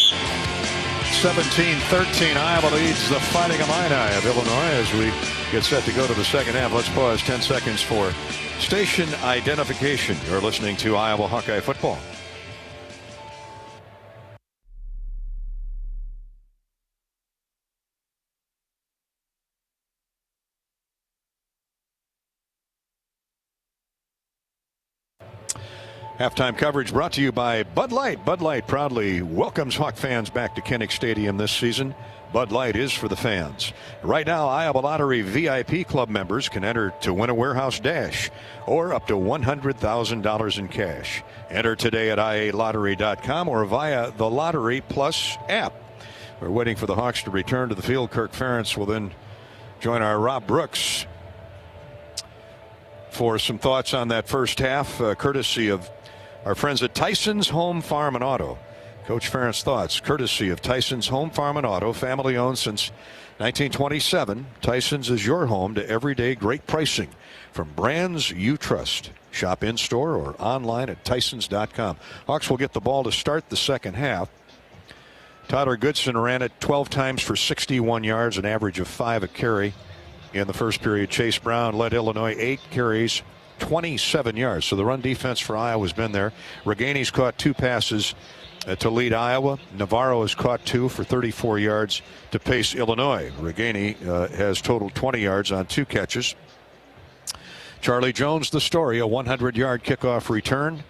17-13, Iowa leads the Fighting Illini of Illinois as we get set to go to the second half. Let's pause 10 seconds for station identification. You're listening to Iowa Hawkeye football. Halftime coverage brought to you by Bud Light. Bud Light proudly welcomes Hawk fans back to Kinnick Stadium this season. Bud Light is for the fans. Right now, Iowa Lottery VIP club members can enter to win a warehouse dash or up to $100,000 in cash. Enter today at ialottery.com or via the Lottery Plus app. We're waiting for the Hawks to return to the field. Kirk Ferentz will then join our Rob Brooks for some thoughts on that first half, courtesy of our friends at Tyson's Home Farm and Auto. Coach Ferentz thoughts, courtesy of Tyson's Home Farm and Auto, family owned since 1927. Tyson's is your home to everyday great pricing from brands you trust. Shop in store or online at Tysons.com. Hawks will get the ball to start the second half. Tyler Goodson ran it 12 times for 61 yards, an average of 5 a carry in the first period. Chase Brown led Illinois 8 carries, 27 yards. So the run defense for Iowa has been there. Regani's caught 2 passes to lead Iowa. Navarro has caught 2 for 34 yards to pace Illinois. Regani has totaled 20 yards on 2 catches. Charlie Jones, the story, a 100-yard kickoff return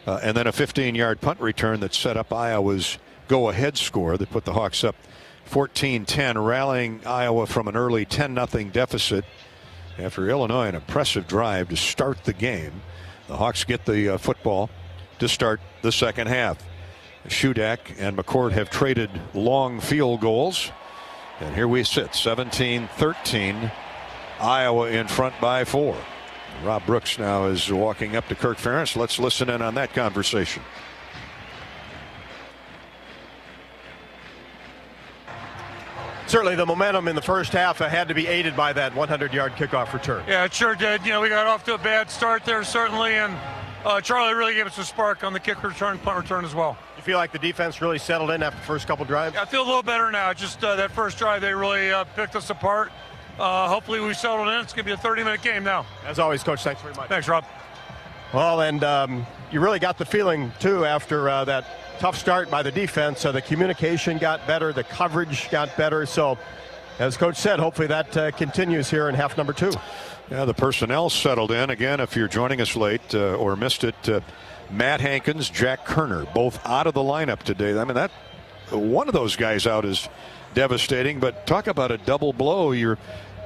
and then a 15-yard punt return that set up Iowa's go-ahead score that put the Hawks up 14-10, rallying Iowa from an early 10-0 deficit after Illinois an impressive drive to start the game. The Hawks get the football to start the second half. Shudak and McCourt have traded long field goals, and here we sit, 17-13, Iowa in front by 4. Rob Brooks now is walking up to Kirk Ferentz. Let's listen in on that conversation. Certainly the momentum in the first half had to be aided by that 100-yard kickoff return. Yeah, it sure did. You know, we got off to a bad start there, certainly, and Charlie really gave us a spark on the kick return, punt return as well. You feel like the defense really settled in after the first couple drives? Yeah, I feel a little better now. Just that first drive, they really picked us apart. Hopefully we settled in. It's going to be a 30-minute game now. As always, Coach, thanks very much. Thanks, Rob. Well, and you really got the feeling, too, after that tough start by the defense. So the communication got better, the coverage got better. So, as Coach said, hopefully that continues here in half number 2. Yeah, the personnel settled in. Again, if you're joining us late or missed it, Matt Hankins, Jack Kerner, both out of the lineup today. I mean, that one of those guys out is devastating, but talk about a double blow. You're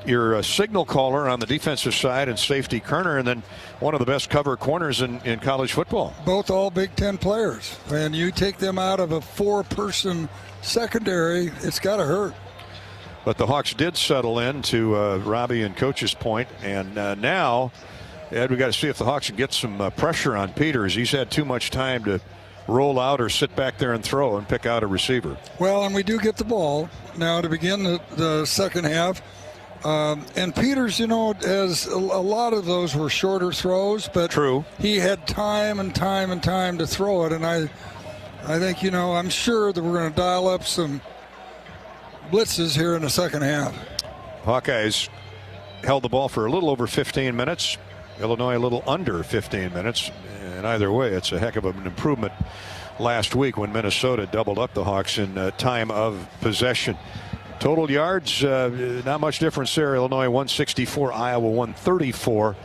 your signal caller on the defensive side and safety Kerner, and then one of the best cover corners in college football. Both all Big Ten players. And you take them out of a 4-person secondary, it's got to hurt. But the Hawks did settle in to Robbie and Coach's point, and now, Ed, we got to see if the Hawks can get some pressure on Peters. He's had too much time to roll out or sit back there and throw and pick out a receiver. Well, and we do get the ball now to begin the second half. And Peters, as a lot of those were shorter throws, but true, he had time and time and time to throw it. And I think, I'm sure that we're going to dial up some blitzes here in the second half. Hawkeyes held the ball for a little over 15 minutes. Illinois a little under 15 minutes. And either way, it's a heck of an improvement last week when Minnesota doubled up the Hawks in time of possession. Total yards, not much difference there. Illinois 164, Iowa 134.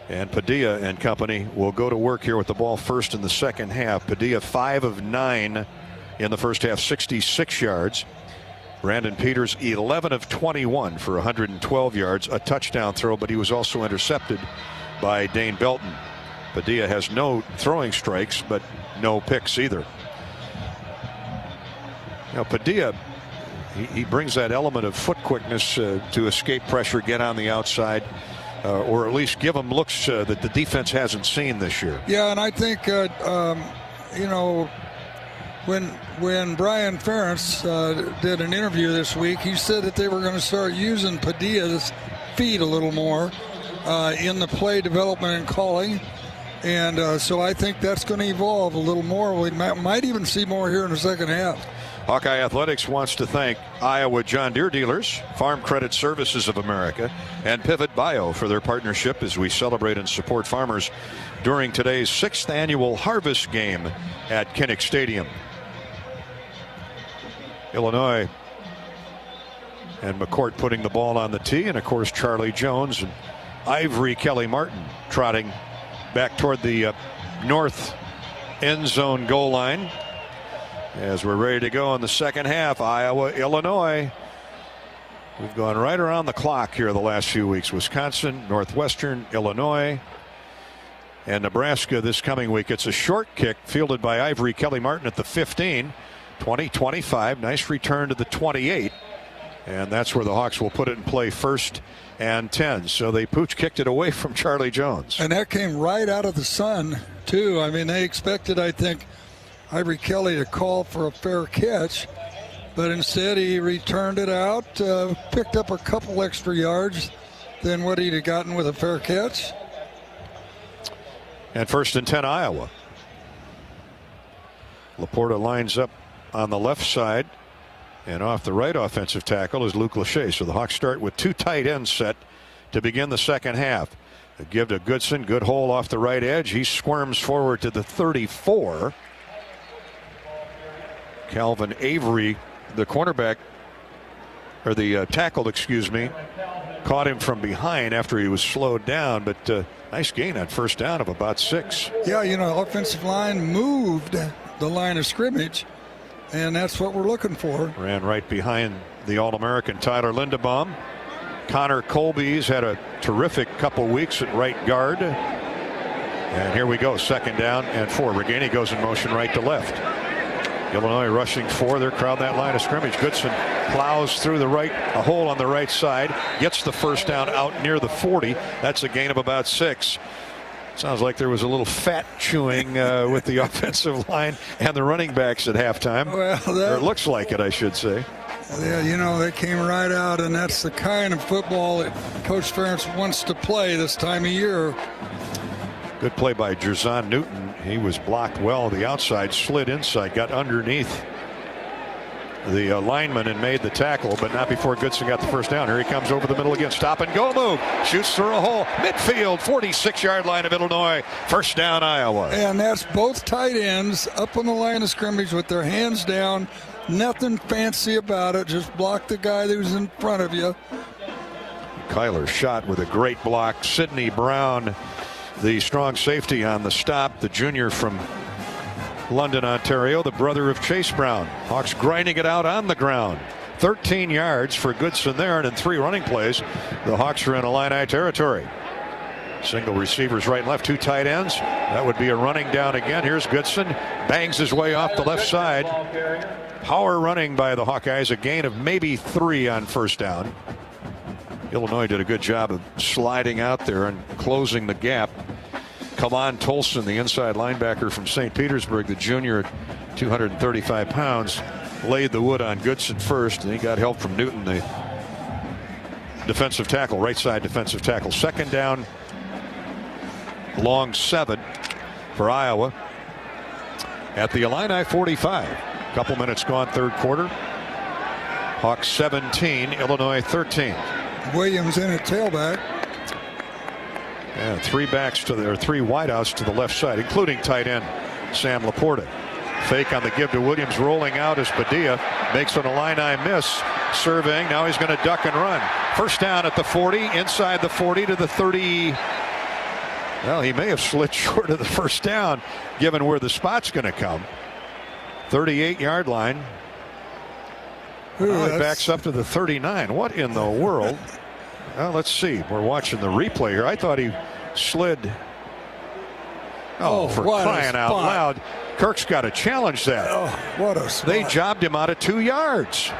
And Padilla and company will go to work here with the ball first in the second half. Padilla 5 of 9 in the first half, 66 yards. Brandon Peters 11 of 21 for 112 yards, a touchdown throw, but he was also intercepted by Dane Belton. Padilla has no throwing strikes, but no picks either. Now Padilla, he brings that element of foot quickness to escape pressure, get on the outside, or at least give them looks that the defense hasn't seen this year. Yeah, and I think, when Brian Ferentz did an interview this week, he said that they were going to start using Padilla's feet a little more in the play development and calling. And so I think that's going to evolve a little more. We might even see more here in the second half. Hawkeye Athletics wants to thank Iowa John Deere Dealers, Farm Credit Services of America, and Pivot Bio for their partnership as we celebrate and support farmers during today's 6th annual Harvest Game at Kinnick Stadium. Illinois and McCourt putting the ball on the tee, and of course Charlie Jones and Ivory Kelly Martin trotting back toward the north end zone goal line as we're ready to go in the second half. Iowa, Illinois. We've gone right around the clock here the last few weeks. Wisconsin, Northwestern, Illinois, and Nebraska this coming week. It's a short kick fielded by Ivory Kelly Martin at the 15. 20-25, nice return to the 28, and that's where the Hawks will put it in play, 1st and 10. So they pooch kicked it away from Charlie Jones. And that came right out of the sun, too. I mean, they expected, I think, Ivory Kelly to call for a fair catch, but instead he returned it out, picked up a couple extra yards than what he'd have gotten with a fair catch. And 1st and 10, Iowa. Laporta lines up on the left side, and off the right offensive tackle is Luke Lachey. So the Hawks start with 2 tight ends set to begin the second half. A give to Goodson, good hole off the right edge. He squirms forward to the 34. Calvin Avery, the cornerback, or the tackle, excuse me, caught him from behind after he was slowed down, but nice gain on first down of about 6. Yeah, offensive line moved the line of scrimmage, and that's what we're looking for. Ran right behind the All-American Tyler Linderbaum. Connor Colby's had a terrific couple weeks at right guard. And here we go, 2nd down and 4. Reganey goes in motion right to left. Illinois rushing 4. They're crowding that line of scrimmage. Goodson plows through a hole on the right side, gets the first down out near the 40. That's a gain of about 6. Sounds like there was a little fat chewing with the offensive line and the running backs at halftime. Well, or it looks like it, I should say. Yeah, they came right out, and that's the kind of football that Coach Ferentz wants to play this time of year. Good play by Jerzon Newton. He was blocked well. The outside slid inside, got underneath the lineman and made the tackle, but not before Goodson got the first down. Here he comes over the middle again. Stop and go move. Shoots through a hole. Midfield, 46-yard line of Illinois. First down, Iowa. And that's both tight ends up on the line of scrimmage with their hands down. Nothing fancy about it. Just block the guy who's in front of you. Kyler shot with a great block. Sidney Brown, the strong safety on the stop. The junior from London, Ontario, the brother of Chase Brown. Hawks grinding it out on the ground. 13 yards for Goodson there, and in 3 running plays, the Hawks are in Illini territory. Single receivers right and left, 2 tight ends. That would be a running down again. Here's Goodson, bangs his way off the left side. Power running by the Hawkeyes, a gain of maybe 3 on first down. Illinois did a good job of sliding out there and closing the gap. Kaman Tolson, the inside linebacker from St. Petersburg, the junior at 235 pounds, laid the wood on Goodson first, and he got help from Newton, the defensive tackle, right side defensive tackle. Second down, long 7 for Iowa at the Illini 45. Couple minutes gone, third quarter. Hawks 17, Illinois 13. Williams in at tailback. Yeah, 3 wideouts to the left side, including tight end Sam Laporta. Fake on the give to Williams, rolling out as Padilla makes an Illini miss. Surveying, now he's going to duck and run. First down at the 40, inside the 40 to the 30. Well, he may have slid short of the first down, given where the spot's going to come. 38-yard line. It backs up to the 39. What in the world? Well, let's see. We're watching the replay here. I thought he slid. For crying out loud. Kirk's got to challenge that. Oh, what a spot. They jobbed him out of 2 yards.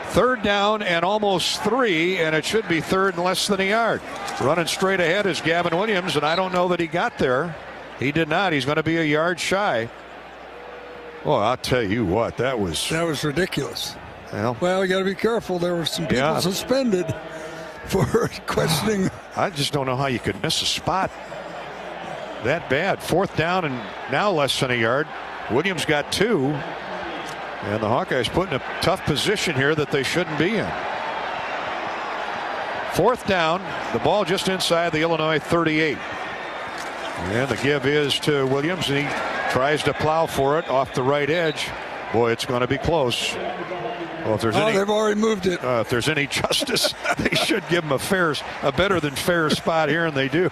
Third down and almost 3, and it should be third and less than a yard. Running straight ahead is Gavin Williams, and I don't know that he got there. He did not. He's going to be a yard shy. Well, I'll tell you what, that was ridiculous. Well, you got to be careful. There were some people suspended for questioning. I just don't know how you could miss a spot that bad. Fourth down and now less than a yard. Williams got 2. And the Hawkeyes put in a tough position here that they shouldn't be in. Fourth down, the ball just inside the Illinois 38. And the give is to Williams, and he tries to plow for it off the right edge. Boy, it's going to be close. Well, if there's they've already moved it. If there's any justice, they should give him a better than fair spot here, and they do.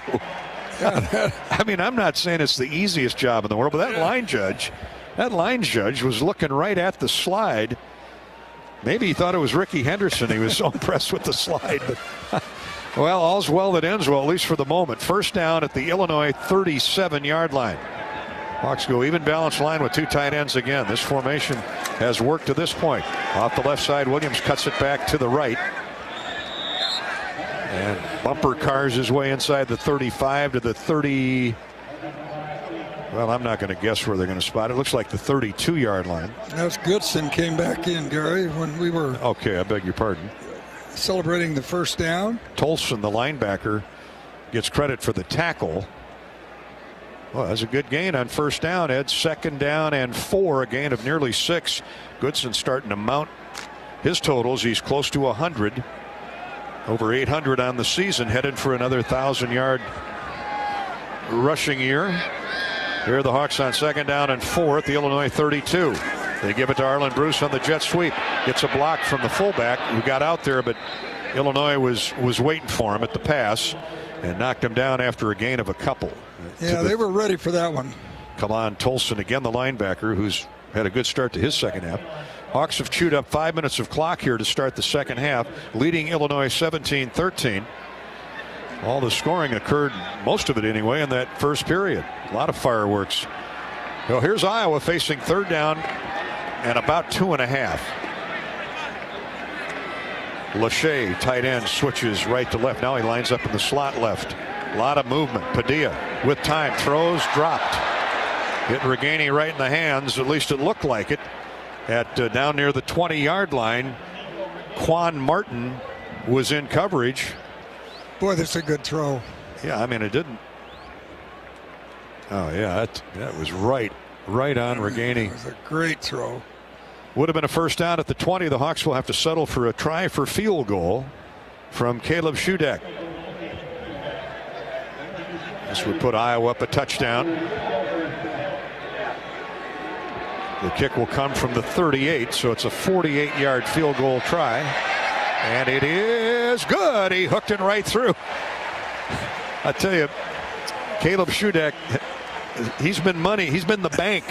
I mean, I'm not saying it's the easiest job in the world, but that line judge was looking right at the slide. Maybe he thought it was Ricky Henderson. He was so impressed with the slide. But, well, all's well that ends well, at least for the moment. First down at the Illinois 37-yard line. Hawks go even balanced line with 2 tight ends again. This formation has worked to this point. Off the left side, Williams cuts it back to the right. And bumper cars his way inside the 35 to the 30. Well, I'm not going to guess where they're going to spot it. It looks like the 32-yard line. That's Goodson came back in, Gary, when we were... Okay, I beg your pardon. Celebrating the first down. Tolson, the linebacker, gets credit for the tackle. Well, that's a good gain on first down, Ed. Second down and 4, a gain of nearly 6. Goodson starting to mount his totals. He's close to 100. Over 800 on the season, headed for another 1,000-yard rushing year. Here are the Hawks on second down and 4 at the Illinois 32. They give it to Arlen Bruce on the jet sweep. Gets a block from the fullback who got out there, but Illinois was waiting for him at the pass and knocked him down after a gain of a couple. Yeah, they were ready for that one. Kaman Tolson, again the linebacker, who's had a good start to his second half. Hawks have chewed up 5 minutes of clock here to start the second half, leading Illinois 17-13. All the scoring occurred, most of it anyway, in that first period. A lot of fireworks. Well, here's Iowa facing third down and about 2.5. Lachey, tight end, switches right to left. Now he lines up in the slot left. A lot of movement. Padilla with time, throws, dropped. Hit Reganey right in the hands, at least it looked like it, at down near the 20-yard line. Quan Martin was in coverage. Boy, that's a good throw. Yeah, I mean, it didn't. Oh, yeah, that was right on Reganey. It was a great throw. Would have been a first down at the 20. The Hawks will have to settle for a try for field goal from Caleb Shudak. This would put Iowa up a touchdown. The kick will come from the 38, so it's a 48-yard field goal try. And it is good. He hooked it right through. I tell you, Caleb Shudak he's been money. He's been the bank,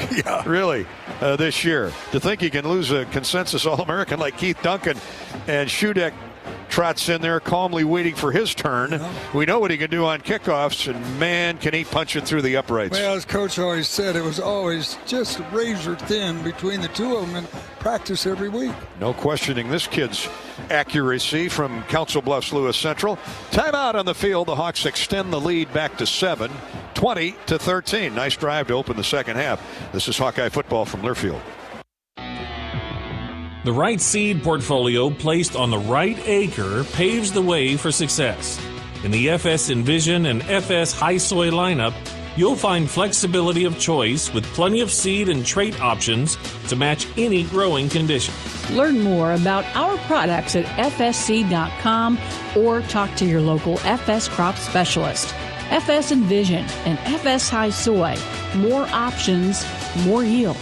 really, this year. To think he can lose a consensus All-American like Keith Duncan, and Shudeck trots in there calmly waiting for his turn. We know what he can do on kickoffs, and man, can he punch it through the uprights. Well, as Coach always said, it was always just razor thin between the two of them in practice every week. No questioning this kid's accuracy from Council Bluffs Lewis Central. Timeout on the field. The Hawks extend the lead back to 7, 20-13. Nice drive to open the second half. This is Hawkeye football from Learfield. The right seed portfolio placed on the right acre paves the way for success. In the FS Envision and FS High Soy lineup, you'll find flexibility of choice with plenty of seed and trait options to match any growing condition. Learn more about our products at fsc.com or talk to your local FS crop specialist. FS Envision and FS High Soy. More options, more yield.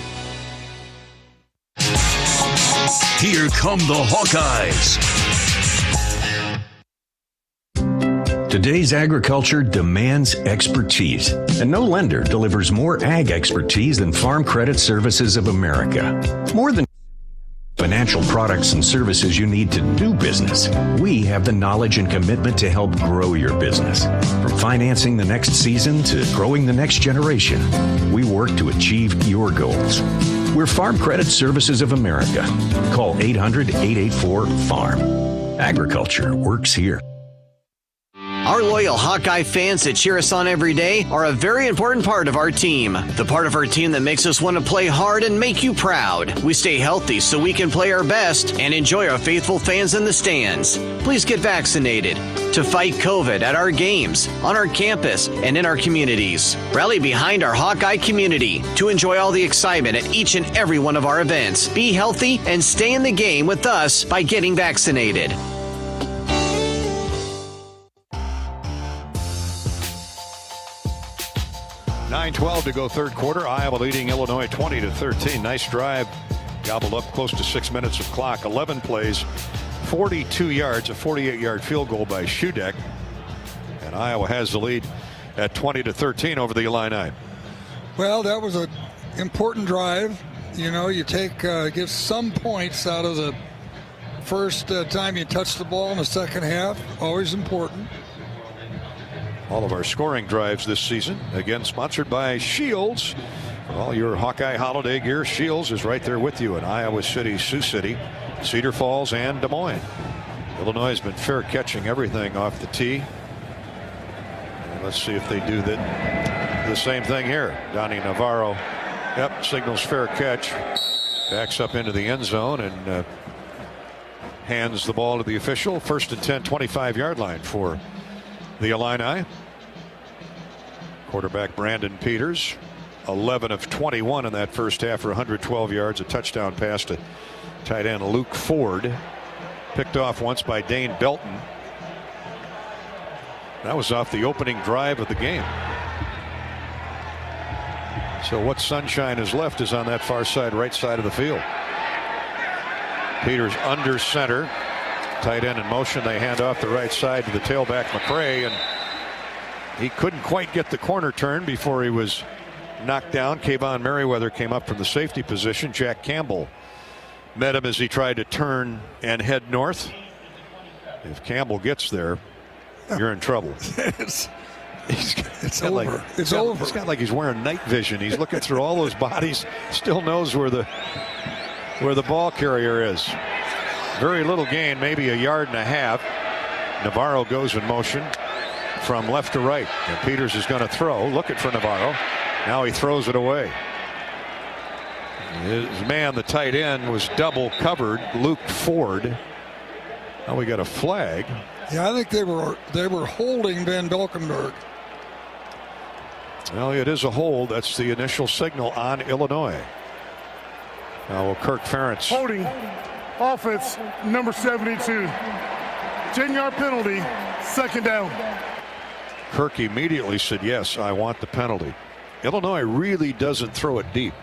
Here come the Hawkeyes. Today's agriculture demands expertise, and no lender delivers more ag expertise than Farm Credit Services of America. More than financial products and services you need to do business, we have the knowledge and commitment to help grow your business. From financing the next season to growing the next generation, we work to achieve your goals. We're Farm Credit Services of America. Call 800-884-FARM. Agriculture works here. Our loyal Hawkeye fans that cheer us on every day are a very important part of our team. The part of our team that makes us want to play hard and make you proud. We stay healthy so we can play our best and enjoy our faithful fans in the stands. Please get vaccinated to fight COVID at our games, on our campus, and in our communities. Rally behind our Hawkeye community to enjoy all the excitement at each and every one of our events. Be healthy and stay in the game with us by getting vaccinated. 9:12 to go third quarter. Iowa leading Illinois 20-13. Nice drive. Gobbled up close to 6 minutes of clock. 11 plays, 42 yards, a 48-yard field goal by Shudeck. And Iowa has the lead at 20-13 over the Illini. Well, that was an important drive. You know, you get some points out of the first time you touch the ball in the second half. Always important. All of our scoring drives this season, again, sponsored by Shields. For all your Hawkeye holiday gear, Shields is right there with you in Iowa City, Sioux City, Cedar Falls, and Des Moines. Illinois has been fair catching everything off the tee. And let's see if they do the same thing here. Donnie Navarro, signals fair catch. Backs up into the end zone and hands the ball to the official. 1st and 10, 25-yard line for the Illini. Quarterback Brandon Peters, 11 of 21 in that first half for 112 yards. A touchdown pass to tight end Luke Ford. Picked off once by Dane Belton. That was off the opening drive of the game. So what sunshine is left is on that far side, right side of the field. Peters under center. Tight end in motion. They hand off the right side to the tailback McCray, and he couldn't quite get the corner turn before he was knocked down. Kayvon Merriweather came up from the safety position. Jack Campbell met him as he tried to turn and head north. If Campbell gets there, you're in trouble. It's over. It's over. It's got like he's wearing night vision. He's looking through all those bodies. Still knows where the ball carrier is. Very little gain, maybe a yard and a half. Navarro goes in motion from left to right. And Peters is going to throw. Looking for Navarro. Now he throws it away. His man, the tight end, was double covered. Luke Ford. Now we got a flag. Yeah, I think they were holding Van Valkenburg. Well, it is a hold. That's the initial signal on Illinois. Now will Kirk Ferentz. Holding. Offense, number 72. 10-yard penalty, second down. Kirk immediately said, yes, I want the penalty. Illinois really doesn't throw it deep.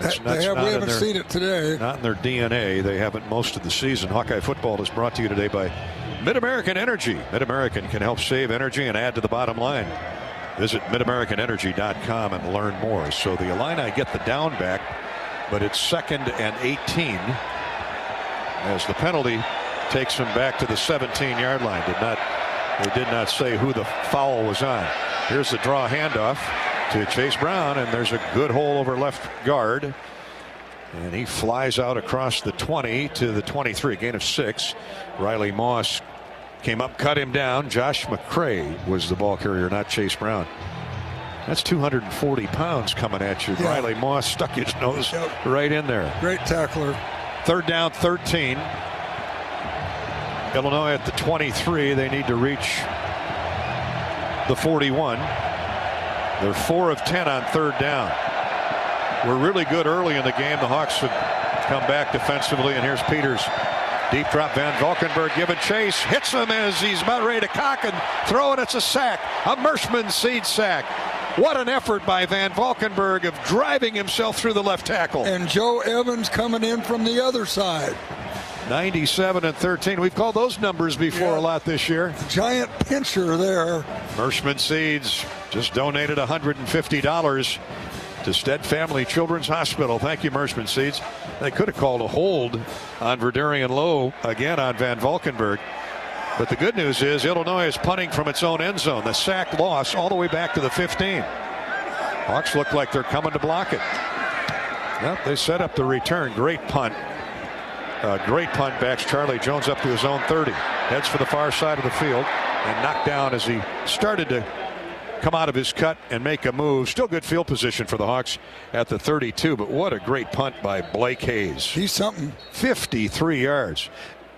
We haven't seen it today. Not in their DNA. They haven't most of the season. Hawkeye football is brought to you today by Mid-American Energy. Mid-American can help save energy and add to the bottom line. Visit midamericanenergy.com and learn more. So the Illini get the down back, but it's 2nd and 18 as the penalty takes them back to the 17-yard line. They did not say who the foul was on. Here's the draw handoff to Chase Brown, and there's a good hole over left guard. And he flies out across the 20 to the 23, gain of 6. Riley Moss came up, cut him down. Josh McCray was the ball carrier, not Chase Brown. That's 240 pounds coming at you. Yeah. Riley Moss stuck his nose right in there. Great tackler. 3rd down, 13. Illinois at the 23. They need to reach the 41. They're 4 of 10 on 3rd down. We're really good early in the game. The Hawks have come back defensively, and here's Peters. Deep drop, Van Valkenburg giving chase. Hits him as he's about ready to cock and throw, and it's a sack. A Mershman seed sack. What an effort by Van Valkenburg of driving himself through the left tackle. And Joe Evans coming in from the other side. 97 and 13. We've called those numbers before a lot this year. Giant pincher there. Mershman Seeds just donated $150 to Stead Family Children's Hospital. Thank you, Mershman Seeds. They could have called a hold on Verderian Lowe again on Van Valkenburg. But the good news is Illinois is punting from its own end zone. The sack loss all the way back to the 15. Hawks look like they're coming to block it. Well, they set up the return. Great punt. Great punt backs Charlie Jones up to his own 30. Heads for the far side of the field and knocked down as he started to come out of his cut and make a move. Still good field position for the Hawks at the 32, but what a great punt by Blake Hayes. He's something. 53 yards.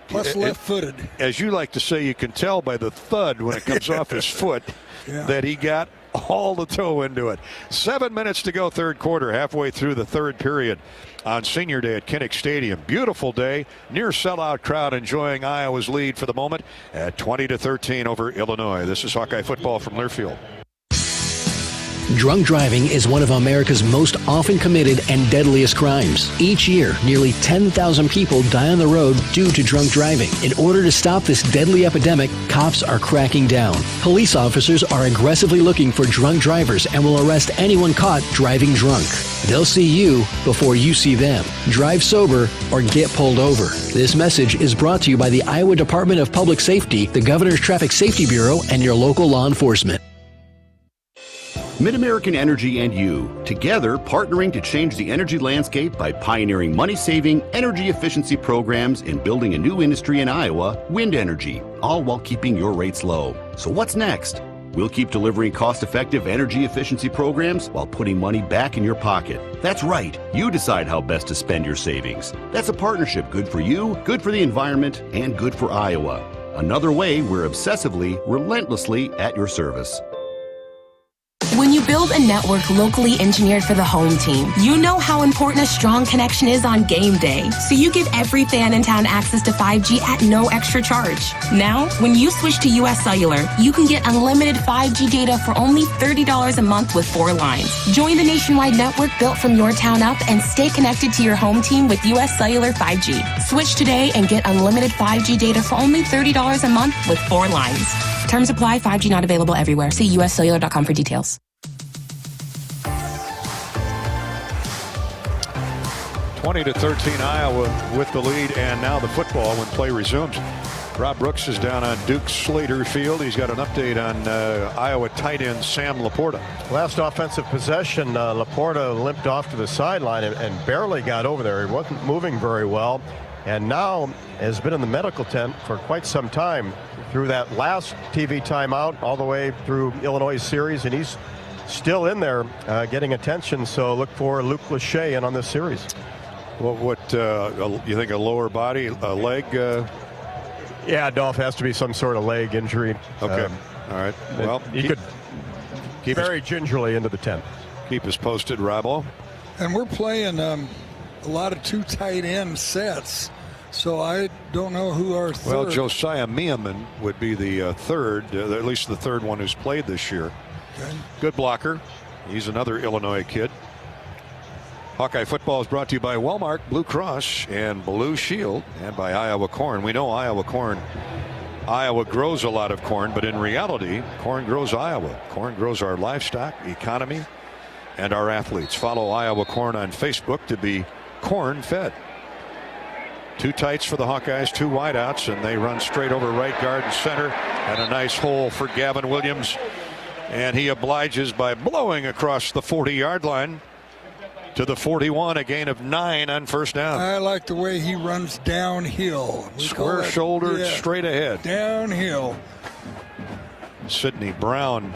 Plus left-footed. As you like to say, you can tell by the thud when it comes off his foot that he got all the toe into it. 7 minutes to go, 3rd quarter, halfway through the 3rd period on Senior Day at Kinnick Stadium. Beautiful day, near sellout crowd enjoying Iowa's lead for the moment at 20-13 over Illinois. This is Hawkeye football from Learfield. Drunk driving is one of America's most often committed and deadliest crimes. Each year, nearly 10,000 people die on the road due to drunk driving. In order to stop this deadly epidemic, cops are cracking down. Police officers are aggressively looking for drunk drivers and will arrest anyone caught driving drunk. They'll see you before you see them. Drive sober or get pulled over. This message is brought to you by the Iowa Department of Public Safety, the Governor's Traffic Safety Bureau, and your local law enforcement. MidAmerican Energy and you, together partnering to change the energy landscape by pioneering money-saving, energy efficiency programs and building a new industry in Iowa, wind energy, all while keeping your rates low. So what's next? We'll keep delivering cost-effective energy efficiency programs while putting money back in your pocket. That's right. You decide how best to spend your savings. That's a partnership good for you, good for the environment, and good for Iowa. Another way we're obsessively, relentlessly at your service. When you build a network locally engineered for the home team, you know how important a strong connection is on game day. So you give every fan in town access to 5G at no extra charge. Now, when you switch to US Cellular, you can get unlimited 5G data for only $30 a month with 4 lines. Join the nationwide network built from your town up and stay connected to your home team with US Cellular 5G. Switch today and get unlimited 5G data for only $30 a month with 4 lines. Terms apply. 5G not available everywhere. See uscellular.com for details. 20-13 Iowa with the lead, and now the football when play resumes. Rob Brooks is down on Duke Slater Field. He's got an update on Iowa tight end Sam Laporta. Last offensive possession, Laporta limped off to the sideline and barely got over there. He wasn't moving very well, and now has been in the medical tent for quite some time through that last TV timeout all the way through Illinois series, and he's still in there getting attention. So look for Luke Lachey in on this series. What you think, a lower body, a leg? Yeah, Dolph, has to be some sort of leg injury. Okay. All right. Well, he could keep very gingerly into the tent. Keep us posted, Robbo. And we're playing a lot of 2 tight end sets, so I don't know who our third. Well, Josiah Meehan would be the third, at least the third one who's played this year. Okay. Good blocker. He's another Illinois kid. Hawkeye football is brought to you by Walmart, Blue Cross, and Blue Shield, and by Iowa Corn. We know Iowa Corn Iowa grows a lot of corn, but in reality, corn grows Iowa. Corn grows our livestock, economy, and our athletes. Follow Iowa Corn on Facebook to be corn fed. 2 tights for the Hawkeyes, 2 wideouts, and they run straight over right guard and center, and a nice hole for Gavin Williams. And he obliges by blowing across the 40-yard line to the 41, a gain of 9 on first down. I like the way he runs downhill. Square-shouldered, straight ahead. Downhill. Sidney Brown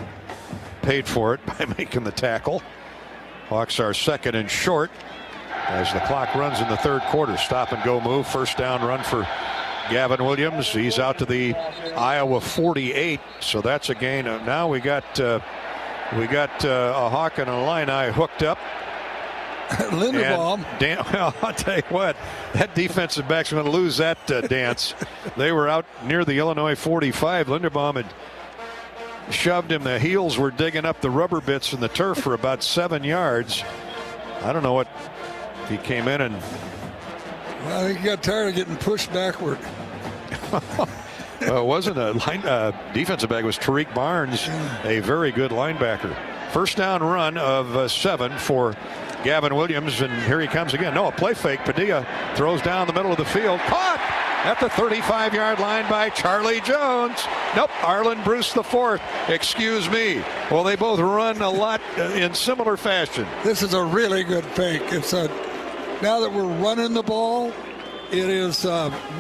paid for it by making the tackle. Hawks are second and short as the clock runs in the third quarter. Stop and go move. First down run for Gavin Williams. He's out to the Iowa 48. So that's a gain. Now we got a Hawk and a Illini hooked up. Linderbaum. Well, I'll tell you what, that defensive back's going to lose that dance. They were out near the Illinois 45. Linderbaum had shoved him. The heels were digging up the rubber bits in the turf for about 7 yards. I don't know what if he came in and. I think he got tired of getting pushed backward. It wasn't a defensive back. It was Tariq Barnes, a very good linebacker. First down run of 7 for Gavin Williams, and here he comes again. No, a play fake. Padilla throws down the middle of the field. Caught at the 35-yard line by Charlie Jones. Nope, Arlen Bruce the fourth. Excuse me. Well, they both run a lot in similar fashion. This is a really good fake. Now that we're running the ball, it is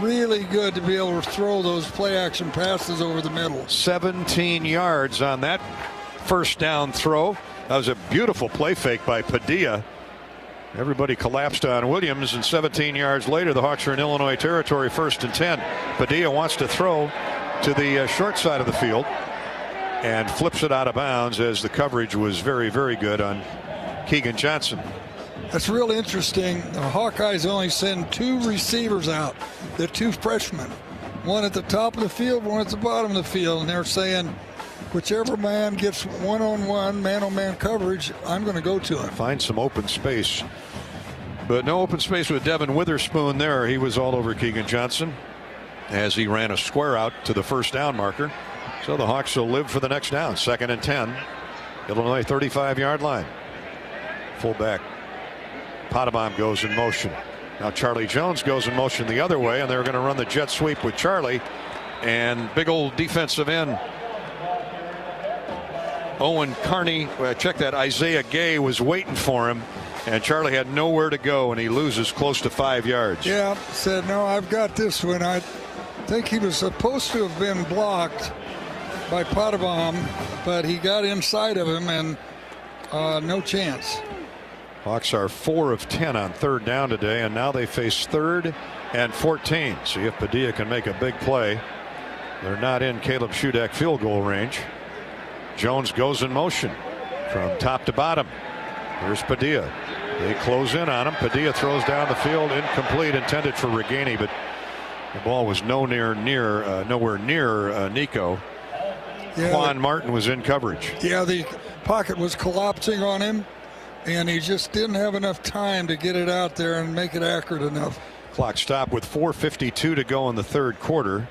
really good to be able to throw those play-action passes over the middle. 17 yards on that first down throw. That was a beautiful play fake by Padilla. Everybody collapsed on Williams, and 17 yards later, the Hawks are in Illinois territory, 1st and 10. Padilla wants to throw to the short side of the field and flips it out of bounds as the coverage was very, very good on Keegan Johnson. That's real interesting. The Hawkeyes only send 2 receivers out. They're 2 freshmen. One at the top of the field, one at the bottom of the field. And they're saying, whichever man gets one-on-one, man-on-man coverage, I'm going to go to him. Find some open space. But no open space with Devin Witherspoon there. He was all over Keegan Johnson as he ran a square out to the first down marker. So the Hawks will live for the next down. 2nd and 10. Illinois 35-yard line. Fullback Potabom goes in motion. Now Charlie Jones goes in motion the other way, and they're going to run the jet sweep with Charlie. And big old defensive end Owen Carney, check that, Isaiah Gay was waiting for him, and Charlie had nowhere to go, and he loses close to 5 yards. Yeah, said, no, I've got this one. I think he was supposed to have been blocked by Potabom, but he got inside of him, and no chance. Hawks are 4 of 10 on 3rd down today, and now they face 3rd and 14. See if Padilla can make a big play. They're not in Caleb Shudak field goal range. Jones goes in motion from top to bottom. Here's Padilla. They close in on him. Padilla throws down the field, incomplete, intended for Reganey, but the ball was nowhere near Nico. Yeah, Quan Martin was in coverage. Yeah, the pocket was collapsing on him, and he just didn't have enough time to get it out there and make it accurate enough. Clock stopped with 4:52 to go in the 3rd quarter.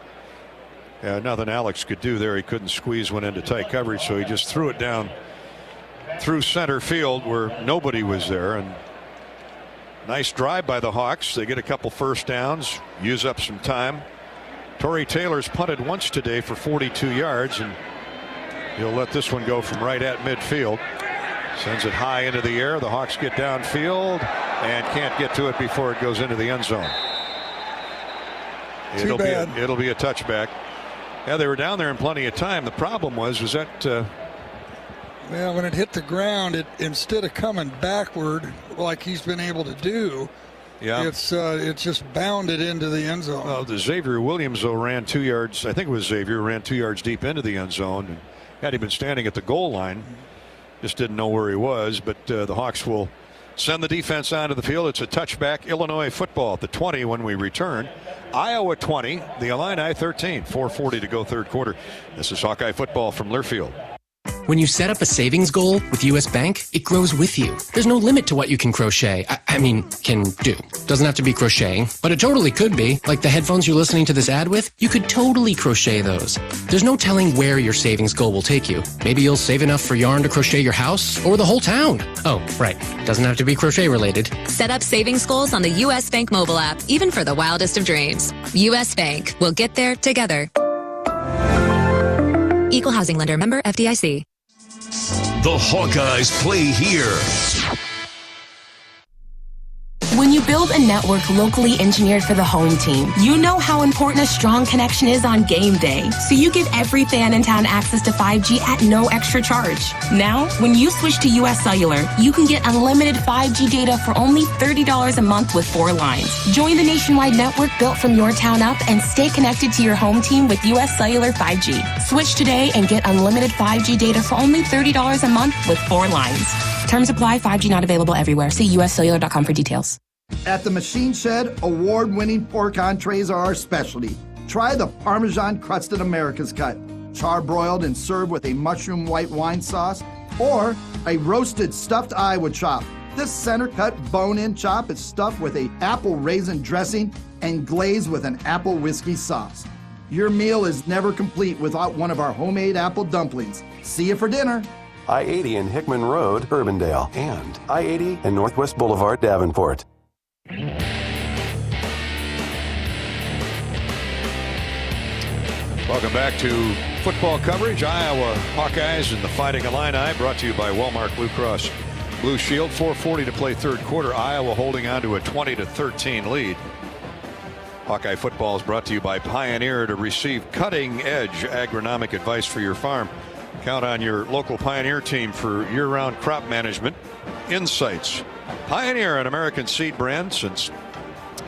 Nothing Alex could do there. He couldn't squeeze one into tight coverage, so he just threw it down through center field where nobody was there. And nice drive by the Hawks. They get a couple first downs, use up some time. Torrey Taylor's punted once today for 42 yards, and he'll let this one go from right at midfield. Sends it high into the air. The Hawks get downfield and can't get to it before it goes into the end zone. It'll be a touchback. Yeah, they were down there in plenty of time. The problem was that well, when it hit the ground, it instead of coming backward like he's been able to do, it's just bounded into the end zone. Well, the Xavier Williams though ran 2 yards. I think it was Xavier ran 2 yards deep into the end zone. And had he been standing at the goal line, just didn't know where he was. But the Hawks will send the defense onto the field. It's a touchback. Illinois football at the 20 when we return. Iowa 20, the Illini 13. 4:40 to go 3rd quarter. This is Hawkeye football from Learfield. When you set up a savings goal with U.S. Bank, it grows with you. There's no limit to what you can crochet. Can do. Doesn't have to be crocheting, but it totally could be. Like the headphones you're listening to this ad with, you could totally crochet those. There's no telling where your savings goal will take you. Maybe you'll save enough for yarn to crochet your house or the whole town. Oh, right. Doesn't have to be crochet related. Set up savings goals on the U.S. Bank mobile app, even for the wildest of dreams. U.S. Bank. We'll get there together. Equal housing lender, member FDIC. The Hawkeyes play here. When you build a network locally engineered for the home team, you know how important a strong connection is on game day. So you give every fan in town access to 5G at no extra charge. Now, when you switch to US Cellular, you can get unlimited 5G data for only $30 a month with 4 lines. Join the nationwide network built from your town up and stay connected to your home team with US Cellular 5G. Switch today and get unlimited 5G data for only $30 a month with 4 lines. Terms apply. 5G not available everywhere. See uscellular.com for details. At the Machine Shed, award-winning pork entrees are our specialty. Try the Parmesan Crusted America's Cut, char-broiled and served with a mushroom white wine sauce, or a roasted stuffed Iowa chop. This center-cut bone-in chop is stuffed with an apple raisin dressing and glazed with an apple whiskey sauce. Your meal is never complete without one of our homemade apple dumplings. See you for dinner. I-80 and Hickman Road, Urbandale, and I-80 and Northwest Boulevard, Davenport. Welcome back to football coverage. Iowa Hawkeyes and the Fighting Illini, brought to you by Wellmark Blue Cross Blue Shield. 4:40 to play third quarter. Iowa holding on to a 20-13 lead. Hawkeye football is brought to you by Pioneer to receive cutting-edge agronomic advice for your farm. Count on your local Pioneer team for year-round crop management insights. Pioneer, an American seed brand since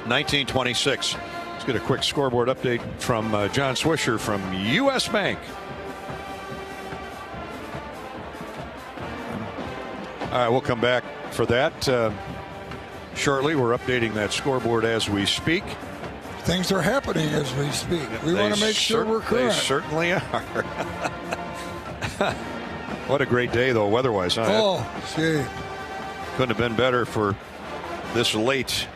1926. Let's get a quick scoreboard update from John Swisher from U.S. Bank. All right, we'll come back for that shortly. We're updating that scoreboard as we speak. Things are happening as we speak. We want to make sure we're correct. They certainly are. What a great day, though, weather-wise. Huh? Oh, gee. Couldn't have been better for this late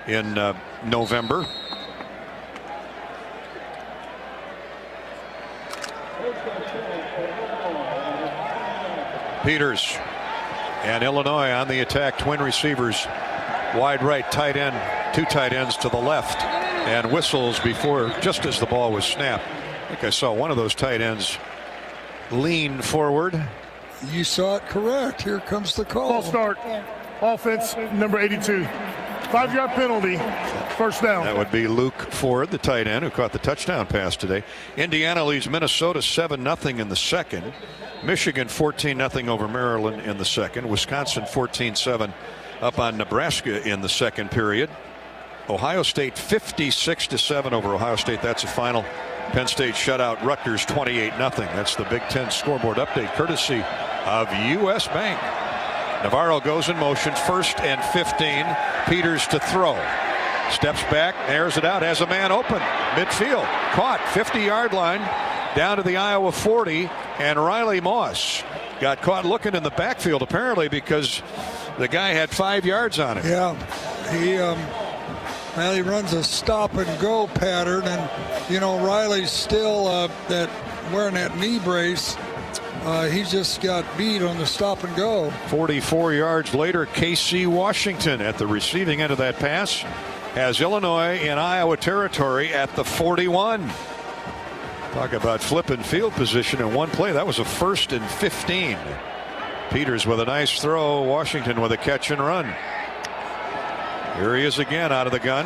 in November. Peters and Illinois on the attack. Twin receivers, wide right, tight end, 2 tight ends to the left, and whistles before, just as the ball was snapped. I think I saw one of those tight ends lean forward. You saw it correct. Here comes the call. False start. Offense, number 82. 5-yard penalty. First down. That would be Luke Ford, the tight end, who caught the touchdown pass today. Indiana leads Minnesota 7-0 in the second. Michigan 14-0 over Maryland in the second. Wisconsin 14-7 up on Nebraska in the second period. Ohio State 56-7 over Ohio State. That's the final. Penn State shutout Rutgers 28-0. That's the Big Ten scoreboard update courtesy of U.S. Bank. Navarro goes in motion, 1st and 15. Peters to throw. Steps back, airs it out, has a man open. Midfield, caught, 50-yard line, down to the Iowa 40, and Riley Moss got caught looking in the backfield apparently because the guy had 5 yards on him. Yeah, he runs a stop and go pattern, and Riley's still wearing that knee brace. He just got beat on the stop and go. 44 yards later, KC Washington at the receiving end of that pass has Illinois in Iowa territory at the 41. Talk about flipping field position in one play. That was a 1st and 15. Peters with a nice throw. Washington with a catch and run. Here he is again out of the gun.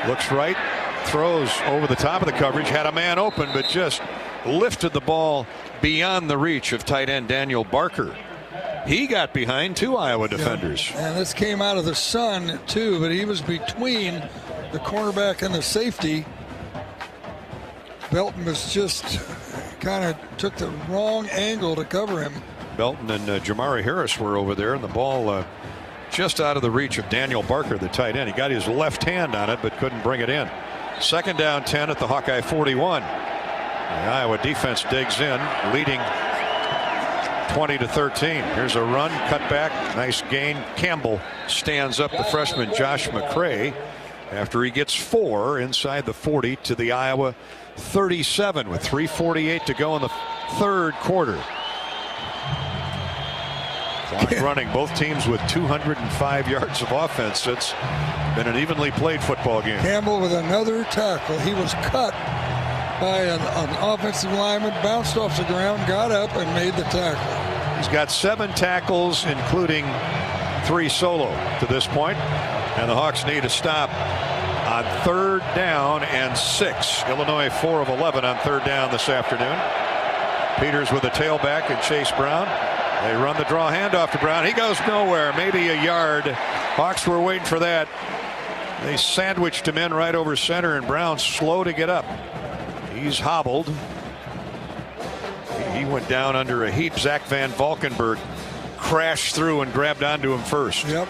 Looks right. Throws over the top of the coverage. Had a man open, but just lifted the ball beyond the reach of tight end Daniel Barker. He got behind 2 Iowa defenders. And this came out of the sun, too, but he was between the cornerback and the safety. Belton was just kind of took the wrong angle to cover him. Belton and Jamari Harris were over there, and the ball just out of the reach of Daniel Barker, the tight end. He got his left hand on it, but couldn't bring it in. 2nd down 10 at the Hawkeye 41. The Iowa defense digs in, leading 20-13. Here's a run, cut back, nice gain. Campbell stands up the freshman Josh McCray after he gets 4 inside the 40 to the Iowa 37 with 3:48 to go in the third quarter. Clock running, both teams with 205 yards of offense. It's been an evenly played football game. Campbell with another tackle. He was cut by an offensive lineman, bounced off the ground, got up, and made the tackle. He's got 7 tackles, including 3 solo to this point. And the Hawks need a stop on 3rd down and 6. Illinois 4 of 11 on 3rd down this afternoon. Peters with a tailback and Chase Brown. They run the draw handoff to Brown. He goes nowhere, maybe a yard. Hawks were waiting for that. They sandwiched him in right over center, and Brown's slow to get up. He's hobbled. He went down under a heap. Zach Van Valkenburg crashed through and grabbed onto him first. Yep.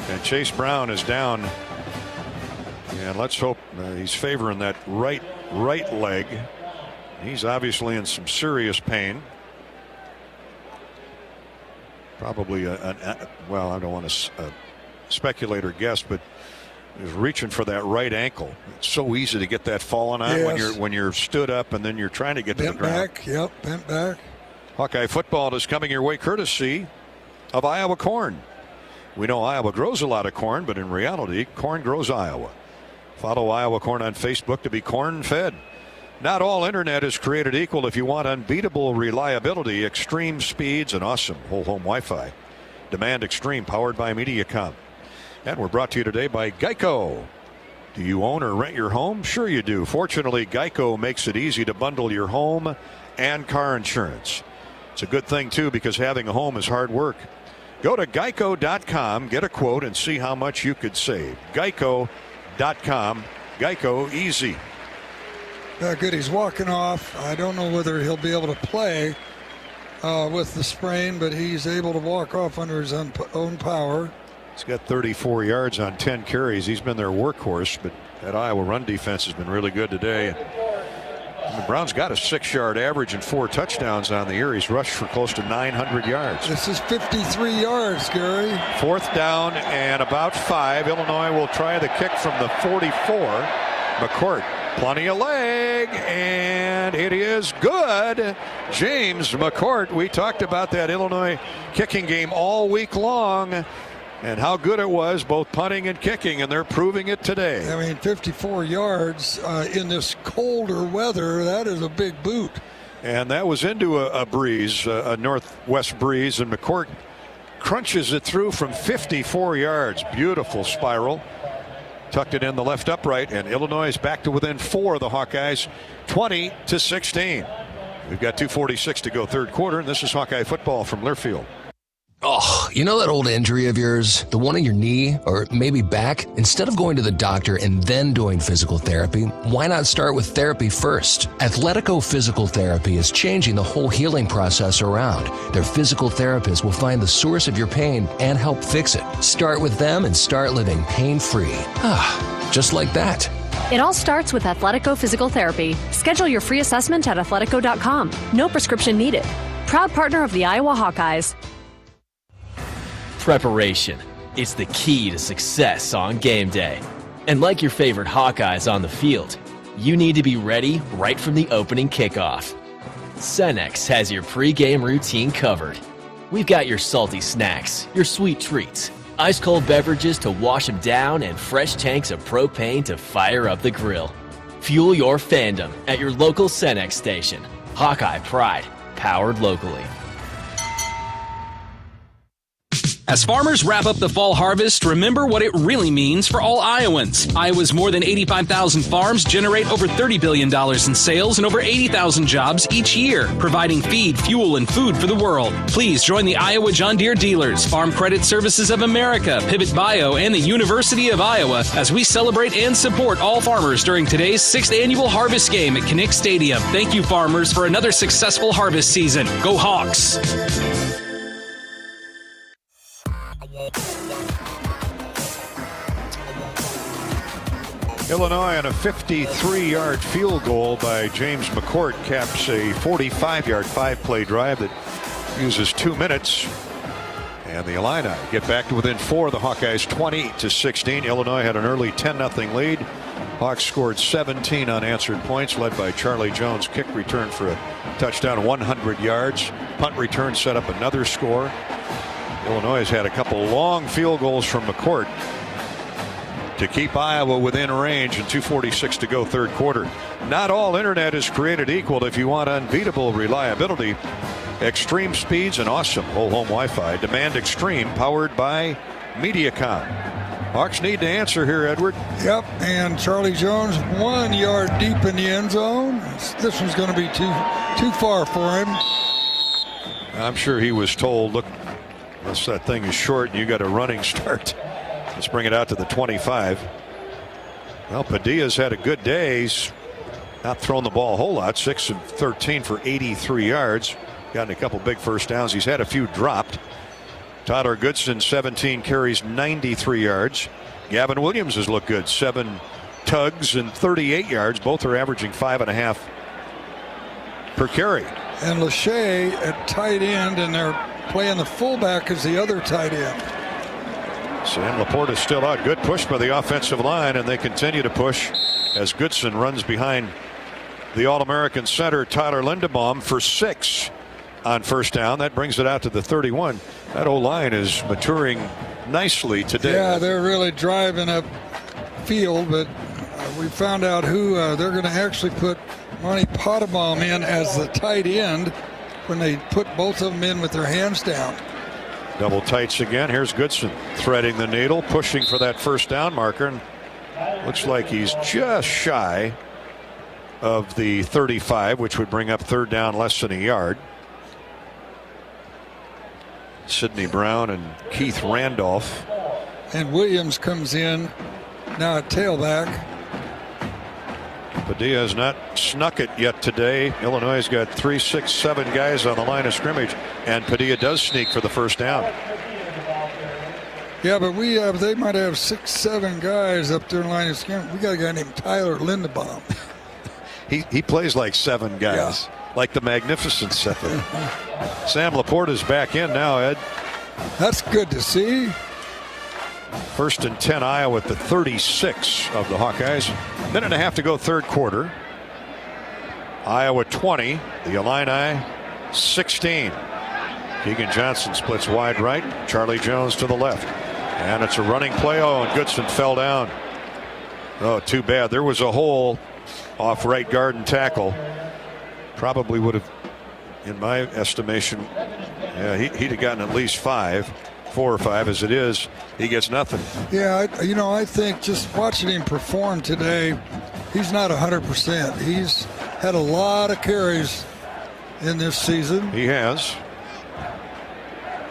And Chase Brown is down. And let's hope he's favoring that right leg. He's obviously in some serious pain. Probably well, I don't want to speculate or guess, but is reaching for that right ankle. It's so easy to get that falling on when you're stood up and then you're trying to get to the ground. Bent back. Hawkeye football is coming your way courtesy of Iowa corn. We know Iowa grows a lot of corn, but in reality, corn grows Iowa. Follow Iowa Corn on Facebook to be corn fed. Not all internet is created equal. If you want unbeatable reliability, extreme speeds, and awesome whole home Wi-Fi, demand Extreme, powered by Mediacom. And we're brought to you today by Geico. Do you own or rent your home? Sure you do. Fortunately, Geico makes it easy to bundle your home and car insurance. It's a good thing, too, because having a home is hard work. Go to geico.com, get a quote, and see how much you could save. Geico.com. Geico, easy. Good, he's walking off. I don't know whether he'll be able to play with the sprain, but he's able to walk off under his own power. He's got 34 yards on 10 carries. He's been their workhorse, but that Iowa run defense has been really good today. And the Browns got a 6-yard average and 4 touchdowns on the year. He's rushed for close to 900 yards. This is 53 yards, Gary. 4th down and about 5. Illinois will try the kick from the 44. McCourt, plenty of leg, and it is good. James McCourt, we talked about that Illinois kicking game all week long and how good it was, both punting and kicking, and they're proving it today. I mean, 54 yards in this colder weather, that is a big boot. And that was into a breeze, a northwest breeze, and McCourt crunches it through from 54 yards. Beautiful spiral. Tucked it in the left upright, and Illinois is back to within 4 of the Hawkeyes, 20-16. We've got 2:46 to go third quarter, and this is Hawkeye football from Learfield. Oh, you know that old injury of yours, the one in your knee or maybe back? Instead of going to the doctor and then doing physical therapy, why not start with therapy first? Athletico Physical Therapy is changing the whole healing process around. Their physical therapists will find the source of your pain and help fix it. Start with them and start living pain-free. Just like that. It all starts with Athletico Physical Therapy. Schedule your free assessment at athletico.com. No prescription needed. Proud partner of the Iowa Hawkeyes. Preparation is the key to success on game day. And like your favorite Hawkeyes on the field, you need to be ready right from the opening kickoff. Cenex has your pregame routine covered. We've got your salty snacks, your sweet treats, ice-cold beverages to wash them down, and fresh tanks of propane to fire up the grill. Fuel your fandom at your local Cenex station. Hawkeye Pride, powered locally. As farmers wrap up the fall harvest, remember what it really means for all Iowans. Iowa's more than 85,000 farms generate over $30 billion in sales and over 80,000 jobs each year, providing feed, fuel, and food for the world. Please join the Iowa John Deere dealers, Farm Credit Services of America, Pivot Bio, and the University of Iowa as we celebrate and support all farmers during today's 6th annual harvest game at Kinnick Stadium. Thank you, farmers, for another successful harvest season. Go Hawks! Illinois on a 53-yard field goal by James McCourt caps a 45-yard 5-play drive that uses 2 minutes. And the Illini get back to within 4. The Hawkeyes 20-16. Illinois had an early 10-0 lead. Hawks scored 17 unanswered points, led by Charlie Jones' kick return for a touchdown, 100 yards. Punt return set up another score. Illinois has had a couple long field goals from McCourt to keep Iowa within range, and 2:46 to go third quarter. Not all internet is created equal. If you want unbeatable reliability, extreme speeds, and awesome whole home Wi-Fi, demand Extreme, powered by Mediacom. Hawks need to answer here, Edward. Yep, and Charlie Jones 1 yard deep in the end zone. This one's going to be too far for him. I'm sure he was told, look, unless that thing is short and you got a running start, let's bring it out to the 25. Well, Padilla's had a good day. He's not thrown the ball a whole lot. 6 of 13 for 83 yards. Gotten a couple big first downs. He's had a few dropped. Tyler Goodson, 17 carries, 93 yards. Gavin Williams has looked good. 7 tugs and 38 yards. Both are averaging 5.5 per carry. And Lachey at tight end, and they're playing the fullback as the other tight end. Sam Laporte is still out. Good push by the offensive line, and they continue to push as Goodson runs behind the All-American center Tyler Linderbaum for 6 on first down. That brings it out to the 31. That O-line is maturing nicely today. Yeah, they're really driving up field, but we found out who they're going to actually put Monty Potabom in as the tight end when they put both of them in with their hands down. Double tights again. Here's Goodson threading the needle, pushing for that first down marker. And looks like he's just shy of the 35, which would bring up third down less than a yard. Sidney Brown and Keith Randolph. And Williams comes in now at tailback. Padilla has not snuck it yet today. Illinois has got 3, 6, 7 guys on the line of scrimmage, and Padilla does sneak for the first down. Yeah, but they might have 6, 7 guys up there in line of scrimmage. We got a guy named Tyler Linderbaum. He plays like 7 guys, like the Magnificent Seven. Sam Laporte is back in now, Ed. That's good to see. First and 10, Iowa at the 36 of the Hawkeyes. Minute and a half to go third quarter. Iowa 20, the Illini 16. Keegan Johnson splits wide right. Charlie Jones to the left. And it's a running play. Oh, and Goodson fell down. Oh, too bad. There was a hole off right guard and tackle. Probably would have, in my estimation, he'd have gotten at least 4 or 5. As it is, he gets nothing. Yeah, I think just watching him perform today, he's not 100%. He's had a lot of carries in this season. He has.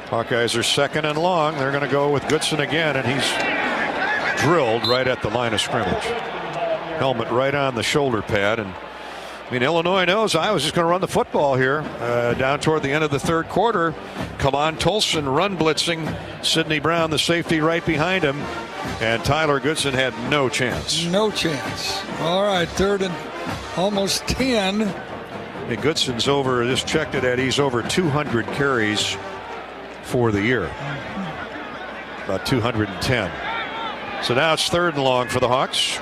Hawkeyes are second and long. They're going to go with Goodson again, and he's drilled right at the line of scrimmage. Helmet right on the shoulder pad. And I mean, Illinois knows Iowa's just going to run the football here down toward the end of the third quarter. Come on, Tolson run blitzing. Sidney Brown, the safety, right behind him. And Tyler Goodson had no chance. No chance. All right, third and almost 10. And Goodson's over, just checked it at, he's over 200 carries for the year. About 210. So now it's third and long for the Hawks,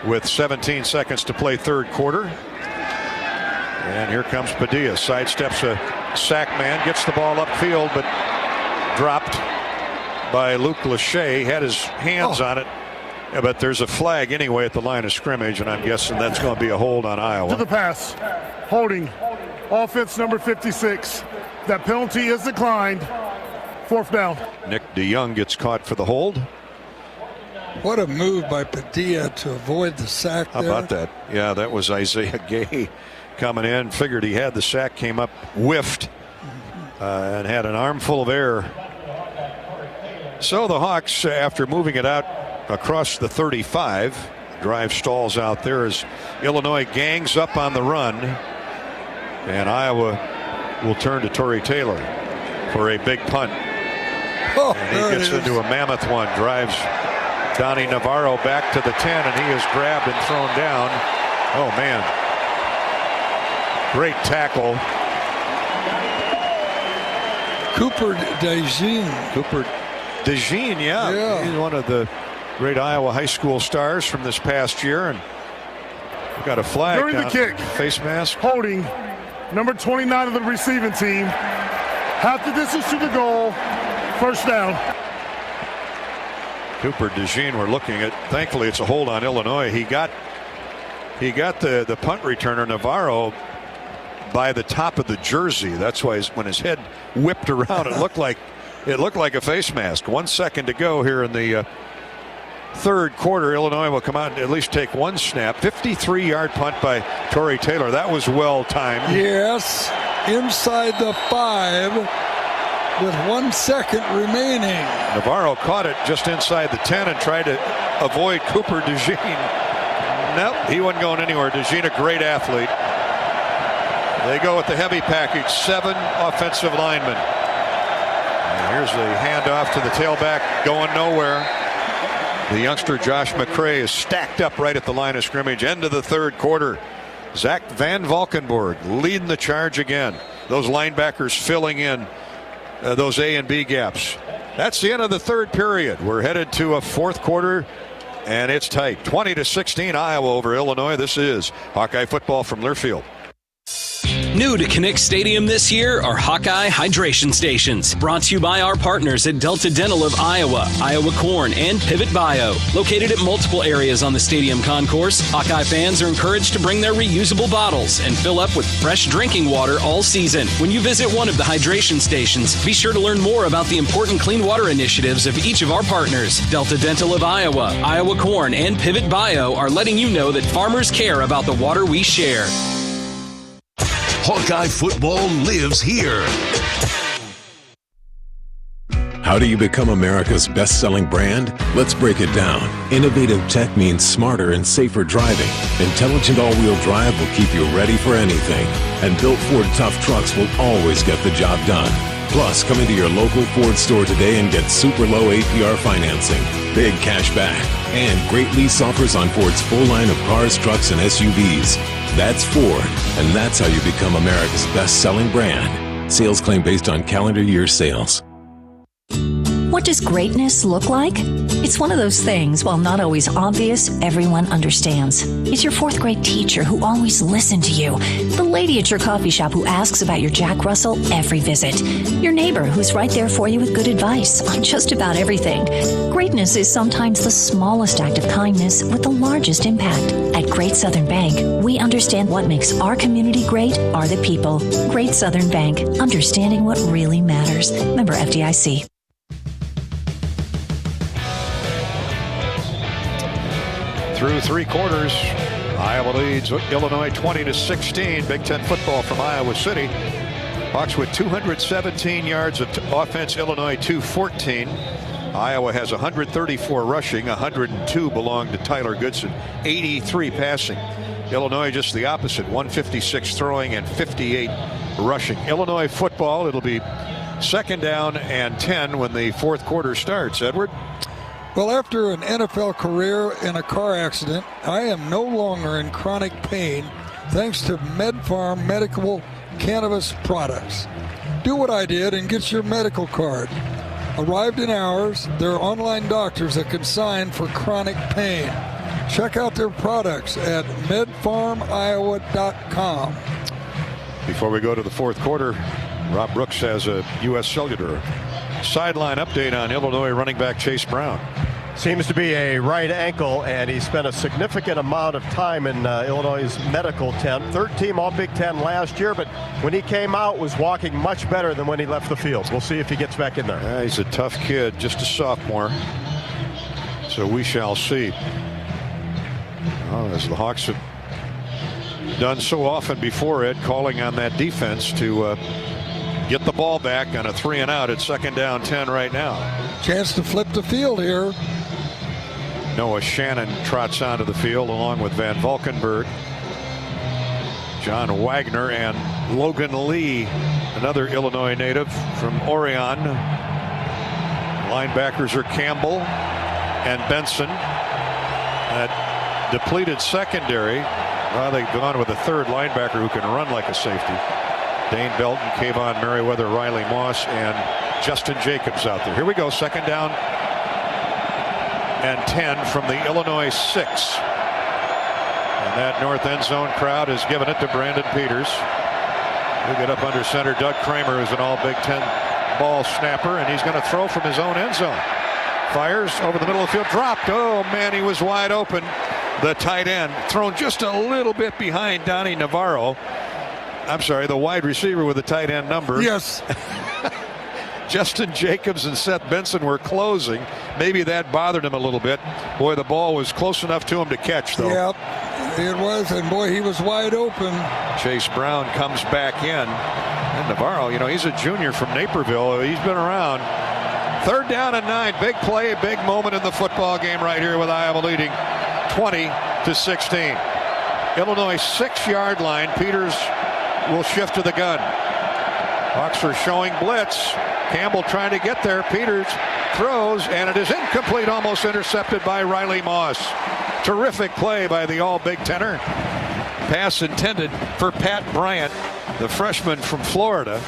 with 17 seconds to play third quarter. And here comes Padilla. Sidesteps a sack man, gets the ball upfield, but dropped by Luke Lachey. Had his hands on it. Yeah, but there's a flag anyway at the line of scrimmage, and I'm guessing that's going to be a hold on Iowa. To the pass. Holding. Offense number 56. That penalty is declined. Fourth down. Nick DeYoung gets caught for the hold. What a move by Padilla to avoid the sack How there. about that? Yeah, that was Isaiah Gay coming in. Figured he had the sack, came up, whiffed, and had an armful of air. So the Hawks, after moving it out across the 35, drive stalls out there as Illinois gangs up on the run. And Iowa will turn to Torrey Taylor for a big punt. And he gets into a mammoth one, drives Donnie Navarro back to the 10, and he is grabbed and thrown down. Oh, man. Great tackle Cooper DeJean. Yeah. He's one of the great Iowa high school stars from this past year. And we've got a flag. During the kick. Face mask. Holding number 29 of the receiving team. Half the distance to the goal. First down. Cooper DeJean, we're looking at. Thankfully, it's a hold on Illinois. He got the punt returner Navarro by the top of the jersey. That's why when his head whipped around, it looked like a face mask. 1 second to go here in the third quarter. Illinois will come out and at least take one snap. 53-yard punt by Torrey Taylor. That was well timed. Yes, inside the 5 with 1 second remaining. Navarro caught it just inside the 10 and tried to avoid Cooper DeJean. Nope, he wasn't going anywhere. DeJean, a great athlete. They go with the heavy package, 7 offensive linemen. And here's the handoff to the tailback, going nowhere. The youngster Josh McCray is stacked up right at the line of scrimmage. End of the third quarter. Zach Van Valkenburg leading the charge again. Those linebackers filling in those A and B gaps. That's the end of the third period. We're headed to a fourth quarter, and it's tight. 20-16 Iowa over Illinois. This is Hawkeye football from Learfield. New to Kinnick Stadium this year are Hawkeye Hydration Stations. Brought to you by our partners at Delta Dental of Iowa, Iowa Corn, and Pivot Bio. Located at multiple areas on the stadium concourse, Hawkeye fans are encouraged to bring their reusable bottles and fill up with fresh drinking water all season. When you visit one of the hydration stations, be sure to learn more about the important clean water initiatives of each of our partners. Delta Dental of Iowa, Iowa Corn, and Pivot Bio are letting you know that farmers care about the water we share. Hawkeye football lives here. How do you become America's best-selling brand? Let's break it down. Innovative tech means smarter and safer driving. Intelligent all-wheel drive will keep you ready for anything. And built Ford tough trucks will always get the job done. Plus, come into your local Ford store today and get super low APR financing, big cash back, and great lease offers on Ford's full line of cars, trucks, and SUVs. That's Ford, and that's how you become America's best-selling brand. Sales claim based on calendar year sales. What does greatness look like? It's one of those things, while not always obvious, everyone understands. It's your fourth grade teacher who always listened to you. The lady at your coffee shop who asks about your Jack Russell every visit. Your neighbor who's right there for you with good advice on just about everything. Greatness is sometimes the smallest act of kindness with the largest impact. At Great Southern Bank, we understand what makes our community great are the people. Great Southern Bank, understanding what really matters. Member FDIC. Through three quarters, Iowa leads Illinois 20-16. Big Ten football from Iowa City. Hawks with 217 yards of offense, Illinois 214. Iowa has 134 rushing, 102 belong to Tyler Goodson, 83 passing. Illinois just the opposite, 156 throwing and 58 rushing. Illinois football, it'll be second down and 10 when the fourth quarter starts. Edward? Well, after an NFL career in a car accident, I am no longer in chronic pain thanks to MedFarm Medical Cannabis Products. Do what I did and get your medical card. Arrived in hours, there are online doctors that can sign for chronic pain. Check out their products at medfarmiowa.com. Before we go to the fourth quarter, Rob Brooks has a U.S. Cellular sideline update on Illinois running back Chase Brown. Seems to be a right ankle, and he spent a significant amount of time in Illinois' medical tent. Third team All-Big Ten last year, but when he came out, was walking much better than when he left the field. We'll see if he gets back in there. Yeah, he's a tough kid, just a sophomore. So we shall see. Well, as the Hawks have done so often before, Ed, calling on that defense to get the ball back on a 3-and-out at second down 10 right now. Chance to flip the field here. Noah Shannon trots onto the field along with Van Valkenburg, John Wagner, and Logan Lee, another Illinois native from Orion. Linebackers are Campbell and Benson. That depleted secondary. Well, they've gone with a third linebacker who can run like a safety. Dane Belton, Kayvon Merriweather, Riley Moss, and Justin Jacobs out there. Here we go, second down and 10 from the Illinois 6. And that north end zone crowd has given it to Brandon Peters. He'll get up under center. Doug Kramer is an all Big Ten ball snapper, and he's going to throw from his own end zone. Fires over the middle of the field, dropped. Oh man, he was wide open. The tight end thrown just a little bit behind Donnie Navarro. I'm sorry, the wide receiver with the tight end number. Yes. Justin Jacobs and Seth Benson were closing. Maybe that bothered him a little bit. Boy, the ball was close enough to him to catch, though. Yep, it was, and boy, he was wide open. Chase Brown comes back in. And Navarro, you know, he's a junior from Naperville. He's been around. Third down and 9. Big play, big moment in the football game right here with Iowa leading 20-16. Illinois 6-yard line. Peters will shift to the gun. Hawks are showing blitz. Campbell trying to get there. Peters throws, and it is incomplete, almost intercepted by Riley Moss. Terrific play by the all-Big Tenor. Pass intended for Pat Bryant, the freshman from Florida,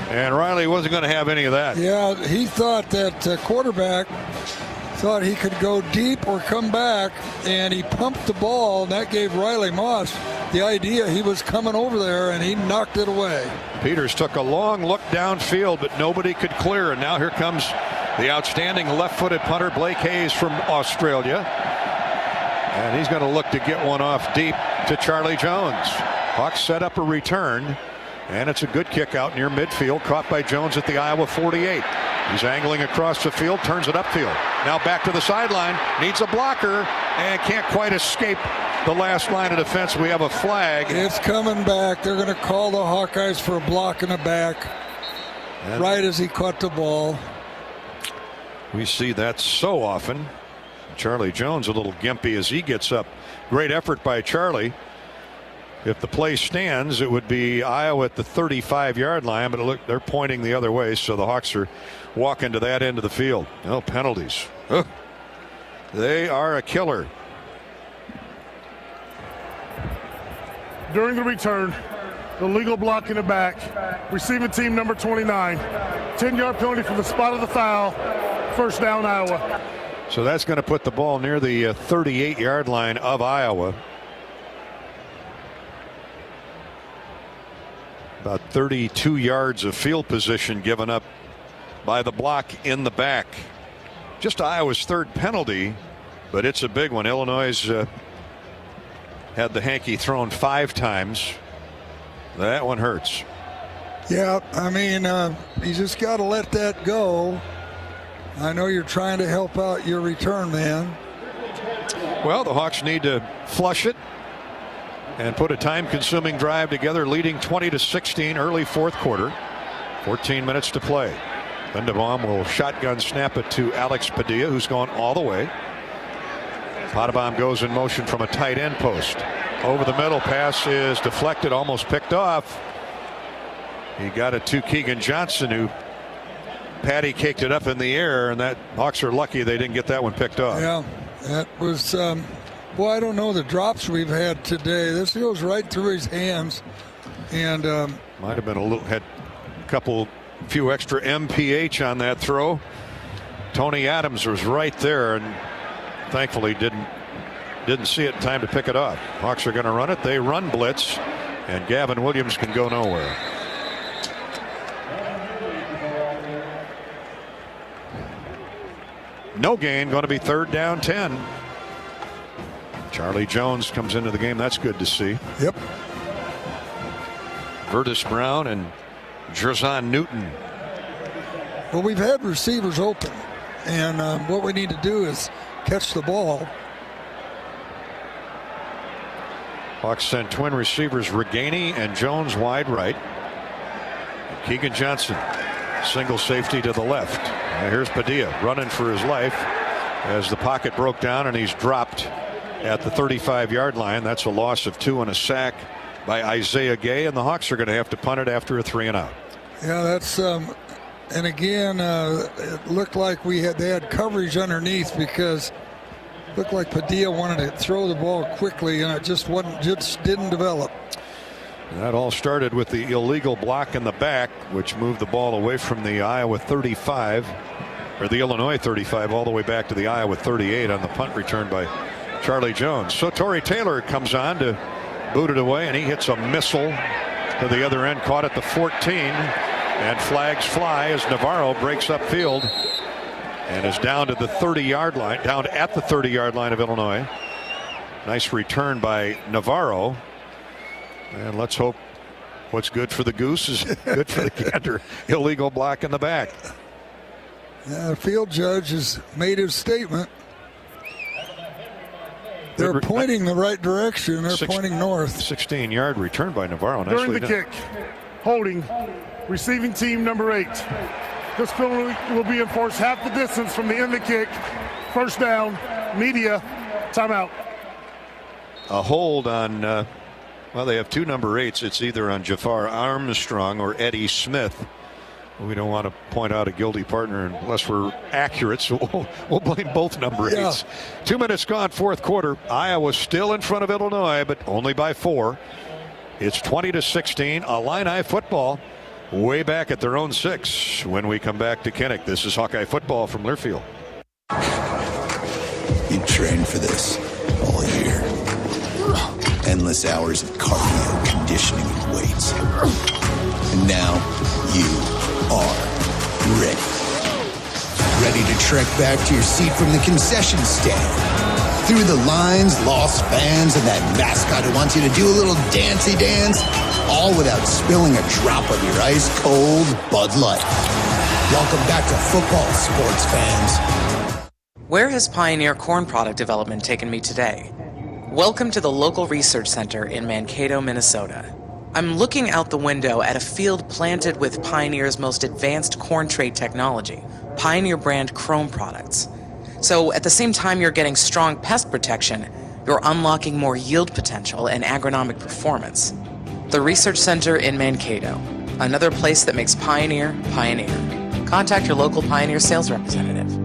and Riley wasn't going to have any of that. Yeah, he thought that quarterback thought he could go deep or come back, and he pumped the ball, and that gave Riley Moss the idea he was coming over there, and he knocked it away. Peters took a long look downfield, but nobody could clear, and now here comes the outstanding left-footed punter Blake Hayes from Australia, and he's going to look to get one off deep to Charlie Jones. Hawks set up a return, and it's a good kick out near midfield, caught by Jones at the Iowa 48. He's angling across the field, turns it upfield. Now back to the sideline, needs a blocker, and can't quite escape the last line of defense. We have a flag. It's coming back. They're going to call the Hawkeyes for a block in the back, and right as he caught the ball. We see that so often. Charlie Jones a little gimpy as he gets up. Great effort by Charlie. If the play stands, it would be Iowa at the 35-yard line, but look, they're pointing the other way, so the Hawks are walking to that end of the field. No penalties. Ugh. They are a killer. During the return, the legal block in the back, receiving team number 29, 10-yard penalty from the spot of the foul, first down Iowa. So that's going to put the ball near the 38-yard line of Iowa. About 32 yards of field position given up by the block in the back. Just Iowa's third penalty, but it's a big one. Illinois had the hanky thrown 5 times. That one hurts. Yeah, I mean, you just got to let that go. I know you're trying to help out your return man. Well, the Hawks need to flush it and put a time-consuming drive together, leading 20-16 early fourth quarter. 14 minutes to play. Linderbaum will shotgun snap it to Alex Padilla, who's gone all the way. Potabom goes in motion from a tight end post. Over the middle, pass is deflected, almost picked off. He got it to Keegan Johnson, who patty caked it up in the air, and that Hawks are lucky they didn't get that one picked off. Yeah, that was, boy, I don't know the drops we've had today. This goes right through his hands, and might have been had a few extra MPH on that throw. Tony Adams was right there, and thankfully didn't see it in time to pick it up. Hawks are going to run it. They run blitz, and Gavin Williams can go nowhere. No gain, going to be third down 10. Charlie Jones comes into the game. That's good to see. Yep. Vertus Brown and Jerzon Newton. Well, we've had receivers open, and what we need to do is catch the ball. Hawks send twin receivers Reganey and Jones wide right. And Keegan Johnson, single safety to the left. And here's Padilla running for his life as the pocket broke down, and he's dropped at the 35-yard line. That's a loss of 2 and a sack by Isaiah Gay, and the Hawks are going to have to punt it after a 3-and-out. Yeah, that's and again, it looked like they had coverage underneath, because it looked like Padilla wanted to throw the ball quickly, and it just didn't develop. That all started with the illegal block in the back, which moved the ball away from the Iowa 35, or the Illinois 35, all the way back to the Iowa 38 on the punt return by Charlie Jones. So Torrey Taylor comes on to boot it away, and he hits a missile to the other end, caught at the 14, and flags fly as Navarro breaks upfield and is down to the 30-yard line, down at the 30-yard line of Illinois. Nice return by Navarro. And let's hope what's good for the goose is good for the gander. Illegal block in the back. Yeah, the field judge has made his statement. They're pointing the right direction. They're pointing north. 16-yard return by Navarro. During Nicely the done. kick, holding, receiving team number 8. This penalty will be enforced half the distance from the end of the kick. First down, media, timeout. A hold on, well, they have 2 number 8s. It's either on Jafar Armstrong or Eddie Smith. We don't want to point out a guilty partner unless we're accurate, so we'll blame both number 8s. 2 minutes gone, fourth quarter. Iowa still in front of Illinois, but only by 4. It's 20-16. Illini football way back at their own 6 when we come back to Kinnick. This is Hawkeye football from Learfield. You trained for this all year. Endless hours of cardio, conditioning, and weights. And now you are ready. Ready to trek back to your seat from the concession stand. Through the lines, lost fans, and that mascot who wants you to do a little dancey dance, all without spilling a drop of your ice-cold Bud Light. Welcome back to football, sports fans. Where has Pioneer Corn Product Development taken me today? Welcome to the local research center in Mankato, Minnesota. I'm looking out the window at a field planted with Pioneer's most advanced corn trait technology, Pioneer brand Chrome products. So at the same time you're getting strong pest protection, you're unlocking more yield potential and agronomic performance. The research center in Mankato, another place that makes Pioneer, Pioneer. Contact your local Pioneer sales representative.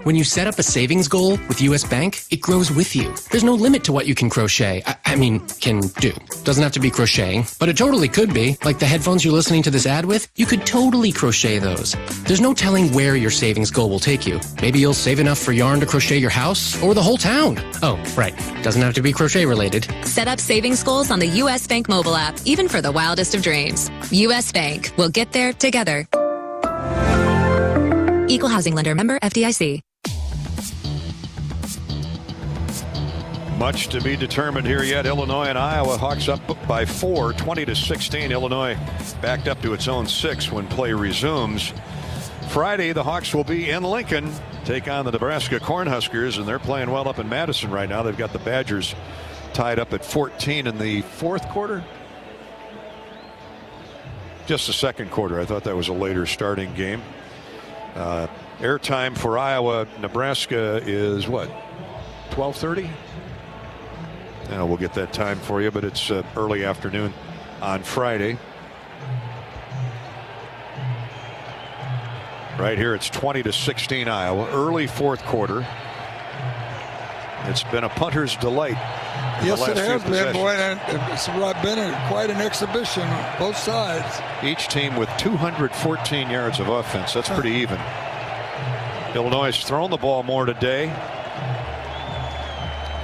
When you set up a savings goal with U.S. Bank, it grows with you. There's no limit to what you can crochet. Can do. Doesn't have to be crocheting, but it totally could be. Like the headphones you're listening to this ad with, you could totally crochet those. There's no telling where your savings goal will take you. Maybe you'll save enough for yarn to crochet your house or the whole town. Oh, right. Doesn't have to be crochet related. Set up savings goals on the U.S. Bank mobile app, even for the wildest of dreams. U.S. Bank. We'll get there together. Equal housing lender, member FDIC. Much to be determined here yet. Illinois and Iowa. Hawks up by 4, 20-16. Illinois backed up to its own 6 when play resumes. Friday, the Hawks will be in Lincoln, take on the Nebraska Cornhuskers, and they're playing well up in Madison right now. They've got the Badgers tied up at 14 in the fourth quarter. Just the second quarter. I thought that was a later starting game. Airtime for Iowa, Nebraska is what? 12:30? We'll get that time for you, but it's early afternoon on Friday. Right here, it's 20-16 Iowa. Early fourth quarter. It's been a punter's delight. Yes, it has been, boy. It's been quite an exhibition on both sides. Each team with 214 yards of offense. That's pretty even. Illinois has thrown the ball more today.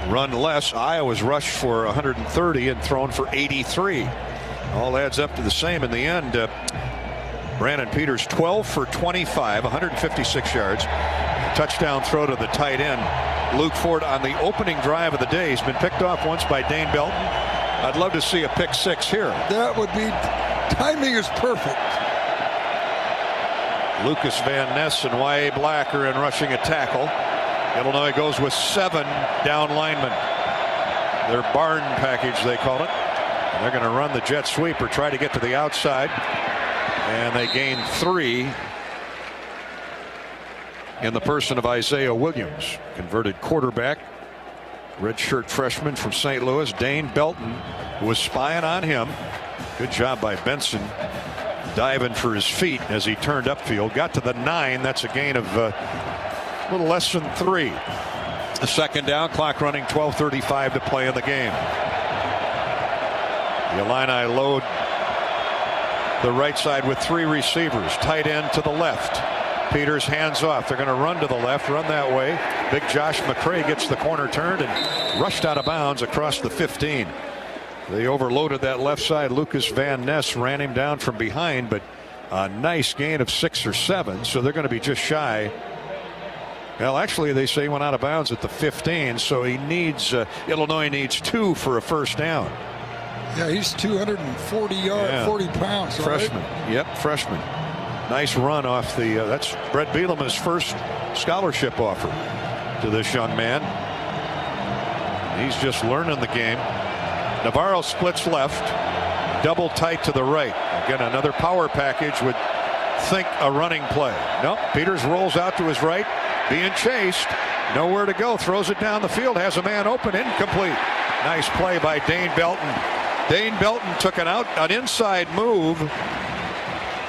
Run less. Iowa's rushed for 130 and thrown for 83. All adds up to the same in the end. Brandon Peters 12 for 25, 156 yards. Touchdown throw to the tight end. Luke Ford on the opening drive of the day. He's been picked off once by Dane Belton. I'd love to see a pick 6 here. That would be, timing is perfect. Lucas Van Ness and Y.A. Black are in rushing a tackle. Illinois goes with 7 down linemen. Their barn package, they call it. And they're going to run the jet sweep or try to get to the outside. And they gain 3 in the person of Isaiah Williams, converted quarterback, redshirt freshman from St. Louis. Dane Belton was spying on him. Good job by Benson diving for his feet as he turned upfield. Got to the 9. That's a gain of a little less than 3. A second down, clock running, 12:35 to play in the game. The Illini load the right side with 3 receivers. Tight end to the left. Peters hands off. They're going to run to the left, run that way. Big Josh McCray gets the corner turned and rushed out of bounds across the 15. They overloaded that left side. Lucas Van Ness ran him down from behind, but a nice gain of 6 or 7, so they're going to be just shy. Well, actually, they say he went out of bounds at the 15, so he needs Illinois needs 2 for a first down. Yeah, he's 240 yards, 40 pounds. Freshman. Right? Yep, freshman. Nice run off the. That's Brett Bielema's first scholarship offer to this young man. He's just learning the game. Navarro splits left, double tight to the right. Again, another power package would think a running play. Nope. Peters rolls out to his right, being chased. Nowhere to go. Throws it down the field. Has a man open. Incomplete. Nice play by Dane Belton. Dane Belton took an inside move,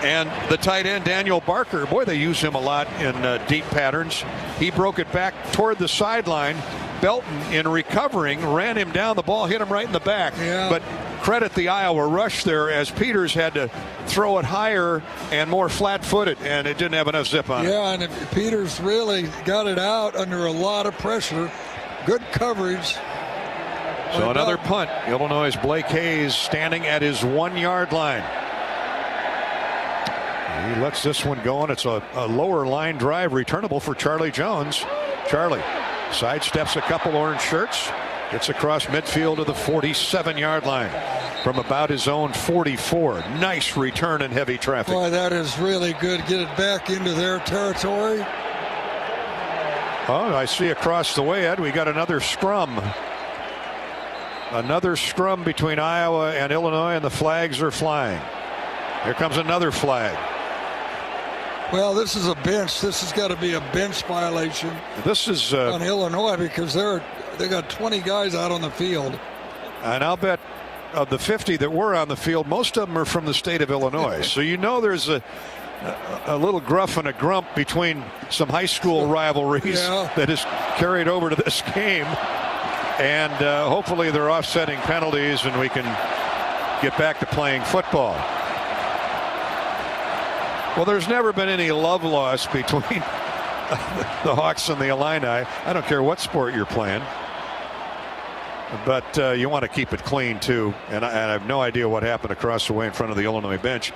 and the tight end Daniel Barker, boy, they use him a lot in deep patterns. He broke it back toward the sideline. Belton, in recovering, ran him down. The ball hit him right in the back. Yeah. But credit the Iowa rush there, as Peters had to throw it higher and more flat-footed, and it didn't have enough zip on it. Yeah, and Peters really got it out under a lot of pressure. Good coverage. So another punt. Illinois' Blake Hayes standing at his 1-yard line. He lets this one go, and it's a lower line drive, returnable for Charlie Jones. Charlie sidesteps a couple orange shirts, gets across midfield to the 47-yard line from about his own 44. Nice return in heavy traffic. Boy, that is really good. Get it back into their territory. Oh, I see across the way, Ed, we got another scrum. Another scrum between Iowa and Illinois, and the flags are flying. Here comes another flag. Well, this is a bench. This has got to be a bench violation. This is on Illinois, because they got 20 guys out on the field. And I'll bet of the 50 that were on the field, most of them are from the state of Illinois. So you know there's a little gruff and a grump between some high school rivalries that is carried over to this game. And hopefully they're offsetting penalties and we can get back to playing football. Well, there's never been any love lost between the Hawks and the Illini. I don't care what sport you're playing. But you want to keep it clean, too. And I have no idea what happened across the way in front of the Illinois bench.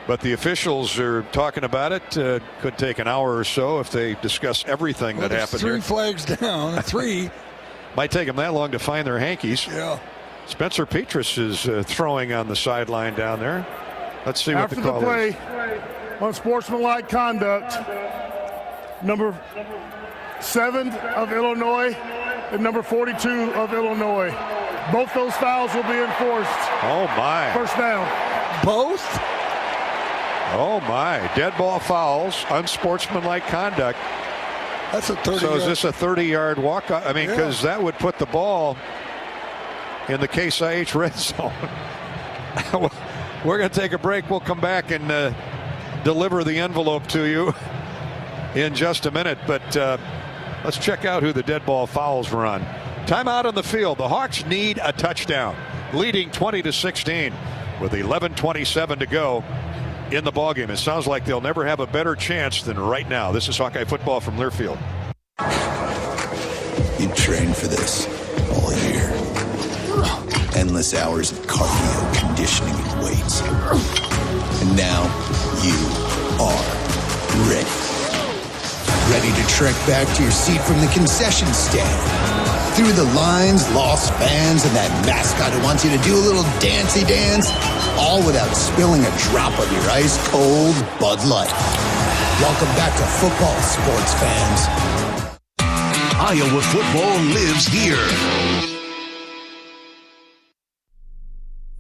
But the officials are talking about it. Could take an hour or so if they discuss everything that happened here. 3 flags down. 3. Might take them that long to find their hankies. Yeah. Spencer Petras is throwing on the sideline down there. Let's see what the call is. After the play, unsportsmanlike conduct, number 7 of Illinois and number 42 of Illinois. Both those fouls will be enforced. Oh, my. First down. Both? Oh, my. Dead ball fouls, unsportsmanlike conduct. That's a 30-yard. So is this a 30-yard walk? I mean, because that would put the ball in the Case IH red zone. We're going to take a break. We'll come back and deliver the envelope to you in just a minute. But let's check out who the dead ball fouls were on. Timeout on the field. The Hawks need a touchdown, leading 20-16 with 11:27 to go in the ballgame. It sounds like they'll never have a better chance than right now. This is Hawkeye football from Learfield. You trained for this all year. Endless hours of cardio, conditioning, and weights. And now you are ready. Ready to trek back to your seat from the concession stand. Through the lines, lost fans, and that mascot who wants you to do a little dancey dance, all without spilling a drop of your ice-cold Bud Light. Welcome back to football, sports fans. Iowa football lives here.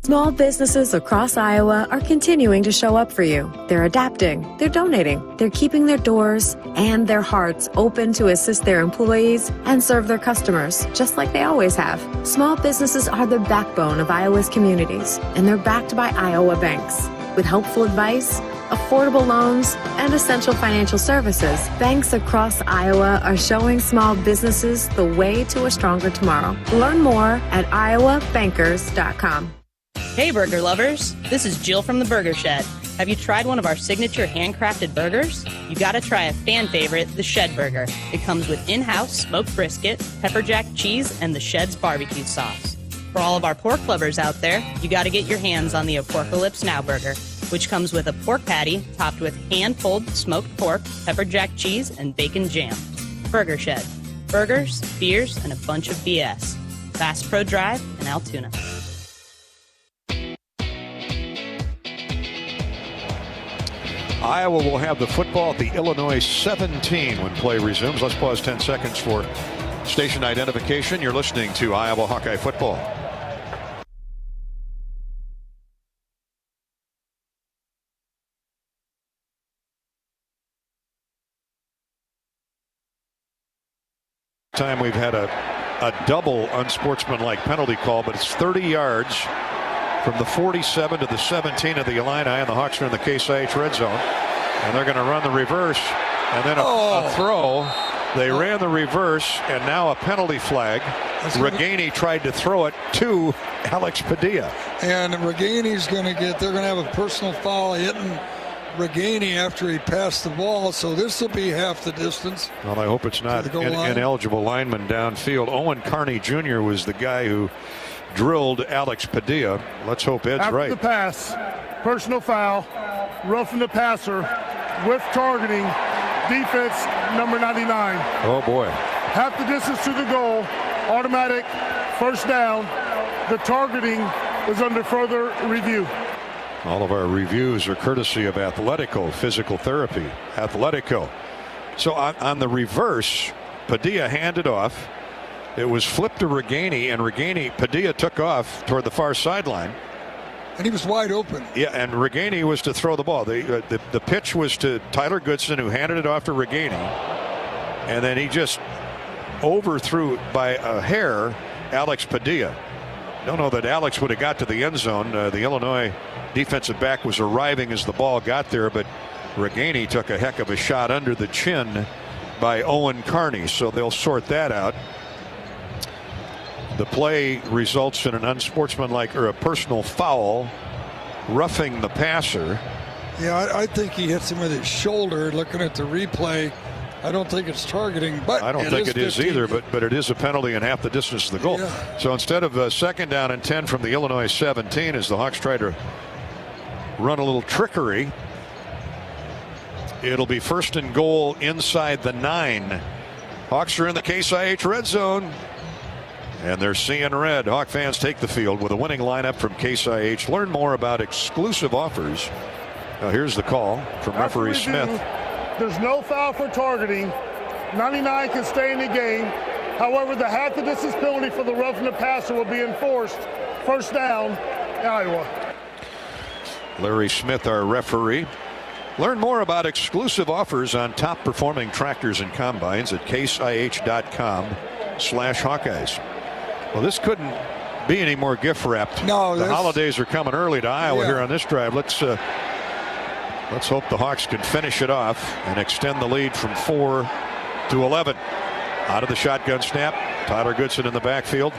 Small businesses across Iowa are continuing to show up for you. They're adapting, they're donating, they're keeping their doors and their hearts open to assist their employees and serve their customers, just like they always have. Small businesses are the backbone of Iowa's communities, and they're backed by Iowa banks. With helpful advice, affordable loans, and essential financial services, banks across Iowa are showing small businesses the way to a stronger tomorrow. Learn more at iowabankers.com. Hey burger lovers, this is Jill from the Burger Shed. Have you tried one of our signature handcrafted burgers? You gotta try a fan favorite, the Shed Burger. It comes with in-house smoked brisket, pepper jack cheese, and the Shed's barbecue sauce. For all of our pork lovers out there, you gotta get your hands on the Apocalypse Now Burger, which comes with a pork patty topped with hand-pulled smoked pork, pepper jack cheese, and bacon jam. Burger Shed. Burgers, beers, and a bunch of BS. Bass Pro Drive in Altoona. Iowa will have the football at the Illinois 17 when play resumes. Let's pause 10 seconds for station identification. You're listening to Iowa Hawkeye football. Time we've had a double unsportsmanlike penalty call, but it's 30 yards from the 47 to the 17 of the Illini, and the Hawks are in the Case IH red zone. And they're going to run the reverse, and then a throw. They ran the reverse, and now a penalty flag. Reganey tried to throw it to Alex Padilla. And Reganey's going to they're going to have a personal foul hitting Reganey after he passed the ball, so this will be half the distance. Well, I hope it's not an ineligible lineman downfield. Owen Carney Jr. was the guy who drilled Alex Padilla. Let's hope Ed's After right. the pass, personal foul, roughing the passer with targeting, defense number 99. Oh boy. Half the distance to the goal, automatic first down. The targeting is under further review. All of our reviews are courtesy of Athletico Physical Therapy. Athletico. So on the reverse, Padilla handed off. It was flipped to Reganey, and Padilla took off toward the far sideline. And he was wide open. Yeah, and Reganey was to throw the ball. The pitch was to Tyler Goodson, who handed it off to Reganey. And then he just overthrew by a hair Alex Padilla. Don't know that Alex would have got to the end zone. The Illinois defensive back was arriving as the ball got there, but Reganey took a heck of a shot under the chin by Owen Carney. So they'll sort that out. The play results in an unsportsmanlike or a personal foul, roughing the passer. Yeah, I think he hits him with his shoulder. Looking at the replay, I don't think it's targeting, but I don't think it is either, but it is a penalty and half the distance to the goal. Yeah. So instead of second down and 10 from the Illinois 17, as the Hawks try to run a little trickery, it'll be first and goal inside the 9. Hawks are in the Case IH red zone. And they're seeing red. Hawk fans take the field with a winning lineup from Case IH. Learn more about exclusive offers. Now here's the call from referee Smith. There's no foul for targeting. 99 can stay in the game. However, the half the distance penalty for the roughing the passer will be enforced. First down, Iowa. Larry Smith, our referee. Learn more about exclusive offers on top performing tractors and combines at caseih.com/Hawkeyes. Well, this couldn't be any more gift wrapped. No, the holidays are coming early to Iowa here on this drive. Let's hope the Hawks can finish it off and extend the lead from 4 to 11. Out of the shotgun snap, Tyler Goodson in the backfield.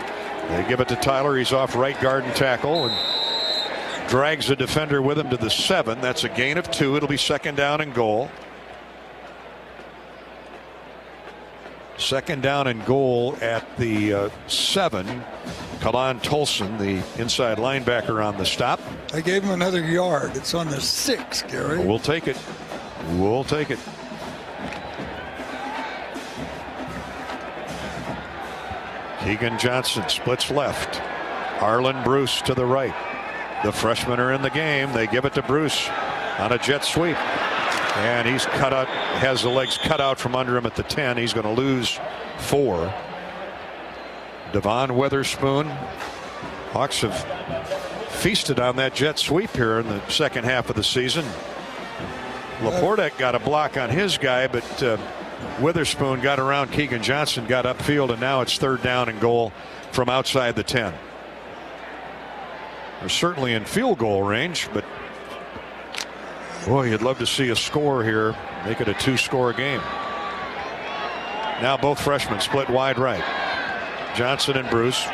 They give it to Tyler. He's off right guard and tackle and drags the defender with him to the 7. That's a gain of 2. It'll be second down and goal. Second down and goal at the 7. Kalan Tolson, the inside linebacker, on the stop. I gave him another yard. It's on the 6, Gary. We'll take it. We'll take it. Keegan Johnson splits left. Arlen Bruce to the right. The freshmen are in the game. They give it to Bruce on a jet sweep. And he's cut out, has the legs cut out from under him at the 10. He's going to lose 4. Devon Witherspoon. Hawks have feasted on that jet sweep here in the second half of the season. Laporte got a block on his guy, but Witherspoon got around Keegan Johnson, got upfield, and now it's third down and goal from outside the 10. They're certainly in field goal range, but boy, you'd love to see a score here. Make it a 2-score game. Now both freshmen split wide right. Johnson and Bruce.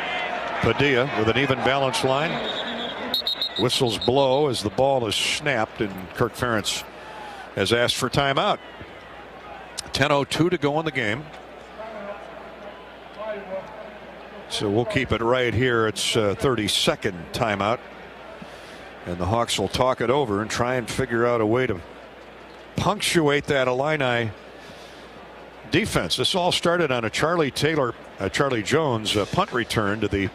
Padilla with an even balanced line. Whistles blow as the ball is snapped, and Kirk Ferentz has asked for timeout. 10:02 to go in the game. So we'll keep it right here. It's 30-second timeout. And the Hawks will talk it over and try and figure out a way to punctuate that Illini defense. This all started on a Charlie Jones punt return to the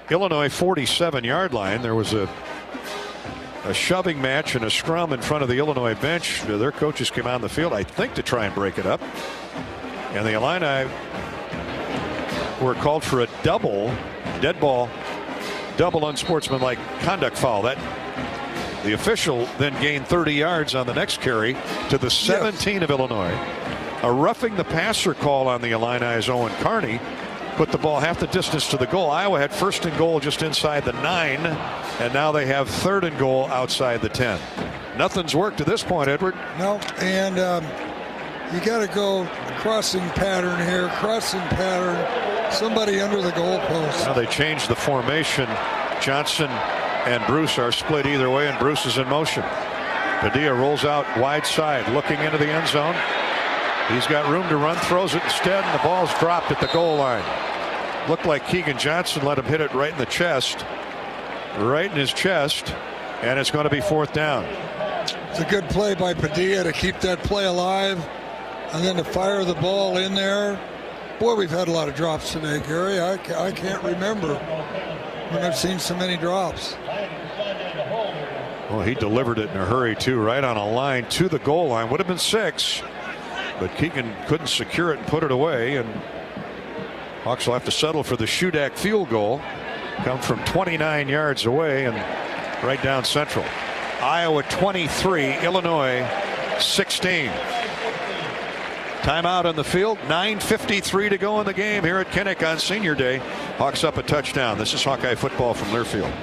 Illinois 47-yard line. There was a shoving match and a scrum in front of the Illinois bench. Their coaches came on the field, I think, to try and break it up. And the Illini were called for a dead ball, double unsportsmanlike conduct foul. That the official then gained 30 yards on the next carry to the 17 of Illinois. A roughing the passer call on the Illini's Owen Carney put the ball half the distance to the goal. Iowa had first and goal just inside the 9, and now they have third and goal outside the 10. Nothing's worked to this point, Edward. No, and you got to go crossing pattern here, somebody under the goalpost. Now they changed the formation. Johnson and Bruce are split either way, and Bruce is in motion. Padilla rolls out wide side, looking into the end zone. He's got room to run, throws it instead, and the ball's dropped at the goal line. Looked like Keegan Johnson let him hit it right in the chest. Right in his chest, and it's going to be fourth down. It's a good play by Padilla to keep that play alive and then to fire the ball in there. Boy, we've had a lot of drops today, Gary. I can't remember when I've seen so many drops. Well, he delivered it in a hurry, too, right on a line to the goal line. Would have been 6. But Keegan couldn't secure it and put it away, and Hawks will have to settle for the Shudak field goal. Come from 29 yards away and right down central. Iowa 23, Illinois 16. Timeout on the field. 9:53 to go in the game here at Kinnick on Senior Day. Hawks up a touchdown. This is Hawkeye football from Learfield.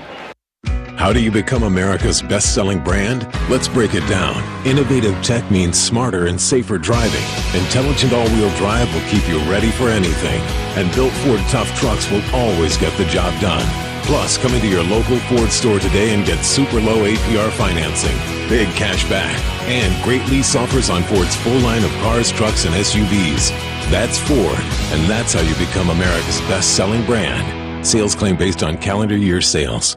How do you become America's best-selling brand? Let's break it down. Innovative tech means smarter and safer driving. Intelligent all-wheel drive will keep you ready for anything. And built Ford tough trucks will always get the job done. Plus, come into your local Ford store today and get super low APR financing, big cash back, and great lease offers on Ford's full line of cars, trucks, and SUVs. That's Ford, and that's how you become America's best-selling brand. Sales claim based on calendar year sales.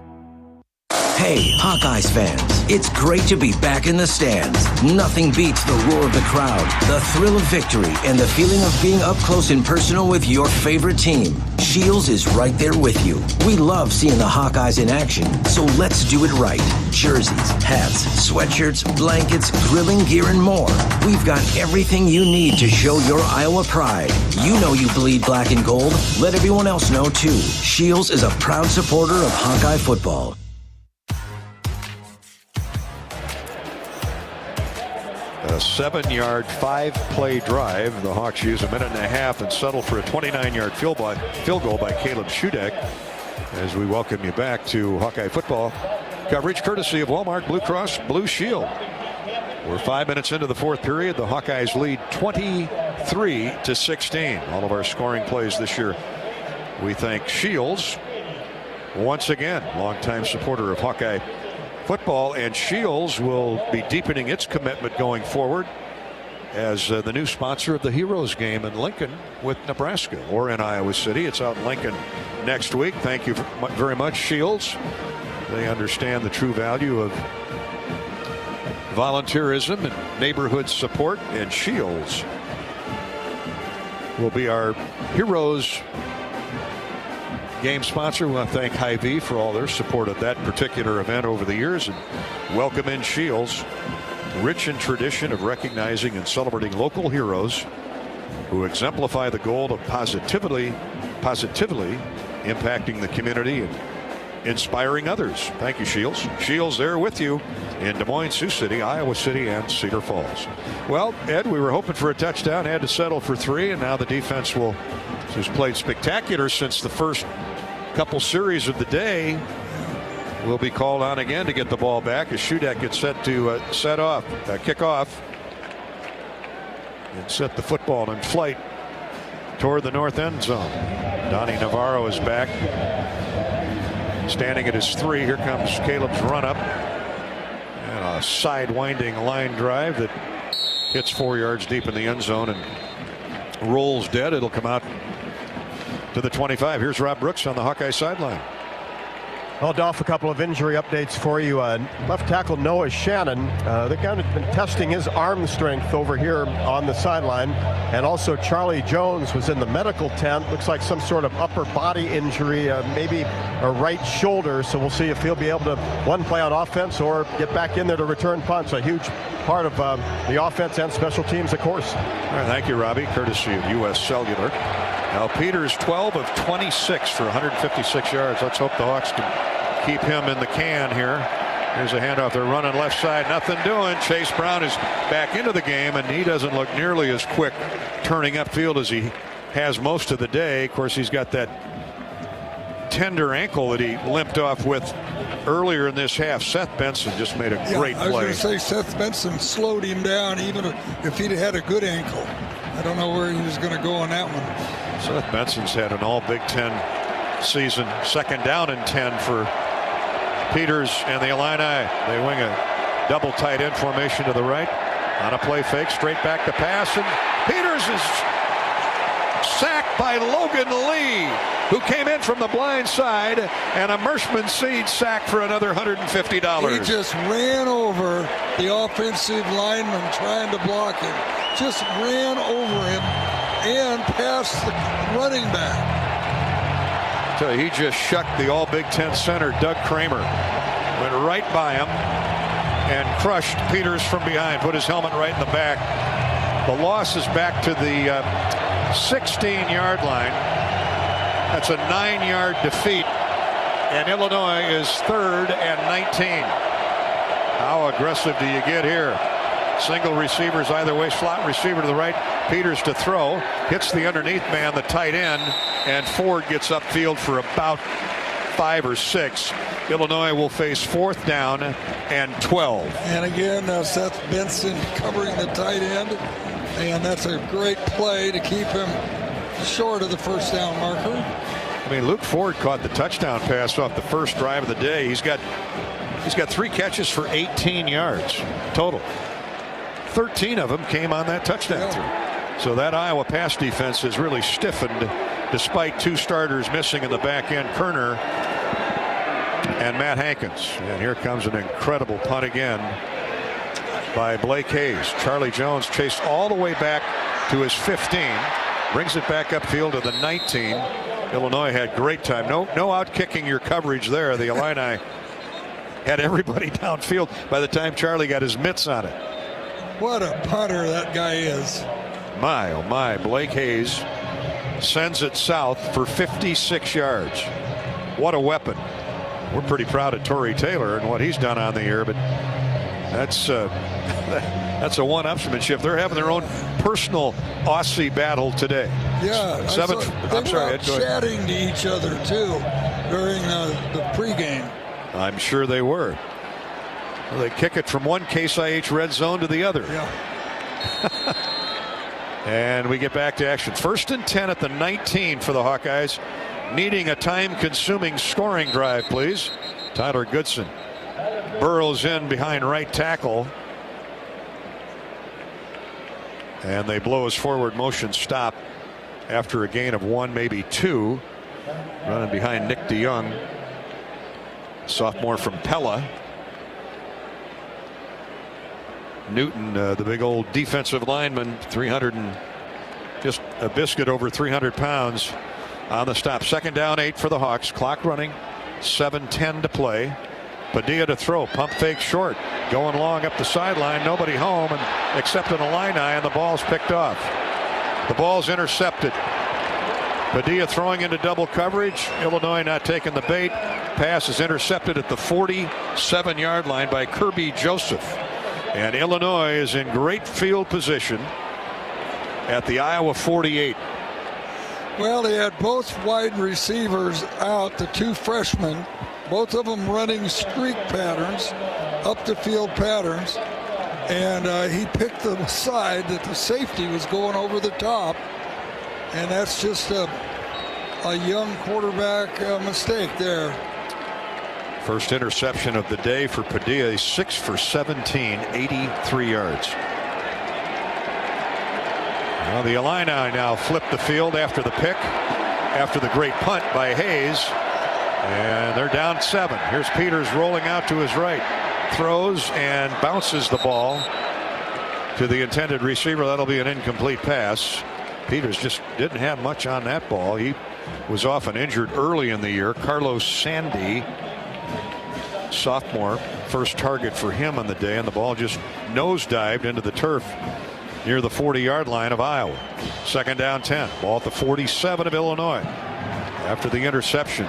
Hey, Hawkeyes fans, it's great to be back in the stands. Nothing beats the roar of the crowd, the thrill of victory, and the feeling of being up close and personal with your favorite team. Shields is right there with you. We love seeing the Hawkeyes in action, so let's do it right. Jerseys, hats, sweatshirts, blankets, grilling gear, and more. We've got everything you need to show your Iowa pride. You know you bleed black and gold. Let everyone else know, too. Shields is a proud supporter of Hawkeye football. A 7-yard, 5-play drive. The Hawks use a minute and a half and settle for a 29-yard field goal by Caleb Shudak. As we welcome you back to Hawkeye football coverage courtesy of Walmart Blue Cross Blue Shield. We're 5 minutes into the fourth period. The Hawkeyes lead 23-16. All of our scoring plays this year. We thank Shields once again, longtime supporter of Hawkeye football, and Shields will be deepening its commitment going forward as the new sponsor of the Heroes game in Lincoln with Nebraska, or in Iowa City. It's out in Lincoln next week. Thank you very much, Shields. They understand the true value of volunteerism and neighborhood support, and Shields will be our Heroes game sponsor. We want to thank Hy-Vee for all their support of that particular event over the years, and welcome in Shields, rich in tradition of recognizing and celebrating local heroes who exemplify the goal of positively impacting the community and inspiring others. Thank you, Shields. Shields there with you in Des Moines, Sioux City, Iowa City, and Cedar Falls. Well, Ed, we were hoping for a touchdown, had to settle for 3, and now the defense has played spectacular since the first couple series of the day. Will be called on again to get the ball back as Shudak gets set to kick off and set the football in flight toward the north end zone. Donnie Navarro is back. Standing at his 3. Here comes Caleb's run up. And a side-winding line drive that hits 4 yards deep in the end zone and rolls dead. It'll come out to the 25. Here's Rob Brooks on the Hawkeye sideline. Well, Dolph, a couple of injury updates for you. Left tackle Noah Shannon, they've kind of been testing his arm strength over here on the sideline. And also Charlie Jones was in the medical tent. Looks like some sort of upper body injury, maybe a right shoulder. So we'll see if he'll be able to, one, play on offense or get back in there to return punts. A huge part of the offense and special teams, of course. All right, thank you, Robbie, courtesy of U.S. Cellular. Now Peters 12 of 26 for 156 yards. Let's hope the Hawks can keep him in the can here. Here's a handoff. They're running left side. Nothing doing. Chase Brown is back into the game, and he doesn't look nearly as quick turning upfield as he has most of the day. Of course, he's got that tender ankle that he limped off with earlier in this half. Seth Benson just made a great play. I was going to say Seth Benson slowed him down even if he'd had a good ankle. I don't know where he was going to go on that one. Seth Benson's had an all Big Ten season. Second down and 10 for Peters and the Illini. They wing a double tight end formation to the right. On a play fake, straight back to pass, and Peters is sacked by Logan Lee, who came in from the blind side, and a Mershman Seed sack for another $150. He just ran over the offensive lineman trying to block him. Just ran over him and past the running back. So he just shucked the all Big Ten center, Doug Kramer. Went right by him and crushed Peters from behind. Put his helmet right in the back. The loss is back to the 16-yard line. That's a 9-yard defeat. And Illinois is 3rd and 19. How aggressive do you get here? Single receivers either way. Slot receiver to the right. Peters to throw. Hits the underneath man, the tight end. And Ford gets upfield for about 5 or 6. Illinois will face 4th down and 12. And again, Seth Benson covering the tight end. And that's a great play to keep him short of the first down marker. I mean, Luke Ford caught the touchdown pass off the first drive of the day. He's got 3 catches for 18 yards total. 13 of them came on that touchdown throw. So that Iowa pass defense is really stiffened despite 2 starters missing in the back end, Kerner and Matt Hankins. And here comes an incredible punt again by Blake Hayes. Charlie Jones chased all the way back to his 15. Brings it back upfield to the 19. Illinois had great time. No out kicking your coverage there. The Illini had everybody downfield by the time Charlie got his mitts on it. What a punter that guy is. My, oh my. Blake Hayes sends it south for 56 yards. What a weapon. We're pretty proud of Torrey Taylor and what he's done on the air, but that's a one-upsmanship. They're having their own personal Aussie battle today. Yeah, they were out chatting to each other too during the pregame. I'm sure they were. Well, they kick it from one Case IH red zone to the other. Yeah. And we get back to action. 1st and 10 at the 19 for the Hawkeyes. Needing a time-consuming scoring drive, please. Tyler Goodson burrows in behind right tackle. And they blow his forward motion stop after a gain of 1, maybe 2. Running behind Nick DeYoung. Sophomore from Pella. Newton, the big old defensive lineman, 300 and just a biscuit over 300 pounds on the stop. 2nd down, 8 for the Hawks. Clock running, 7:10 to play. Padilla to throw, pump fake short, going long up the sideline, nobody home, and except an Illini, and the ball's picked off. The ball's intercepted. Padilla throwing into double coverage. Illinois not taking the bait. Pass is intercepted at the 47-yard line by Kirby Joseph. And Illinois is in great field position at the Iowa 48. Well, they had both wide receivers out, the 2 freshmen, both of them running streak patterns, up the field patterns. And he picked the side that the safety was going over the top. And that's just a young quarterback mistake there. First interception of the day for Padilla. 6 for 17, 83 yards. Well, the Illini now flip the field after the pick, after the great punt by Hayes. And they're down 7. Here's Peters rolling out to his right. Throws and bounces the ball to the intended receiver. That'll be an incomplete pass. Peters just didn't have much on that ball. He was often injured early in the year. Carlos Sandy, sophomore, first target for him on the day, and the ball just nosedived into the turf near the 40-yard line of Iowa. Second down 10. Ball at the 47 of Illinois. After the interception,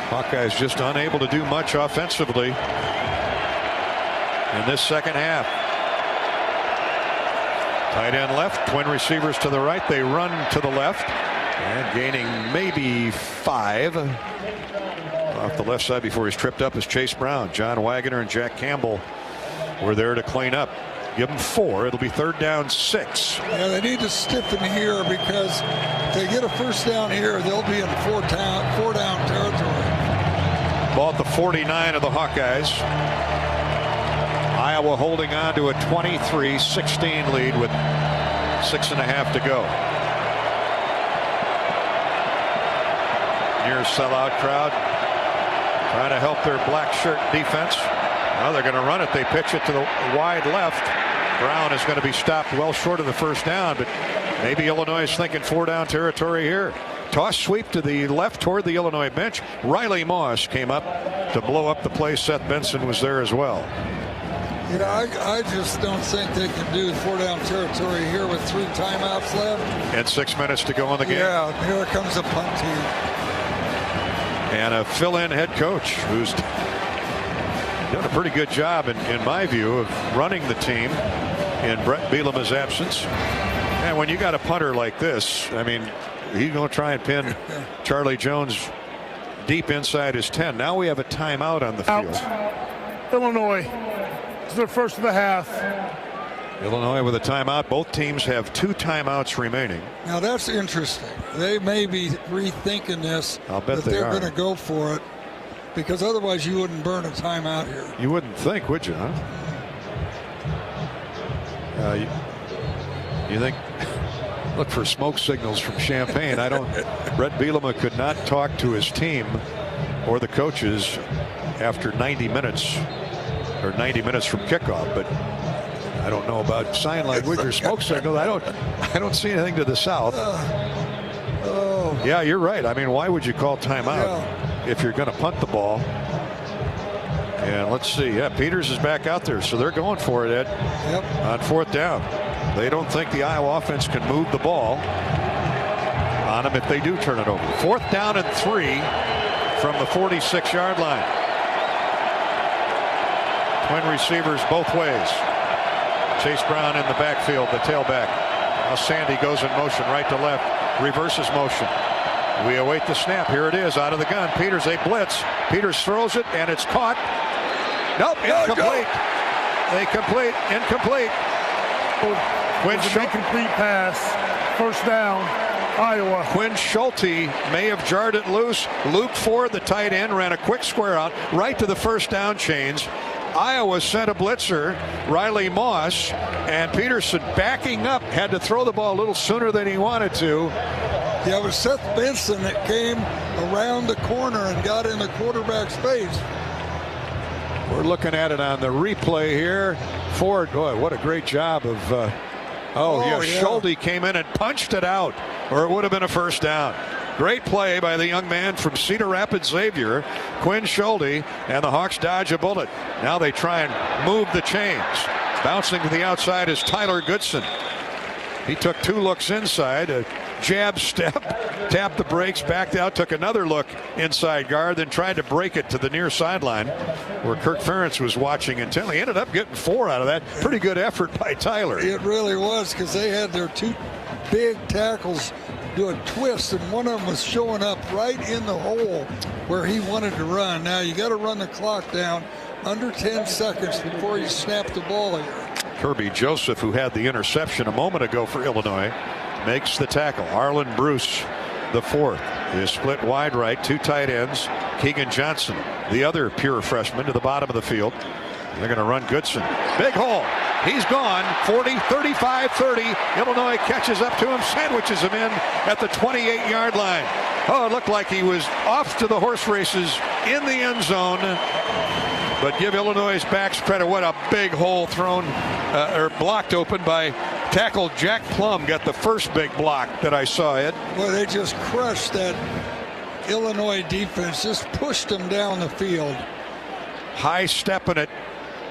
Hawkeyes just unable to do much offensively in this second half. Tight end left, twin receivers to the right. They run to the left and gaining maybe 5 off the left side before he's tripped up is Chase Brown. John Wagner and Jack Campbell were there to clean up. Give them 4. It'll be third down 6. Yeah, they need to stiffen here because if they get a first down here, they'll be in 4-down territory. Ball at the 49 of the Hawkeyes. Iowa holding on to a 23-16 lead with 6.5 to go. Near sellout crowd trying to help their black shirt defense. Now they're going to run it. They pitch it to the wide left. Brown is going to be stopped well short of the first down, but maybe Illinois is thinking 4-down territory here. Toss sweep to the left toward the Illinois bench. Riley Moss came up to blow up the play. Seth Benson was there as well. You know, I just don't think they can do 4-down territory here with 3 timeouts left. And 6 minutes to go in the game. Yeah, here comes a punt team. And a fill-in head coach who's done a pretty good job, in my view, of running the team in Brett Bielema's absence. And when you got a punter like this, I mean, he's going to try and pin Charlie Jones deep inside his 10. Now we have a timeout on the field. Illinois, it's their first of the half. Illinois with a timeout. Both teams have 2 timeouts remaining. Now that's interesting. They may be rethinking this. I'll bet they're going to go for it, because otherwise you wouldn't burn a timeout here. You wouldn't think, would you, huh? You think? Look for smoke signals from Champaign. I don't. Brett Bielema could not talk to his team or the coaches after 90 minutes or 90 minutes from kickoff, but I don't know about sign language or smoke signals. I don't see anything to the south. Yeah, you're right. I mean, why would you call timeout if you're going to punt the ball? And let's see. Yeah, Peters is back out there, so they're going for it, Ed. Yep. On 4th down. They don't think the Iowa offense can move the ball on them if they do turn it over. 4th down and 3 from the 46-yard line. Twin receivers both ways. Chase Brown in the backfield, the tailback. Now Sandy goes in motion right to left, reverses motion. We await the snap. Here it is out of the gun. Peters, a blitz. Peters throws it, and it's caught. Nope, incomplete. They complete, incomplete. Quinn incomplete pass. First down, Iowa. Quinn Schulte may have jarred it loose. Luke Ford, the tight end, ran a quick square out right to the first down chains. Iowa sent a blitzer, Riley Moss, and Peterson backing up, had to throw the ball a little sooner than he wanted to. Yeah, it was Seth Benson that came around the corner and got in the quarterback's face. We're looking at it on the replay here. Ford, boy, what a great job of Schulte came in and punched it out, or it would have been a first down. Great play by the young man from Cedar Rapids Xavier, Quinn Schulte, and the Hawks dodge a bullet. Now they try and move the chains. Bouncing to the outside is Tyler Goodson. He took 2 looks inside, a jab step, tapped the brakes, backed out, took another look inside guard, then tried to break it to the near sideline where Kirk Ferentz was watching intently. Ended up getting 4 out of that. Pretty good effort by Tyler. It really was, because they had their 2 big tackles do a twist, and one of them was showing up right in the hole where he wanted to run. Now you got to run the clock down under 10 seconds before you snap the ball here. Kirby Joseph, who had the interception a moment ago for Illinois, makes the tackle. Arlen Bruce, the 4th. is split wide right, 2 tight ends. Keegan Johnson, the other pure freshman, to the bottom of the field. They're going to run Goodson. Big hole. He's gone. 40, 35, 30. Illinois catches up to him, sandwiches him in at the 28-yard line. Oh, it looked like he was off to the horse races in the end zone. But give Illinois' backs credit. What a big hole thrown or blocked open by tackle Jack Plum. Got the first big block that I saw, Ed. Well, they just crushed that Illinois defense. Just pushed them down the field. High stepping it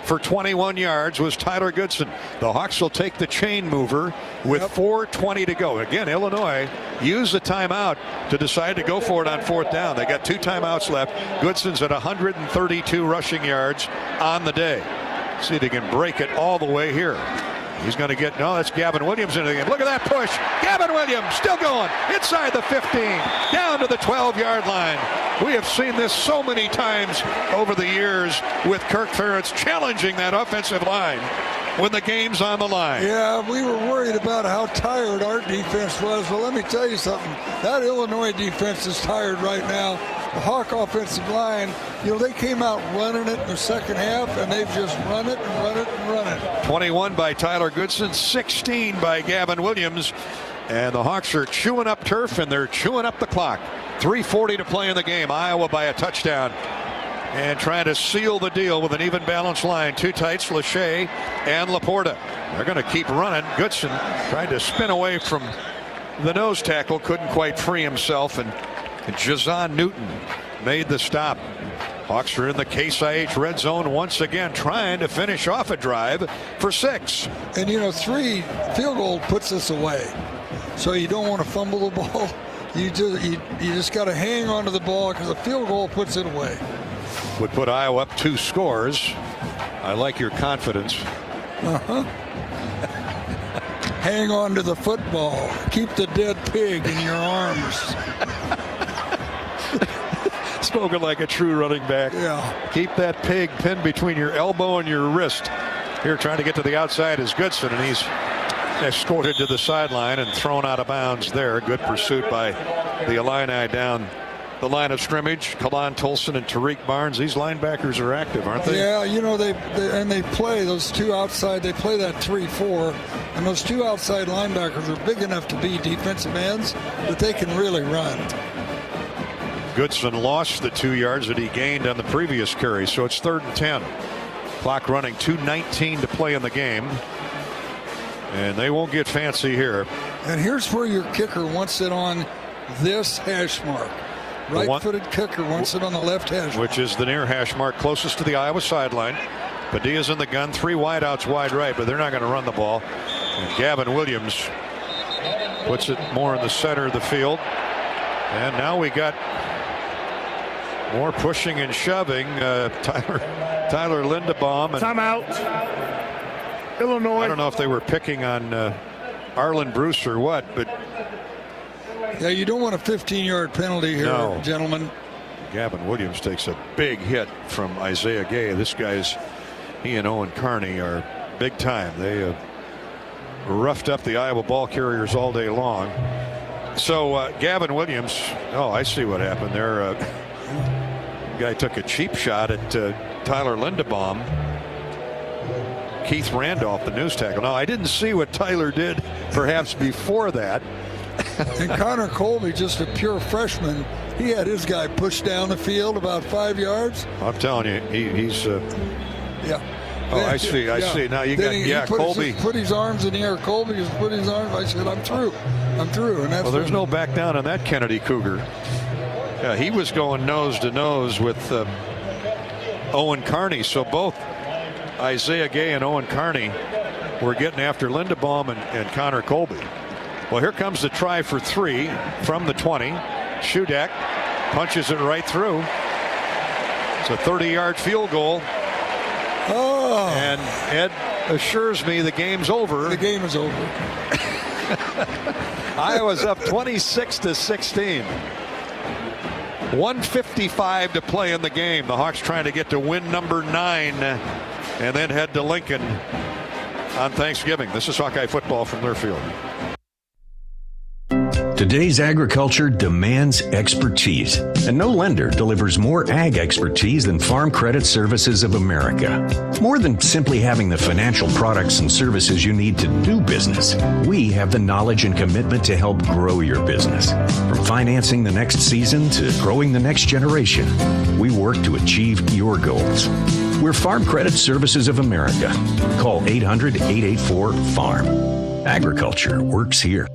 for 21 yards was Tyler Goodson. The Hawks will take the chain mover with 4:20 to go. Again, Illinois used the timeout to decide to go for it on 4th down. They got 2 timeouts left. Goodson's at 132 rushing yards on the day. See if he can break it all the way here. He's going to get, no, that's Gavin Williams into the game. Look at that push. Gavin Williams still going inside the 15, down to the 12-yard line. We have seen this so many times over the years with Kirk Ferentz challenging that offensive line when the game's on the line. Yeah, we were worried about how tired our defense was. Well, let me tell you something. That Illinois defense is tired right now. The Hawk offensive line, they came out running it in the second half, and they've just run it and run it and run it. 21 by Tyler Goodson, 16 by Gavin Williams. And the Hawks are chewing up turf, and they're chewing up the clock. 3:40 to play in the game. Iowa by a touchdown. And trying to seal the deal with an even balanced line. 2 tights, Lachey and Laporta. They're going to keep running. Goodson tried to spin away from the nose tackle. Couldn't quite free himself. And Jazon Newton made the stop. Hawks are in the Case IH red zone once again, trying to finish off a drive for 6. And 3 field goal puts us away. So you don't want to fumble the ball. You just got to hang on to the ball because a field goal puts it away. Would put Iowa up 2 scores. I like your confidence. Hang on to the football. Keep the dead pig in your arms. Spoken like a true running back. Yeah. Keep that pig pinned between your elbow and your wrist. Here trying to get to the outside is Goodson, and he's escorted to the sideline and thrown out of bounds there. Good pursuit by the Illini down the line of scrimmage. Kalan Tolson and Tariq Barnes. These linebackers are active, aren't they? Yeah, they play those 2 outside. They play that 3-4, and those 2 outside linebackers are big enough to be defensive ends that they can really run. Goodson lost the 2 yards that he gained on the previous carry, so it's 3rd and 10. Clock running, 2:19 to play in the game. And they won't get fancy here. And here's where your kicker wants it on this hash mark. Right-footed kicker wants it on the left hash mark. Which is the near hash mark closest to the Iowa sideline. Padilla's in the gun, 3 wideouts wide right, but they're not going to run the ball. And Gavin Williams puts it more in the center of the field. And now we got more pushing and shoving. Tyler Lindebaum. And timeout. Illinois. I don't know if they were picking on Arlen Bruce or what, but yeah, you don't want a 15-yard penalty here, gentlemen. Gavin Williams takes a big hit from Isaiah Gay. This guy's, he and Owen Carney are big time. They roughed up the Iowa ball carriers all day long. So Gavin Williams, I see what happened there. Guy took a cheap shot at Tyler Lindebaum. Keith Randolph, the news tackle. Now, I didn't see what Tyler did perhaps before that. And Connor Colby, just a pure freshman, he had his guy pushed down the field about 5 yards. I'm telling you, he's yeah. Oh, I see. I see. Now you got Colby. Put his arms in the air. Colby just put his arms. I said, I'm through. I'm through. And that's well, there's no back down on that Kennedy Cougar. Yeah, he was going nose to nose with Owen Carney. So both Isaiah Gay and Owen Carney were getting after Lindebaum and Connor Colby. Well, here comes the try for 3 from the 20. Shudak punches it right through. It's a 30-yard field goal. Oh. And Ed assures me the game's over. The game is over. Iowa's up 26-16. 1:55 to play in the game. The Hawks trying to get to win number 9 and then head to Lincoln on Thanksgiving. This is Hawkeye football from Learfield. Today's agriculture demands expertise, and no lender delivers more ag expertise than Farm Credit Services of America. More than simply having the financial products and services you need to do business, we have the knowledge and commitment to help grow your business. From financing the next season to growing the next generation, we work to achieve your goals. We're Farm Credit Services of America. Call 800-884-FARM. Agriculture works here.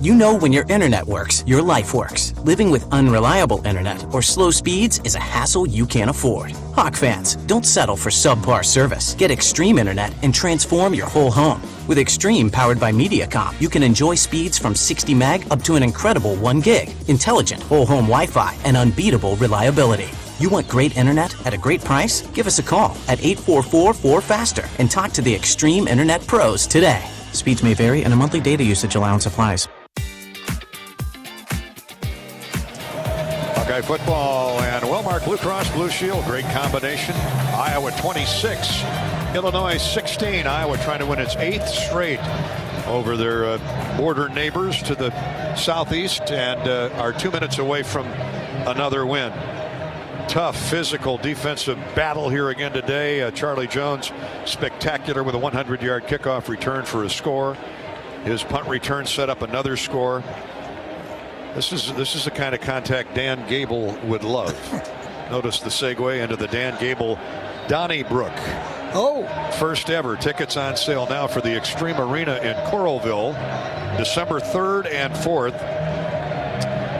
You know when your internet works, your life works. Living with unreliable internet or slow speeds is a hassle you can't afford. Hawk fans, don't settle for subpar service. Get Extreme Internet and transform your whole home. With Extreme powered by Mediacom, you can enjoy speeds from 60 meg up to an incredible 1 gig, intelligent whole home Wi-Fi, and unbeatable reliability. You want great internet at a great price? Give us a call at 844-4FASTER and talk to the Extreme Internet Pros today. Speeds may vary and a monthly data usage allowance applies. Hawkeye football and Wellmark Blue Cross Blue Shield. Great combination. Iowa 26, Illinois 16. Iowa trying to win its 8th straight over their border neighbors to the southeast and are 2 minutes away from another win. Tough physical defensive battle here again today. Charlie Jones spectacular with a 100-yard kickoff return for a score. His punt return set up another score. This is the kind of contact Dan Gable would love. Notice the segue into the Dan Gable Donnybrook. Oh, first ever. Tickets on sale now for the Extreme Arena in Coralville, December 3rd and 4th.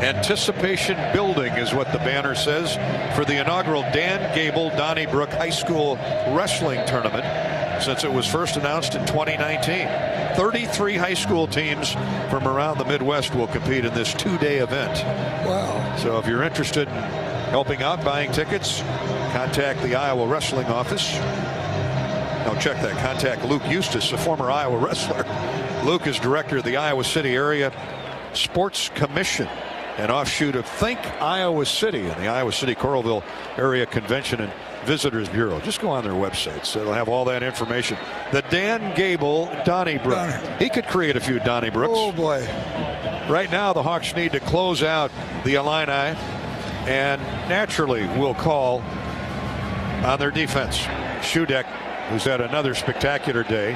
Anticipation building is what the banner says for the inaugural Dan Gable Donnybrook High School Wrestling Tournament since it was first announced in 2019. 33 high school teams from around the Midwest will compete in this 2-day event. Wow. So if you're interested in helping out, buying tickets, contact the Iowa Wrestling Office. No, check that. Contact Luke Eustace, a former Iowa wrestler. Luke is director of the Iowa City Area Sports Commission, an offshoot of Think Iowa City and the Iowa City Coralville Area Convention and Visitors Bureau. Just go on their websites. They'll have all that information. The Dan Gable Donnybrook. He could create a few Donnybrooks. Oh, boy. Right now, the Hawks need to close out the Illini and naturally will call on their defense. Shudek, who's had another spectacular day,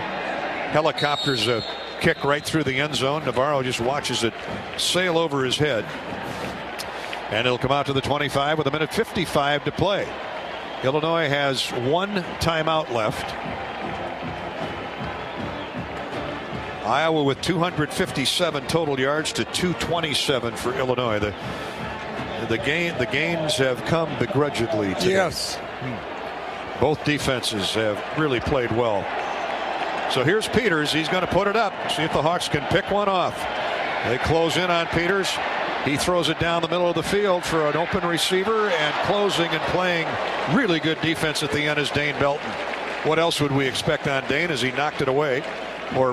helicopters a kick right through the end zone. Navarro just watches it sail over his head. And it'll come out to the 25 with 1:55 to play. Illinois has one timeout left. Iowa with 257 total yards to 227 for Illinois. The gains have come begrudgingly today. Yes. Both defenses have really played well. So here's Peters. He's going to put it up. See if the Hawks can pick one off. They close in on Peters. He throws it down the middle of the field for an open receiver, and closing and playing really good defense at the end is Dane Belton. What else would we expect on Dane as he knocked it away or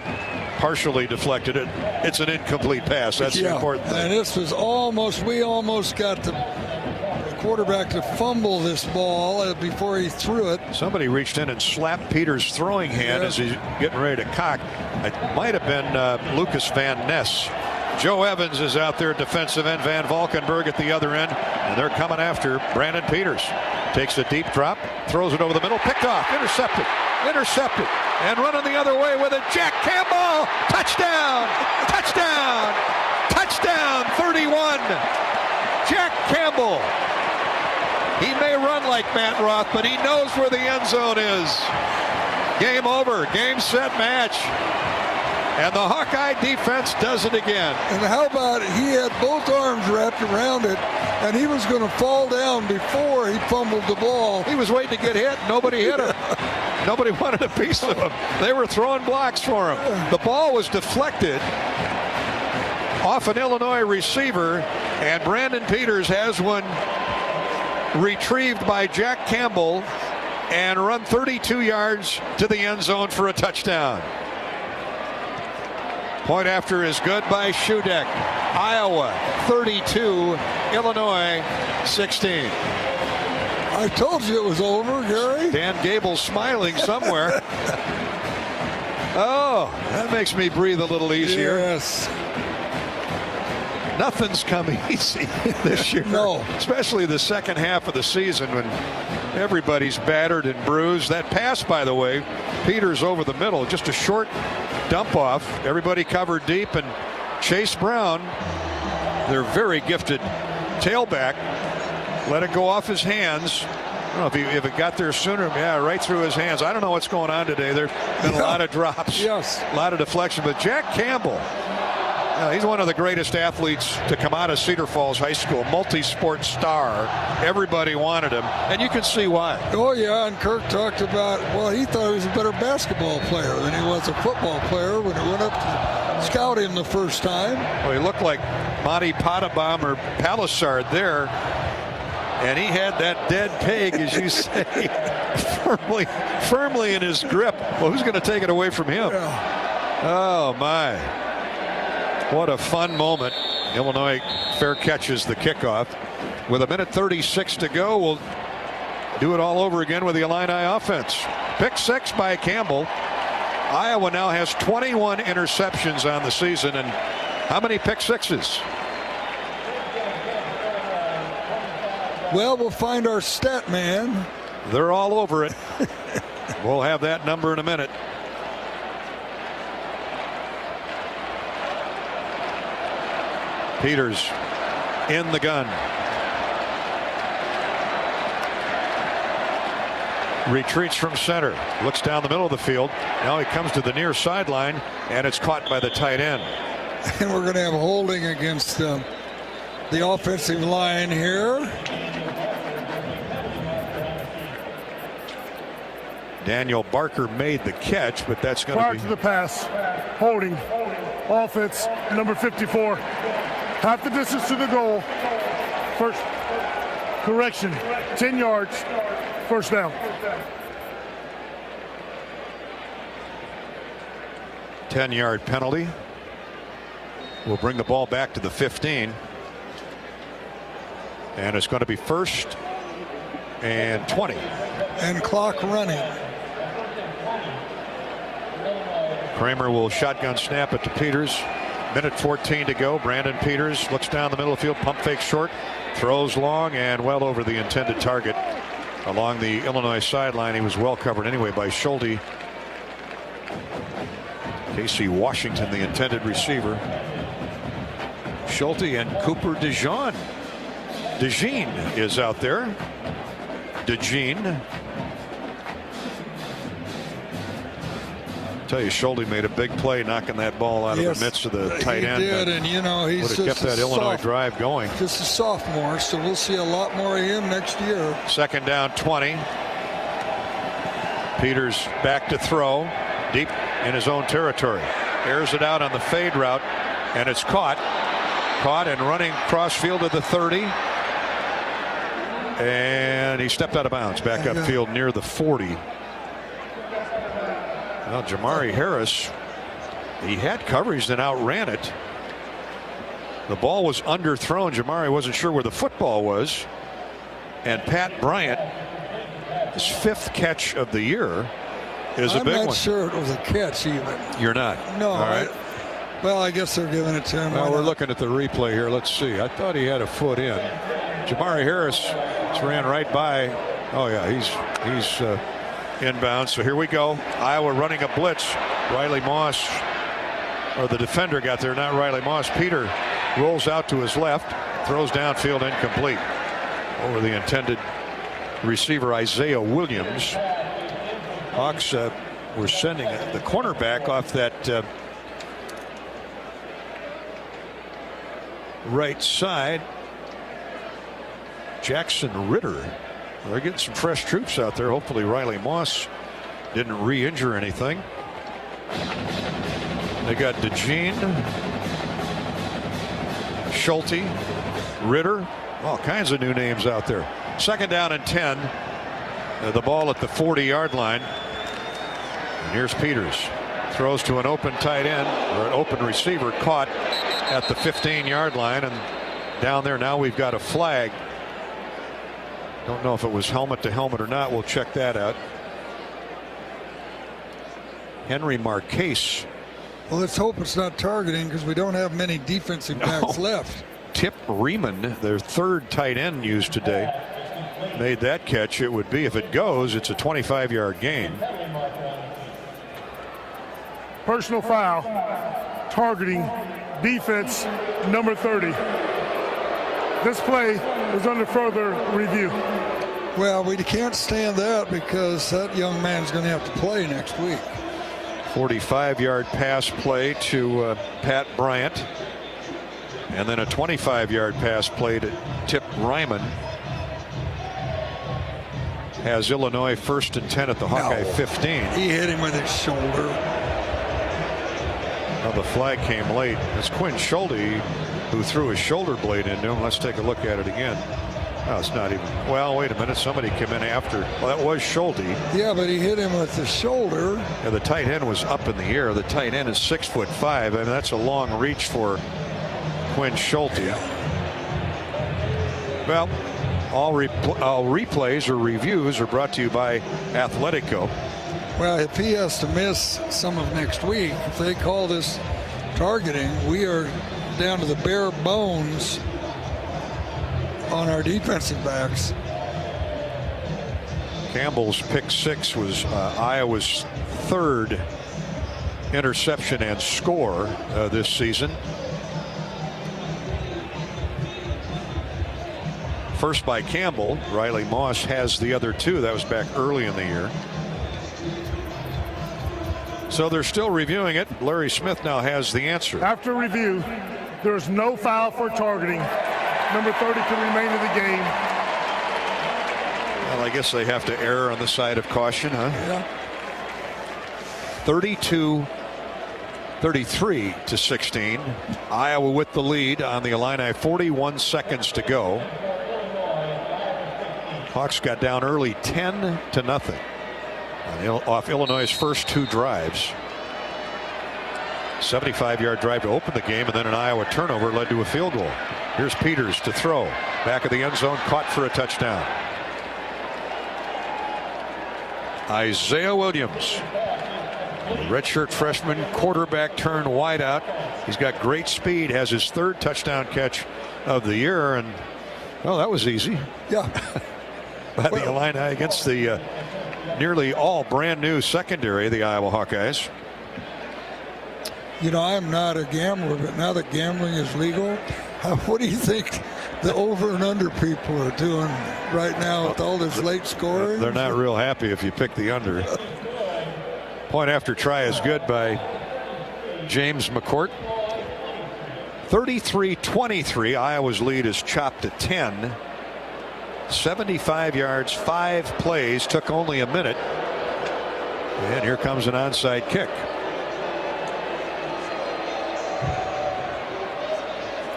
partially deflected it? It's an incomplete pass. That's the important thing. And this was we almost got the quarterback to fumble this ball before he threw it. Somebody reached in and slapped Peters' throwing hand as he's getting ready to cock. It might have been Lucas Van Ness. Joe Evans is out there, defensive end. Van Valkenburg at the other end, and they're coming after Brandon Peters. Takes a deep drop, throws it over the middle, picked off, intercepted, and running the other way with it, Jack Campbell, touchdown, 31. Jack Campbell. He may run like Matt Roth, but he knows where the end zone is. Game over, game, set, match. And the Hawkeye defense does it again. And how about he had both arms wrapped around it, and he was going to fall down before he fumbled the ball. He was waiting to get hit. Nobody hit him. Nobody wanted a piece of him. They were throwing blocks for him. The ball was deflected off an Illinois receiver, and Brandon Peters has one retrieved by Jack Campbell and run 32 yards to the end zone for a touchdown. Point after is good by Shudek. Iowa 32, Illinois 16. I told you it was over, Gary. Dan Gable smiling somewhere. Oh, that makes me breathe a little easier. Yes. Nothing's come easy this year. No. Especially the second half of the season when everybody's battered and bruised. That pass, by the way, Peters over the middle, just a short dump off. Everybody covered deep, and Chase Brown, their very gifted tailback, let it go off his hands. I don't know if it got there sooner. Yeah, right through his hands. I don't know what's going on today. There's been a lot of drops. Yes. A lot of deflection. But Jack Campbell, he's one of the greatest athletes to come out of Cedar Falls High School. Multi-sport star. Everybody wanted him. And you can see why. Oh, yeah. And Kirk talked about, well, he thought he was a better basketball player than he was a football player when he went up to scout him the first time. Well, he looked like Monty Potabom or Palisard there. And he had that dead pig, as you say, firmly in his grip. Well, who's going to take it away from him? Yeah. Oh, my. What a fun moment. Illinois fair catches the kickoff. With 1:36 to go, we'll do it all over again with the Illini offense. Pick 6 by Campbell. Iowa now has 21 interceptions on the season. And how many pick 6s? Well, we'll find our stat man. They're all over it. We'll have that number in a minute. Peters in the gun. Retreats from center. Looks down the middle of the field. Now he comes to the near sideline, and it's caught by the tight end. And we're going to have holding against the offensive line here. Daniel Barker made the catch, but that's going Prior to the pass, holding, offense, number 54. Half the distance to the goal. First, correction, 10 yards, first down. 10-yard penalty. We'll bring the ball back to the 15. And it's going to be 1st and 20. And clock running. Kramer will shotgun snap it to Peters. 1:14 to go. Brandon Peters looks down the middle of the field. Pump fake short. Throws long and well over the intended target. Along the Illinois sideline. He was well covered anyway by Schulte. Casey Washington, the intended receiver. Schulte and Cooper DeJean. DeJean is out there. DeJean. Tell you, Schulte made a big play knocking that ball out of the midst of the tight end. He did, and you know, he's would have kept that Illinois drive going. Just a sophomore, so we'll see a lot more of him next year. 2nd down, 20. Peters back to throw, deep in his own territory. Airs it out on the fade route, and it's caught. Caught and running cross field to the 30. And he stepped out of bounds back upfield near the 40. Well, Jamari Harris, he had coverage, then outran it. The ball was underthrown. Jamari wasn't sure where the football was. And Pat Bryant, his 5th catch of the year, is a big one. I'm not sure it was a catch even. You're not? No. All right. Well, I guess they're giving it to him. Well, we're looking at the replay here. Let's see. I thought he had a foot in. Jamari Harris just ran right by. Oh, yeah, he's inbounds. So here we go. Iowa running a blitz. Riley Moss, or the defender got there, not Riley Moss. Peter rolls out to his left, throws downfield, incomplete. Over the intended receiver, Isaiah Williams. Hawks were sending the cornerback off that right side. Jackson Ritter. They're getting some fresh troops out there. Hopefully Riley Moss didn't re-injure anything. They got DeJean, Schulte, Ritter, all kinds of new names out there. 2nd down and 10. The ball at the 40-yard line. And here's Peters. Throws to an open tight end, or an open receiver, caught at the 15-yard line. And down there now we've got a flag. Don't know if it was helmet to helmet or not. We'll check that out. Henry Marquez Well, let's hope it's not targeting because we don't have many defensive backs left. Tip Riemann, their third tight end used today, made that catch. It would be, if it goes, it's a 25-yard gain. Personal foul, targeting, defense, number 30. This play is under further review. Well, we can't stand that because that young man's going to have to play next week. 45-yard pass play to Pat Bryant. And then a 25-yard pass play to Tip Ryman. Has Illinois 1st and 10 at the Hawkeye 15. He hit him with his shoulder. Now the flag came late. It's Quinn Schulte who threw his shoulder blade into him. Let's take a look at it again. Oh, it's not even. Well, wait a minute. Somebody came in after. Well, that was Schulte. Yeah, but he hit him with the shoulder. Yeah, the tight end was up in the air. The tight end is 6'5". I mean, that's a long reach for Quinn Schulte. Yeah. Well, all replays or reviews are brought to you by Athletico. Well, if he has to miss some of next week, if they call this targeting, we are down to the bare bones on our defensive backs. Campbell's pick 6 was Iowa's 3rd interception and score this season. First by Campbell. Riley Moss has the other 2. That was back early in the year. So they're still reviewing it. Larry Smith now has the answer. After review, there is no foul for targeting. Number 30 can remain in the game. Well, I guess they have to err on the side of caution, huh? Yeah. 32-33-16. Iowa with the lead on the Illini. 41 seconds to go. Hawks got down early 10-0 off Illinois' first 2 drives. 75-yard drive to open the game, and then an Iowa turnover led to a field goal. Here's Peters to throw. Back of the end zone, caught for a touchdown. Isaiah Williams, a redshirt freshman quarterback turned wideout. He's got great speed, has his 3rd touchdown catch of the year, and well, that was easy. Yeah. By the Illini against the nearly all brand new secondary of the Iowa Hawkeyes. You know, I'm not a gambler, but now that gambling is legal, what do you think the over and under people are doing right now with all this late scoring? They're not real happy if you pick the under. Point after try is good by James McCourt. 33-23. Iowa's lead is chopped to 10. 75 yards, 5 plays, took only a minute. And here comes an onside kick.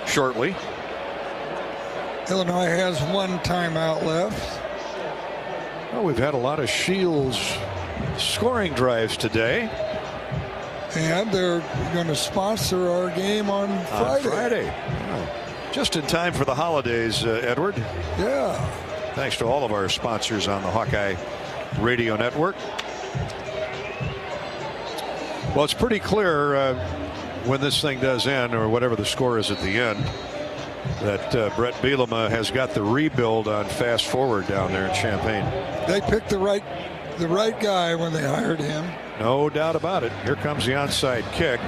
Shortly. Illinois has 1 timeout left. Well, we've had a lot of Shields scoring drives today. And they're going to sponsor our game on Friday. Oh, just in time for the holidays, Edward. Yeah. Thanks to all of our sponsors on the Hawkeye Radio Network. Well, it's pretty clear when this thing does end, or whatever the score is at the end, that Brett Bielema has got the rebuild on fast forward down there in Champaign. They picked the right guy when they hired him. No doubt about it. Here comes the onside kick.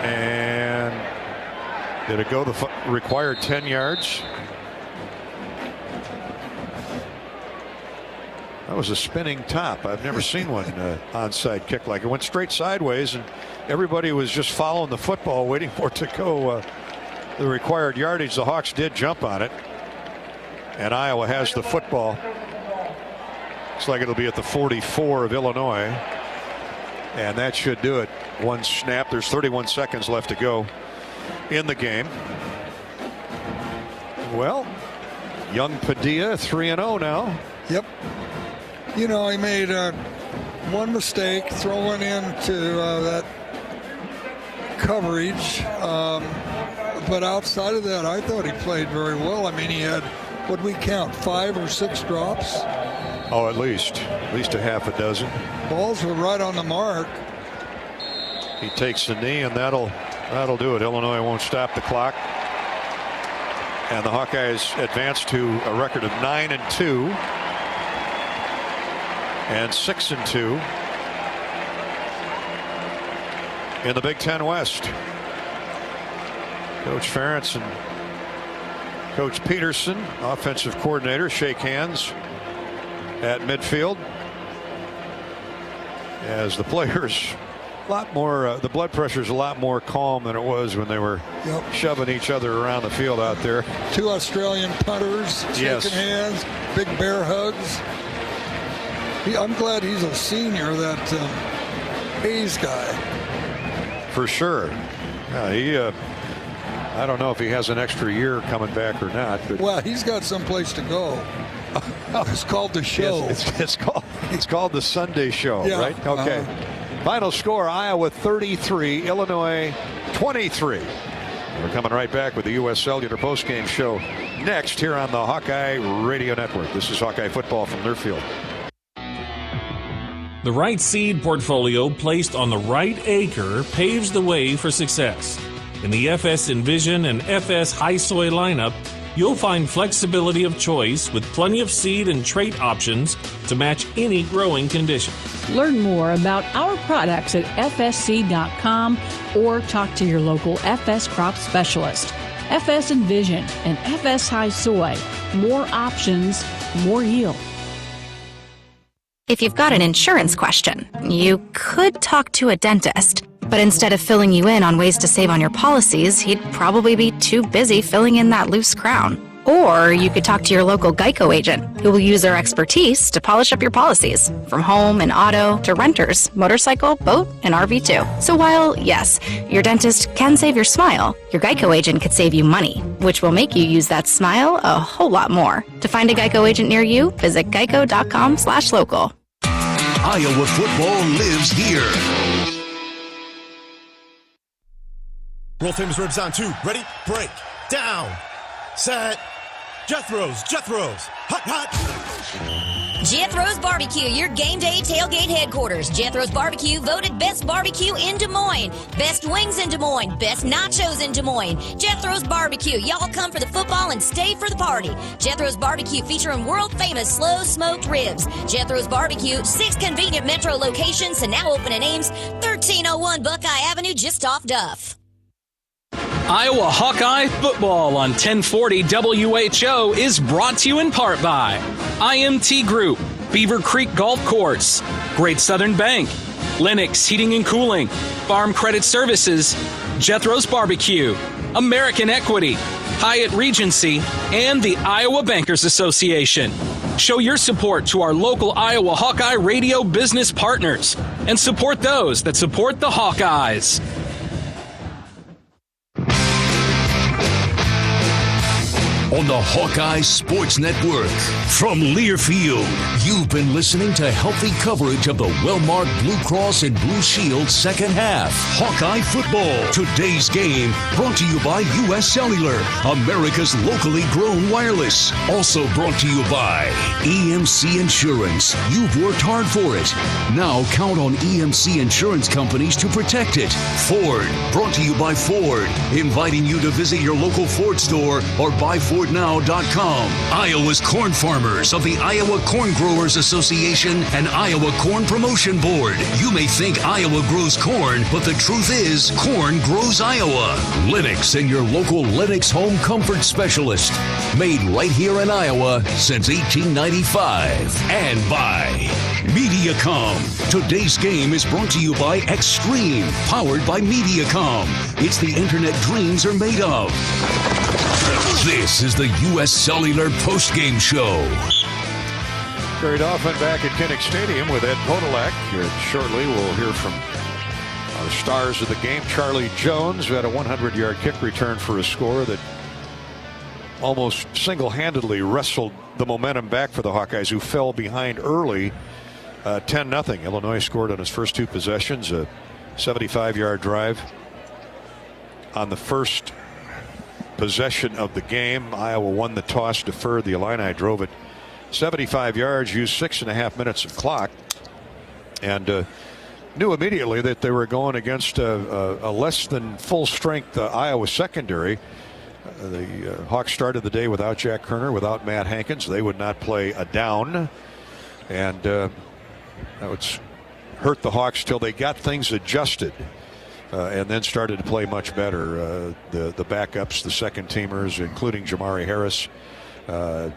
And did it go the required 10 yards? That was a spinning top. I've never seen one onside kick like it. Went straight sideways, and everybody was just following the football, waiting for it to go the required yardage. The Hawks did jump on it, and Iowa has the football. Looks like it'll be at the 44 of Illinois, and that should do it. 1 snap. There's 31 seconds left to go in the game. Well, young Padilla 3-0 now. Yep. You know, he made one mistake throwing into that coverage. But outside of that, I thought he played very well. I mean, he had, what we count, 5 or 6 drops? Oh, at least a half a dozen. Balls were right on the mark. He takes the knee, and that'll do it. Illinois won't stop the clock. And the Hawkeyes advance to a record of 9-2 and 6-2 in the Big Ten West. Coach Ferentz and Coach Peterson, offensive coordinator, shake hands at midfield as the players, a lot more, the blood pressure is a lot more calm than it was when they were shoving each other around the field out there. 2 Australian punters shaking hands, big bear hugs. I'm glad he's a senior, that Hayes guy. For sure. I don't know if he has an extra year coming back or not. But well, he's got someplace to go. It's called the show. It's called the Sunday Show, right? Okay. Final score: Iowa 33, Illinois 23. We're coming right back with the U.S. Cellular postgame show next here on the Hawkeye Radio Network. This is Hawkeye football from Learfield. The right seed portfolio placed on the right acre paves the way for success. In the FS Envision and FS High Soy lineup, you'll find flexibility of choice with plenty of seed and trait options to match any growing condition. Learn more about our products at fsc.com or talk to your local FS crop specialist. FS Envision and FS High Soy. More options, more yield. If you've got an insurance question, you could talk to a dentist. But instead of filling you in on ways to save on your policies, he'd probably be too busy filling in that loose crown. Or you could talk to your local Geico agent, who will use their expertise to polish up your policies, from home and auto to renters, motorcycle, boat, and RV too. So while, yes, your dentist can save your smile, your Geico agent could save you money, which will make you use that smile a whole lot more. To find a Geico agent near you, visit geico.com/local. Iowa football lives here. World famous ribs on 2. Ready? Break. Down. Set. Jethro's. Hot. Jethro's Barbecue, your game day tailgate headquarters. Jethro's Barbecue voted best barbecue in Des Moines, best wings in Des Moines, best nachos in Des Moines. Jethro's Barbecue, y'all come for the football and stay for the party. Jethro's Barbecue featuring world famous slow smoked ribs. Jethro's Barbecue, 6 convenient metro locations and now open in Ames, 1301 Buckeye Avenue, just off Duff. Iowa Hawkeye football on 1040 WHO is brought to you in part by IMT Group, Beaver Creek Golf Course, Great Southern Bank, Lennox Heating and Cooling, Farm Credit Services, Jethro's Barbecue, American Equity, Hyatt Regency, and the Iowa Bankers Association. Show your support to our local Iowa Hawkeye radio business partners and support those that support the Hawkeyes. On the Hawkeye Sports Network. From Learfield, you've been listening to healthy coverage of the well-marked Blue Cross and Blue Shield second half. Hawkeye football. Today's game brought to you by U.S. Cellular, America's locally grown wireless. Also brought to you by EMC Insurance. You've worked hard for it. Now count on EMC Insurance companies to protect it. Ford. Brought to you by Ford. Inviting you to visit your local Ford store or buy FordNow.com. Iowa's corn farmers of the Iowa Corn Growers Association and Iowa Corn Promotion Board. You may think Iowa grows corn, but the truth is, corn grows Iowa. Lennox and your local Lennox home comfort specialist. Made right here in Iowa since 1895. And by Mediacom. Today's game is brought to you by Extreme, powered by Mediacom. It's the internet dreams are made of. This is the U.S. Cellular postgame show. Very often back at Kinnick Stadium with Ed Podolak. Shortly we'll hear from our stars of the game. Charlie Jones, who had a 100-yard kick return for a score that almost single-handedly wrestled the momentum back for the Hawkeyes, who fell behind early 10-0. Illinois scored on his first 2 possessions, a 75-yard drive on the first possession of the game. Iowa won the toss, deferred. The Illini drove it 75 yards, used 6.5 minutes of clock, and knew immediately that they were going against a less than full strength Iowa secondary. The Hawks started the day without Jack Kerner, without Matt Hankins. They would not play a down, and that would hurt the Hawks till they got things adjusted, and then started to play much better. The backups, the second teamers, including Jamari Harris,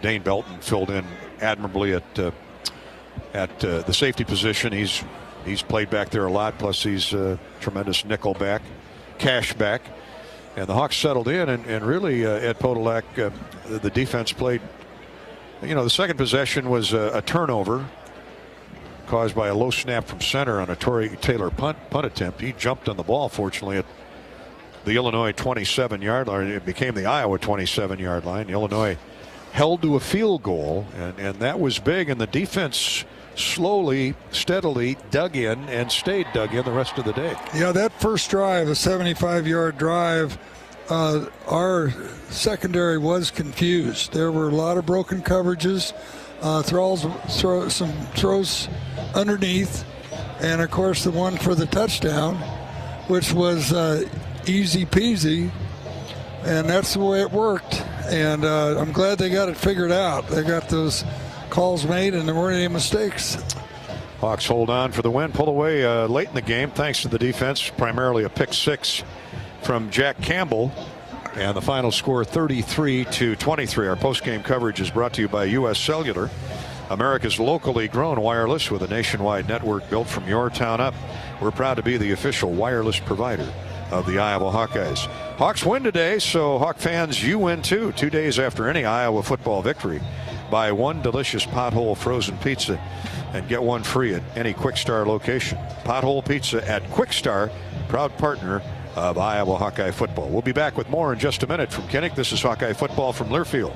Dane Belton filled in admirably at the safety position. He's played back there a lot. Plus he's a tremendous nickel back, cash back. And the Hawks settled in, and really at Podolak, the defense played. The second possession was a turnover caused by a low snap from center on a Torrey Taylor punt attempt. He jumped on the ball, fortunately, at the Illinois 27-yard line. It became the Iowa 27-yard line. Illinois held to a field goal, and that was big. And the defense slowly, steadily dug in and stayed dug in the rest of the day. Yeah, that first drive, a 75-yard drive, our secondary was confused. There were a lot of broken coverages, some throws underneath, and of course the one for the touchdown, which was easy peasy, and that's the way it worked. And I'm glad they got it figured out. They got those calls made, and there weren't any mistakes. Hawks hold on for the win, pull away late in the game thanks to the defense, primarily a pick six from Jack Campbell, and the final score 33-23. Our post-game coverage is brought to you by U.S. Cellular, America's locally grown wireless with a nationwide network built from your town up. We're proud to be the official wireless provider of the Iowa Hawkeyes. Hawks win today, so Hawk fans, you win too. 2 days after any Iowa football victory, buy one delicious Pothole frozen pizza and get one free at any Quick Star location. Pothole Pizza at Quick Star, proud partner of Iowa Hawkeye football. We'll be back with more in just a minute. From Kinnick, this is Hawkeye football from Learfield.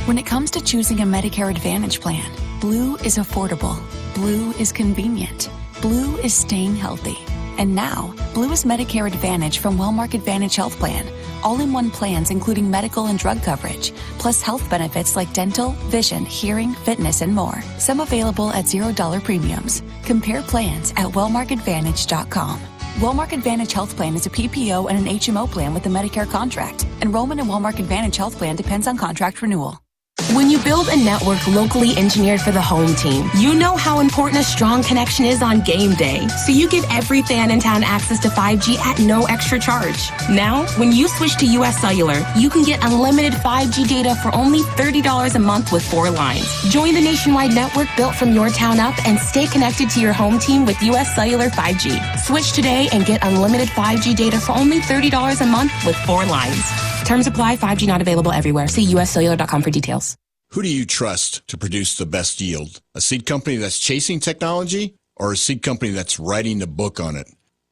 When it comes to choosing a Medicare Advantage plan, Blue is affordable. Blue is convenient. Blue is staying healthy. And now, Blue is Medicare Advantage from Wellmark Advantage Health Plan. All-in-one plans including medical and drug coverage, plus health benefits like dental, vision, hearing, fitness, and more. Some available at $0 premiums. Compare plans at wellmarkadvantage.com. Wellmark Advantage Health Plan is a PPO and an HMO plan with a Medicare contract. Enrollment in Wellmark Advantage Health Plan depends on contract renewal. When you build a network locally engineered for the home team, you know how important a strong connection is on game day. So you give every fan in town access to 5G at no extra charge. Now, when you switch to US Cellular, you can get unlimited 5G data for only $30 a month with 4 lines. Join the nationwide network built from your town up and stay connected to your home team with US Cellular 5G. Switch today and get unlimited 5G data for only $30 a month with 4 lines. Terms apply. 5G not available everywhere. See uscellular.com for details. Who do you trust to produce the best yield? A seed company that's chasing technology or a seed company that's writing the book on it?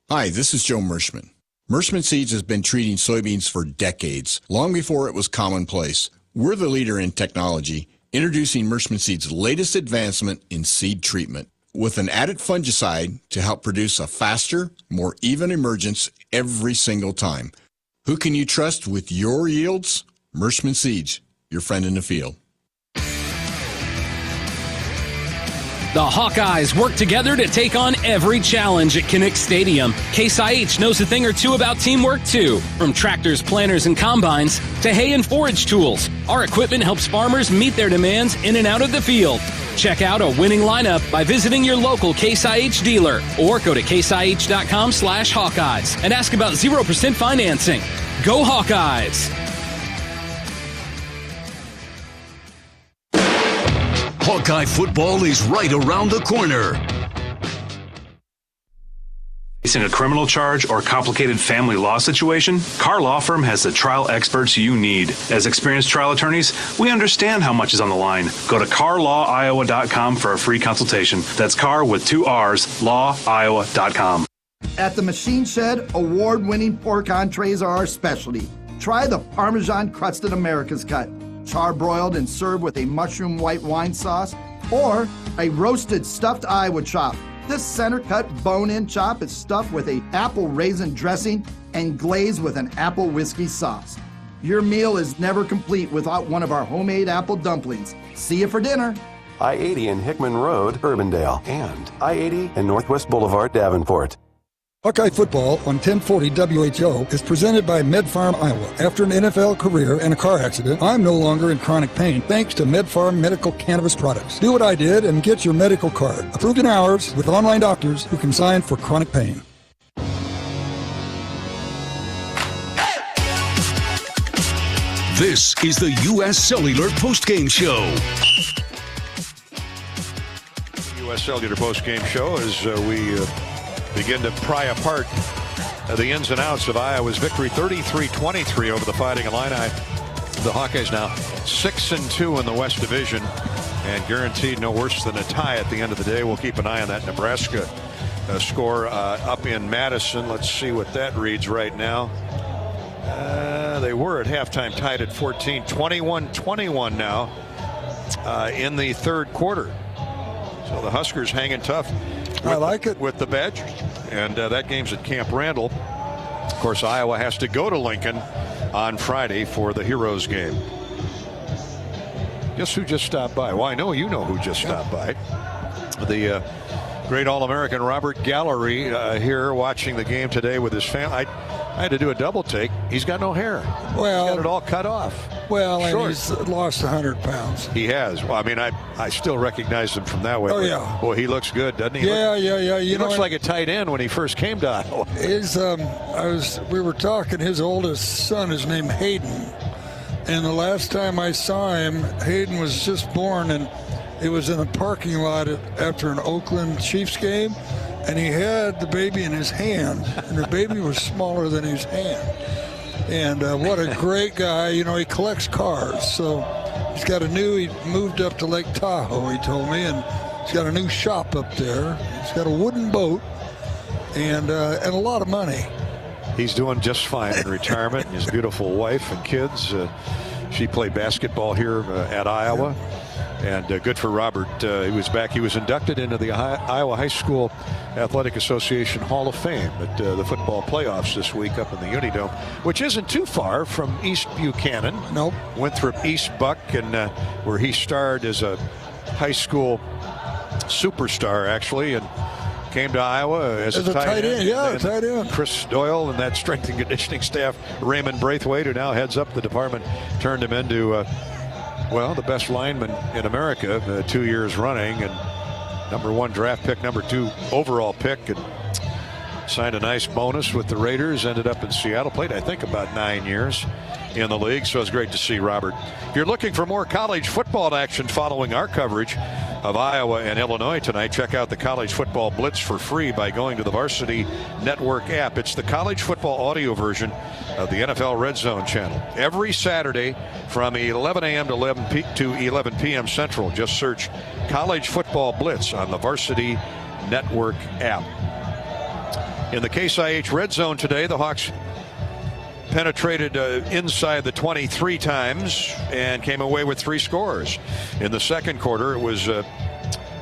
Hi, this is Joe Mershman. Mershman Seeds has been treating soybeans for decades, long before it was commonplace. We're the leader in technology, introducing Mershman Seeds' latest advancement in seed treatment, with an added fungicide to help produce a faster, more even emergence every single time. Who can you trust with your yields? Mershman Seeds, your friend in the field. The Hawkeyes work together to take on every challenge at Kinnick Stadium. Case IH knows a thing or two about teamwork, too. From tractors, planters, and combines to hay and forage tools, our equipment helps farmers meet their demands in and out of the field. Check out a winning lineup by visiting your local Case IH dealer or go to caseih.com/Hawkeyes and ask about 0% financing. Go Hawkeyes! Hawkeye football is right around the corner. Facing a criminal charge or complicated family law situation, Carr Law Firm has the trial experts you need. As experienced trial attorneys, we understand how much is on the line. Go to carlawiowa.com for a free consultation. That's Carr with 2 R's, lawiowa.com. At the Machine Shed, award-winning pork entrees are our specialty. Try the Parmesan Crusted America's Cut, charbroiled and served with a mushroom white wine sauce, or a roasted stuffed Iowa chop. This center-cut bone-in chop is stuffed with a apple raisin dressing and glazed with an apple whiskey sauce. Your meal is never complete without one of our homemade apple dumplings. See you for dinner. I-80 and Hickman Road, Urbandale, and I-80 and Northwest Boulevard, Davenport. Hawkeye football on 1040 WHO is presented by MedFarm Iowa. After an NFL career and a car accident, I'm no longer in chronic pain thanks to MedFarm medical cannabis products. Do what I did and get your medical card. Approved in hours with online doctors who can sign for chronic pain. This is the U.S. Cellular Postgame Show. U.S. Cellular Postgame Show as we begin to pry apart the ins and outs of Iowa's victory 33-23 over the Fighting Illini. The Hawkeyes now 6-2 in the West Division and guaranteed no worse than a tie at the end of the day. We'll keep an eye on that Nebraska score up in Madison. Let's see what that reads right now. They were at halftime tied at 14, 21-21 now in the third quarter. So the Huskers hanging tough. I like it with the Badgers, and that game's at Camp Randall. Of course, Iowa has to go to Lincoln on Friday for the Heroes game. Guess who just stopped by? Well, I know you know who just stopped by. The great All-American Robert Gallery here watching the game today with his family. I had to do a double take. He's got no hair. Well, he's got it all cut off. Well, and he's lost 100 pounds. He has. Well, I mean, I still recognize him from that way. Oh, yeah. Well, he looks good, doesn't he? Yeah. He looks like a tight end when he first came to Iowa. We were talking, his oldest son is named Hayden. And the last time I saw him, Hayden was just born, and it was in a parking lot after an Oakland Chiefs game. And he had the baby in his hand, and the baby was smaller than his hand. And what a great guy. You know, he collects cars. So he moved up to Lake Tahoe, he told me, and he's got a new shop up there. He's got a wooden boat and a lot of money. He's doing just fine in retirement. His beautiful wife and kids. She played basketball here at Iowa. And good for Robert. He was back. He was inducted into the Iowa High School Athletic Association Hall of Fame at the football playoffs this week up in the Unidome, which isn't too far from East Buchanan. Nope. Winthrop East Buck, and where he starred as a high school superstar, actually, and came to Iowa as a tight end. Yeah, tight end. Chris Doyle and that strength and conditioning staff, Raymond Braithwaite, who now heads up the department, turned him into the best lineman in America 2 years running, and #1 draft pick, #2 overall pick, and signed a nice bonus with the Raiders. Ended up in Seattle, played I think about 9 years in the league, so it's great to see Robert. If you're looking for more college football action following our coverage of Iowa and Illinois tonight, check out the College Football Blitz for free by going to the Varsity Network app. It's the college football audio version of the NFL Red Zone channel. Every Saturday from 11 a.m. to 11 p.m. Central. Just search College Football Blitz on the Varsity Network app. In the Case IH Red Zone today, the Hawks penetrated inside the 23 times and came away with 3 scores. In the second quarter, it was an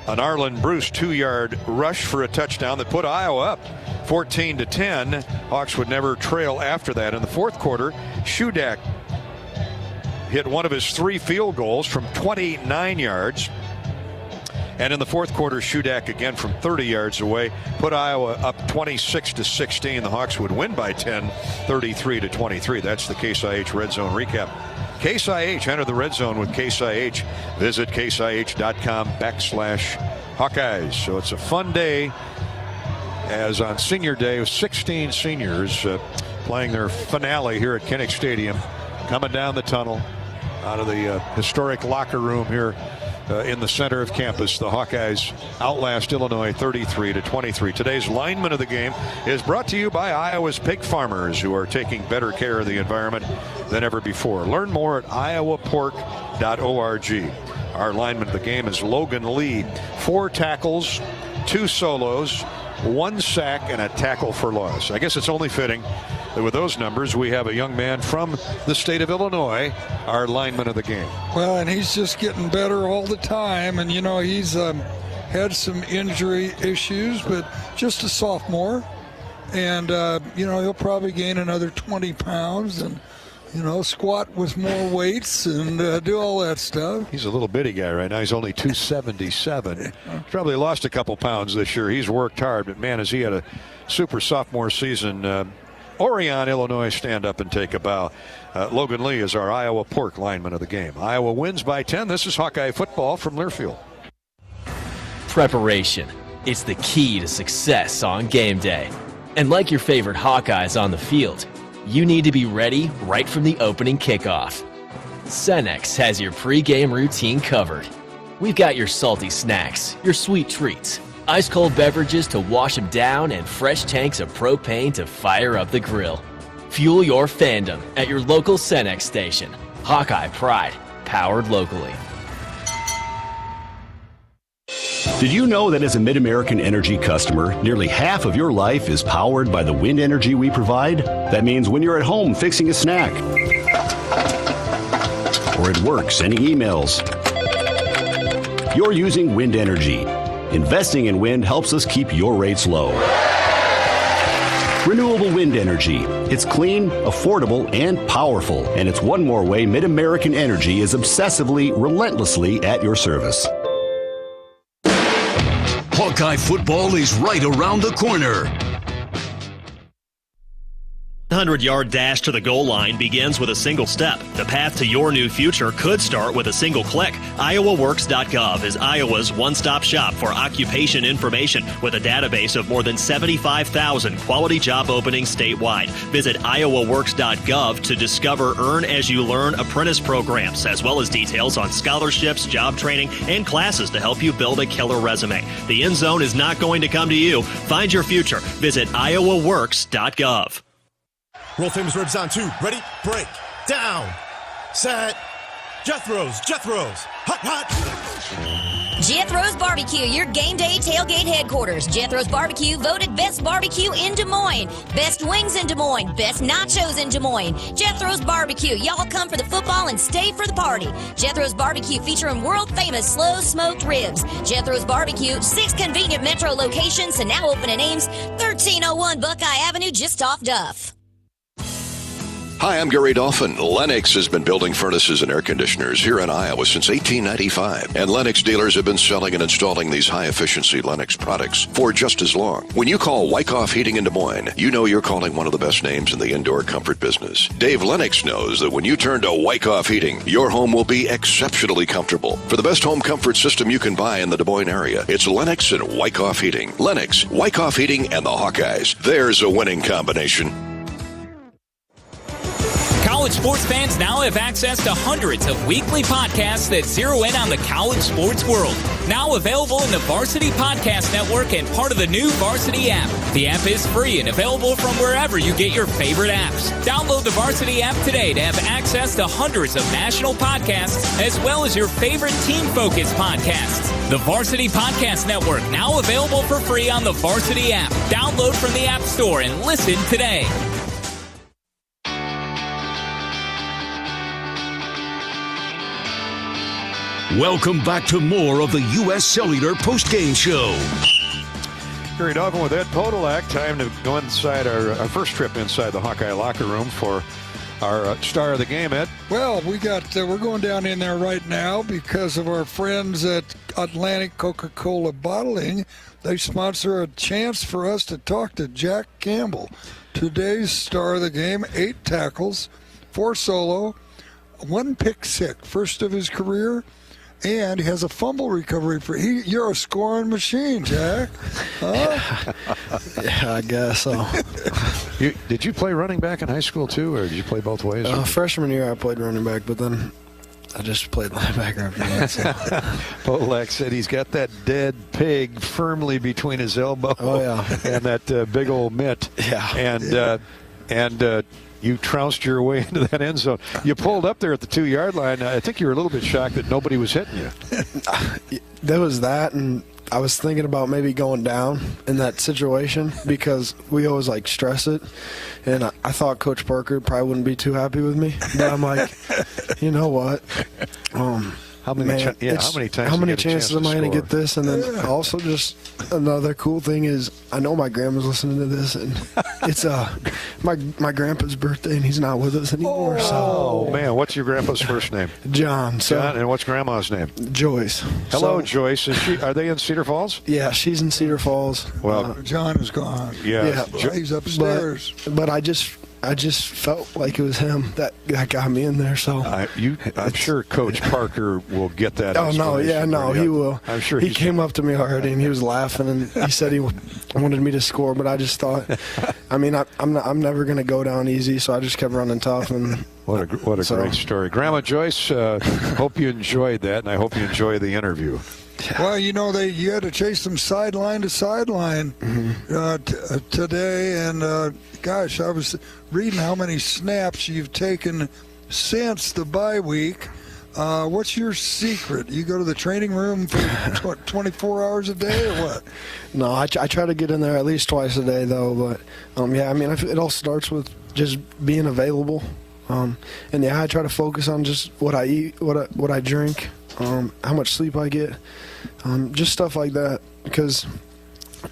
Arlen Bruce 2-yard rush for a touchdown that put Iowa up 14-10. Hawks would never trail after that. In the fourth quarter, Shudak hit one of his 3 field goals from 29 yards. And in the fourth quarter, Shudak again from 30 yards away put Iowa up 26-16. The Hawks would win by 10, 33-23. That's the Case IH Red Zone recap. Case IH, enter the Red Zone with Case IH. Visit caseih.com/Hawkeyes. So it's a fun day, as on Senior Day, 16 seniors playing their finale here at Kinnick Stadium, coming down the tunnel out of the historic locker room here in the center of campus. The Hawkeyes outlast Illinois 33-23. Today's lineman of the game is brought to you by Iowa's pig farmers, who are taking better care of the environment than ever before. Learn more at iowapork.org. Our lineman of the game is Logan Lee. 4 tackles, 2 solos, 1 sack, and a tackle for loss. I guess it's only fitting that with those numbers, we have a young man from the state of Illinois, our lineman of the game. Well, and he's just getting better all the time. And, you know, he's had some injury issues, but just a sophomore. And, he'll probably gain another 20 pounds. And squat with more weights and do all that stuff. He's a little bitty guy right now. He's only 277. He's probably lost a couple pounds this year. He's worked hard, but man, has he had a super sophomore season. Orion, Illinois, stand up and take a bow. Logan Lee is our Iowa pork lineman of the game. Iowa wins by 10. This is Hawkeye football from Learfield. Preparation. It's the key to success on game day. And like your favorite Hawkeyes on the field, you need to be ready right from the opening kickoff. Cenex has your pregame routine covered. We've got your salty snacks, your sweet treats, ice-cold beverages to wash them down, and fresh tanks of propane to fire up the grill. Fuel your fandom at your local Cenex station. Hawkeye Pride, powered locally. Did you know that as a Mid-American Energy customer, nearly half of your life is powered by the wind energy we provide? That means when you're at home fixing a snack, or at work sending emails, you're using wind energy. Investing in wind helps us keep your rates low. Renewable wind energy. It's clean, affordable, and powerful. And it's one more way Mid-American Energy is obsessively, relentlessly at your service. Hawkeye football is right around the corner. The 100-yard dash to the goal line begins with a single step. The path to your new future could start with a single click. IowaWorks.gov is Iowa's one-stop shop for occupation information with a database of more than 75,000 quality job openings statewide. Visit IowaWorks.gov to discover Earn As You Learn apprentice programs, as well as details on scholarships, job training, and classes to help you build a killer resume. The end zone is not going to come to you. Find your future. Visit IowaWorks.gov. World famous ribs on 2. Ready? Break. Down. Set. Jethro's. Hot. Jethro's Barbecue, your game day tailgate headquarters. Jethro's Barbecue voted best barbecue in Des Moines, best wings in Des Moines, best nachos in Des Moines. Jethro's Barbecue, y'all come for the football and stay for the party. Jethro's Barbecue featuring world famous slow smoked ribs. Jethro's Barbecue, 6 convenient metro locations and now open in Ames, 1301 Buckeye Avenue, just off Duff. Hi, I'm Gary Dolphin. Lennox has been building furnaces and air conditioners here in Iowa since 1895. And Lennox dealers have been selling and installing these high-efficiency Lennox products for just as long. When you call Wyckoff Heating in Des Moines, you know you're calling one of the best names in the indoor comfort business. Dave Lennox knows that when you turn to Wyckoff Heating, your home will be exceptionally comfortable. For the best home comfort system you can buy in the Des Moines area, it's Lennox and Wyckoff Heating. Lennox, Wyckoff Heating, and the Hawkeyes. There's a winning combination. College sports fans now have access to hundreds of weekly podcasts that zero in on the college sports world. Now available in the Varsity Podcast Network and part of the new Varsity app. The app is free and available from wherever you get your favorite apps. Download the Varsity app today to have access to hundreds of national podcasts as well as your favorite team-focused podcasts. The Varsity Podcast Network, now available for free on the Varsity app. Download from the App Store and listen today. Welcome back to more of the U.S. Cellular Postgame Show. Gary Dolphin with Ed Podolak. Time to go inside our first trip inside the Hawkeye locker room for our star of the game, Ed. Well, we're going down in there right now because of our friends at Atlantic Coca-Cola Bottling. They sponsor a chance for us to talk to Jack Campbell, today's star of the game. 8 tackles, 4 solo, 1 pick six, first of his career. And he has a fumble recovery you're a scoring machine, Jack. Huh? Yeah, I guess so. Did you play running back in high school too, or did you play both ways? Freshman year I played running back, but then I just played linebacker after that. So. Polak said he's got that dead pig firmly between his elbow. Oh, yeah. And that big old mitt. Yeah. And you trounced your way into that end zone. You pulled up there at the 2-yard line. I think you were a little bit shocked that nobody was hitting you. There was that, and I was thinking about maybe going down in that situation because we always stress it. And I thought Coach Parker probably wouldn't be too happy with me. But I'm like, you know what? How many times? How many chances am I going to get this? And then also just another cool thing is I know my grandma's listening to this, and it's my grandpa's birthday, and he's not with us anymore. Oh man, what's your grandpa's first name? John. John, and what's grandma's name? Joyce. Hello, Joyce. Are they in Cedar Falls? Yeah, she's in Cedar Falls. Well, John is gone. Yeah, he's upstairs. But I just felt like it was him that got me in there. So I'm sure Coach Parker will get that. Oh no, he will. I'm sure he came up to me already and he was laughing and he said he wanted me to score, but I just thought, I mean, I'm never going to go down easy, so I just kept running tough. And what a great story, Grandma Joyce. Hope you enjoyed that, and I hope you enjoy the interview. Well, you had to chase them sideline to sideline today, and gosh, I was reading how many snaps you've taken since the bye week. What's your secret? You go to the training room for 24 hours a day, or what? No, I try to get in there at least twice a day, though. But I mean, it all starts with just being available, and I try to focus on just what I eat, what I drink. How much sleep I get, just stuff like that, because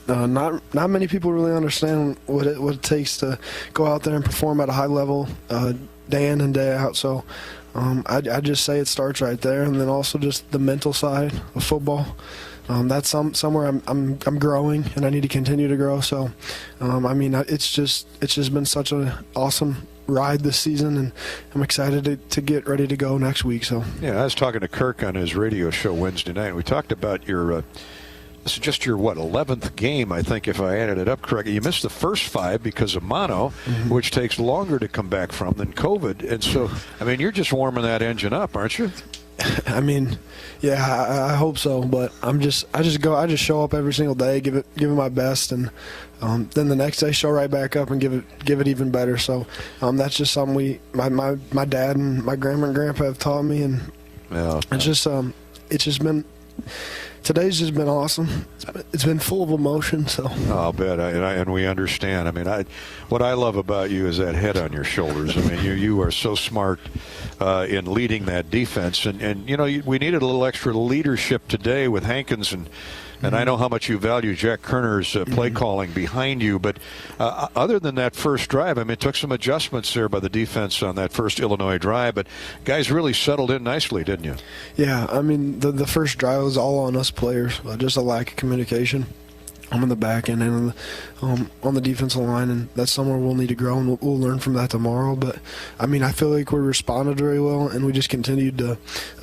not many people really understand what it takes to go out there and perform at a high level day in and day out. So I just say it starts right there, and then also just the mental side of football. That's somewhere I'm growing, and I need to continue to grow. So I mean, it's just been such an awesome ride this season, and I'm excited to get ready to go next week. So yeah, I was talking to Kirk on his radio show Wednesday night. We talked about your this is just your 11th game, I think, if I added it up correctly. You missed the first 5 because of mono, which takes longer to come back from than COVID. And so, I mean, you're just warming that engine up, aren't you? I mean, yeah, I hope so. But I just show up every single day, give it my best, and then the next day show right back up and give it even better. So that's just something my dad and my grandma and grandpa have taught me, and it's just been. Today's just been awesome. It's been full of emotion. So I'll bet, and we understand. I mean, what I love about you is that head on your shoulders. I mean, you are so smart in leading that defense, and we needed a little extra leadership today with Hankins and I know how much you value Jack Kerner's play calling behind you, but other than that first drive, I mean, it took some adjustments there by the defense on that first Illinois drive, but guys really settled in nicely, didn't you? Yeah, I mean, the first drive was all on us players, just a lack of communication. I'm on the back end and on the defensive line, and that's somewhere we'll need to grow, and we'll learn from that tomorrow. But, I mean, I feel like we responded very well, and we just continued to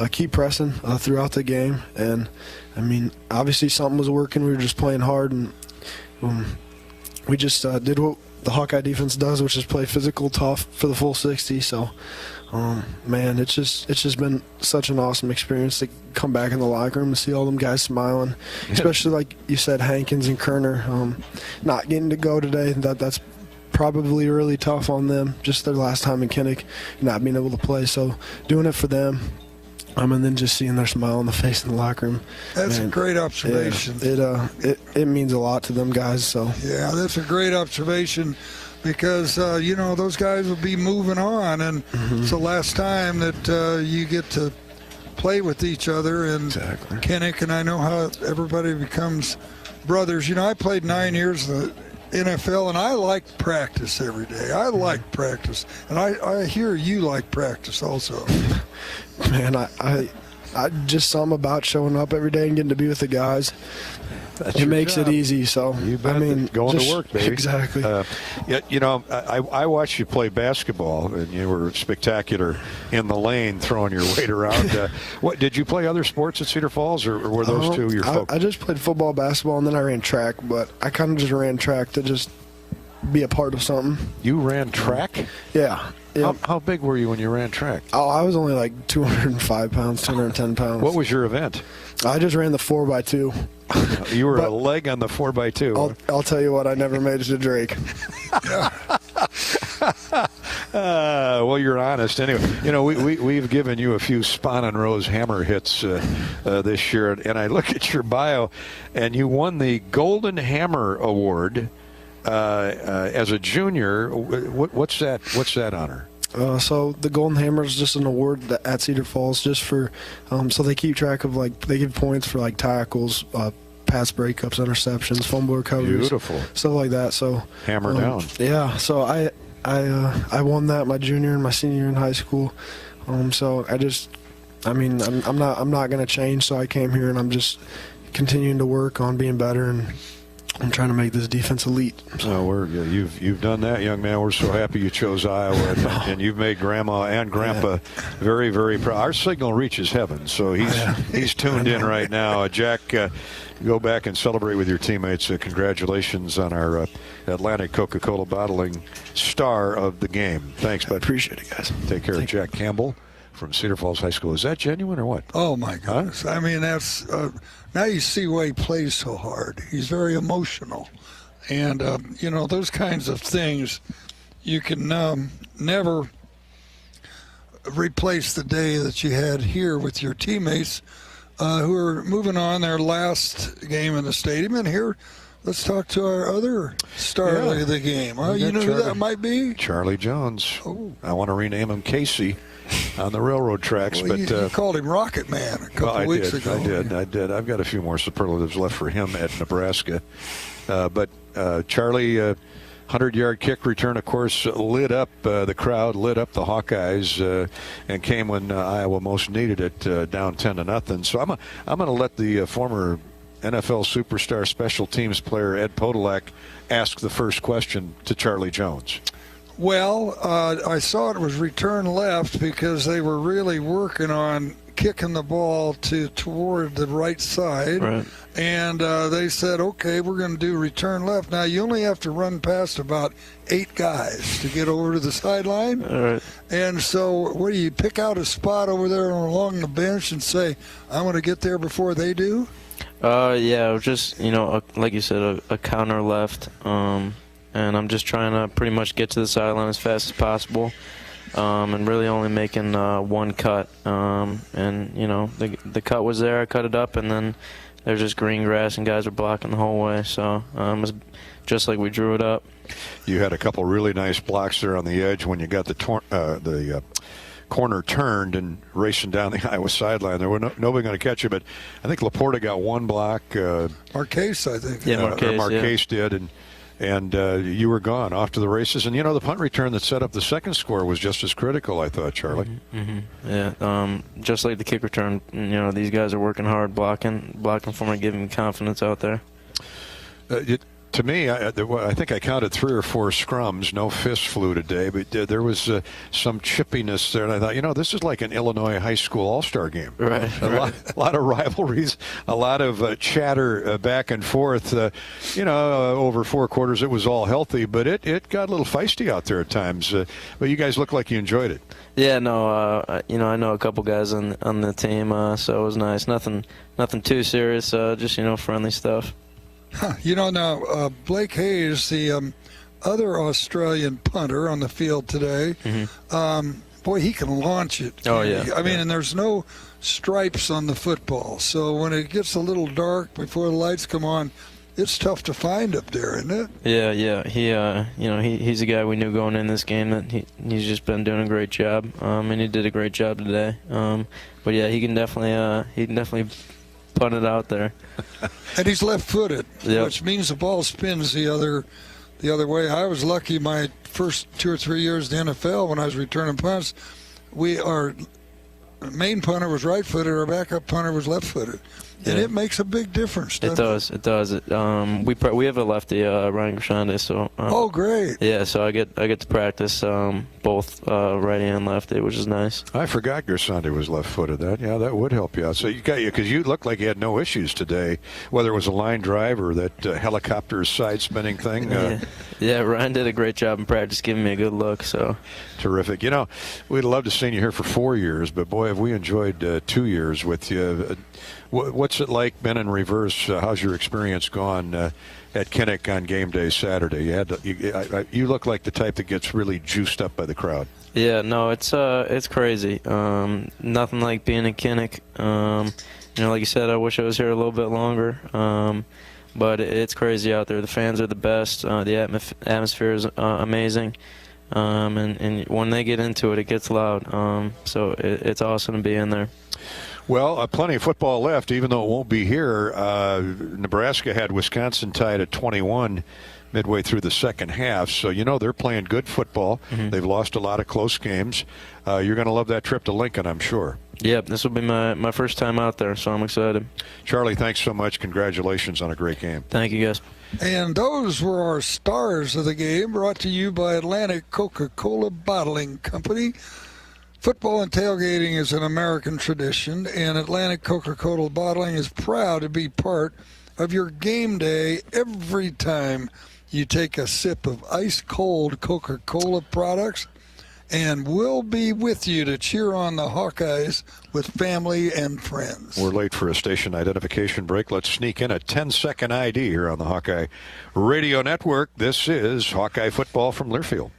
keep pressing throughout the game. And, I mean, obviously something was working. We were just playing hard, and we just did what the Hawkeye defense does, which is play physical, tough for the full 60. So, man, it's just been such an awesome experience to come back in the locker room and see all them guys smiling, especially like you said, Hankins and Kerner not getting to go today. That's probably really tough on them, just their last time in Kinnick, not being able to play. So doing it for them, and then just seeing their smile on the face in the locker room. That's a great observation. It means a lot to them guys. So yeah, that's a great observation. Because, those guys will be moving on, and it's the last time that you get to play with each other in Kinnick, and I know how everybody becomes brothers. I played 9 years in the NFL, and I like practice every day. I like practice, and I hear you like practice also. Man, I just something about showing up every day and getting to be with the guys. It makes it easy, so going to work, baby. Exactly. I watched you play basketball, and you were spectacular in the lane, throwing your weight around. What did you play other sports at Cedar Falls, or were those two your focus? I just played football, basketball, and then I ran track. But I kind of just ran track to just be a part of something. You ran track? Yeah. How big were you when you ran track? Oh, I was only like 205 pounds, 210 pounds. What was your event? I just ran the 4x2. You were a leg on the 4x2. I'll tell you what, I never made it to Drake. Well, you're honest. Anyway, we've given you a few Spahn and Rose hammer hits this year, and I look at your bio, and you won the Golden Hammer Award as a junior. What's that honor? So the Golden Hammer is just an award at Cedar Falls just for, so they keep track of, like, they give points for, like, tackles, pass breakups, interceptions, fumble recoveries. Beautiful. Stuff like that. So hammer down. Yeah. So I won that my junior and my senior year in high school. So I'm not going to change. So I came here and I'm just continuing to work on being better, and I'm trying to make this defense elite. So you've done that, young man. We're so happy you chose Iowa, and you've made Grandma and Grandpa very, very proud. Our signal reaches heaven, so he's tuned in right now. Jack, go back and celebrate with your teammates. Congratulations on our Atlantic Coca-Cola bottling star of the game. Thanks, bud. Appreciate it, guys. Take care of Jack Campbell from Cedar Falls High School. Is that genuine or what? Oh, my goodness. I mean, that's now you see why he plays so hard. He's very emotional. And, those kinds of things, you can never replace the day that you had here with your teammates who are moving on their last game in the stadium. And here, let's talk to our other star of the game. You know who that might be? Charlie Jones. Oh. I want to rename him Casey on the railroad tracks. Well, but you called him Rocket Man a couple weeks ago. I did. I've got a few more superlatives left for him at Nebraska. But Charlie, 100-yard kick return, of course, lit up the crowd, lit up the Hawkeyes, and came when Iowa most needed it, down 10-0. So I'm going to let the former NFL superstar special teams player Ed Podolak ask the first question to Charlie Jones. Well, I saw it was return left because they were really working on kicking the ball toward the right side. Right. And they said, okay, we're going to do return left. Now, you only have to run past about 8 guys to get over to the sideline. All right. And so what do you pick out a spot over there along the bench and say, I'm going to get there before they do? Yeah, just, like you said, a counter left. And I'm just trying to pretty much get to the sideline as fast as possible, and really only making one cut. And the cut was there. I cut it up, and then there's just green grass, and guys are blocking the whole way. So it was just like we drew it up. You had a couple really nice blocks there on the edge when you got the corner turned and racing down the Iowa sideline. There was nobody going to catch you, but I think Laporta got one block. Marquez, I think. Yeah, Marquez did, and you were gone off to the races. And the punt return that set up the second score was just as critical, I thought, Charlie. Mm-hmm. Yeah, just like the kick return. These guys are working hard, blocking for me, giving me confidence out there. To me, I think I counted 3 or 4 scrums. No fists flew today, but there was some chippiness there. And I thought, this is like an Illinois high school all-star game. Right. A lot of rivalries, a lot of chatter back and forth. Over 4 quarters, it was all healthy, but it got a little feisty out there at times. But you guys look like you enjoyed it. Yeah, no, I know a couple guys on the team, so it was nice. Nothing too serious, just friendly stuff. Now, Blake Hayes, the other Australian punter on the field today, boy, he can launch it. Oh, yeah. I mean, and there's no stripes on the football. So when it gets a little dark before the lights come on, it's tough to find up there, isn't it? Yeah. He's a guy we knew going in this game that he's just been doing a great job, and he did a great job today. But yeah, he can definitely punt it out there. And he's left-footed, which means the ball spins the other way. I was lucky my first 2 or 3 years in the NFL when I was returning punts. Our main punter was right-footed, our backup punter was left-footed. And it makes a big difference, doesn't it? Does. We have a lefty, Ryan Grishande, so. Oh, great. Yeah, so I get to practice both righty and lefty, which is nice. I forgot Grishande was left-footed. That would help you out. So because you looked like you had no issues today, whether it was a line drive or that helicopter side spinning thing. Yeah, Ryan did a great job in practice, giving me a good look. So terrific. We'd love to see you here for 4 years, but boy, have we enjoyed 2 years with you. What's it like been in reverse? How's your experience gone at Kinnick on game day Saturday? You look like the type that gets really juiced up by the crowd. Yeah, no, it's crazy. Nothing like being at Kinnick. Like you said, I wish I was here a little bit longer. But it's crazy out there. The fans are the best. The atmosphere is amazing. And when they get into it, it gets loud. So it's awesome to be in there. Well, plenty of football left, even though it won't be here. Nebraska had Wisconsin tied at 21 midway through the second half. So, they're playing good football. Mm-hmm. They've lost a lot of close games. You're going to love that trip to Lincoln, I'm sure. Yep, this will be my first time out there, so I'm excited. Charlie, thanks so much. Congratulations on a great game. Thank you, guys. And those were our stars of the game, brought to you by Atlantic Coca-Cola Bottling Company. Football and tailgating is an American tradition, and Atlantic Coca-Cola Bottling is proud to be part of your game day every time you take a sip of ice-cold Coca-Cola products. And we'll be with you to cheer on the Hawkeyes with family and friends. We're late for a station identification break. Let's sneak in a 10-second ID here on the Hawkeye Radio Network. This is Hawkeye football from Learfield.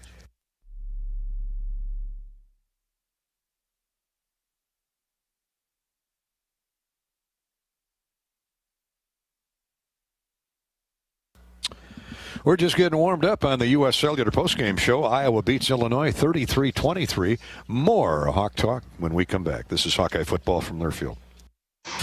We're just getting warmed up on the U.S. Cellular postgame show. Iowa beats Illinois 33-23. More Hawk Talk when we come back. This is Hawkeye football from Learfield.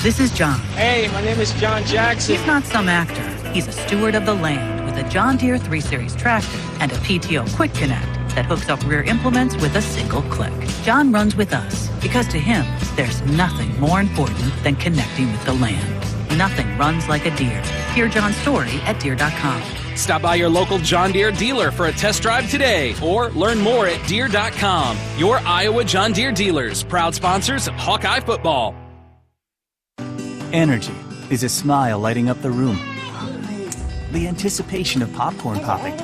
This is John. Hey, my name is John Jackson. He's not some actor. He's a steward of the land with a John Deere 3 Series tractor and a PTO Quick Connect that hooks up rear implements with a single click. John runs with us because to him, there's nothing more important than connecting with the land. Nothing runs like a Deere. Hear John's story at Deere.com. Stop by your local John Deere dealer for a test drive today or learn more at Deere.com. Your Iowa John Deere dealers, proud sponsors of Hawkeye football. Energy is a smile lighting up the room. The anticipation of popcorn popping.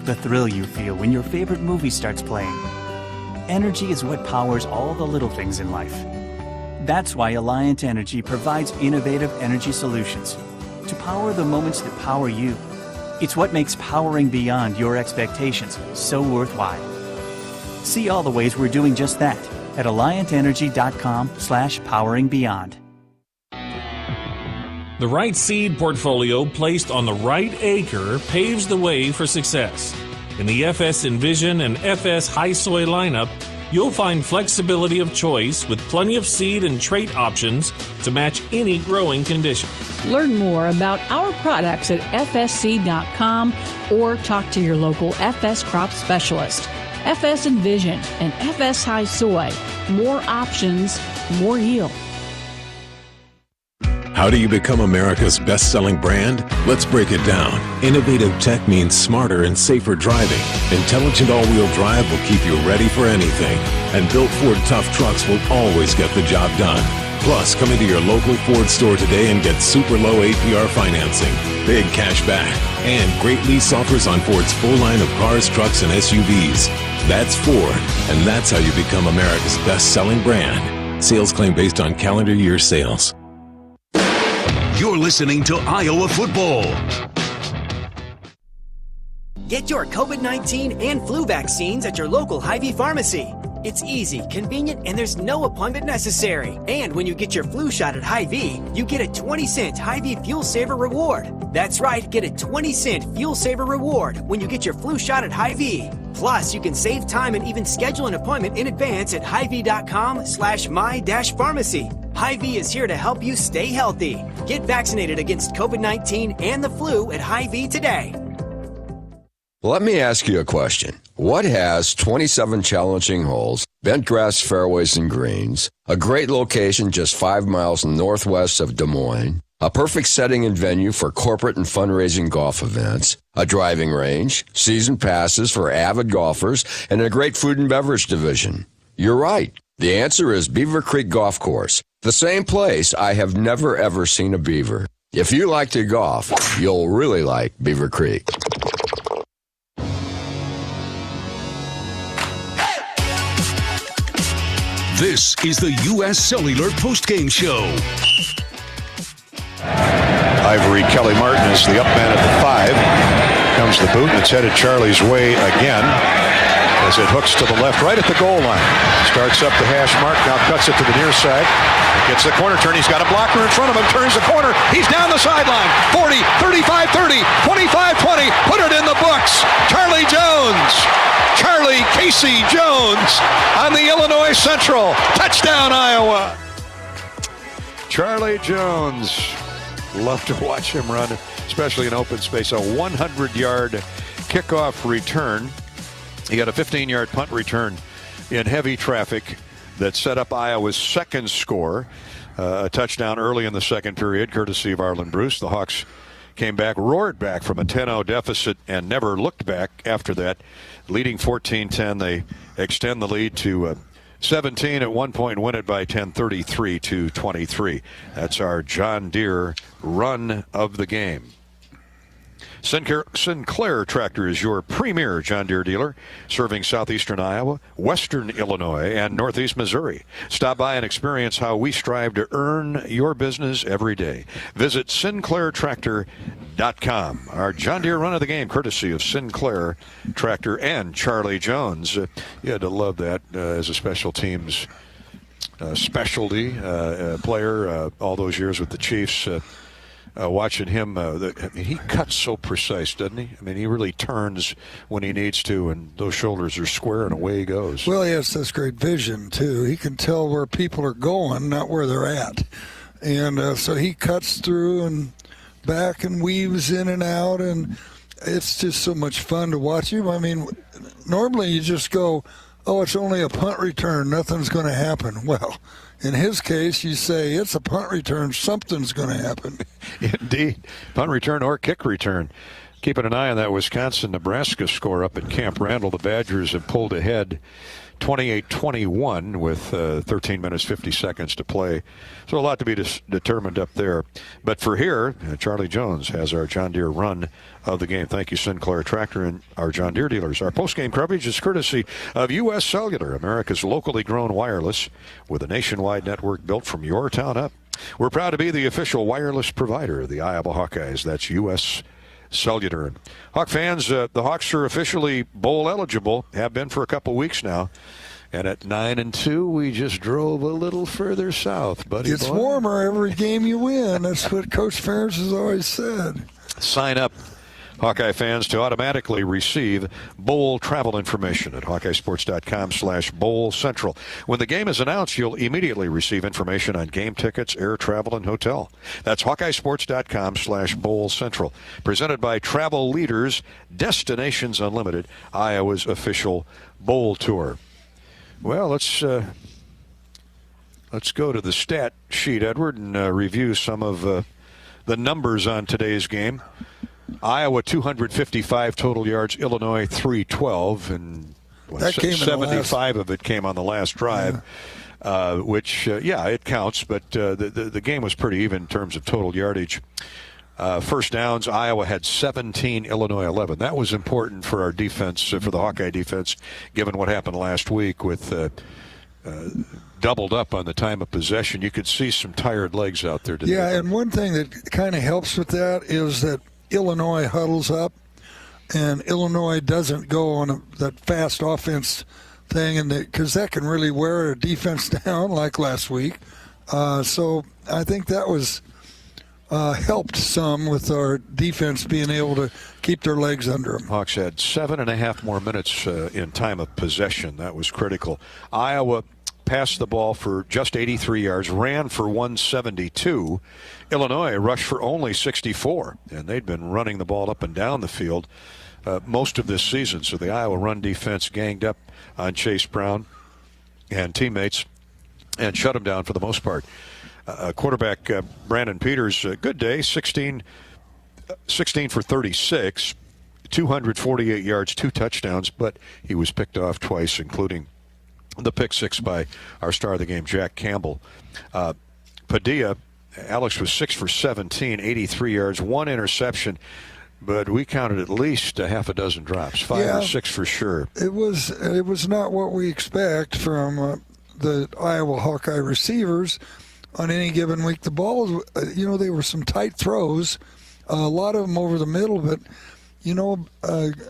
The thrill you feel when your favorite movie starts playing. Energy is what powers all the little things in life. That's why Alliant Energy provides innovative energy solutions to power the moments that power you. It's what makes powering beyond your expectations so worthwhile. See all the ways we're doing just that at AlliantEnergy.com/poweringbeyond. The right seed portfolio placed on the right acre paves the way for success. In the FS Envision and FS High Soy lineup, you'll find flexibility of choice with plenty of seed and trait options to match any growing condition. Learn more about our products at fsc.com or talk to your local FS crop specialist. FS Envision and FS High Soy. More options, more yield. How do you become America's best-selling brand? Let's break it down. Innovative tech means smarter and safer driving. Intelligent all-wheel drive will keep you ready for anything. And built Ford tough trucks will always get the job done. Plus, come into your local Ford store today and get super low APR financing, big cash back, and great lease offers on Ford's full line of cars, trucks, and SUVs. That's Ford, and that's how you become America's best-selling brand. Sales claim based on calendar year sales. You're listening to Iowa football. Get your COVID-19 and flu vaccines at your local Hy-Vee pharmacy. It's easy, convenient, and there's no appointment necessary. And when you get your flu shot at Hy-Vee, you get a 20-cent Hy-Vee Fuel Saver reward. That's right, get a 20-cent Fuel Saver reward when you get your flu shot at Hy-Vee. Plus, you can save time and even schedule an appointment in advance at Hy-Vee.com/my-pharmacy. Hy-Vee is here to help you stay healthy. Get vaccinated against COVID-19 and the flu at Hy-Vee today. Let me ask you a question. What has 27 challenging holes, bent grass fairways and greens, a great location just 5 miles northwest of Des Moines, a perfect setting and venue for corporate and fundraising golf events, a driving range, season passes for avid golfers, and a great food and beverage division? You're right. The answer is Beaver Creek Golf Course, the same place I have never ever seen a beaver. If you like to golf, you'll really like Beaver Creek. This is the U.S. Cellular Postgame Show. Ivory Kelly Martin is the up man at the 5. Comes the boot, and it's headed Charlie's way again as it hooks to the left, right at the goal line. Starts up the hash mark, now cuts it to the near side. Gets the corner turn. He's got a blocker in front of him. Turns the corner. He's down the sideline. 40, 35, 30, 25, 20. Put it in the books. Charlie Jones. Charlie pass on the Illinois Central. Touchdown, Iowa. Charlie Jones. Love to watch him run, especially in open space. A 100-yard kickoff return. He got a 15-yard punt return in heavy traffic that set up Iowa's second score. A touchdown early in the second period, courtesy of Arlen Bruce. The Hawks came back, roared back from a 10-0 deficit, and never looked back after that. Leading 14-10, they extend the lead to 17 at one point, win it by 10, 33-23. That's our John Deere run of the game. Sinclair Tractor is your premier John Deere dealer, serving southeastern Iowa, western Illinois, and northeast Missouri. Stop by and experience how we strive to earn your business every day. Visit SinclairTractor.com. Our John Deere run of the game, courtesy of Sinclair Tractor and Charlie Jones. You had to love that as a special teams specialty player all those years with the Chiefs. Watching him, he cuts so precise, doesn't he? I mean, he really turns when he needs to, and those shoulders are square, and away he goes. Well, he has this great vision, too. He can tell where people are going, not where they're at. And so he cuts through and back and weaves in and out, and it's just so much fun to watch him. I mean, normally you just go, oh, it's only a punt return, nothing's going to happen. Well, in his case, you say it's a punt return, something's going to happen. Indeed. Punt return or kick return. Keeping an eye on that Wisconsin-Nebraska score up at Camp Randall. The Badgers have pulled ahead 28-21 with 13 minutes, 50 seconds to play. So a lot to be determined up there. But for here, Charlie Jones has our John Deere run of the game. Thank you, Sinclair Tractor and our John Deere dealers. Our postgame coverage is courtesy of U.S. Cellular, America's locally grown wireless with a nationwide network built from your town up. We're proud to be the official wireless provider of the Iowa Hawkeyes. That's U.S. Cellular. Hawk fans, the Hawks are officially bowl eligible, have been for a couple weeks now. And at 9-2, we just drove a little further south, buddy. It's warmer every game you win. That's what Coach Ferentz has always said. Sign up, Hawkeye fans, to automatically receive bowl travel information at HawkeyeSports.com/Bowl Central. When the game is announced, you'll immediately receive information on game tickets, air travel, and hotel. That's HawkeyeSports.com/Bowl Central. Presented by Travel Leaders, Destinations Unlimited, Iowa's official bowl tour. Well, let's go to the stat sheet, Edward, and review some of the numbers on today's game. Iowa 255 total yards, Illinois 312, and 75 of it came on the last drive, which it counts, but the game was pretty even in terms of total yardage. First downs, Iowa had 17, Illinois 11. That was important for our defense, for the Hawkeye defense, given what happened last week with doubled up on the time of possession. You could see some tired legs out there today. Yeah, and one thing that kind of helps with that is that Illinois huddles up, and Illinois doesn't go on that fast offense thing, and because that can really wear a defense down like last week. So I think that was helped some with our defense being able to keep their legs under them. Hawks had 7.5 more minutes in time of possession. That was critical. Iowa passed the ball for just 83 yards, ran for 172. Illinois rushed for only 64, and they'd been running the ball up and down the field most of this season. So the Iowa run defense ganged up on Chase Brown and teammates and shut him down for the most part. Quarterback Brandon Peters, good day, 16 for 36, 248 yards, 2 touchdowns, but he was picked off twice, including the pick six by our star of the game, Jack Campbell. Padilla, Alex was 6 for 17, 83 yards, 1 interception, but we counted at least a half a dozen drops, 5 or 6 for sure. It was not what we expect from the Iowa Hawkeye receivers on any given week. The balls, they were some tight throws, a lot of them over the middle, but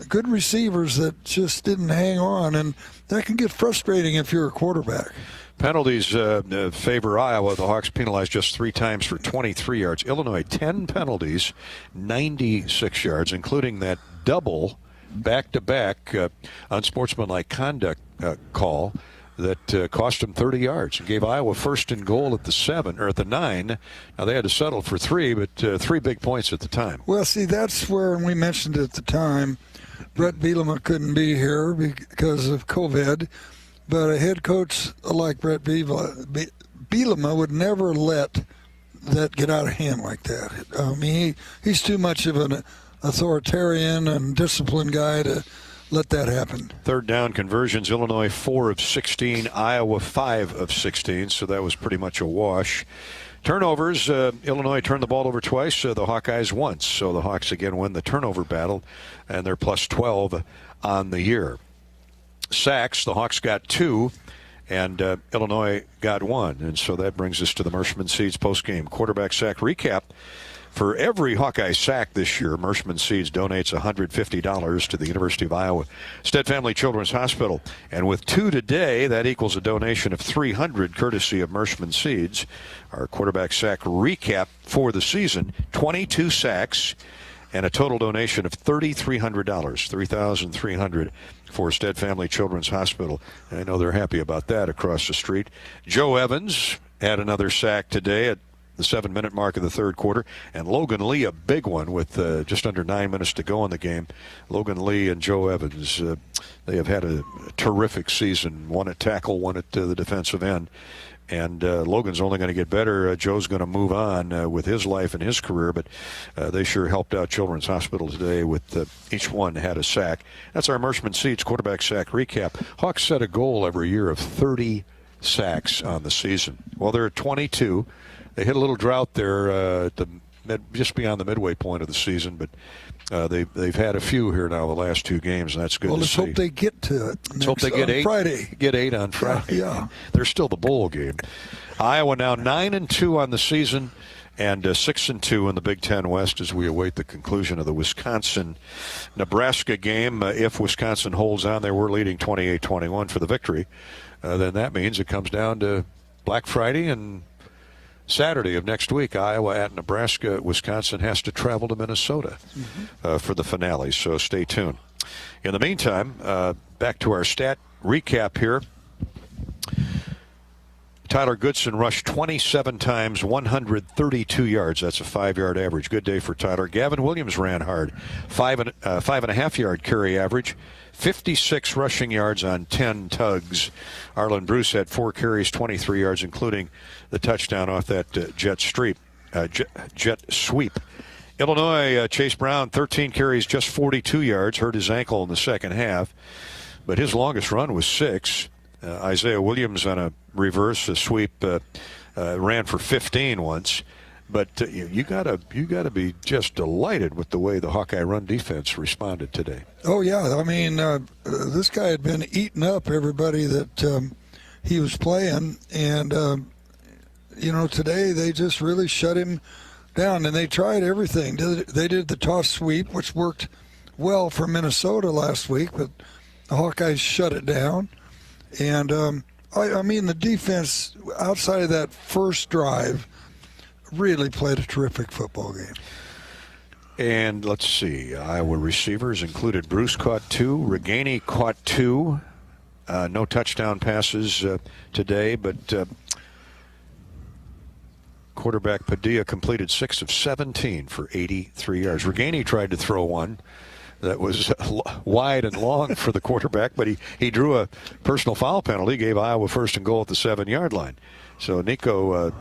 good receivers that just didn't hang on, and that can get frustrating if you're a quarterback. Penalties favor Iowa. The Hawks penalized just 3 times for 23 yards. Illinois, 10 penalties, 96 yards, including that double back-to-back unsportsmanlike conduct call that cost them 30 yards and gave Iowa first and goal at the 7 or at the 9. Now they had to settle for 3, but 3 big points at the time. Well, see, that's where we mentioned at the time, Brett Bielema couldn't be here because of COVID, but a head coach like Brett Bielema would never let that get out of hand like that. I mean, he's too much of an authoritarian and disciplined guy to let that happen. Third down conversions, Illinois 4 of 16, Iowa 5 of 16, so that was pretty much a wash. Turnovers, Illinois turned the ball over twice, the Hawkeyes once, so the Hawks again win the turnover battle, and they're plus 12 on the year. Sacks, the Hawks got 2, and Illinois got 1, and so that brings us to the Mershman Seeds postgame quarterback sack recap. For every Hawkeye sack this year, Mershman Seeds donates $150 to the University of Iowa Stead Family Children's Hospital. And with 2 today, that equals a donation of $300 courtesy of Mershman Seeds. Our quarterback sack recap for the season, 22 sacks and a total donation of $3,300, $3,300 for Stead Family Children's Hospital. And I know they're happy about that across the street. Joe Evans had another sack today at the 7-minute mark of the third quarter, and Logan Lee, a big one with just under 9 minutes to go in the game. Logan Lee and Joe Evans, they have had a terrific season, one at tackle, one at the defensive end, and Logan's only going to get better. Joe's going to move on with his life and his career, but they sure helped out Children's Hospital today with each one had a sack. That's our Mershman Seeds quarterback sack recap. Hawks set a goal every year of 30 sacks on the season. Well, they're at 22. They hit a little drought there at just beyond the midway point of the season, but they've had a few here now the last 2 games, and that's good to see. Well, let's hope they get to it. Let's hope they get 8. Friday. Get 8 on Friday. Yeah. There's still the bowl game. Iowa now 9-2 on the season and 6-2 in the Big Ten West as we await the conclusion of the Wisconsin-Nebraska game. If Wisconsin holds on, they were leading 28-21 for the victory. Then that means it comes down to Black Friday and Saturday of next week, Iowa at Nebraska. Wisconsin has to travel to Minnesota for the finale, so stay tuned. In the meantime, back to our stat recap here. Tyler Goodson rushed 27 times, 132 yards. That's a 5-yard average. Good day for Tyler. Gavin Williams ran hard. 5.5-yard carry average. 56 rushing yards on 10 tugs. Arlen Bruce had 4 carries, 23 yards, including the touchdown off that jet sweep. Illinois, Chase Brown, 13 carries, just 42 yards. Hurt his ankle in the second half, but his longest run was 6. Isaiah Williams on a reverse, a sweep, ran for 15 once. But you gotta be just delighted with the way the Hawkeye run defense responded today. Oh yeah, I mean this guy had been eating up everybody that he was playing, and today they just really shut him down, and they tried everything. They did the toss sweep, which worked well for Minnesota last week, but the Hawkeyes shut it down. And I mean the defense outside of that first drive really played a terrific football game. And let's see, Iowa receivers included Bruce caught 2, Reganey caught 2. No touchdown passes today, but quarterback Padilla completed 6 of 17 for 83 yards. Reganey tried to throw one that was wide and long for the quarterback, but he drew a personal foul penalty, gave Iowa first and goal at the 7-yard line. So Nico,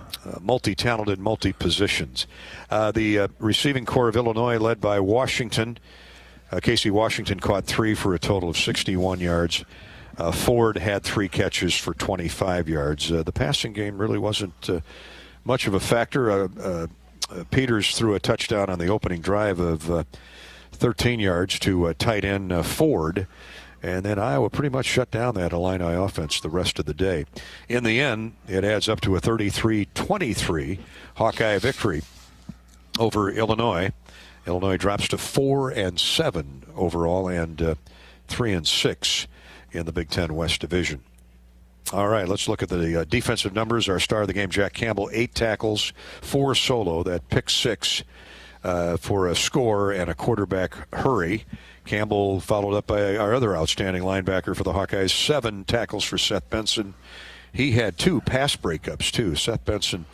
multi-talented, multi-positions. The receiving corps of Illinois led by Washington. Casey Washington caught 3 for a total of 61 yards. Ford had 3 catches for 25 yards. The passing game really wasn't much of a factor. Peters threw a touchdown on the opening drive of 13 yards to tight end Ford. And then Iowa pretty much shut down that Illini offense the rest of the day. In the end, it adds up to a 33-23 Hawkeye victory over Illinois. Illinois drops to 4-7 overall and 3-6 in the Big Ten West Division. All right, let's look at the defensive numbers. Our star of the game, Jack Campbell, 8 tackles, 4 solo. That pick 6 for a score and a quarterback hurry. Campbell followed up by our other outstanding linebacker for the Hawkeyes, 7 tackles for Seth Benson. He had 2 pass breakups, too. Seth Benson,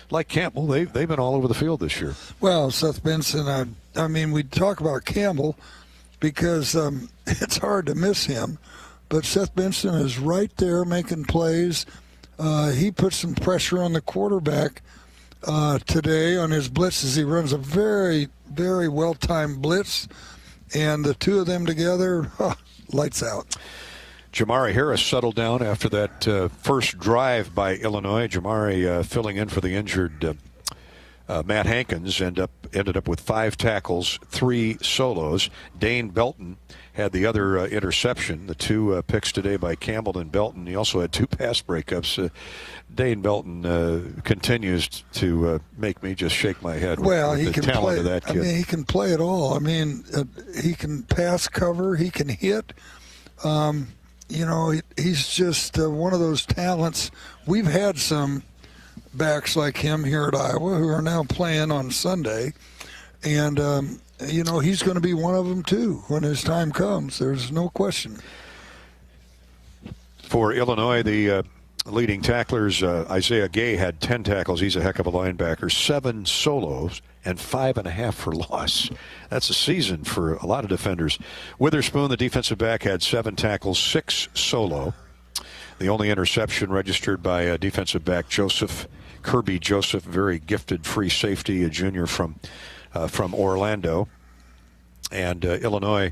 like Campbell, they've been all over the field this year. Well, Seth Benson, I mean, we talk about Campbell because it's hard to miss him, but Seth Benson is right there making plays. He put some pressure on the quarterback today on his blitzes. He runs a very, very well-timed blitz, and the two of them together, lights out. Jamari Harris settled down after that first drive by Illinois. Jamari filling in for the injured Matt Hankins ended up with 5 tackles, 3 solos. Dane Belton had the other interception. The 2 picks today by Campbell and Belton. He also had 2 pass breakups. Dane Belton continues to make me just shake my head with the talent of that kid. I mean, he can play it all. I mean, he can pass cover. He can hit. He's just one of those talents. We've had some backs like him here at Iowa who are now playing on Sunday. And, he's going to be one of them, too, when his time comes. There's no question. For Illinois, the leading tacklers, Isaiah Gay had 10 tackles. He's a heck of a linebacker. 7 solos and 5.5 for loss. That's a season for a lot of defenders. Witherspoon, the defensive back, had 7 tackles, 6 solo. The only interception registered by defensive back Kirby Joseph, very gifted free safety, a junior from Orlando. And Illinois,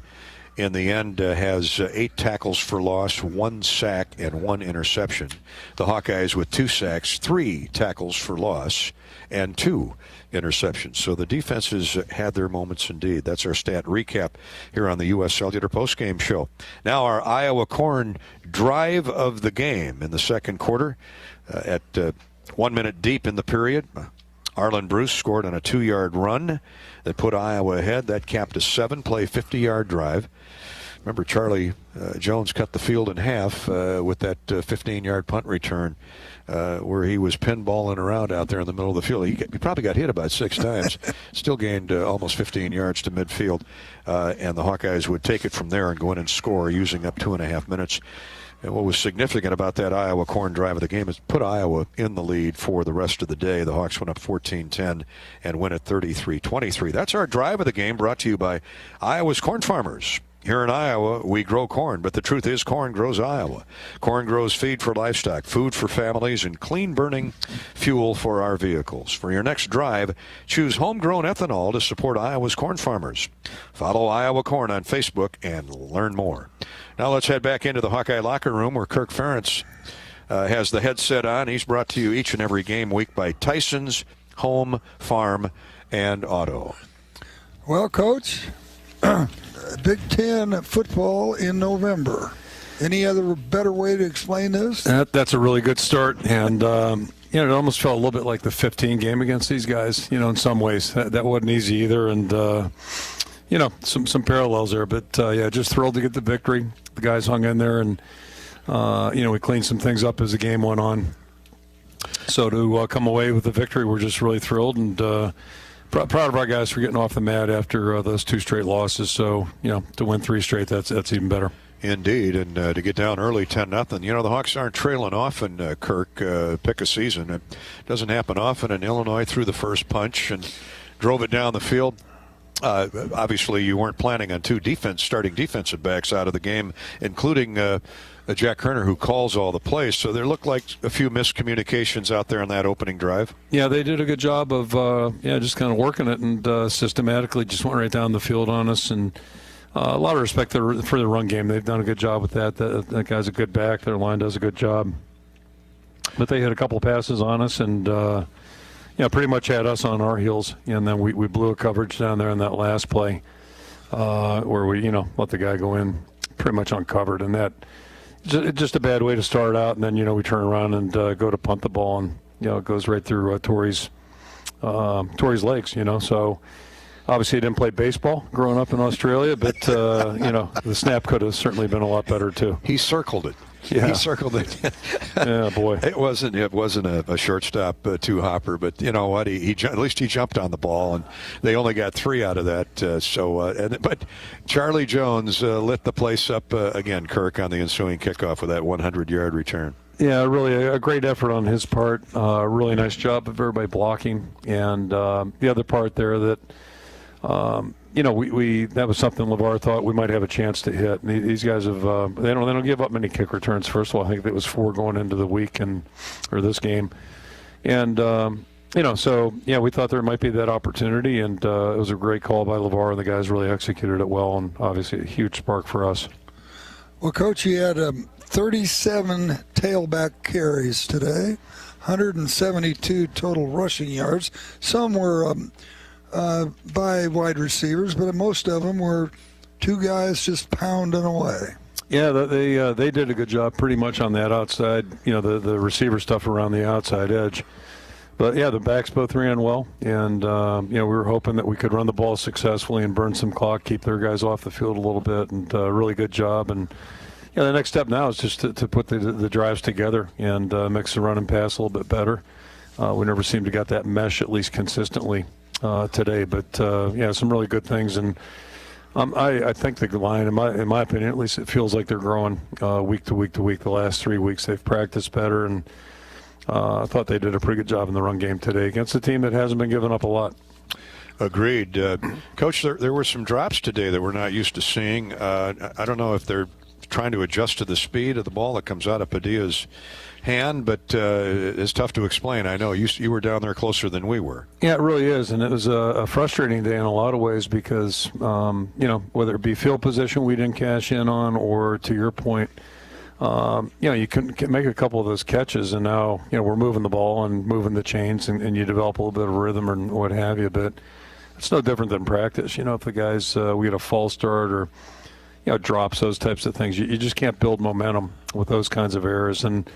in the end, has 8 tackles for loss, 1 sack, and 1 interception. The Hawkeyes with 2 sacks, 3 tackles for loss, and 2 interceptions. So the defenses had their moments indeed. That's our stat recap here on the U.S. Cellular Postgame Show. Now our Iowa Corn drive of the game in the second quarter at 1 minute deep in the period. Arlen Bruce scored on a 2-yard run that put Iowa ahead. That capped a 7-play, 50-yard drive. Remember, Charlie Jones cut the field in half with that 15-yard punt return where he was pinballing around out there in the middle of the field. He probably got hit about 6 times, still gained almost 15 yards to midfield, and the Hawkeyes would take it from there and go in and score using up 2.5 minutes. And what was significant about that Iowa Corn drive of the game is put Iowa in the lead for the rest of the day. The Hawks went up 14-10 and win at 33-23. That's our drive of the game, brought to you by Iowa's Corn Farmers. Here in Iowa, we grow corn, but the truth is corn grows Iowa. Corn grows feed for livestock, food for families, and clean-burning fuel for our vehicles. For your next drive, choose homegrown ethanol to support Iowa's corn farmers. Follow Iowa Corn on Facebook and learn more. Now let's head back into the Hawkeye locker room where Kirk Ferentz has the headset on. He's brought to you each and every game week by Tyson's Home, Farm, and Auto. Well, Coach, Big Ten football in November. Any other better way to explain this? That's a really good start, and it almost felt a little bit like the 15 game against these guys. In some ways that wasn't easy either, and some parallels there. But just thrilled to get the victory. The guys hung in there, and we cleaned some things up as the game went on. So to come away with the victory, we're just really thrilled and proud of our guys for getting off the mat after those 2 straight losses. So to win 3 straight, that's even better. Indeed, and to get down early 10-0. The Hawks aren't trailing often, Kirk. Pick a season. It doesn't happen often, and Illinois threw the first punch and drove it down the field. Obviously, you weren't planning on 2 starting defensive backs out of the game, including Jack Kerner, who calls all the plays. So there looked like a few miscommunications out there on that opening drive. Yeah, they did a good job of just kind of working it and systematically just went right down the field on us. And a lot of respect for the run game. They've done a good job with that. That guy's a good back. Their line does a good job. But they hit a couple passes on us and pretty much had us on our heels. And then we blew a coverage down there in that last play where we let the guy go in pretty much uncovered. And that just a bad way to start out. And then we turn around and go to punt the ball, and it goes right through Torrey's legs. So Obviously, he didn't play baseball growing up in Australia, but, the snap could have certainly been a lot better, too. He circled it. Yeah. He circled it. Yeah, boy. It wasn't a shortstop two-hopper, but you know what? At least he jumped on the ball, and they only got 3 out of that. But Charlie Jones lit the place up again, Kirk, on the ensuing kickoff with that 100-yard return. Yeah, really a great effort on his part. Really nice job of everybody blocking. And the other part there that, that was something LeVar thought we might have a chance to hit. And these guys have they don't give up many kick returns. First of all, I think it was 4 going into the week or this game. And we thought there might be that opportunity, and it was a great call by LeVar, and the guys really executed it well, and obviously a huge spark for us. Well, Coach, he had 37 tailback carries today, 172 total rushing yards. Some were by wide receivers, but most of them were 2 guys just pounding away. Yeah, they did a good job pretty much on that outside, the receiver stuff around the outside edge. But, yeah, the backs both ran well, and, we were hoping that we could run the ball successfully and burn some clock, keep their guys off the field a little bit, and really good job. And, the next step now is just to put the drives together and mix the run and pass a little bit better. We never seem to get that mesh, at least consistently, today. But, some really good things. And I think the line, in my opinion, at least it feels like they're growing week to week to week. The last 3 weeks they've practiced better, and I thought they did a pretty good job in the run game today against a team that hasn't been giving up a lot. Agreed. Coach, there were some drops today that we're not used to seeing. I don't know if they're trying to adjust to the speed of the ball that comes out of Padilla's hand, but it's tough to explain. I know you were down there closer than we were. Yeah, it really is, and it was a frustrating day in a lot of ways because, whether it be field position we didn't cash in on, or to your point, you couldn't make a couple of those catches, and now, we're moving the ball and moving the chains, and you develop a little bit of rhythm and what have you, but it's no different than practice. If the guys, we get a false start or, drops, those types of things, you just can't build momentum with those kinds of errors. And,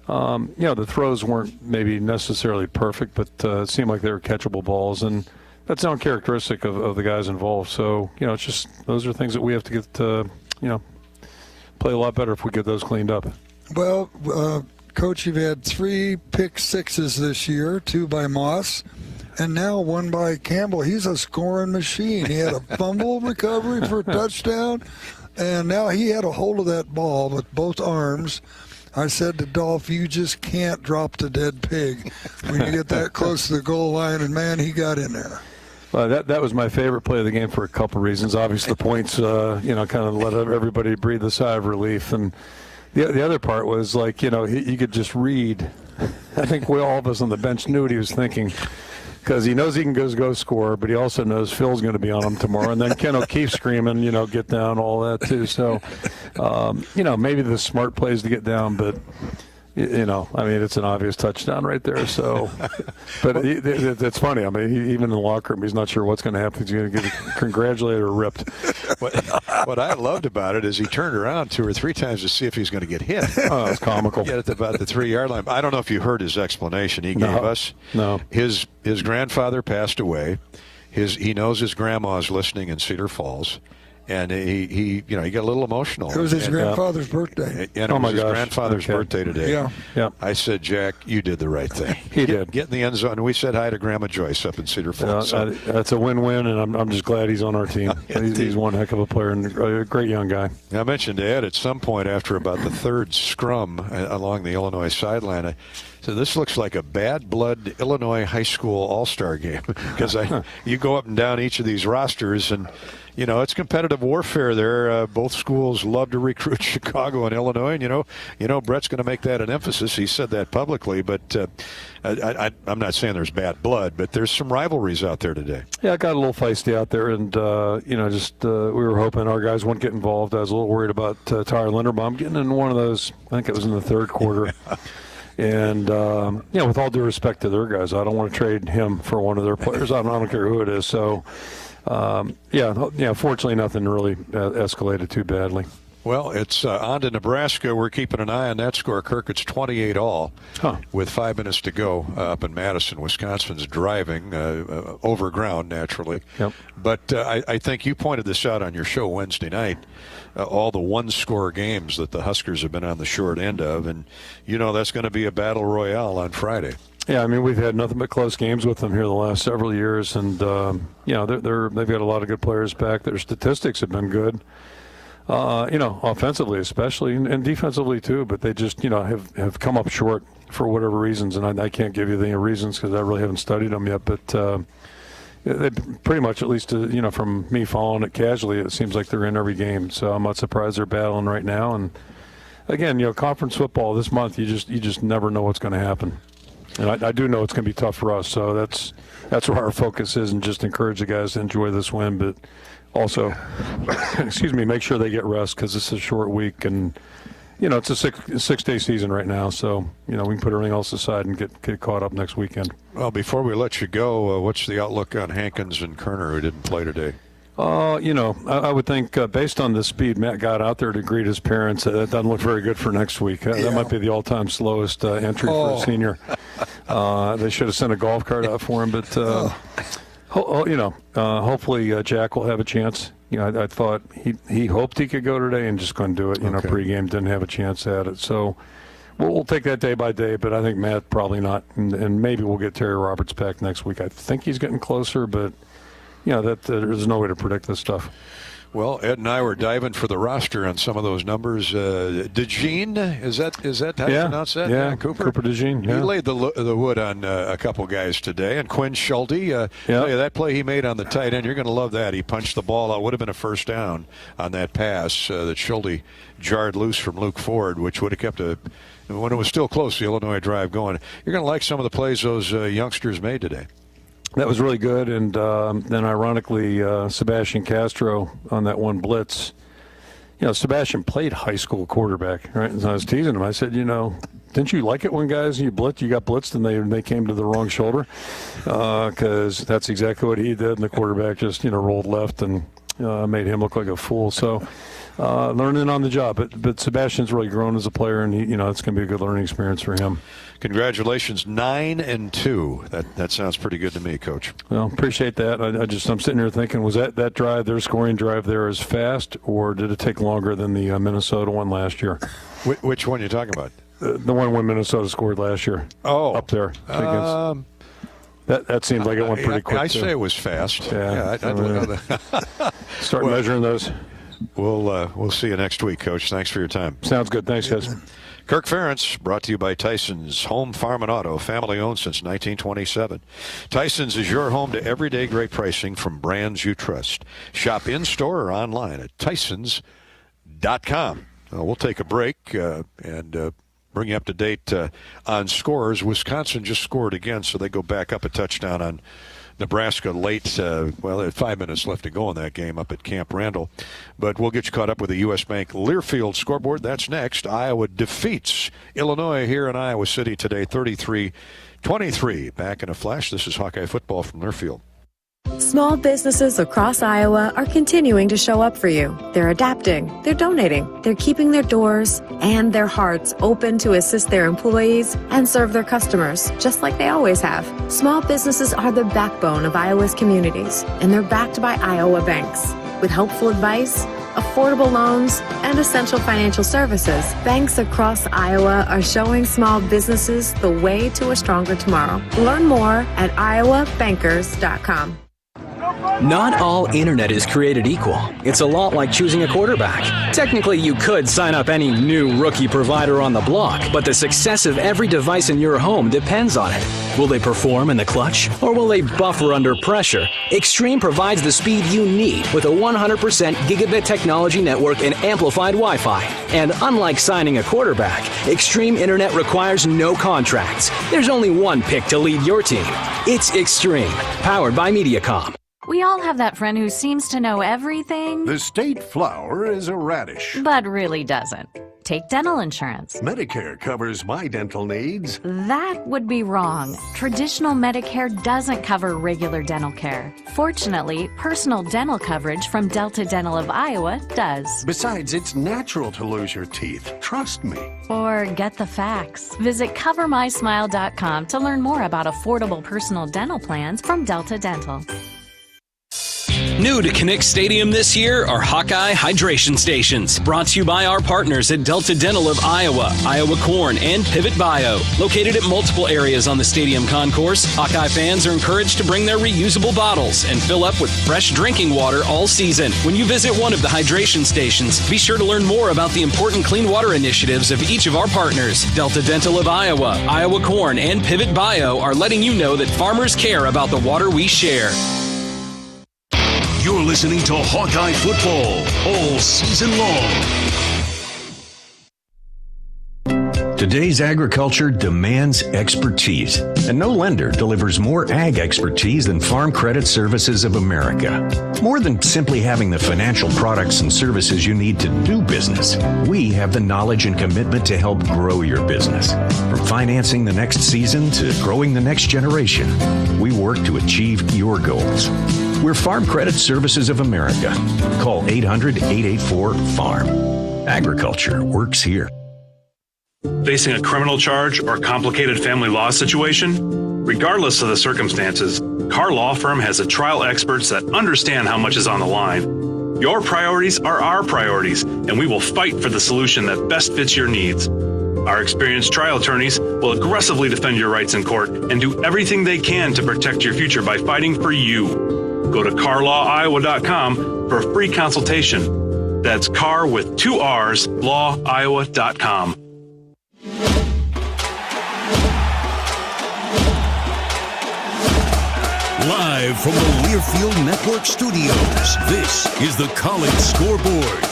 the throws weren't maybe necessarily perfect, but it seemed like they were catchable balls, and that's uncharacteristic of the guys involved. So, it's just those are things that we have to get to, play a lot better if we get those cleaned up. Well, Coach, you've had 3 pick sixes this year, 2 by Moss, and now 1 by Campbell. He's a scoring machine. He had a fumble recovery for a touchdown, and now he had a hold of that ball with both arms. I said to Dolph, you just can't drop the dead pig when you get that close to the goal line, and, man, he got in there. Well, that was my favorite play of the game for a couple of reasons. Obviously, the points, kind of let everybody breathe a sigh of relief. And the other part was, you could just read. I think all of us on the bench knew what he was thinking, because he knows he can go score, but he also knows Phil's going to be on him tomorrow. And then Ken O'Keefe's screaming, get down, all that too. So, maybe the smart play is to get down, but it's an obvious touchdown right there. So, but it's funny. Even in the locker room, he's not sure what's going to happen. He's going to get congratulated or ripped. What I loved about it is he turned around 2 or 3 times to see if he's going to get hit. Oh, it's comical. Get it about the 3-yard line. I don't know if you heard his explanation he gave us. No. His grandfather passed away. He knows his grandma's listening in Cedar Falls. And he got a little emotional. It was his grandfather's birthday. And it was his grandfather's birthday today. Yeah. I said, Jack, you did the right thing. He did. Get in the end zone. We said hi to Grandma Joyce up in Cedar Falls. That's a win-win, and I'm just glad he's on our team. He's one heck of a player and a great young guy. I mentioned to Ed at some point after about the 3rd scrum along the Illinois sideline, so this looks like a bad blood Illinois high school all-star game, because you go up and down each of these rosters, and it's competitive warfare there. Both schools love to recruit Chicago and Illinois, and Brett's going to make that an emphasis. He said that publicly, but I'm not saying there's bad blood, but there's some rivalries out there today. Yeah, it got a little feisty out there, and we were hoping our guys wouldn't get involved. I was a little worried about Tyler Linderbaum getting in one of those. I think it was in the 3rd quarter. And, with all due respect to their guys, I don't want to trade him for one of their players. I don't care who it is. So, fortunately nothing really escalated too badly. Well, it's on to Nebraska. We're keeping an eye on that score, Kirk. It's 28-all with 5 minutes to go up in Madison. Wisconsin's driving over ground, naturally. Yep. But I think you pointed this out on your show Wednesday night, all the one-score games that the Huskers have been on the short end of. And, that's going to be a battle royale on Friday. Yeah, I mean, we've had nothing but close games with them here the last several years. And, they've got a lot of good players back. Their statistics have been good. Offensively especially, and defensively too, but they just, have come up short for whatever reasons, and I can't give you the reasons because I really haven't studied them yet, but they pretty much, at least, from me following it casually, it seems like they're in every game, so I'm not surprised they're battling right now, and again, conference football this month, you just never know what's going to happen, and I do know it's going to be tough for us, so that's where our focus is, and just encourage the guys to enjoy this win, but also, make sure they get rest because this is a short week, and it's a six-day season right now. So we can put everything else aside and get caught up next weekend. Well, before we let you go, what's the outlook on Hankins and Kerner, who didn't play today? I would think based on the speed Matt got out there to greet his parents, that doesn't look very good for next week. That might be the all-time slowest entry for a senior. They should have sent a golf cart out for him, but. Hopefully Jack will have a chance. I thought he hoped he could go today and just couldn't do it. Okay. Pregame didn't have a chance at it. So we'll take that day by day, but I think Matt probably not. And maybe we'll get Terry Roberts back next week. I think he's getting closer, but, there's no way to predict this stuff. Well, Ed and I were diving for the roster on some of those numbers. DeJean, is that how you pronounce that? Yeah, Cooper DeJean. Yeah. He laid the wood on a couple guys today. And Quinn Schulte, tell you, that play he made on the tight end, you're going to love that. He punched the ball out. Would have been a first down on that pass that Schulte jarred loose from Luke Ford, which would have kept when it was still close, the Illinois drive going. You're going to like some of the plays those youngsters made today. That was really good, and then ironically, Sebastian Castro on that one blitz. Sebastian played high school quarterback, right? And I was teasing him. I said, didn't you like it when guys you got blitzed and they came to the wrong shoulder? Because that's exactly what he did, and the quarterback just rolled left and made him look like a fool. So learning on the job, but Sebastian's really grown as a player, and it's going to be a good learning experience for him. Congratulations, 9-2. That sounds pretty good to me, Coach. Well, appreciate that. I'm sitting here thinking, was that drive, their scoring drive there, as fast, or did it take longer than the Minnesota one last year? Which one are you talking about? The one when Minnesota scored last year. Oh, up there. That seemed like it went pretty quick. I say it was fast. Yeah, I'd look at that. Start measuring those. We'll see you next week, Coach. Thanks for your time. Sounds good. Thanks, guys. Kirk Ferentz, brought to you by Tyson's Home, Farm, and Auto, family-owned since 1927. Tyson's is your home to everyday great pricing from brands you trust. Shop in-store or online at Tysons.com. We'll take a break and bring you up to date on scores. Wisconsin just scored again, so they go back up a touchdown on Nebraska late. They had 5 minutes left to go in that game up at Camp Randall. But we'll get you caught up with the U.S. Bank Learfield scoreboard. That's next. Iowa defeats Illinois here in Iowa City today, 33-23. Back in a flash. This is Hawkeye football from Learfield. Small businesses across Iowa are continuing to show up for you. They're adapting, they're donating, they're keeping their doors and their hearts open to assist their employees and serve their customers, just like they always have. Small businesses are the backbone of Iowa's communities, and they're backed by Iowa banks. With helpful advice, affordable loans, and essential financial services, banks across Iowa are showing small businesses the way to a stronger tomorrow. Learn more at iowabankers.com. Not all internet is created equal. It's a lot like choosing a quarterback. Technically, you could sign up any new rookie provider on the block, but the success of every device in your home depends on it. Will they perform in the clutch, or will they buffer under pressure? Extreme provides the speed you need with a 100% gigabit technology network and amplified Wi-Fi. And unlike signing a quarterback, Extreme Internet requires no contracts. There's only one pick to lead your team. It's Extreme, powered by Mediacom. We all have that friend who seems to know everything, The state flower is a radish. but really doesn't. take dental insurance. Medicare covers my dental needs. That would be wrong. Traditional Medicare doesn't cover regular dental care. Fortunately, personal dental coverage from Delta Dental of Iowa does. Besides, it's natural to lose your teeth. Trust me. Or get the facts. Visit CoverMySmile.com to learn more about affordable personal dental plans from Delta Dental. New to Kinnick Stadium this year are Hawkeye Hydration Stations. Brought to you by our partners at Delta Dental of Iowa, Iowa Corn, and Pivot Bio. Located at multiple areas on the stadium concourse, Hawkeye fans are encouraged to bring their reusable bottles and fill up with fresh drinking water all season. When you visit one of the hydration stations, be sure to learn more about the important clean water initiatives of each of our partners. Delta Dental of Iowa, Iowa Corn, and Pivot Bio are letting you know that farmers care about the water we share. You're listening to Hawkeye football all season long. Today's agriculture demands expertise, and no lender delivers more ag expertise than Farm Credit Services of America. More than simply having the financial products and services you need to do business, we have the knowledge and commitment to help grow your business. From financing the next season to growing the next generation, we work to achieve your goals. We're Farm Credit Services of America. Call 800-884-FARM. Agriculture works here. Facing a criminal charge or complicated family law situation? Regardless of the circumstances, Carr Law Firm has a trial experts that understand how much is on the line. Your priorities are our priorities, and we will fight for the solution that best fits your needs. Our experienced trial attorneys will aggressively defend your rights in court and do everything they can to protect your future by fighting for you. Go to carlawiowa.com for a free consultation. That's Carr with 2 R's, lawiowa.com. Live from the Learfield Network studios, this is the College Scoreboard.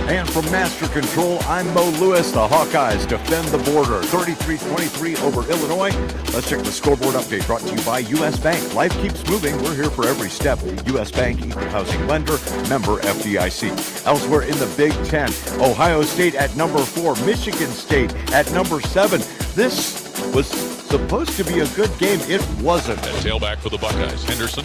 And from Master Control, I'm Mo Lewis. The Hawkeyes defend the border 33-23 over Illinois. Let's check the scoreboard update brought to you by U.S. Bank. Life keeps moving. We're here for every step. U.S. Bank, equal housing lender, member FDIC. Elsewhere in the Big Ten, Ohio State at number 4, Michigan State at number 7. This was supposed to be a good game. It wasn't. That tailback for the Buckeyes. Henderson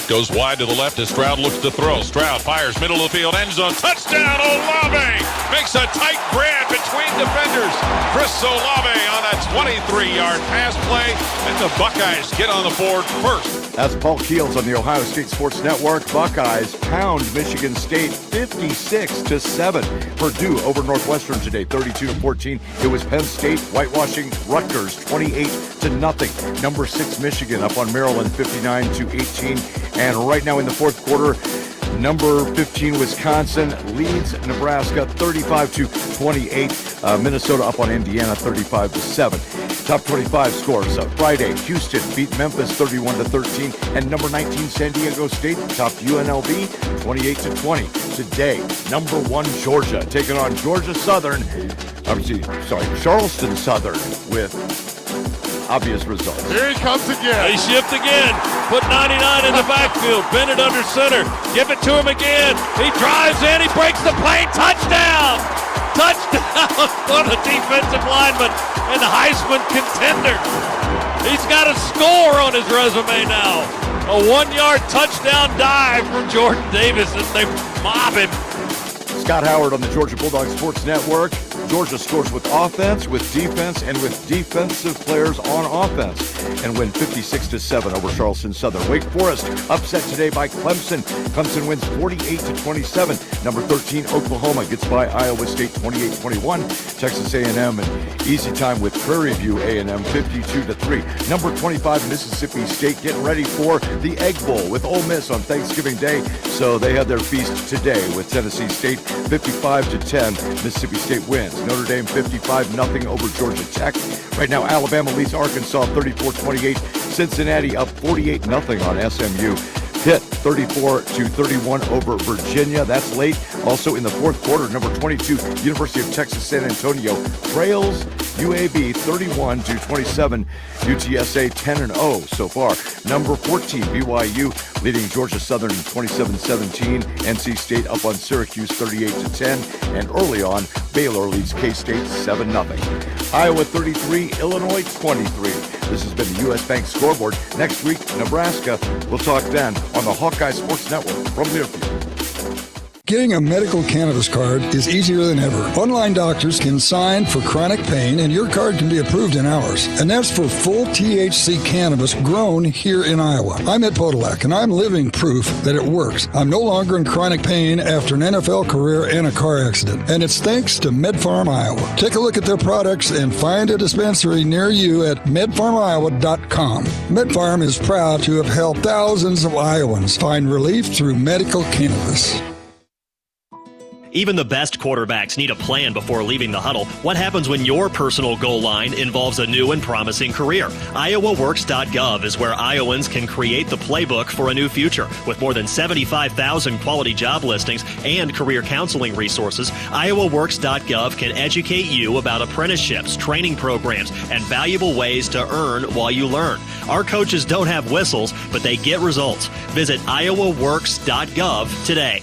goes wide to the left as Stroud looks to throw. Stroud fires middle of the field, end zone, touchdown. Olave makes a tight grab between defenders. Chris Olave on a 23-yard pass play, and the Buckeyes get on the board first. That's Paul Keels on the Ohio State Sports Network. Buckeyes pound Michigan State 56-7. Purdue over Northwestern today, 32-14. It was Penn State whitewashing Rutgers 28-0. Number 6 Michigan up on Maryland 59-18. And right now in the fourth quarter, number 15 Wisconsin leads Nebraska 35-28. Minnesota up on Indiana 35-7. Top 25 scores. Friday, Houston beat Memphis 31-13, and number 19 San Diego State topped UNLV 28-20. Today, number 1 Georgia taking on Georgia Southern. Charleston Southern with obvious results. Here he comes again. They shift again. Put 99 in the backfield. Bennett under center. Give it to him again. He drives in. He breaks the plane. Touchdown. Touchdown. What a defensive lineman and the Heisman contender. He's got a score on his resume now. A 1-yard touchdown dive from Jordan Davis, and they mob him. Scott Howard on the Georgia Bulldogs Sports Network. Georgia scores with offense, with defense, and with defensive players on offense, and win 56-7 over Charleston Southern. Wake Forest upset today by Clemson. Clemson wins 48-27. Number 13 Oklahoma gets by Iowa State 28-21. Texas A&M and easy time with Prairie View A&M 52-3. Number 25 Mississippi State getting ready for the Egg Bowl with Ole Miss on Thanksgiving Day, so they had their feast today with Tennessee State 55-10. Mississippi State wins. Notre Dame 55-0 over Georgia Tech. Right now, Alabama leads Arkansas 34-28. Cincinnati up 48-0 on SMU. Pitt 34-31 over Virginia. That's late. Also in the fourth quarter, number 22, University of Texas San Antonio trails UAB 31-27. UTSA 10-0 so far. Number 14, BYU leading Georgia Southern 27-17. NC State up on Syracuse 38-10. And early on, Baylor leads K-State 7-0. Iowa 33, Illinois 23. This has been the U.S. Bank Scoreboard. Next week, Nebraska. We'll talk then on the Hawkeye Sports Network from Deerfield. Getting a medical cannabis card is easier than ever. Online doctors can sign for chronic pain, and your card can be approved in hours. And that's for full THC cannabis grown here in Iowa. I'm Ed Podolak, and I'm living proof that it works. I'm no longer in chronic pain after an NFL career and a car accident. And it's thanks to MedFarm Iowa. Take a look at their products and find a dispensary near you at medfarmiowa.com. MedFarm is proud to have helped thousands of Iowans find relief through medical cannabis. Even the best quarterbacks need a plan before leaving the huddle. What happens when your personal goal line involves a new and promising career? IowaWorks.gov is where Iowans can create the playbook for a new future. With more than 75,000 quality job listings and career counseling resources, IowaWorks.gov can educate you about apprenticeships, training programs, and valuable ways to earn while you learn. Our coaches don't have whistles, but they get results. Visit IowaWorks.gov today.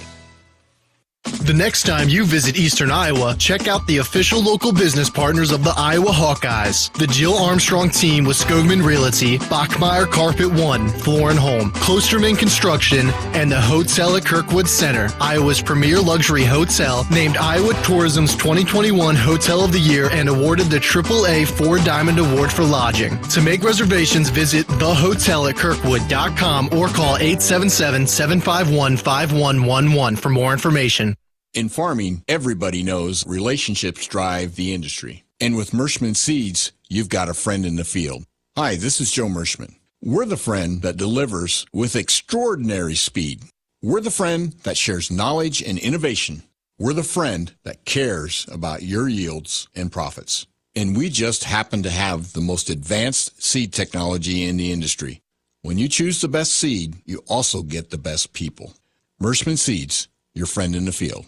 The next time you visit Eastern Iowa, check out the official local business partners of the Iowa Hawkeyes. The Jill Armstrong team with Skogman Realty, Bachmeyer Carpet One, Floor and Home, Klosterman Construction, and the Hotel at Kirkwood Center, Iowa's premier luxury hotel, named Iowa Tourism's 2021 Hotel of the Year and awarded the AAA 4-Diamond Award for lodging. To make reservations, visit thehotelatkirkwood.com or call 877-751-5111 for more information. In farming, everybody knows relationships drive the industry. And with Merschman Seeds, you've got a friend in the field. Hi, this is Joe Merschman. We're the friend that delivers with extraordinary speed. We're the friend that shares knowledge and innovation. We're the friend that cares about your yields and profits. And we just happen to have the most advanced seed technology in the industry. When you choose the best seed, you also get the best people. Merschman Seeds, your friend in the field.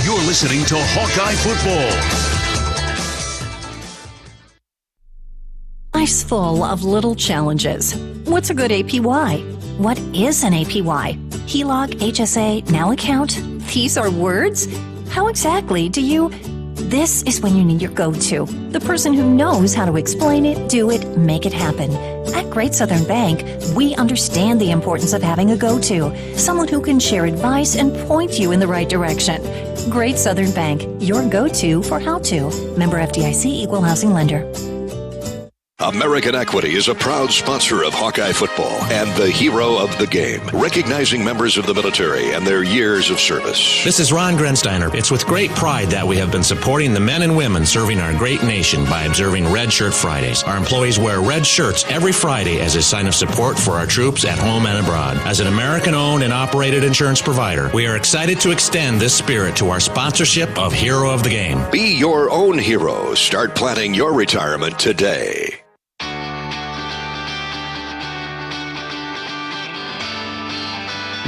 You're listening to Hawkeye Football. Life's full of little challenges. What's a good APY? What is an APY? HELOC, HSA, now account? These are words? How exactly do you... This is when you need your go-to. The person who knows how to explain it, do it, make it happen. At Great Southern Bank, we understand the importance of having a go-to. Someone who can share advice and point you in the right direction. Great Southern Bank, your go-to for how to. Member FDIC, Equal Housing Lender. American Equity is a proud sponsor of Hawkeye football and the hero of the game, recognizing members of the military and their years of service. This is Ron Grensteiner. It's with great pride that we have been supporting the men and women serving our great nation by observing Red Shirt Fridays. Our employees wear red shirts every Friday as a sign of support for our troops at home and abroad. As an American-owned and operated insurance provider, we are excited to extend this spirit to our sponsorship of Hero of the Game. Be your own hero. Start planning your retirement today.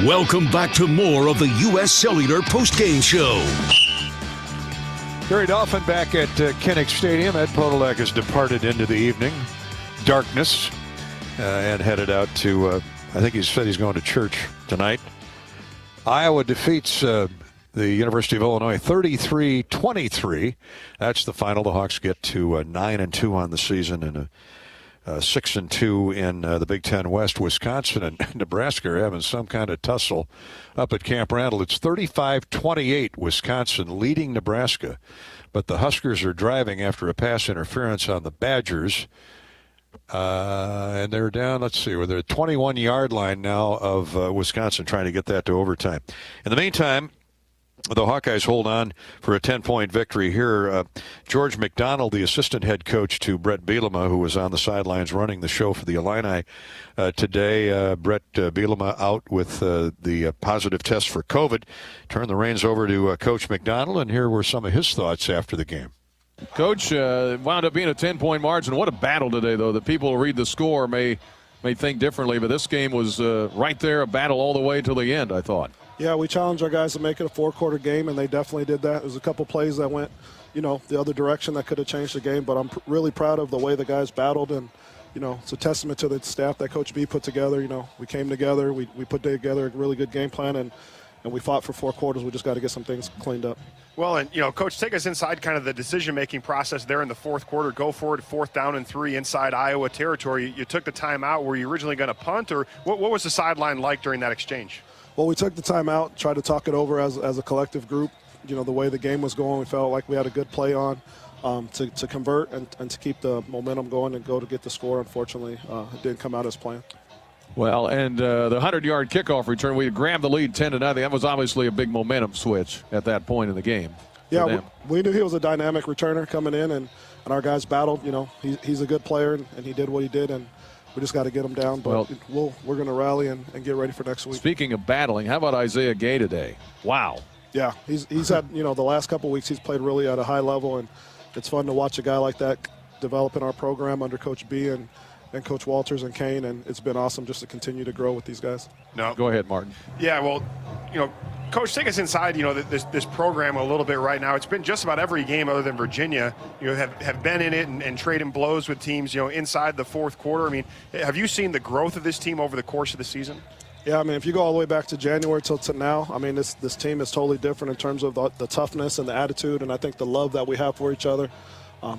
Welcome back to more of the U.S. Cellular Postgame Show. Gary Dolphin back at Kinnick Stadium. Ed Podolak has departed into the evening darkness and headed out to, I think he said he's going to church tonight. Iowa defeats the University of Illinois 33-23. That's the final. The Hawks get to 9-2 on the season and 6-2 in the Big Ten West. Wisconsin and Nebraska are having some kind of tussle up at Camp Randall. It's 35-28, Wisconsin leading Nebraska, but the Huskers are driving after a pass interference on the Badgers, and they're down, let's see, they're at the 21-yard line now of Wisconsin, trying to get that to overtime. In the meantime, the Hawkeyes hold on for a 10-point victory here. George McDonald, the assistant head coach to Brett Bielema, who was on the sidelines running the show for the Illini today. Brett Bielema out with the positive test for COVID. Turned the reins over to Coach McDonald, and here were some of his thoughts after the game. Coach, wound up being a 10-point margin. What a battle today, though. The people who read the score may think differently, but this game was right there, a battle all the way till the end, I thought. Yeah, we challenged our guys to make it a four-quarter game, and they definitely did that. There's a couple plays that went, the other direction that could have changed the game, but I'm really proud of the way the guys battled, and, it's a testament to the staff that Coach B put together. We came together, we put together a really good game plan, and, we fought for 4 quarters. We just got to get some things cleaned up. Well, and, Coach, take us inside kind of the decision-making process there in the fourth quarter. Go for it, 4th down and 3 inside Iowa territory. You took the timeout. Were you originally going to punt, or what was the sideline like during that exchange? Well, we took the timeout, tried to talk it over as a collective group. The way the game was going, we felt like we had a good play on to convert and to keep the momentum going and go to get the score. Unfortunately, it didn't come out as planned. Well, and the 100-yard kickoff return, we grabbed the lead 10-0. That was obviously a big momentum switch at that point in the game. Yeah, we knew he was a dynamic returner coming in, and our guys battled. He's a good player, and he did what he did, and we just got to get him down. But we're going to rally and get ready for next week. Speaking of battling, how about Isaiah Gay today? Wow. Yeah, he's had, the last couple of weeks he's played really at a high level, and it's fun to watch a guy like that develop in our program under Coach B and Coach Walters and Kane, and it's been awesome just to continue to grow with these guys. No. Go ahead, Martin. Yeah, well, Coach, take us inside, this program a little bit right now. It's been just about every game other than Virginia, have been in it and trading blows with teams, inside the fourth quarter. I mean, have you seen the growth of this team over the course of the season? Yeah, I mean, if you go all the way back to January till to now, I mean, this team is totally different in terms of the toughness and the attitude, and I think the love that we have for each other.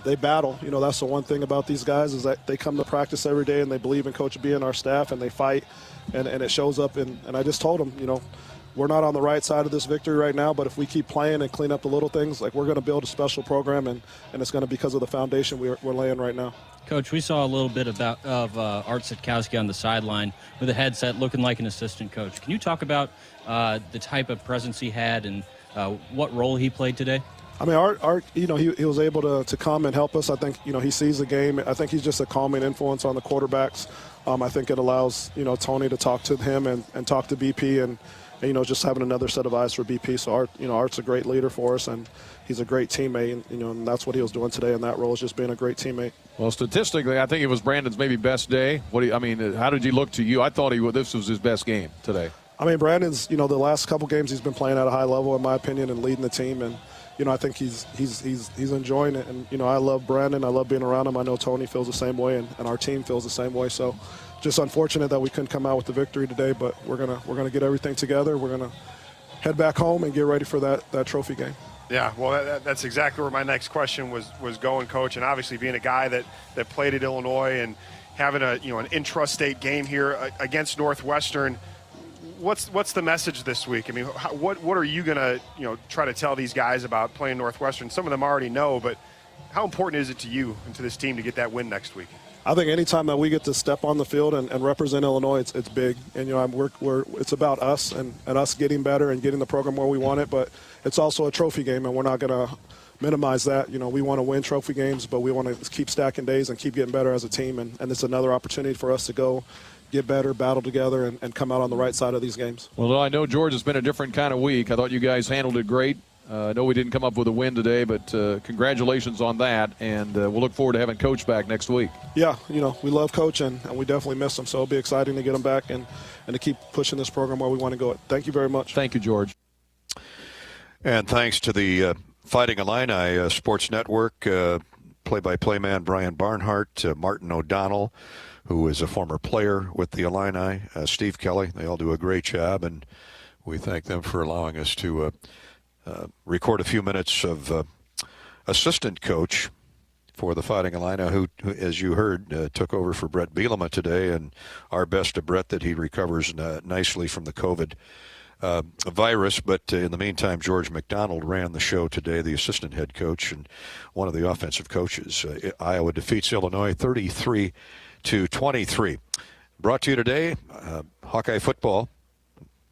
They battle. That's the one thing about these guys is that they come to practice every day and they believe in Coach B and our staff, and they fight, and it shows up. And I just told them, we're not on the right side of this victory right now, but if we keep playing and clean up the little things, like we're going to build a special program, and it's going to be because of the foundation we're laying right now. Coach, we saw a little bit of Art Sitkowski on the sideline with a headset looking like an assistant coach. Can you talk about the type of presence he had and what role he played today? I mean, Art, he was able to come and help us. I think, he sees the game. I think he's just a calming influence on the quarterbacks. I think it allows, Tony to talk to him and talk to BP and just having another set of eyes for BP. So Art's a great leader for us, and he's a great teammate, and that's what he was doing today in that role, is just being a great teammate. Well, statistically, I think it was Brandon's maybe best day. How did he look to you? I thought this was his best game today. I mean, Brandon's, the last couple games he's been playing at a high level, in my opinion, and leading the team, and I think he's enjoying it. And I love Brandon. I love being around him. I know Tony feels the same way, and our team feels the same way. So, just unfortunate that we couldn't come out with the victory today. But we're gonna get everything together. We're gonna head back home and get ready for that trophy game. Yeah, well, that's exactly where my next question was going, Coach. And obviously, being a guy that played at Illinois and having an intrastate game here against Northwestern. What's the message this week? I mean, what are you going to try to tell these guys about playing Northwestern? Some of them already know, but how important is it to you and to this team to get that win next week? I think anytime that we get to step on the field and represent Illinois, it's big. And it's about us and us getting better and getting the program where we want it. But it's also a trophy game, and we're not going to minimize that. We want to win trophy games, but we want to keep stacking days and keep getting better as a team. And it's another opportunity for us to go get better, battle together, and come out on the right side of these games. Well, I know, George, it's been a different kind of week. I thought you guys handled it great. I know we didn't come up with a win today, but congratulations on that, and we'll look forward to having Coach back next week. Yeah, we love Coach, and we definitely miss him, so it'll be exciting to get him back and to keep pushing this program where we want to go. Thank you very much. Thank you, George. And thanks to the Fighting Illini Sports Network, play-by-play man Brian Barnhart, Martin O'Donnell, who is a former player with the Illini, Steve Kelly. They all do a great job, and we thank them for allowing us to record a few minutes of assistant coach for the Fighting Illini, who as you heard, took over for Brett Bielema today, and our best to Brett that he recovers nicely from the COVID virus. But in the meantime, George McDonald ran the show today, the assistant head coach and one of the offensive coaches. Iowa defeats Illinois 33-23. Brought to you today, Hawkeye football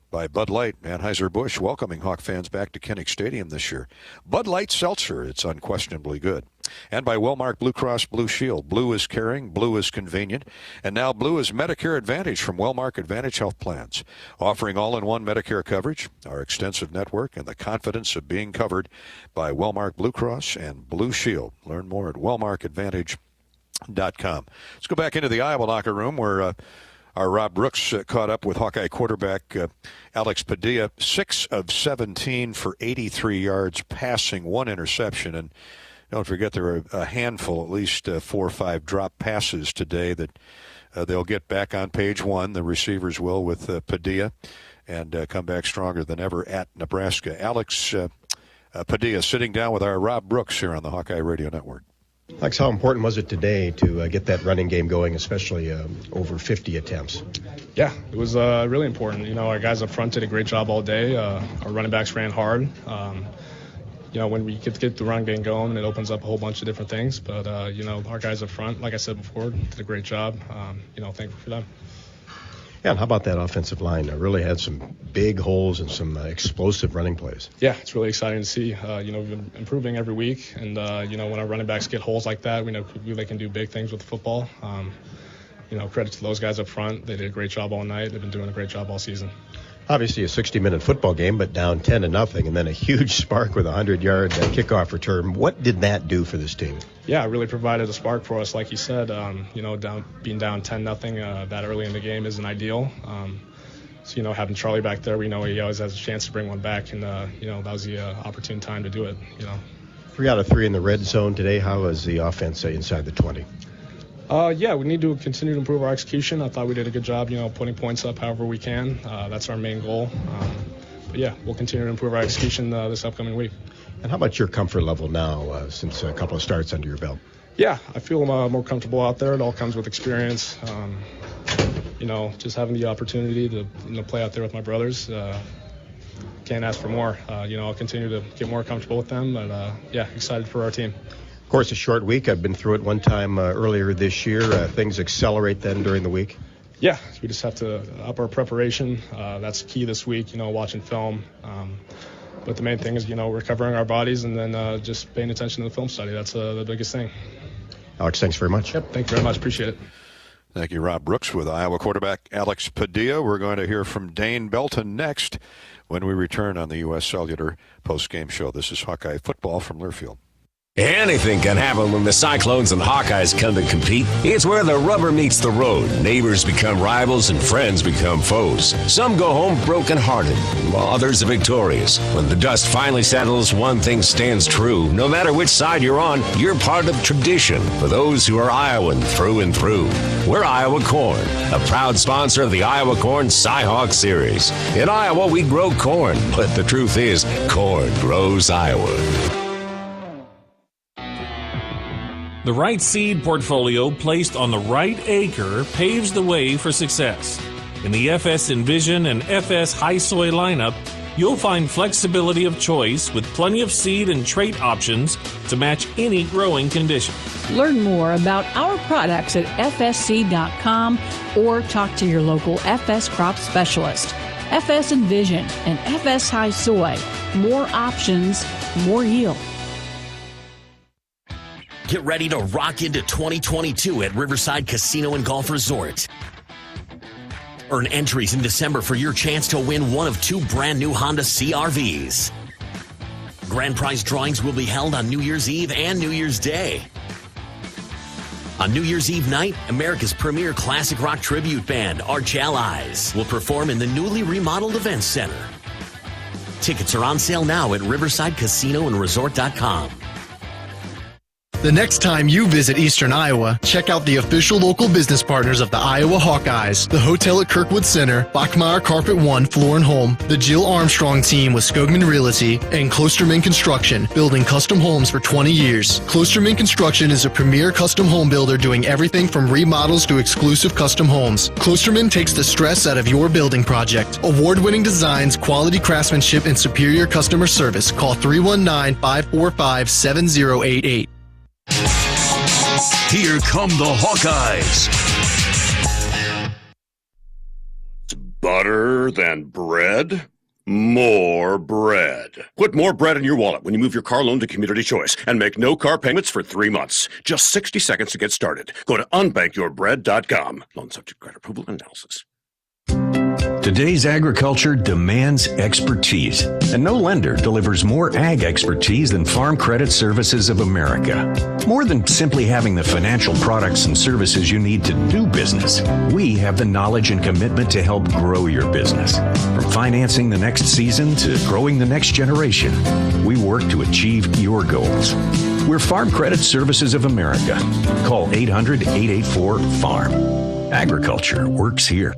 by Bud Light, Anheuser-Busch, welcoming Hawk fans back to Kinnick Stadium this year. Bud Light Seltzer, it's unquestionably good. And by Wellmark Blue Cross Blue Shield. Blue is caring, blue is convenient, and now blue is Medicare Advantage from Wellmark Advantage Health Plans, offering all-in-one Medicare coverage, our extensive network, and the confidence of being covered by Wellmark Blue Cross and Blue Shield. Learn more at wellmarkadvantage.com. Let's go back into the Iowa locker room where our Rob Brooks caught up with Hawkeye quarterback Alex Padilla, 6 of 17 for 83 yards passing, 1 interception. And don't forget there were a handful, at least 4 or 5 drop passes today that they'll get back on page 1. The receivers will with Padilla. and come back stronger than ever at Nebraska. Alex Padilla sitting down with our Rob Brooks here on the Hawkeye Radio Network. Alex, how important was it today to get that running game going, especially over 50 attempts? Yeah, it was really important. Our guys up front did a great job all day. Our running backs ran hard. When we get the run game going, it opens up a whole bunch of different things. But, our guys up front, like I said before, did a great job. Thankful for them. Yeah, and how about that offensive line? It really had some big holes and some explosive running plays. Yeah, it's really exciting to see. We've been improving every week. And, when our running backs get holes like that, we know they can do big things with the football. Credit to those guys up front. They did a great job all night. They've been doing a great job all season. Obviously a 60-minute football game, but down 10-0, and then a huge spark with a 100-yard kickoff return. What did that do for this team? Yeah, it really provided a spark for us. Like you said, being down 10-0 that early in the game isn't ideal. Having Charlie back there, we know he always has a chance to bring one back, and that was the opportune time to do it. 3 out of 3 in the red zone today. How was the offense inside the 20? We need to continue to improve our execution. I thought we did a good job, putting points up however we can. That's our main goal. We'll continue to improve our execution this upcoming week. And how about your comfort level now since a couple of starts under your belt? Yeah, I feel more comfortable out there. It all comes with experience. Just having the opportunity to play out there with my brothers. Can't ask for more. I'll continue to get more comfortable with them. But, excited for our team. Of course, a short week. I've been through it one time earlier this year. Things accelerate then during the week? Yeah, we just have to up our preparation. That's key this week, watching film. But the main thing is, recovering our bodies and then just paying attention to the film study. That's the biggest thing. Alex, thanks very much. Yep, thank you very much. Appreciate it. Thank you, Rob Brooks, with Iowa quarterback Alex Padilla. We're going to hear from Dane Belton next when we return on the U.S. Cellular postgame show. This is Hawkeye football from Learfield. Anything can happen when the Cyclones and Hawkeyes come to compete. It's where the rubber meets the road. Neighbors become rivals and friends become foes. Some go home broken-hearted, while others are victorious. When the dust finally settles, one thing stands true. No matter which side you're on, you're part of tradition for those who are Iowan through and through. We're Iowa Corn, a proud sponsor of the Iowa Corn Cy-Hawk Series. In Iowa, we grow corn, but the truth is, corn grows Iowa. The right seed portfolio placed on the right acre paves the way for success. In the FS Envision and FS High Soy lineup, you'll find flexibility of choice with plenty of seed and trait options to match any growing condition. Learn more about our products at fsc.com or talk to your local FS crop specialist. FS Envision and FS High Soy. More options, more yield. Get ready to rock into 2022 at Riverside Casino and Golf Resort. Earn entries in December for your chance to win one of 2 brand new Honda CR-Vs. Grand prize drawings will be held on New Year's Eve and New Year's Day. On New Year's Eve night, America's premier classic rock tribute band, Arch Allies, will perform in the newly remodeled Events Center. Tickets are on sale now at riversidecasinoandresort.com. The next time you visit Eastern Iowa, check out the official local business partners of the Iowa Hawkeyes, the hotel at Kirkwood Center, Bachmeyer Carpet One Floor and Home, the Jill Armstrong team with Skogman Realty, and Klosterman Construction, building custom homes for 20 years. Klosterman Construction is a premier custom home builder doing everything from remodels to exclusive custom homes. Klosterman takes the stress out of your building project. Award-winning designs, quality craftsmanship, and superior customer service. Call 319-545-7088. Here come the Hawkeyes. Butter than bread? More bread. Put more bread in your wallet when you move your car loan to Community Choice and make no car payments for 3 months. Just 60 seconds to get started. Go to unbankourbread.com. Loan subject to credit approval and analysis. Today's agriculture demands expertise, and no lender delivers more ag expertise than Farm Credit Services of America. More than simply having the financial products and services you need to do business, we have the knowledge and commitment to help grow your business. From financing the next season to growing the next generation, we work to achieve your goals. We're Farm Credit Services of America. Call 800-884-FARM. Agriculture works here.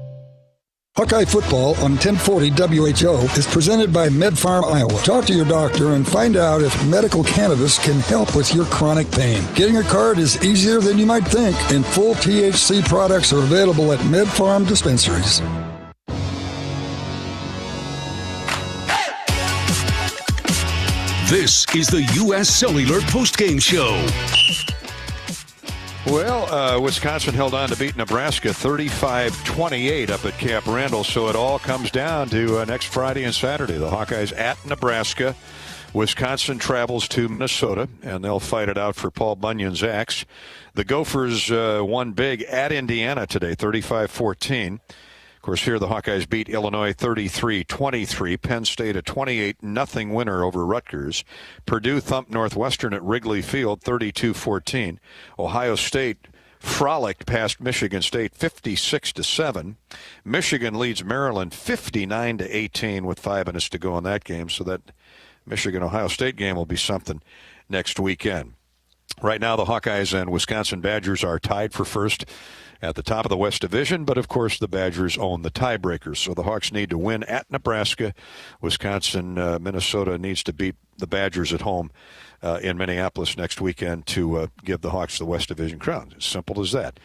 Hawkeye Football on 1040 WHO is presented by MedFarm Iowa. Talk to your doctor and find out if medical cannabis can help with your chronic pain. Getting a card is easier than you might think, and full THC products are available at MedFarm dispensaries. This is the U.S. Cellular Postgame Show. Well, Wisconsin held on to beat Nebraska 35-28 up at Camp Randall, so it all comes down to next Friday and Saturday. The Hawkeyes at Nebraska. Wisconsin travels to Minnesota, and they'll fight it out for Paul Bunyan's axe. The Gophers won big at Indiana today, 35-14. Of course, here the Hawkeyes beat Illinois 33-23. Penn State a 28-0 winner over Rutgers. Purdue thumped Northwestern at Wrigley Field 32-14. Ohio State frolicked past Michigan State 56-7. Michigan leads Maryland 59-18 with 5 minutes to go in that game. So that Michigan-Ohio State game will be something next weekend. Right now, the Hawkeyes and Wisconsin Badgers are tied for first at the top of the West Division, but of course the Badgers own the tiebreakers. So the Hawks need to win at Nebraska. Wisconsin, Minnesota needs to beat the Badgers at home in Minneapolis next weekend to give the Hawks the West Division crown. As simple as that.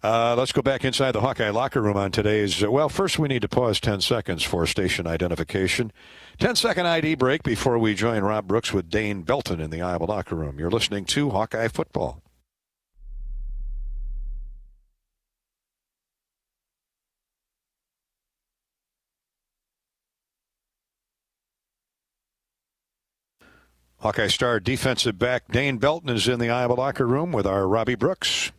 Let's go back inside the Hawkeye locker room on today's. Well, first we need to pause 10 seconds for station identification. 10-second ID break before we join Rob Brooks with Dane Belton in the Iowa locker room. You're listening to Hawkeye Football. Hawkeye star defensive back Dane Belton is in the Iowa locker room with our Robbie Brooks.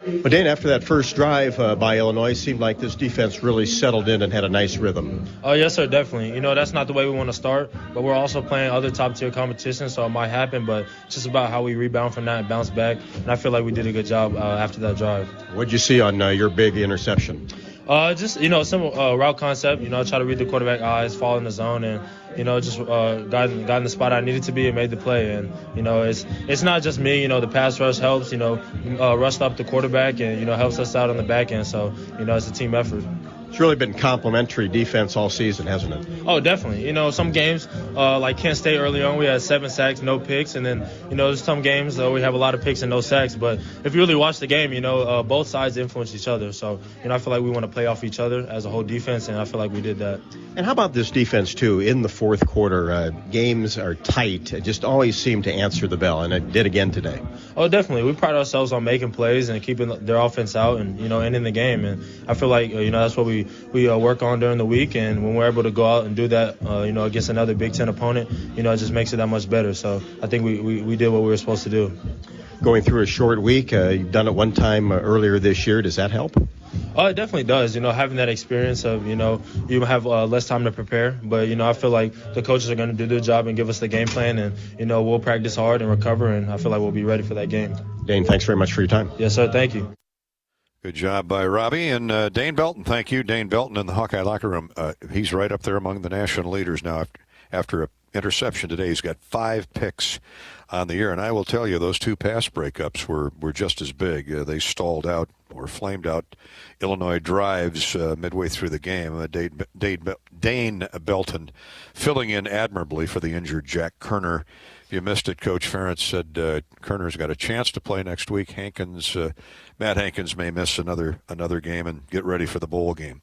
Well, Dane, after that first drive by Illinois, it seemed like this defense really settled in and had a nice rhythm. Oh, yes, sir, definitely. You know, that's not the way we want to start, but we're also playing other top-tier competition, so it might happen, but it's just about how we rebound from that and bounce back, and I feel like we did a good job after that drive. What did you see on your big interception? Just, simple route concept. Try to read the quarterback eyes, fall in the zone, and, just got in the spot I needed to be and made the play. And, it's not just me. The pass rush helps, rushed up the quarterback and, helps us out on the back end. So, it's a team effort. It's really been complimentary defense all season, hasn't it? Oh, definitely. Some games, like Kent State early on, we had 7 sacks, no picks. And then, there's some games we have a lot of picks and no sacks. But if you really watch the game, both sides influence each other. So, I feel like we want to play off each other as a whole defense, and I feel like we did that. And how about this defense, too? In the fourth quarter, games are tight. It just always seem to answer the bell, and it did again today. Oh, definitely. We pride ourselves on making plays and keeping their offense out and, ending the game. And I feel like, that's what we work on during the week. And when we're able to go out and do that, against another Big Ten opponent, it just makes it that much better. So I think we did what we were supposed to do. Going through a short week, you've done it one time earlier this year. Does that help? Oh, it definitely does. Having that experience of, you have less time to prepare. But, I feel like the coaches are going to do their job and give us the game plan. And, we'll practice hard and recover. And I feel like we'll be ready for that game. Dane, thanks very much for your time. Yes, sir. Thank you. Good job by Robbie. And Dane Belton, thank you. Dane Belton in the Hawkeye locker room. He's right up there among the national leaders now. After an interception today, he's got 5 picks on the year. And I will tell you, those 2 pass breakups were just as big. They stalled out or flamed out Illinois drives midway through the game. Dane Belton filling in admirably for the injured Jack Kerner. If you missed it, Coach Ferentz said Kerner's got a chance to play next week. Matt Hankins may miss another game and get ready for the bowl game.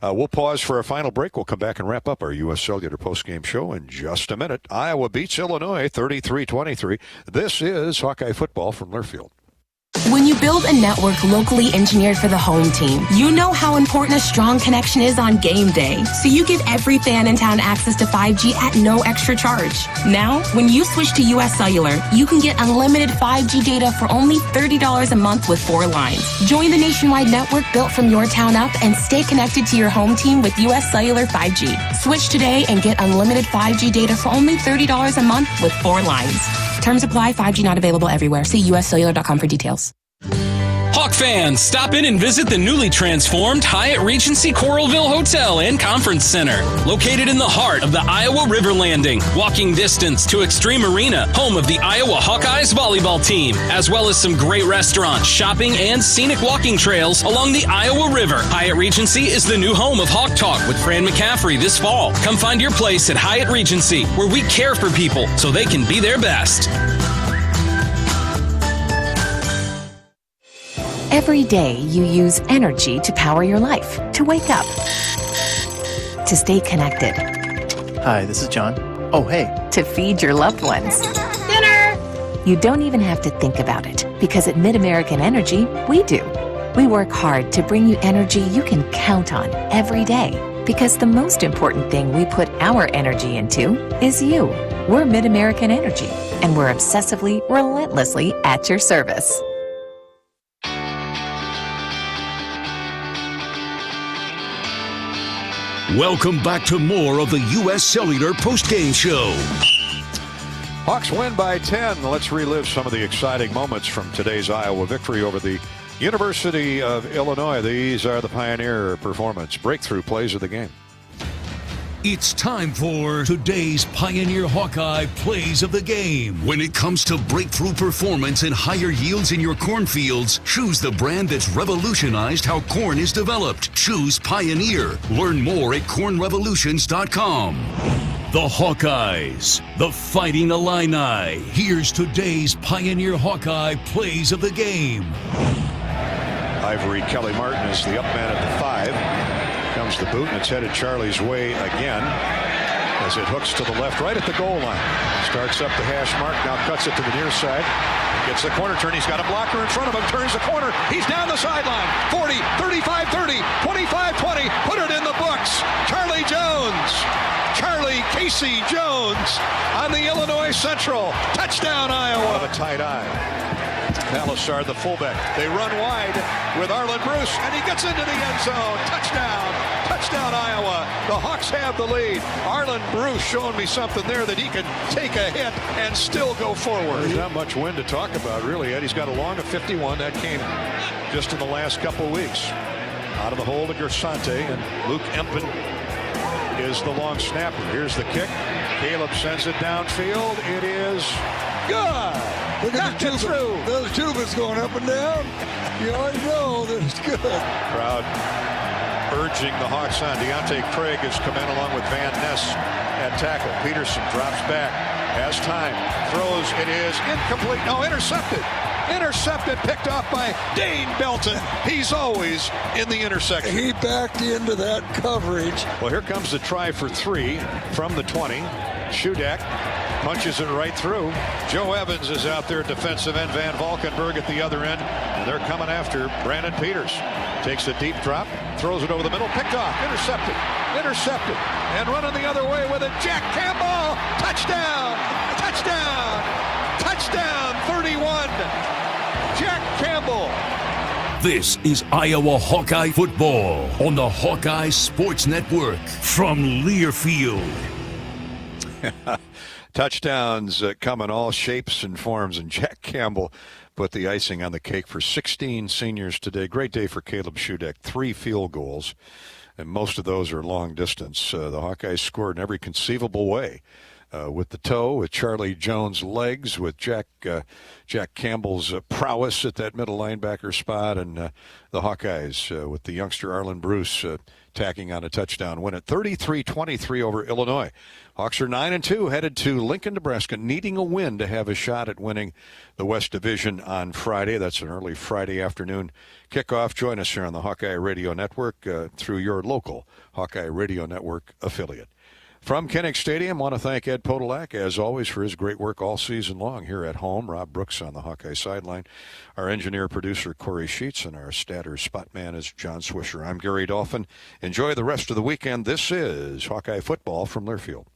We'll pause for a final break. We'll come back and wrap up our U.S. Cellular postgame show in just a minute. Iowa beats Illinois 33-23. This is Hawkeye football from Learfield. When you build a network locally engineered for the home team, you know how important a strong connection is on game day. So you give every fan in town access to 5G at no extra charge. Now, when you switch to U.S. Cellular, you can get unlimited 5G data for only $30 a month with 4 lines. Join the nationwide network built from your town up and stay connected to your home team with U.S. Cellular 5G. Switch today and get unlimited 5G data for only $30 a month with 4 lines. Terms apply. 5G not available everywhere. See uscellular.com for details. Hawk fans, stop in and visit the newly transformed Hyatt Regency Coralville Hotel and Conference Center. Located in the heart of the Iowa River Landing, walking distance to Extreme Arena, home of the Iowa Hawkeyes volleyball team, as well as some great restaurants, shopping, and scenic walking trails along the Iowa River. Hyatt Regency is the new home of Hawk Talk with Fran McCaffrey this fall. Come find your place at Hyatt Regency, where we care for people so they can be their best. Every day you use energy to power your life, to wake up, to stay connected. Hi, this is John. Oh, hey. To feed your loved ones. Dinner! You don't even have to think about it, because at MidAmerican Energy, we do. We work hard to bring you energy you can count on every day, because the most important thing we put our energy into is you. We're MidAmerican Energy, and we're obsessively, relentlessly at your service. Welcome back to more of the U.S. Cellular Postgame Show. Hawks win by 10. Let's relive some of the exciting moments from today's Iowa victory over the University of Illinois. These are the Pioneer performance breakthrough plays of the game. It's time for today's Pioneer Hawkeye plays of the game. When it comes to breakthrough performance and higher yields in your cornfields, choose the brand that's revolutionized how corn is developed. Choose Pioneer. Learn more at cornrevolutions.com. The Hawkeyes, the Fighting Illini. Here's today's Pioneer Hawkeye plays of the game. Ivory Kelly Martin is the up man at the 5. Comes the boot, and it's headed Charlie's way again as it hooks to the left, right at the goal line. Starts up the hash mark, now cuts it to the near side. Gets the corner turn. He's got a blocker in front of him. Turns the corner. He's down the sideline. 40, 35, 30, 25, 20. Put it in the books. Charlie Jones. Charlie Casey Jones on the Illinois Central. Touchdown, Iowa. A tight eye. Palisard, the fullback. They run wide with Arlen Bruce, and he gets into the end zone. Touchdown. Touchdown, Iowa. The Hawks have the lead. Arlen Bruce showing me something there that he can take a hit and still go forward. There's not much wind to talk about, really, Ed. He's got a long of 51. That came just in the last couple of weeks. Out of the hole to Gersante, and Luke Empen is the long snapper. Here's the kick. Caleb sends it downfield. It is good. Look at the through. Those tubers going up and down. You already know that it's good. Crowd urging the Hawks on. Deontay Craig has come in along with Van Ness at tackle. Peterson drops back. Has time. Throws. It is incomplete. No, intercepted. Intercepted, picked off by Dane Belton. He's always in the intersection. He backed into that coverage. Well, here comes the try for 3 from the 20. Shudak punches it right through. Joe Evans is out there, defensive end. Van Valkenburg at the other end. And they're coming after Brandon Peters. Takes a deep drop, throws it over the middle, picked off, intercepted, and running the other way with it. Jack Campbell, touchdown, touchdown, touchdown, 31. Jack Campbell. This is Iowa Hawkeye football on the Hawkeye Sports Network from Learfield. Touchdowns come in all shapes and forms, and Jack Campbell put the icing on the cake for 16 seniors today. Great day for Caleb Shudak. 3 field goals, and most of those are long distance. The Hawkeyes scored in every conceivable way. With the toe, with Charlie Jones' legs, with Jack Campbell's prowess at that middle linebacker spot, and the Hawkeyes with the youngster Arlen Bruce tacking on a touchdown win at 33-23 over Illinois. Hawks are 9-2, headed to Lincoln, Nebraska, needing a win to have a shot at winning the West Division on Friday. That's an early Friday afternoon kickoff. Join us here on the Hawkeye Radio Network through your local Hawkeye Radio Network affiliate. From Kinnick Stadium, I want to thank Ed Podolak, as always, for his great work all season long here at home. Rob Brooks on the Hawkeye sideline. Our engineer-producer, Corey Sheets, and our statter spot man is John Swisher. I'm Gary Dolphin. Enjoy the rest of the weekend. This is Hawkeye football from Learfield.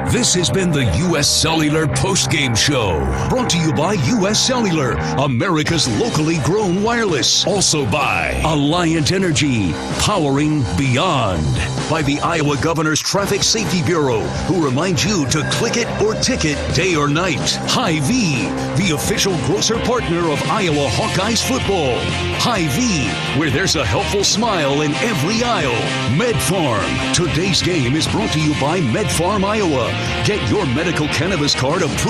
This has been the U.S. Cellular Postgame Show, brought to you by U.S. Cellular, America's locally grown wireless. Also by Alliant Energy, powering beyond. By the Iowa Governor's Traffic Safety Bureau, who reminds you to click it or ticket day or night. Hy-Vee, the official grocer partner of Iowa Hawkeyes football. Hy-Vee, where there's a helpful smile in every aisle. MedFarm. Today's game is brought to you by MedFarm Iowa. Get your medical cannabis card approved